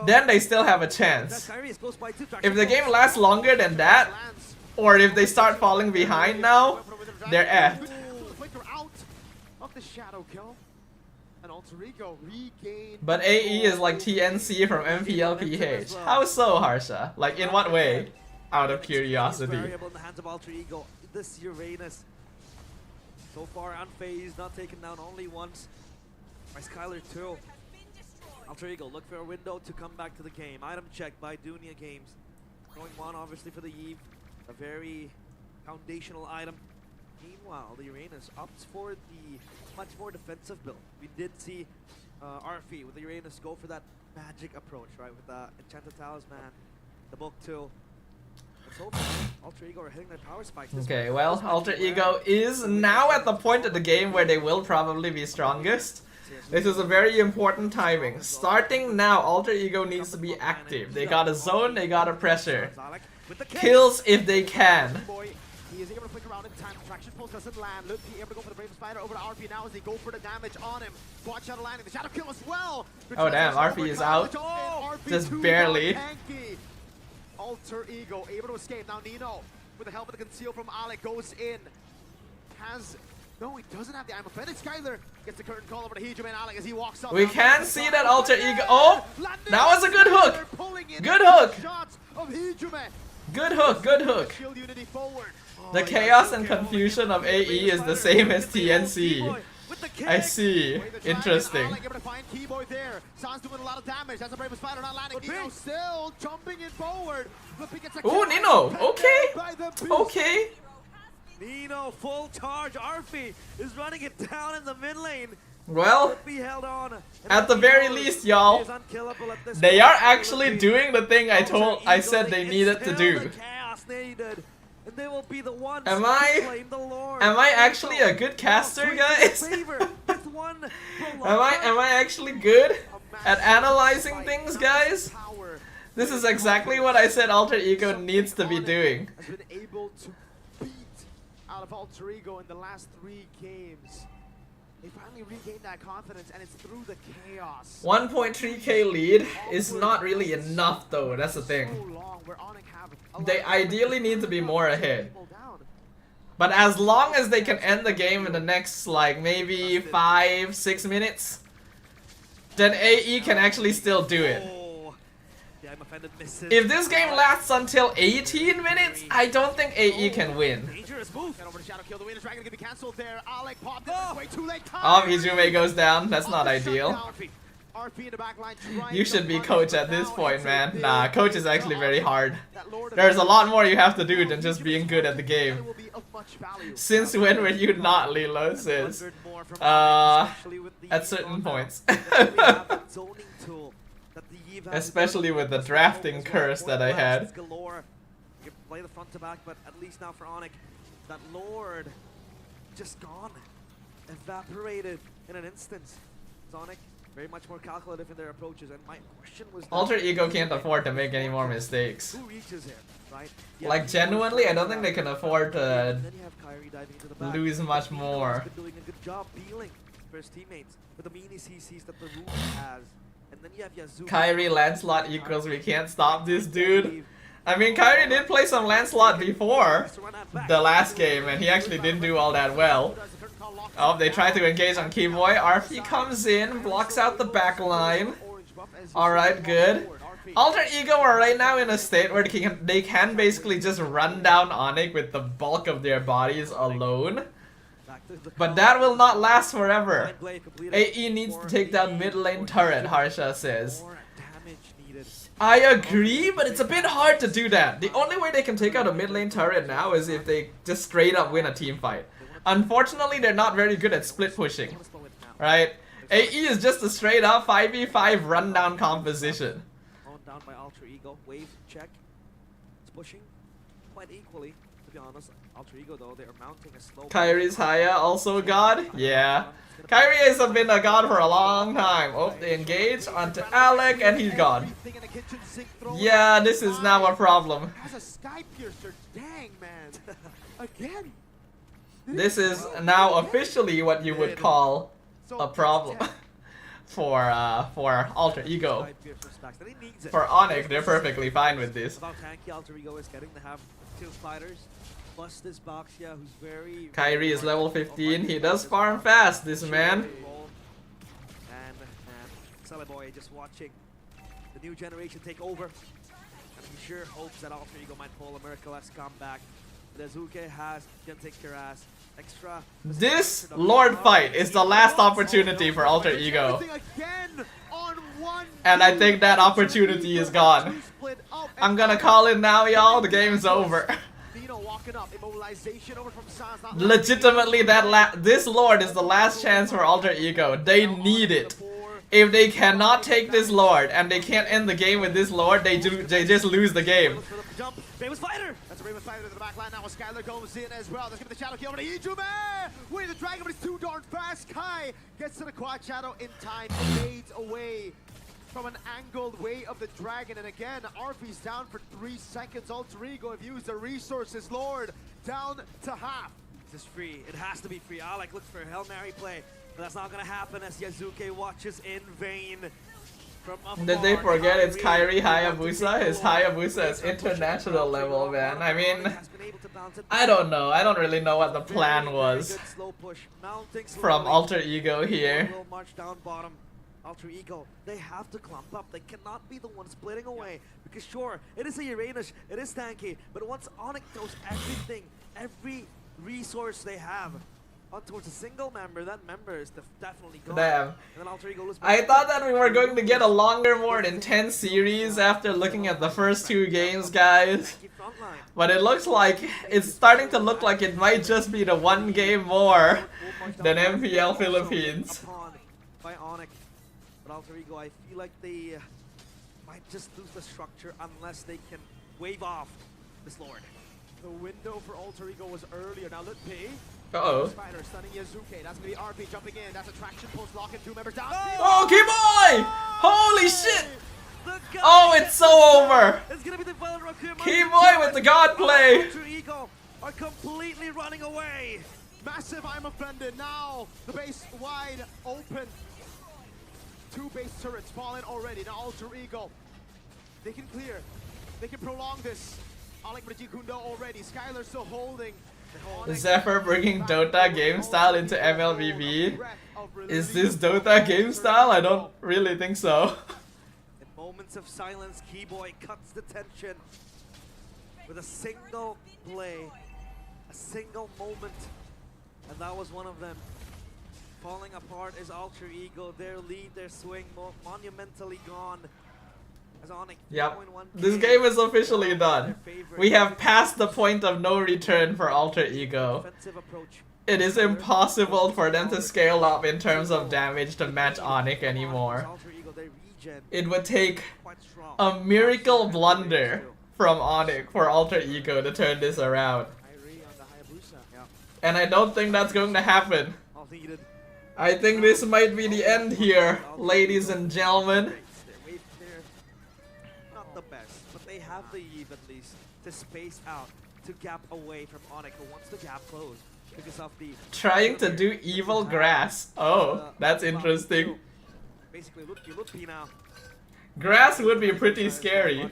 Then they still have a chance. If the game lasts longer than that, or if they start falling behind now, they're effed. But AE is like TNC from MPL PH. How so, Harsha? Like in what way? Out of curiosity. Variable in the hands of Alter Ego. This Uranus, so far unfazed, not taken down only once by Skylar too. Alter Ego look for a window to come back to the game. Item check by Dunia Games. Going one obviously for the Eve, a very foundational item. Meanwhile, the Uranus opts for the much more defensive build. We did see RFE with the Uranus go for that magic approach, right? With the Enchanted Talisman, the book too. So far, Alter Ego are hitting their power spikes. Okay, well, Alter Ego is now at the point of the game where they will probably be strongest. This is a very important timing. Starting now, Alter Ego needs to be active. They got a zone, they got a pressure. Kills if they can. He is able to flick around in time. Traction pulse doesn't land. Luke able to go for the Brave Spider over to RP now as they go for the damage on him. Watch Shadow landing. The Shadow kill as well. Oh damn, RP is out. Just barely. Alter Ego able to escape. Now Nino with the help of the conceal from Alec goes in. No, he doesn't have the I'm offended. Skylar gets the curtain call over to Heejum and Alec as he walks up. We can see that Alter Ego. Oh, that was a good hook. Good hook. Good hook, good hook. The chaos and confusion of AE is the same as TNC. I see. Interesting. Ooh, Nino. Okay. Okay. Nino full charge. Arfi is running it down in the mid lane. Well, at the very least, y'all, they are actually doing the thing I said they needed to do. Am I actually a good caster, guys? Am I actually good at analyzing things, guys? This is exactly what I said Alter Ego needs to be doing. Out of Alter Ego in the last 3 games. They finally regained that confidence, and it's through the chaos. 1.3k lead is not really enough though, that's the thing. They ideally need to be more ahead. But as long as they can end the game in the next like maybe 5-6 minutes, then AE can actually still do it. If this game lasts until 18 minutes, I don't think AE can win. Oh, Izume goes down. That's not ideal. You should be coach at this point, man. Nah, coach is actually very hard. There's a lot more you have to do than just being good at the game. Since when were you not, Lilo says? At certain points. Especially with the drafting curse that I had. You play the front to back, but at least now for ONIC, that Lord just gone, evaporated in an instant. ONIC very much more calculative in their approaches, and my question was, Alter Ego can't afford to make any more mistakes. Who reaches here, right? Like genuinely, I don't think they can afford to lose much more. Doing a good job peeling for his teammates with the mini CCs that the room has. And then you have Yazoo. Kyrie Lancelot equals we can't stop this dude. I mean, Kyrie did play some Lancelot before the last game, and he actually didn't do all that well. Oh, they try to engage on Keyboy. RP comes in, blocks out the back line. Alright, good. Alter Ego are right now in a state where they can basically just run down ONIC with the bulk of their bodies alone. But that will not last forever. AE needs to take down mid lane turret, Harsha says. I agree, but it's a bit hard to do that. The only way they can take out a mid lane turret now is if they just straight up win a team fight. Unfortunately, they're not very good at split pushing, right? AE is just a straight up 5v5 rundown composition. On down by Alter Ego. Wave check. It's pushing quite equally, to be honest. Alter Ego though, they are mounting a slow. Kyrie's Haya also god? Yeah. Kyrie has been a god for a long time. Oh, they engage onto Alec and he's gone. Yeah, this is now a problem. Has a sky piercer. Dang, man. Again. This is now officially what you would call a problem for Alter Ego. For ONIC, they're perfectly fine with this. About tanky Alter Ego is getting to have 2 fighters. Plus this Baxia who's very... Kyrie is level 15. He does farm fast, this man. And Celeboy just watching the new generation take over. And he sure hopes that Alter Ego might pull a miraculous comeback. But Azuke can take your ass. Extra. This Lord fight is the last opportunity for Alter Ego. And I think that opportunity is gone. I'm gonna call it now, y'all. The game's over. Legitimately, this Lord is the last chance for Alter Ego. They need it. If they cannot take this Lord and they can't end the game with this Lord, they just lose the game. Famous fighter! That's a Famous fighter to the back line now as Skylar goes in as well. Let's give it the shadow kill over to Ijume! Winning the dragon, but it's too darn fast. Kai gets to the quad shadow in time, fades away from an angled way of the dragon. And again, RP's down for 3 seconds. Alter Ego have used the resources. Lord down to half. This is free. It has to be free. Alec looks for a Hail Mary play, but that's not going to happen as Yazuke watches in vain. Did they forget it's Kyrie Hayabusa? His Hayabusa is international level, man. I mean, I don't know. I don't really know what the plan was from Alter Ego here. Alter Ego, they have to clump up. They cannot be the one splitting away. Because sure, it is a Uranus, it is tanky, but once ONIC throws everything, every resource they have on towards a single member, that member is definitely gone. Damn. And then Alter Ego loses. I thought that we were going to get a longer, more intense series after looking at the first 2 games, guys. But it looks like, it's starting to look like it might just be the 1 game more than MPL Philippines. By ONIC. But Alter Ego, I feel like they might just lose the structure unless they can wave off this Lord. The window for Alter Ego was earlier. Now let me. Uh-oh. Spider stunning Yazuke. That's gonna be RP jumping in. That's a traction post lock and 2 members down. Oh, Keyboy! Holy shit! Oh, it's so over! It's gonna be the Keyboy with the god play! Alter Ego are completely running away. Massive, I'm offended. Now the base wide open. 2 base turrets fallen already. Now Alter Ego, they can clear. They can prolong this. Alec Kundo already. Skylar still holding. Zephyr bringing Dota game style into MLBB. Is this Dota game style? I don't really think so. In moments of silence, Keyboy cuts the tension with a single play, a single moment, and that was one of them. Falling apart is Alter Ego. Their lead, their swing, monumentally gone. Yep, this game is officially done. We have passed the point of no return for Alter Ego. It is impossible for them to scale up in terms of damage to match ONIC anymore. It would take a miracle blunder from ONIC for Alter Ego to turn this around. And I don't think that's going to happen. I think this might be the end here, ladies and gentlemen. Have the Eve at least to space out, to gap away from ONIC, who wants the gap closed because of the... Trying to do evil grass. Oh, that's interesting. Basically, look now. Grass would be pretty scary.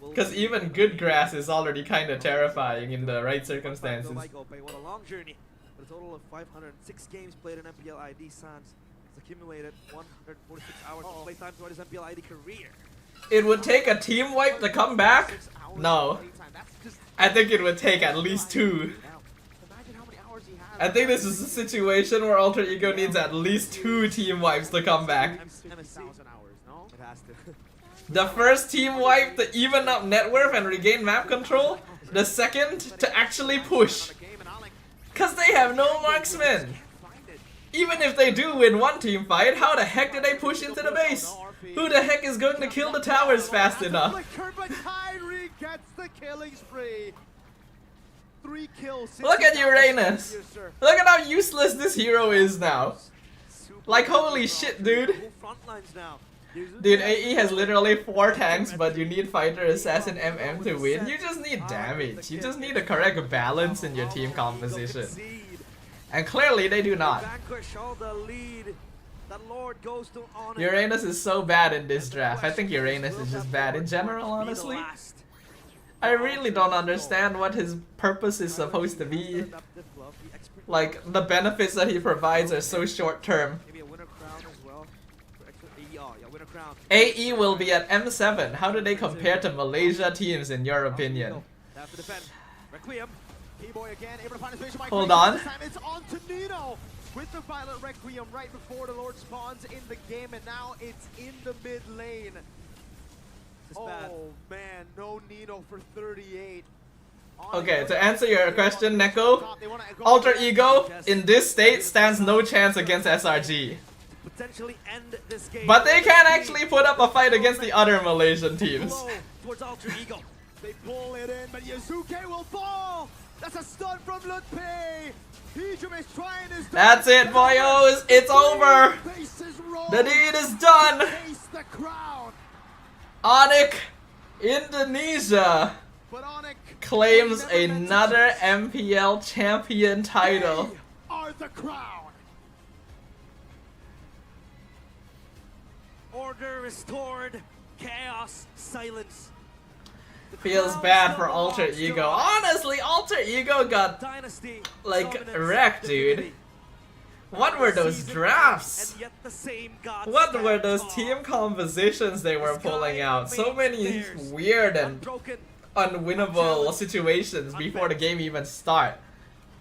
Because even good grass is already kind of terrifying in the right circumstances. What a long journey. With a total of 506 games played in MPL ID, Sans has accumulated 146 hours of playtime throughout his MPL ID career. It would take a team wipe to come back? No. I think it would take at least 2. I think this is a situation where Alter Ego needs at least 2 team wipes to come back. The first team wipe to even up net worth and regain map control. The second to actually push. Cause they have no marksmen. Even if they do win one team fight, how the heck did they push into the base? Who the heck is going to kill the towers fast enough? Look at Uranus. Look at how useless this hero is now. Like holy shit, dude. Dude, AE has literally 4 tanks, but you need fighter, assassin, MM to win. You just need damage. You just need a correct balance in your team composition. And clearly they do not. Uranus is so bad in this draft. I think Uranus is just bad in general, honestly. I really don't understand what his purpose is supposed to be. Like, the benefits that he provides are so short term. AE will be at M7. How do they compare to Malaysia teams in your opinion? Hold on. It's on to Nino with the Violet Requiem right before the Lord spawns in the game, and now it's in the mid lane. Oh man, no Nino for 38. Okay, to answer your question, Neko, Alter Ego in this state stands no chance against SRG. But they can actually put up a fight against the other Malaysian teams. They pull it in, but Yuzuke will fall. That's a stun from Lutpi. Hijum is trying his That's it, boyos. It's over. The deed is done. ONIC Indonesia claims another MPL champion title. Are the crown. Order restored, chaos, silence. Feels bad for Alter Ego. Honestly, Alter Ego got like wrecked, dude. What were those drafts? What were those team compositions they were pulling out? So many weird and unwinnable situations before the game even start.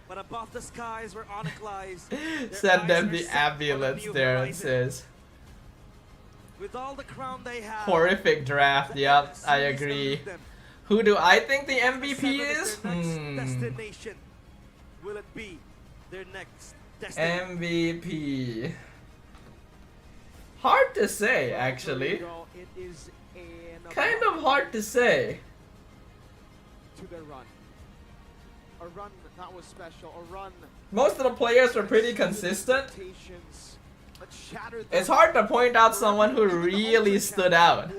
But above the skies where ONIC lies, send them the ambulance there, it says. With all the crown they have, horrific draft, yep, I agree. Who do I think the MVP is? Destination. Will it be their next destination? MVP. Hard to say, actually. Kind of hard to say. To their run. A run that was special. A run. Most of the players were pretty consistent. It's hard to point out someone who really stood out.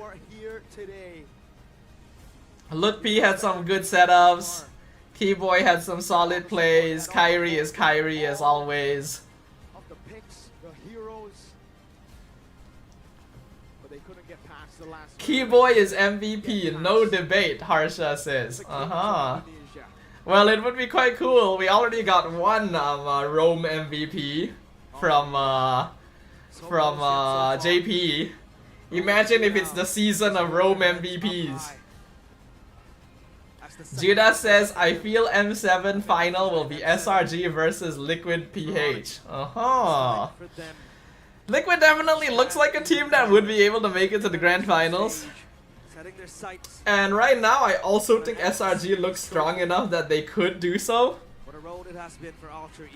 Lutpi had some good setups. Keyboy had some solid plays. Kyrie is Kyrie as always. Keyboy is MVP, no debate, Harsha says. Well, it would be quite cool. We already got one Rome MVP from JP. Imagine if it's the season of Rome MVPs. Judah says, I feel M7 final will be SRG versus Liquid PH. Liquid definitely looks like a team that would be able to make it to the grand finals. And right now, I also think SRG looks strong enough that they could do so.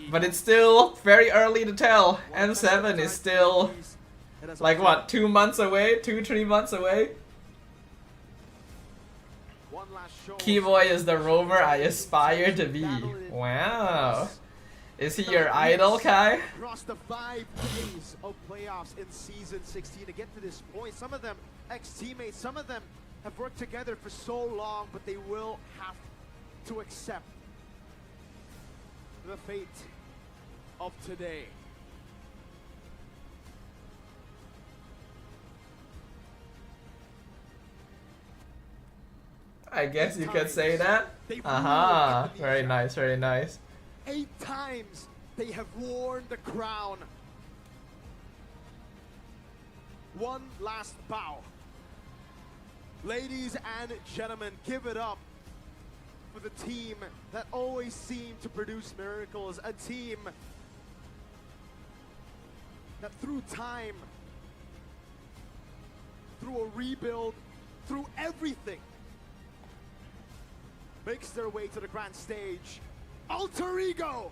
But it's still very early to tell. M7 is still, like what, 2 months away? 2-3 months away? Keyboy is the rover I aspire to be. Wow. Is he your idol, Kai? Across the 5 days of playoffs in season 16 to get to this point. Some of them ex-teammates, some of them have worked together for so long, but they will have to accept the fate of today. I guess you could say that. Very nice, very nice. 8 times they have worn the crown. One last bow. Ladies and gentlemen, give it up for the team that always seemed to produce miracles. A team that through time, through through a rebuild, through everything, makes their way to the grand stage. Alter Ego!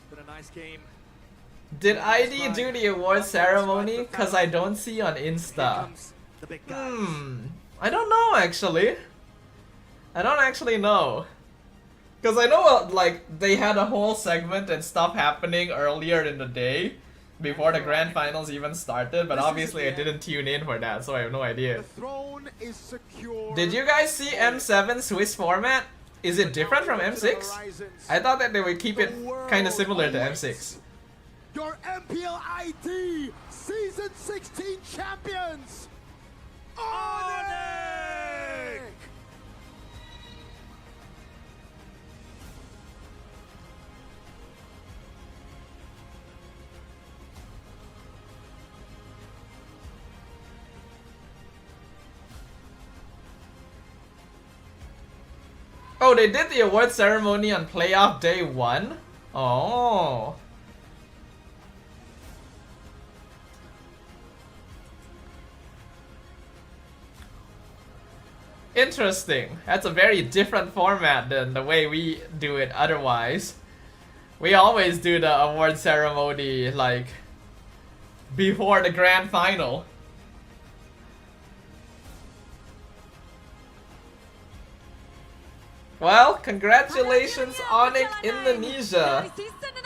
Been a nice game. Did ID do the award ceremony? Cause I don't see on Insta. I don't know actually. I don't actually know. Cause I know like they had a whole segment and stuff happening earlier in the day before the grand finals even started, but obviously I didn't tune in for that, so I have no idea. The throne is secure. Did you guys see M7 Swiss format? Is it different from M6? I thought that they would keep it kind of similar to M6. Your MPL ID Season 16 champions, ONIC! Oh, they did the award ceremony on playoff day 1? Oh. Interesting. That's a very different format than the way we do it otherwise. We always do the award ceremony like before the grand final. Well, congratulations ONIC Indonesia. Season 16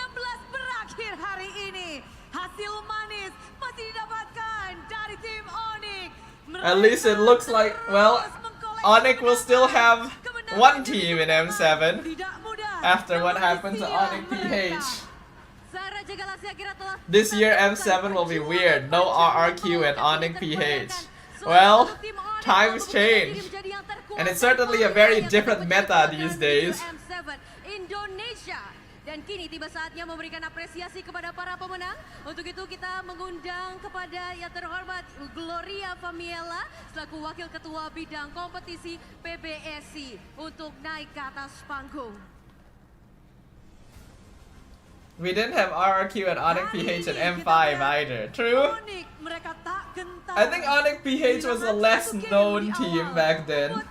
berakhir hari ini. Hasil manis masih didapatkan dari tim ONIC. At least it looks like, well, ONIC will still have one team in M7 after what happened to ONIC PH. This year M7 will be weird, no RRQ and ONIC PH. Well, times change. And it's certainly a very different meta these days. Indonesia. Dan kini tiba saatnya memberikan apresiasi kepada para pemenang. Untuk itu kita mengundang kepada yang terhormat Gloria Famiella selaku Wakil Ketua Bidang Kompetisi PBSI untuk naik ke atas panggung. We didn't have RRQ and ONIC PH and M5 either. True? I think ONIC PH was a less known team back then,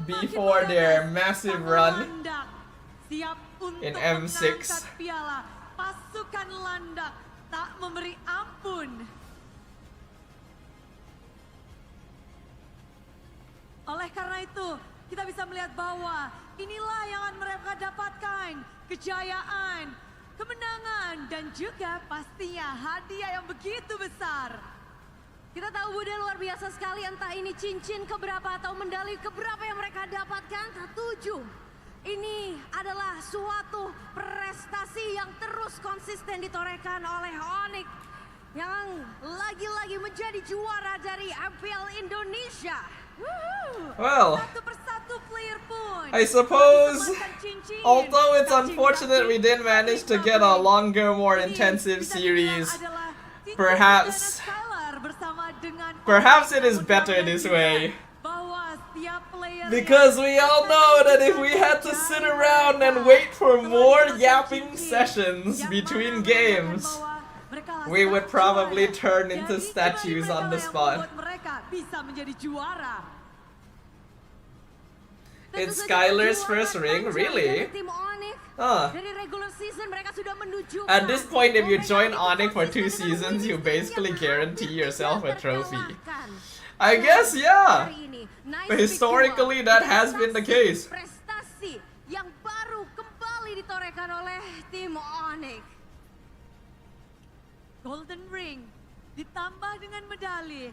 before their massive run in M6. Pasukan landak tak memberi ampun. Oleh karena itu, kita bisa melihat bahwa inilah yang akan mereka dapatkan, kejayaan, kemenangan, dan juga pastinya hadiah yang begitu besar. Kita tahu Bude luar biasa sekali, entah ini cincin keberapa atau medali keberapa yang mereka dapatkan, ketujuh. Ini adalah suatu prestasi yang terus konsisten ditorehkan oleh ONIC yang lagi-lagi menjadi juara dari MPL Indonesia. Well, I suppose, although it's unfortunate we didn't manage to get a longer, more intensive series, perhaps it is better this way. Because we all know that if we had to sit around and wait for more yapping sessions between games, we would probably turn into statues on the spot. It's Skylar's first ring? Really? Huh. At this point, if you join ONIC for 2 seasons, you basically guarantee yourself a trophy. I guess, yeah. Historically, that has been the case. Prestasi yang baru kembali ditorehkan oleh tim ONIC. Golden Ring ditambah dengan medali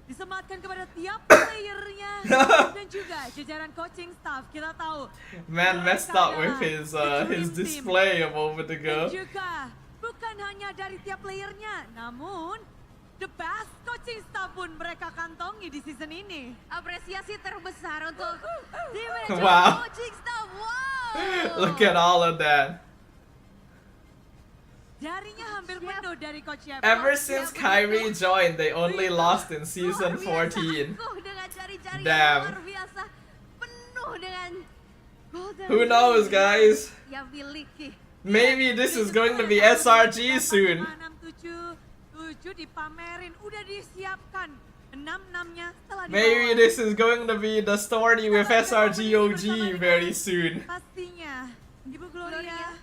disematkan kepada tiap playernya dan juga jajaran coaching staff. Kita tahu man messed up with his display a moment ago. Dan juga bukan hanya dari tiap playernya, namun the best coaching staff pun mereka kantongi di season ini. Apresiasi terbesar untuk tim Wow. coaching staff. Wow. Look at all of that. Jarinya hampir penuh dari coach Yep. Ever since Kyrie joined, they only lost in season 14. Damn. Who knows, guys? Maybe this is going to be SRG soon. 7 dipamerin, udah disiapkan. 6-6-nya setelah Maybe this is going to be the story with SRGOG very soon. pastinya. Ibu Gloria.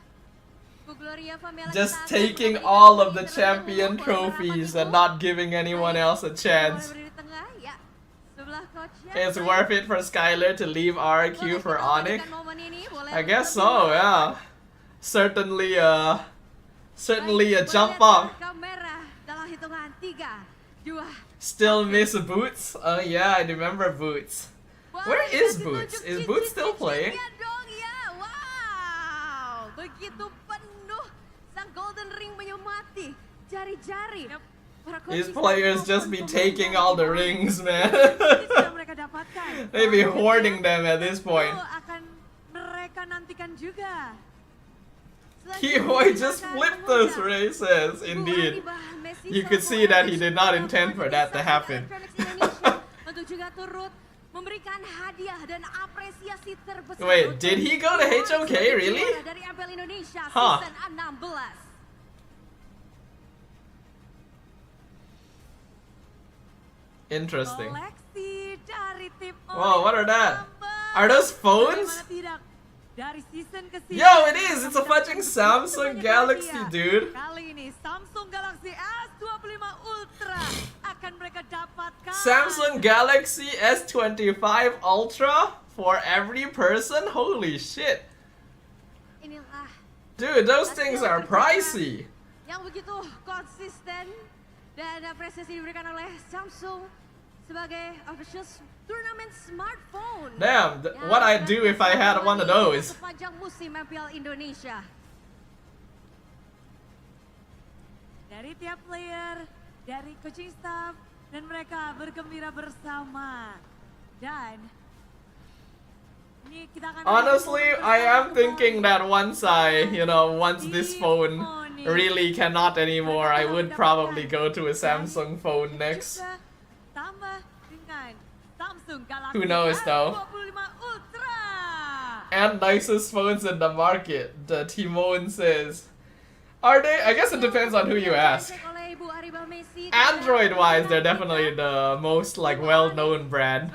Ibu Gloria Famela Just kita akan taking kembali all ke of the terlebih champion dahulu. trophies and not giving anyone else a Boleh chance. berdiri di tengah, ya. Sebelah coachnya. It's worth it for Skylar to leave RQ for ONIC. Abadikan momen ini, boleh I guess untuk so, yeah. Certainly a jump up. kamera dalam hitungan 3, 2. Still miss Boots? Oh yeah, I remember Boots. Where is Boots? Is Boots still playing? Lihat dong ya, wow, begitu penuh sang golden ring menyemati jari-jari. Para These coaching players staff just be maupun taking pemain all the pemain rings, man. ini sudah mereka dapatkan. They be hoarding them at this point. Itu akan mereka nantikan juga. Kiboy just flipped those races, indeed. You could see that he did not intend for that to happen. Untuk juga turut memberikan hadiah dan apresiasi terbesar. Wait, did he go to HOK, really? Dari MPL Indonesia Huh. season 16. Interesting. Koleksi dari tim Whoa, what are that? Are those phones? Bagaimana tidak? Dari season ke season. Yo, it is! It's a fucking Samsung Galaxy, dude. Kali ini Samsung Galaxy S25 Ultra akan mereka dapatkan. Samsung Galaxy S25 Ultra for every person? Holy shit. Inilah Dude, those things are pricey. yang begitu konsisten dan apresiasi diberikan oleh Samsung sebagai official turnamen smartphone. Damn, what I'd do if I had one of those. Sepanjang musim MPL Indonesia. Dari tiap player, dari coaching staff, dan mereka bergembira bersama. Dan ini kita akan Honestly, I am thinking that once this phone really cannot anymore, I would probably go to a Samsung phone next. tambah dengan Samsung Galaxy Who knows, though? S25 Ultra. And nicest phones in the market, the Timon says. Are they? I guess it depends on who you ask. Oleh Ibu Aribah Messi. Android-wise, they're definitely the most like well-known brand,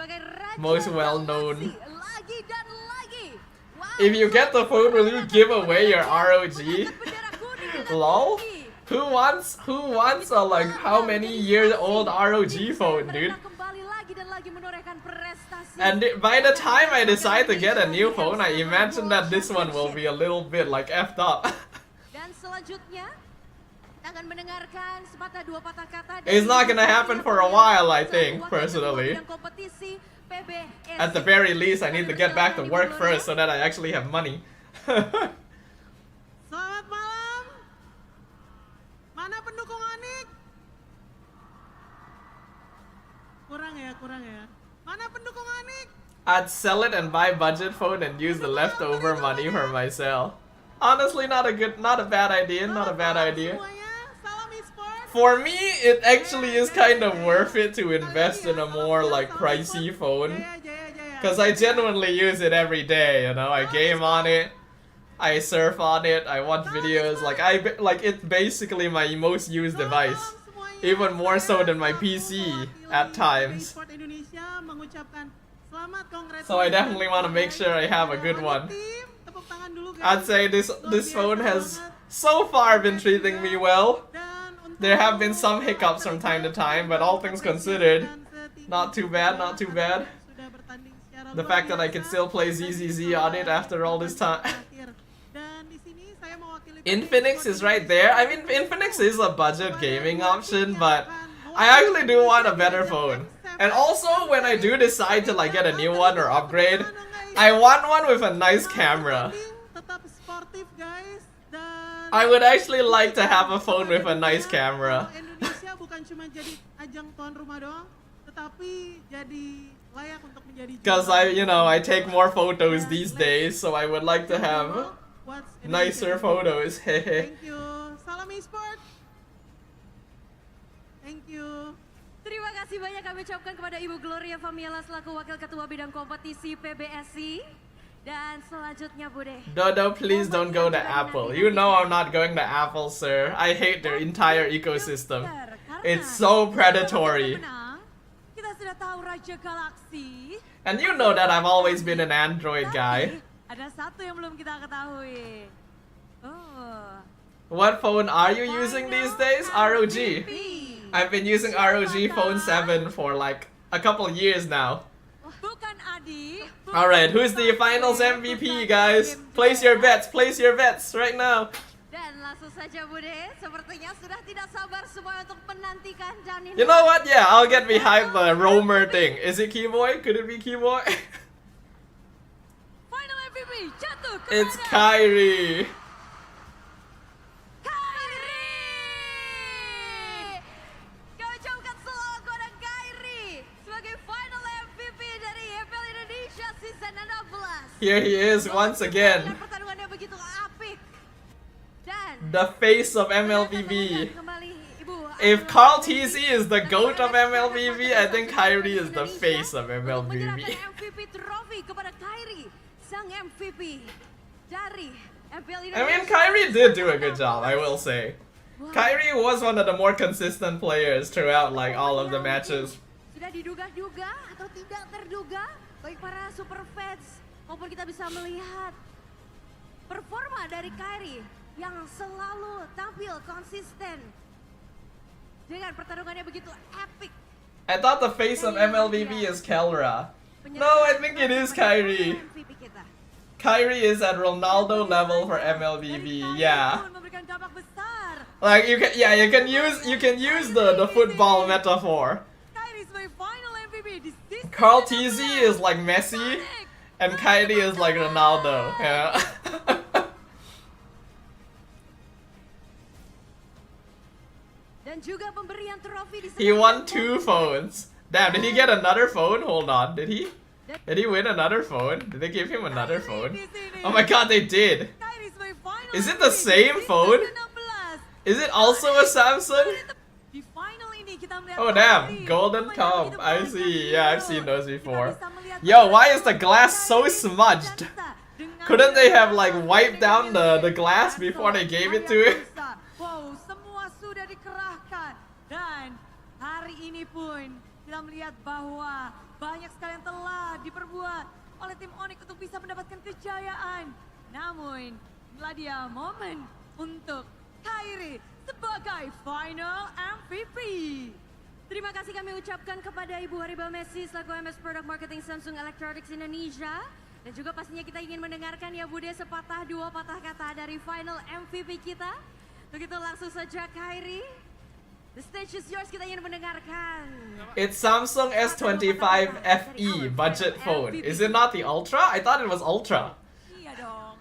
most well-known. Lagi dan lagi. If you get the phone, will you give away your ROG? Lol. Who wants a like how many years old ROG phone, dude? Kembali lagi dan lagi menorehkan prestasi. And by the time I decide to get a new phone, I imagine that this one will be a little bit like effed up. Dan selanjutnya kita akan mendengarkan sepatah dua patah kata. It's not gonna happen for a while, I think, personally. Kompetisi PBSI. At the very least, I need to get back to work first so that I actually have money. Selamat malam. Mana pendukung ONIC? Kurang ya. Mana pendukung ONIC? I'd sell it and buy budget phone and use the leftover money for myself. Honestly, not a bad idea, not a bad idea. For me, it actually is kind of worth it to invest in a more like pricey phone. Cause I genuinely use it every day, you know, I game on it, I surf on it, I watch videos, like it's basically my most used device. Even more so than my PC at times. So I definitely want to make sure I have a good one. I'd say this phone has so far been treating me well. There have been some hiccups from time to time, but all things considered, not too bad, not too bad. The fact that I can still play ZZZ on it after all this time. Infinix is right there. I mean, Infinix is a budget gaming option, but I actually do want a better phone. And also, when I do decide to like get a new one or upgrade, I want one with a nice camera. I would actually like to have a phone with a nice camera. Because I take more photos these days, so I would like to have nicer photos. Hehe. Thank you. Salam e-sport. Thank you. Terima kasih banyak kami ucapkan kepada Ibu Gloria Famiela selaku Wakil Ketua Bidang Kompetisi PBSI. Dan selanjutnya Bude. Dodo, please don't go to Apple. You know I'm not going to Apple, sir. I hate their entire ecosystem. It's so predatory. Kita sudah tahu Raja Galaksi. And you know that I've always been an Android guy. Ada satu yang belum kita ketahui. Oh. What phone are you using these days? ROG. I've been using ROG Phone 7 for like a couple years now. Bukan Adi. Alright, who's the finals MVP, guys? Place your bets right now. Dan langsung saja Bude, sepertinya sudah tidak sabar semua untuk menantikan Janin. You know what? Yeah, I'll get behind the roamer thing. Is it Keyboy? Could it be Keyboy? Final MVP jatuh kepada It's Kyrie. Kami ucapkan selamat kepada Kyrie sebagai final MVP dari MPL Indonesia Season 16. Here he is once again. Pertarungannya begitu apik. Dan The face of MLBB. If Carl TZ is the GOAT of MLBB, I think Kyrie is the face of MLBB. MVP trophy kepada Kyrie, sang MVP dari MPL I mean, Kyrie did do a good job, I will say. Kyrie was one of the more consistent players throughout like all of the matches. Sudah diduga-duga atau tidak terduga, baik para super fans maupun kita bisa melihat performa dari Kyrie yang selalu tampil konsisten dengan pertarungannya begitu epic. I thought the face of MLBB is Kelra. No, I think it is Kyrie. Kyrie is at Ronaldo level for MLBB. Yeah. Like you can use the football metaphor. Carl TZ is like Messi, and Kyrie is like Ronaldo. Yeah. He won 2 phones. Damn, did he get another phone? Hold on, did he? Did he win another phone? Did they give him another phone? Oh my god, they did! Is it the same phone? Is it also a Samsung? Oh damn, Golden Top. I see. Yeah, I've seen those before. Yo, why is the glass so smudged? Couldn't they have like wiped down the glass before they gave it to him? Wow, semua sudah dikerahkan dan hari ini pun kita melihat bahwa banyak sekali yang telah diperbuat oleh tim ONIC untuk bisa mendapatkan kejayaan. Namun, inilah dia momen untuk Kyrie sebagai final MVP. Terima kasih kami ucapkan kepada Ibu Haribal Messi selaku MS Product Marketing Samsung Electronics Indonesia. Dan juga pastinya kita ingin mendengarkan ya Bude sepatah dua patah kata dari final MVP kita. Begitu langsung saja Kyrie. The stage is yours, kita ingin mendengarkan. It's Samsung S25 FE budget phone. Is it not the Ultra? I thought it was Ultra. Iya dong.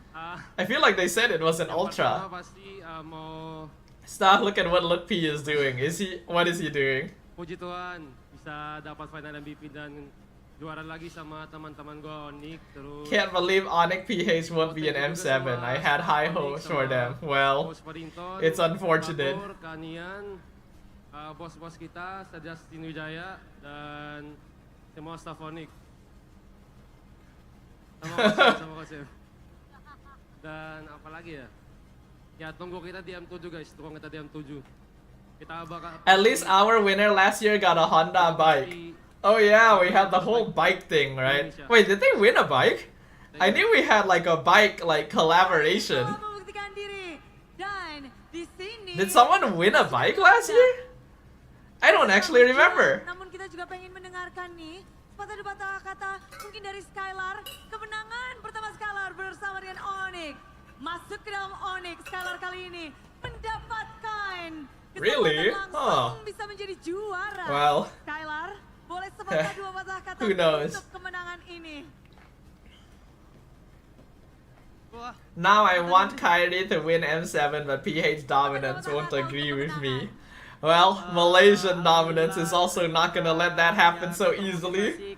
I feel like they said it was an Ultra. Pasti mau Stop, look at what Look P is doing. What is he doing? puji Tuhan bisa dapat final MVP dan juara lagi sama teman-teman gua ONIC terus. Can't believe ONIC PH won't be an M7. I had high hopes for them. Well, it's unfortunate. Kanian, bos-bos kita, Justin Wijaya dan semua staff ONIC. Sama Kosem. Dan apa lagi ya? Ya tunggu kita di M7 guys, tunggu kita di M7. Kita bakal. At least our winner last year got a Honda bike. Oh yeah, we had the whole bike thing, right? Wait, did they win a bike? I knew we had like a bike like collaboration. Did someone win a bike last year? I don't actually remember. Namun kita juga pengen mendengarkan nih patah kata mungkin dari Skylar, kemenangan pertama Skylar bersama dengan ONIC. Masuk ke dalam ONIC, Skylar kali ini mendapatkan Really? langsung bisa menjadi juara. Well, Skylar, boleh sepatah dua patah kata who knows? untuk kemenangan ini. Now I want Kyrie to win M7, but PH dominance won't agree with me. Well, Malaysian dominance is also not gonna let that happen so easily.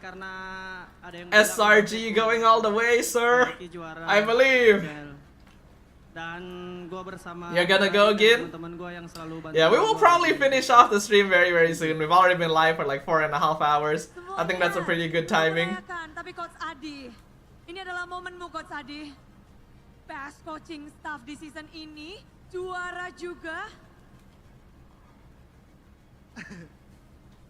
SRG going all the way, sir. I believe. You're gonna go again? Yeah, we will probably finish off the stream very, very soon. We've already been live for like 4.5 hours. I think that's a pretty good timing. Tapi Coach Adi, ini adalah momenmu Coach Adi. Best coaching staff di season ini, juara juga.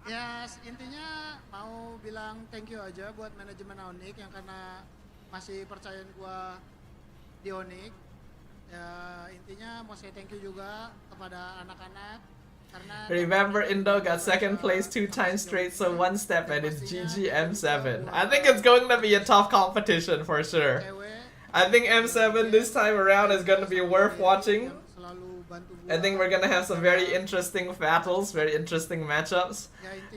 Ya intinya mau bilang thank you aja buat manajemen ONIC yang karena masih percayain gua di ONIC. Ya intinya mau say thank you juga kepada anak-anak karena Remember, Indo got second place 2 times straight, so one step and it's GG M7. I think it's going to be a tough competition for sure. I think M7 this time around is going to be worth watching. I think we're gonna have some very interesting battles, very interesting matchups.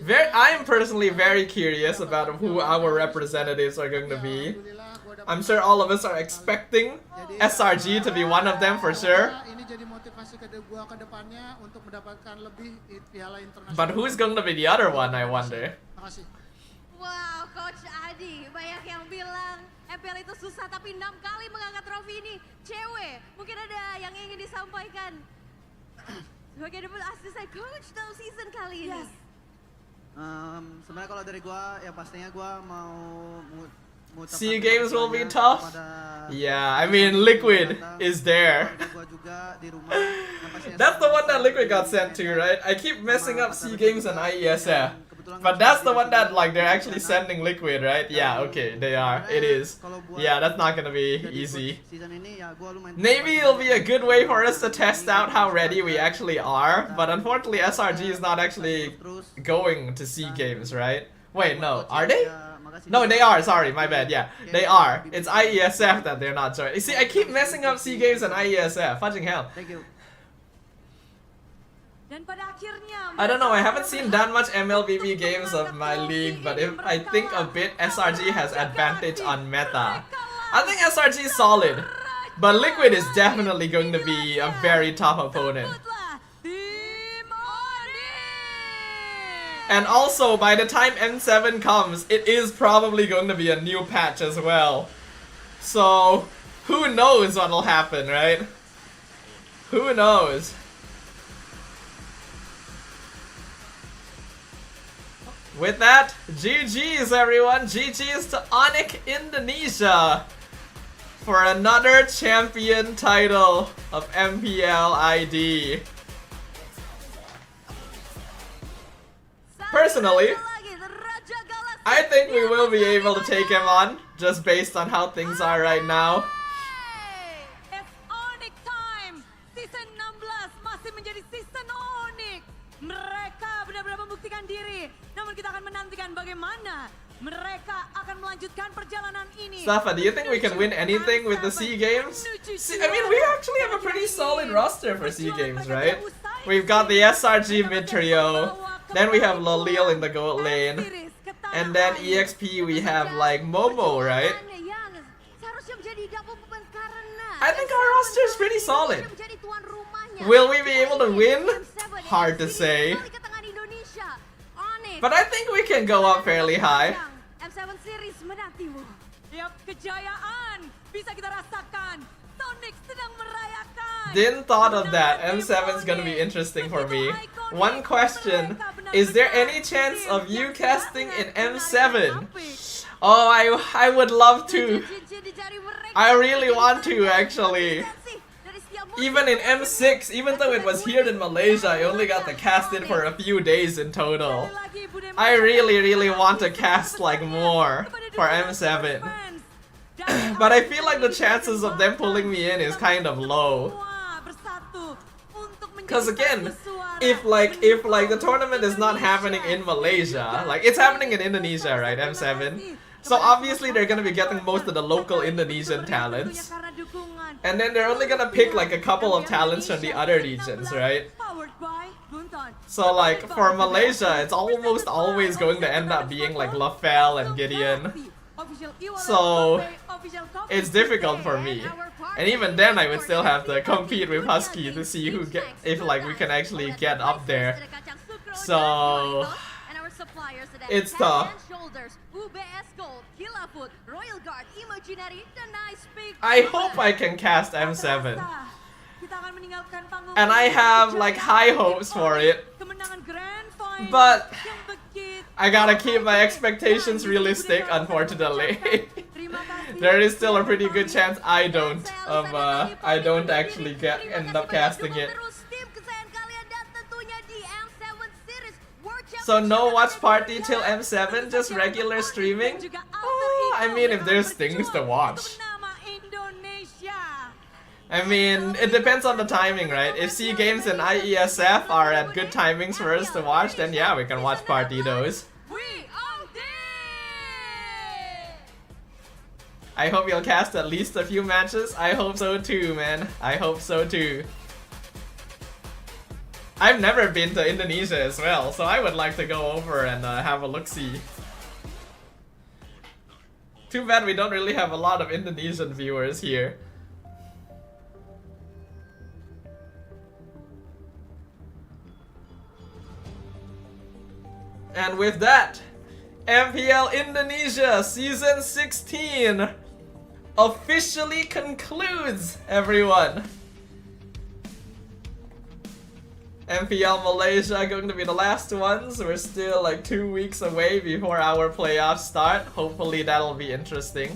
I am personally very curious about who our representatives are going to be. I'm sure all of us are expecting SRG to be one of them for sure. But who's going to be the other one, I wonder? Wow, Coach Adi, banyak yang bilang MPL itu susah tapi 6 kali mengangkat trofi ini cewek. Mungkin ada yang ingin disampaikan sebagai double assistant coach dalam season kali ini. Sebenarnya kalau dari gua ya pastinya gua mau SEA Games will be tough. Yeah, I mean Liquid is there. That's the one that Liquid got sent to, right? I keep messing up SEA Games and IESF. But that's the one that like they're actually sending Liquid, right? Yeah, okay, they are. It is. Yeah, that's not gonna be easy. Maybe it'll be a good way for us to test out how ready we actually are. But unfortunately, SRG is not actually going to SEA Games, right? Wait, no, are they? No, they are. Sorry, my bad. Yeah, they are. It's IESF that they're not joining. You see, I keep messing up SEA Games and IESF. Fudging hell. Thank you. I don't know, I haven't seen that much MLBB games of my league, but if I think a bit, SRG has advantage on meta. I think SRG is solid, but Liquid is definitely going to be a very tough opponent. And also, by the time M7 comes, it is probably going to be a new patch as well. So, who knows what will happen, right? Who knows? With that, GG's everyone, GG's to ONIC Indonesia for another champion title of MPL ID. Personally, I think we will be able to take him on, just based on how things are right now. It's ONIC time! Season 16 masih menjadi season ONIC. Mereka benar-benar membuktikan diri. Namun kita akan menantikan bagaimana mereka akan melanjutkan perjalanan ini. Staffa, do you think we can win anything with the SEA Games? I mean, we actually have a pretty solid roster for SEA Games, right? We've got the SRG mid trio, then we have Lalil in the gold lane, and then EXP we have like Momo, right? I think our roster is pretty solid. Will we be able to win? Hard to say. But I think we can go up fairly high. M7 series menantimu. Yap, kejayaan bisa kita rasakan. Sonic sedang merayakan. Didn't thought of that. M7 is gonna be interesting for me. One question: is there any chance of you casting in M7? Oh, I would love to. I really want to actually. Even in M6, even though it was here in Malaysia, I only got to cast it for a few days in total. I really want to cast like more for M7. But I feel like the chances of them pulling me in is kind of low. Cause again, if the tournament is not happening in Malaysia, like it's happening in Indonesia, right, M7? So obviously they're gonna be getting most of the local Indonesian talents. And then they're only gonna pick like a couple of talents from the other regions, right? So like for Malaysia, it's almost always going to end up being like Lafel and Gideon. So it's difficult for me. And even then I would still have to compete with Husky to see who if like we can actually get up there. So it's tough. I hope I can cast M7. And I have like high hopes for it. But I gotta keep my expectations realistic, unfortunately. There is still a pretty good chance I don't actually end up casting it. So no watch party till M7, just regular streaming? Oh, I mean, if there's things to watch. I mean, it depends on the timing, right? If C Games and IESF are at good timings for us to watch, then yeah, we can watch party those. I hope you'll cast at least a few matches. I hope so too, man. I hope so too. I've never been to Indonesia as well, so I would like to go over and have a look-see. Too bad we don't really have a lot of Indonesian viewers here. And with that, MPL Indonesia Season 16 officially concludes, everyone. MPL Malaysia going to be the last ones. We're still like 2 weeks away before our playoffs start. Hopefully that'll be interesting.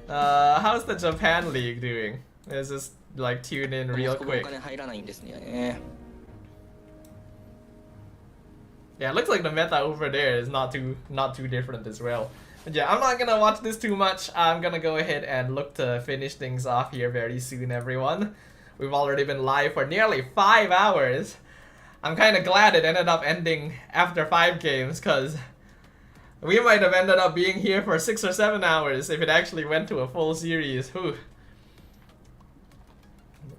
How's the Japan League doing? Let's just like tune in real quick. Yeah, it looks like the meta over there is not too different as well. But yeah, I'm not gonna watch this too much. I'm gonna go ahead and look to finish things off here very soon, everyone. We've already been live for nearly 5 hours. I'm kind of glad it ended up ending after 5 games, because we might have ended up being here for 6 or 7 hours if it actually went to a full series. Whew.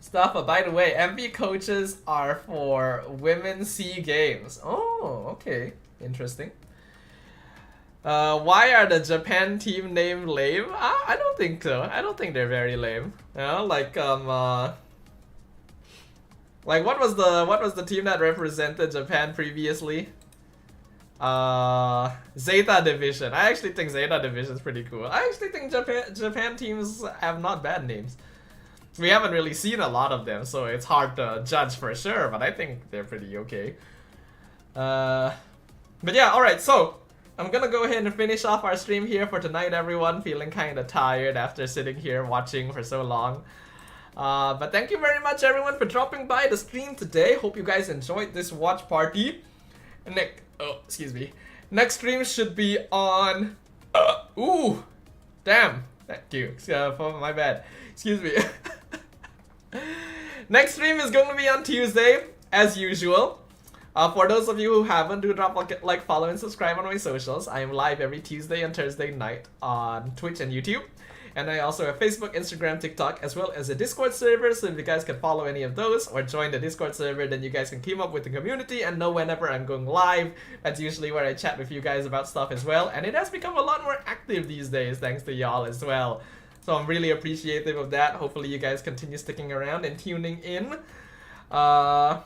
Stuff, by the way, MP coaches are for Women's C Games. Oh, okay. Interesting. Why are the Japan team named lame? I don't think so. I don't think they're very lame. You know, like what was the team that represented Japan previously? Zeta Division. I actually think Zeta Division is pretty cool. I actually think Japan teams have not bad names. We haven't really seen a lot of them, so it's hard to judge for sure, but I think they're pretty okay. But yeah, alright, so I'm gonna go ahead and finish off our stream here for tonight, everyone. Feeling kind of tired after sitting here watching for so long. But thank you very much, everyone, for dropping by the stream today. Hope you guys enjoyed this watch party. Excuse me. Next stream should be on... ooh! Damn! Thank you. My bad. Excuse me. Next stream is going to be on Tuesday, as usual. For those of you who haven't, do drop a like, follow, and subscribe on my socials. I am live every Tuesday and Thursday night on Twitch and YouTube. And I also have Facebook, Instagram, TikTok, as well as a Discord server. So if you guys can follow any of those or join the Discord server, then you guys can keep up with the community and know whenever I'm going live. That's usually where I chat with you guys about stuff as well. And it has become a lot more active these days, thanks to y'all as well. So I'm really appreciative of that. Hopefully you guys continue sticking around and tuning in. Yeah.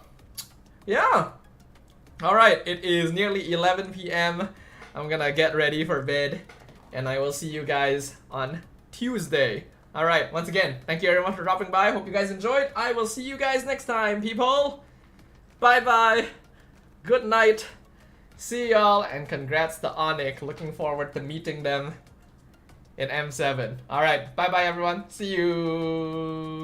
Alright, it is nearly 11 p.m. I'm gonna get ready for bed. And I will see you guys on Tuesday. Alright, once again, thank you very much for dropping by. Hope you guys enjoyed. I will see you guys next time, people. Bye-bye. Good night. See y'all, and congrats to ONIC. Looking forward to meeting them in M7. Alright, bye-bye, everyone. See you.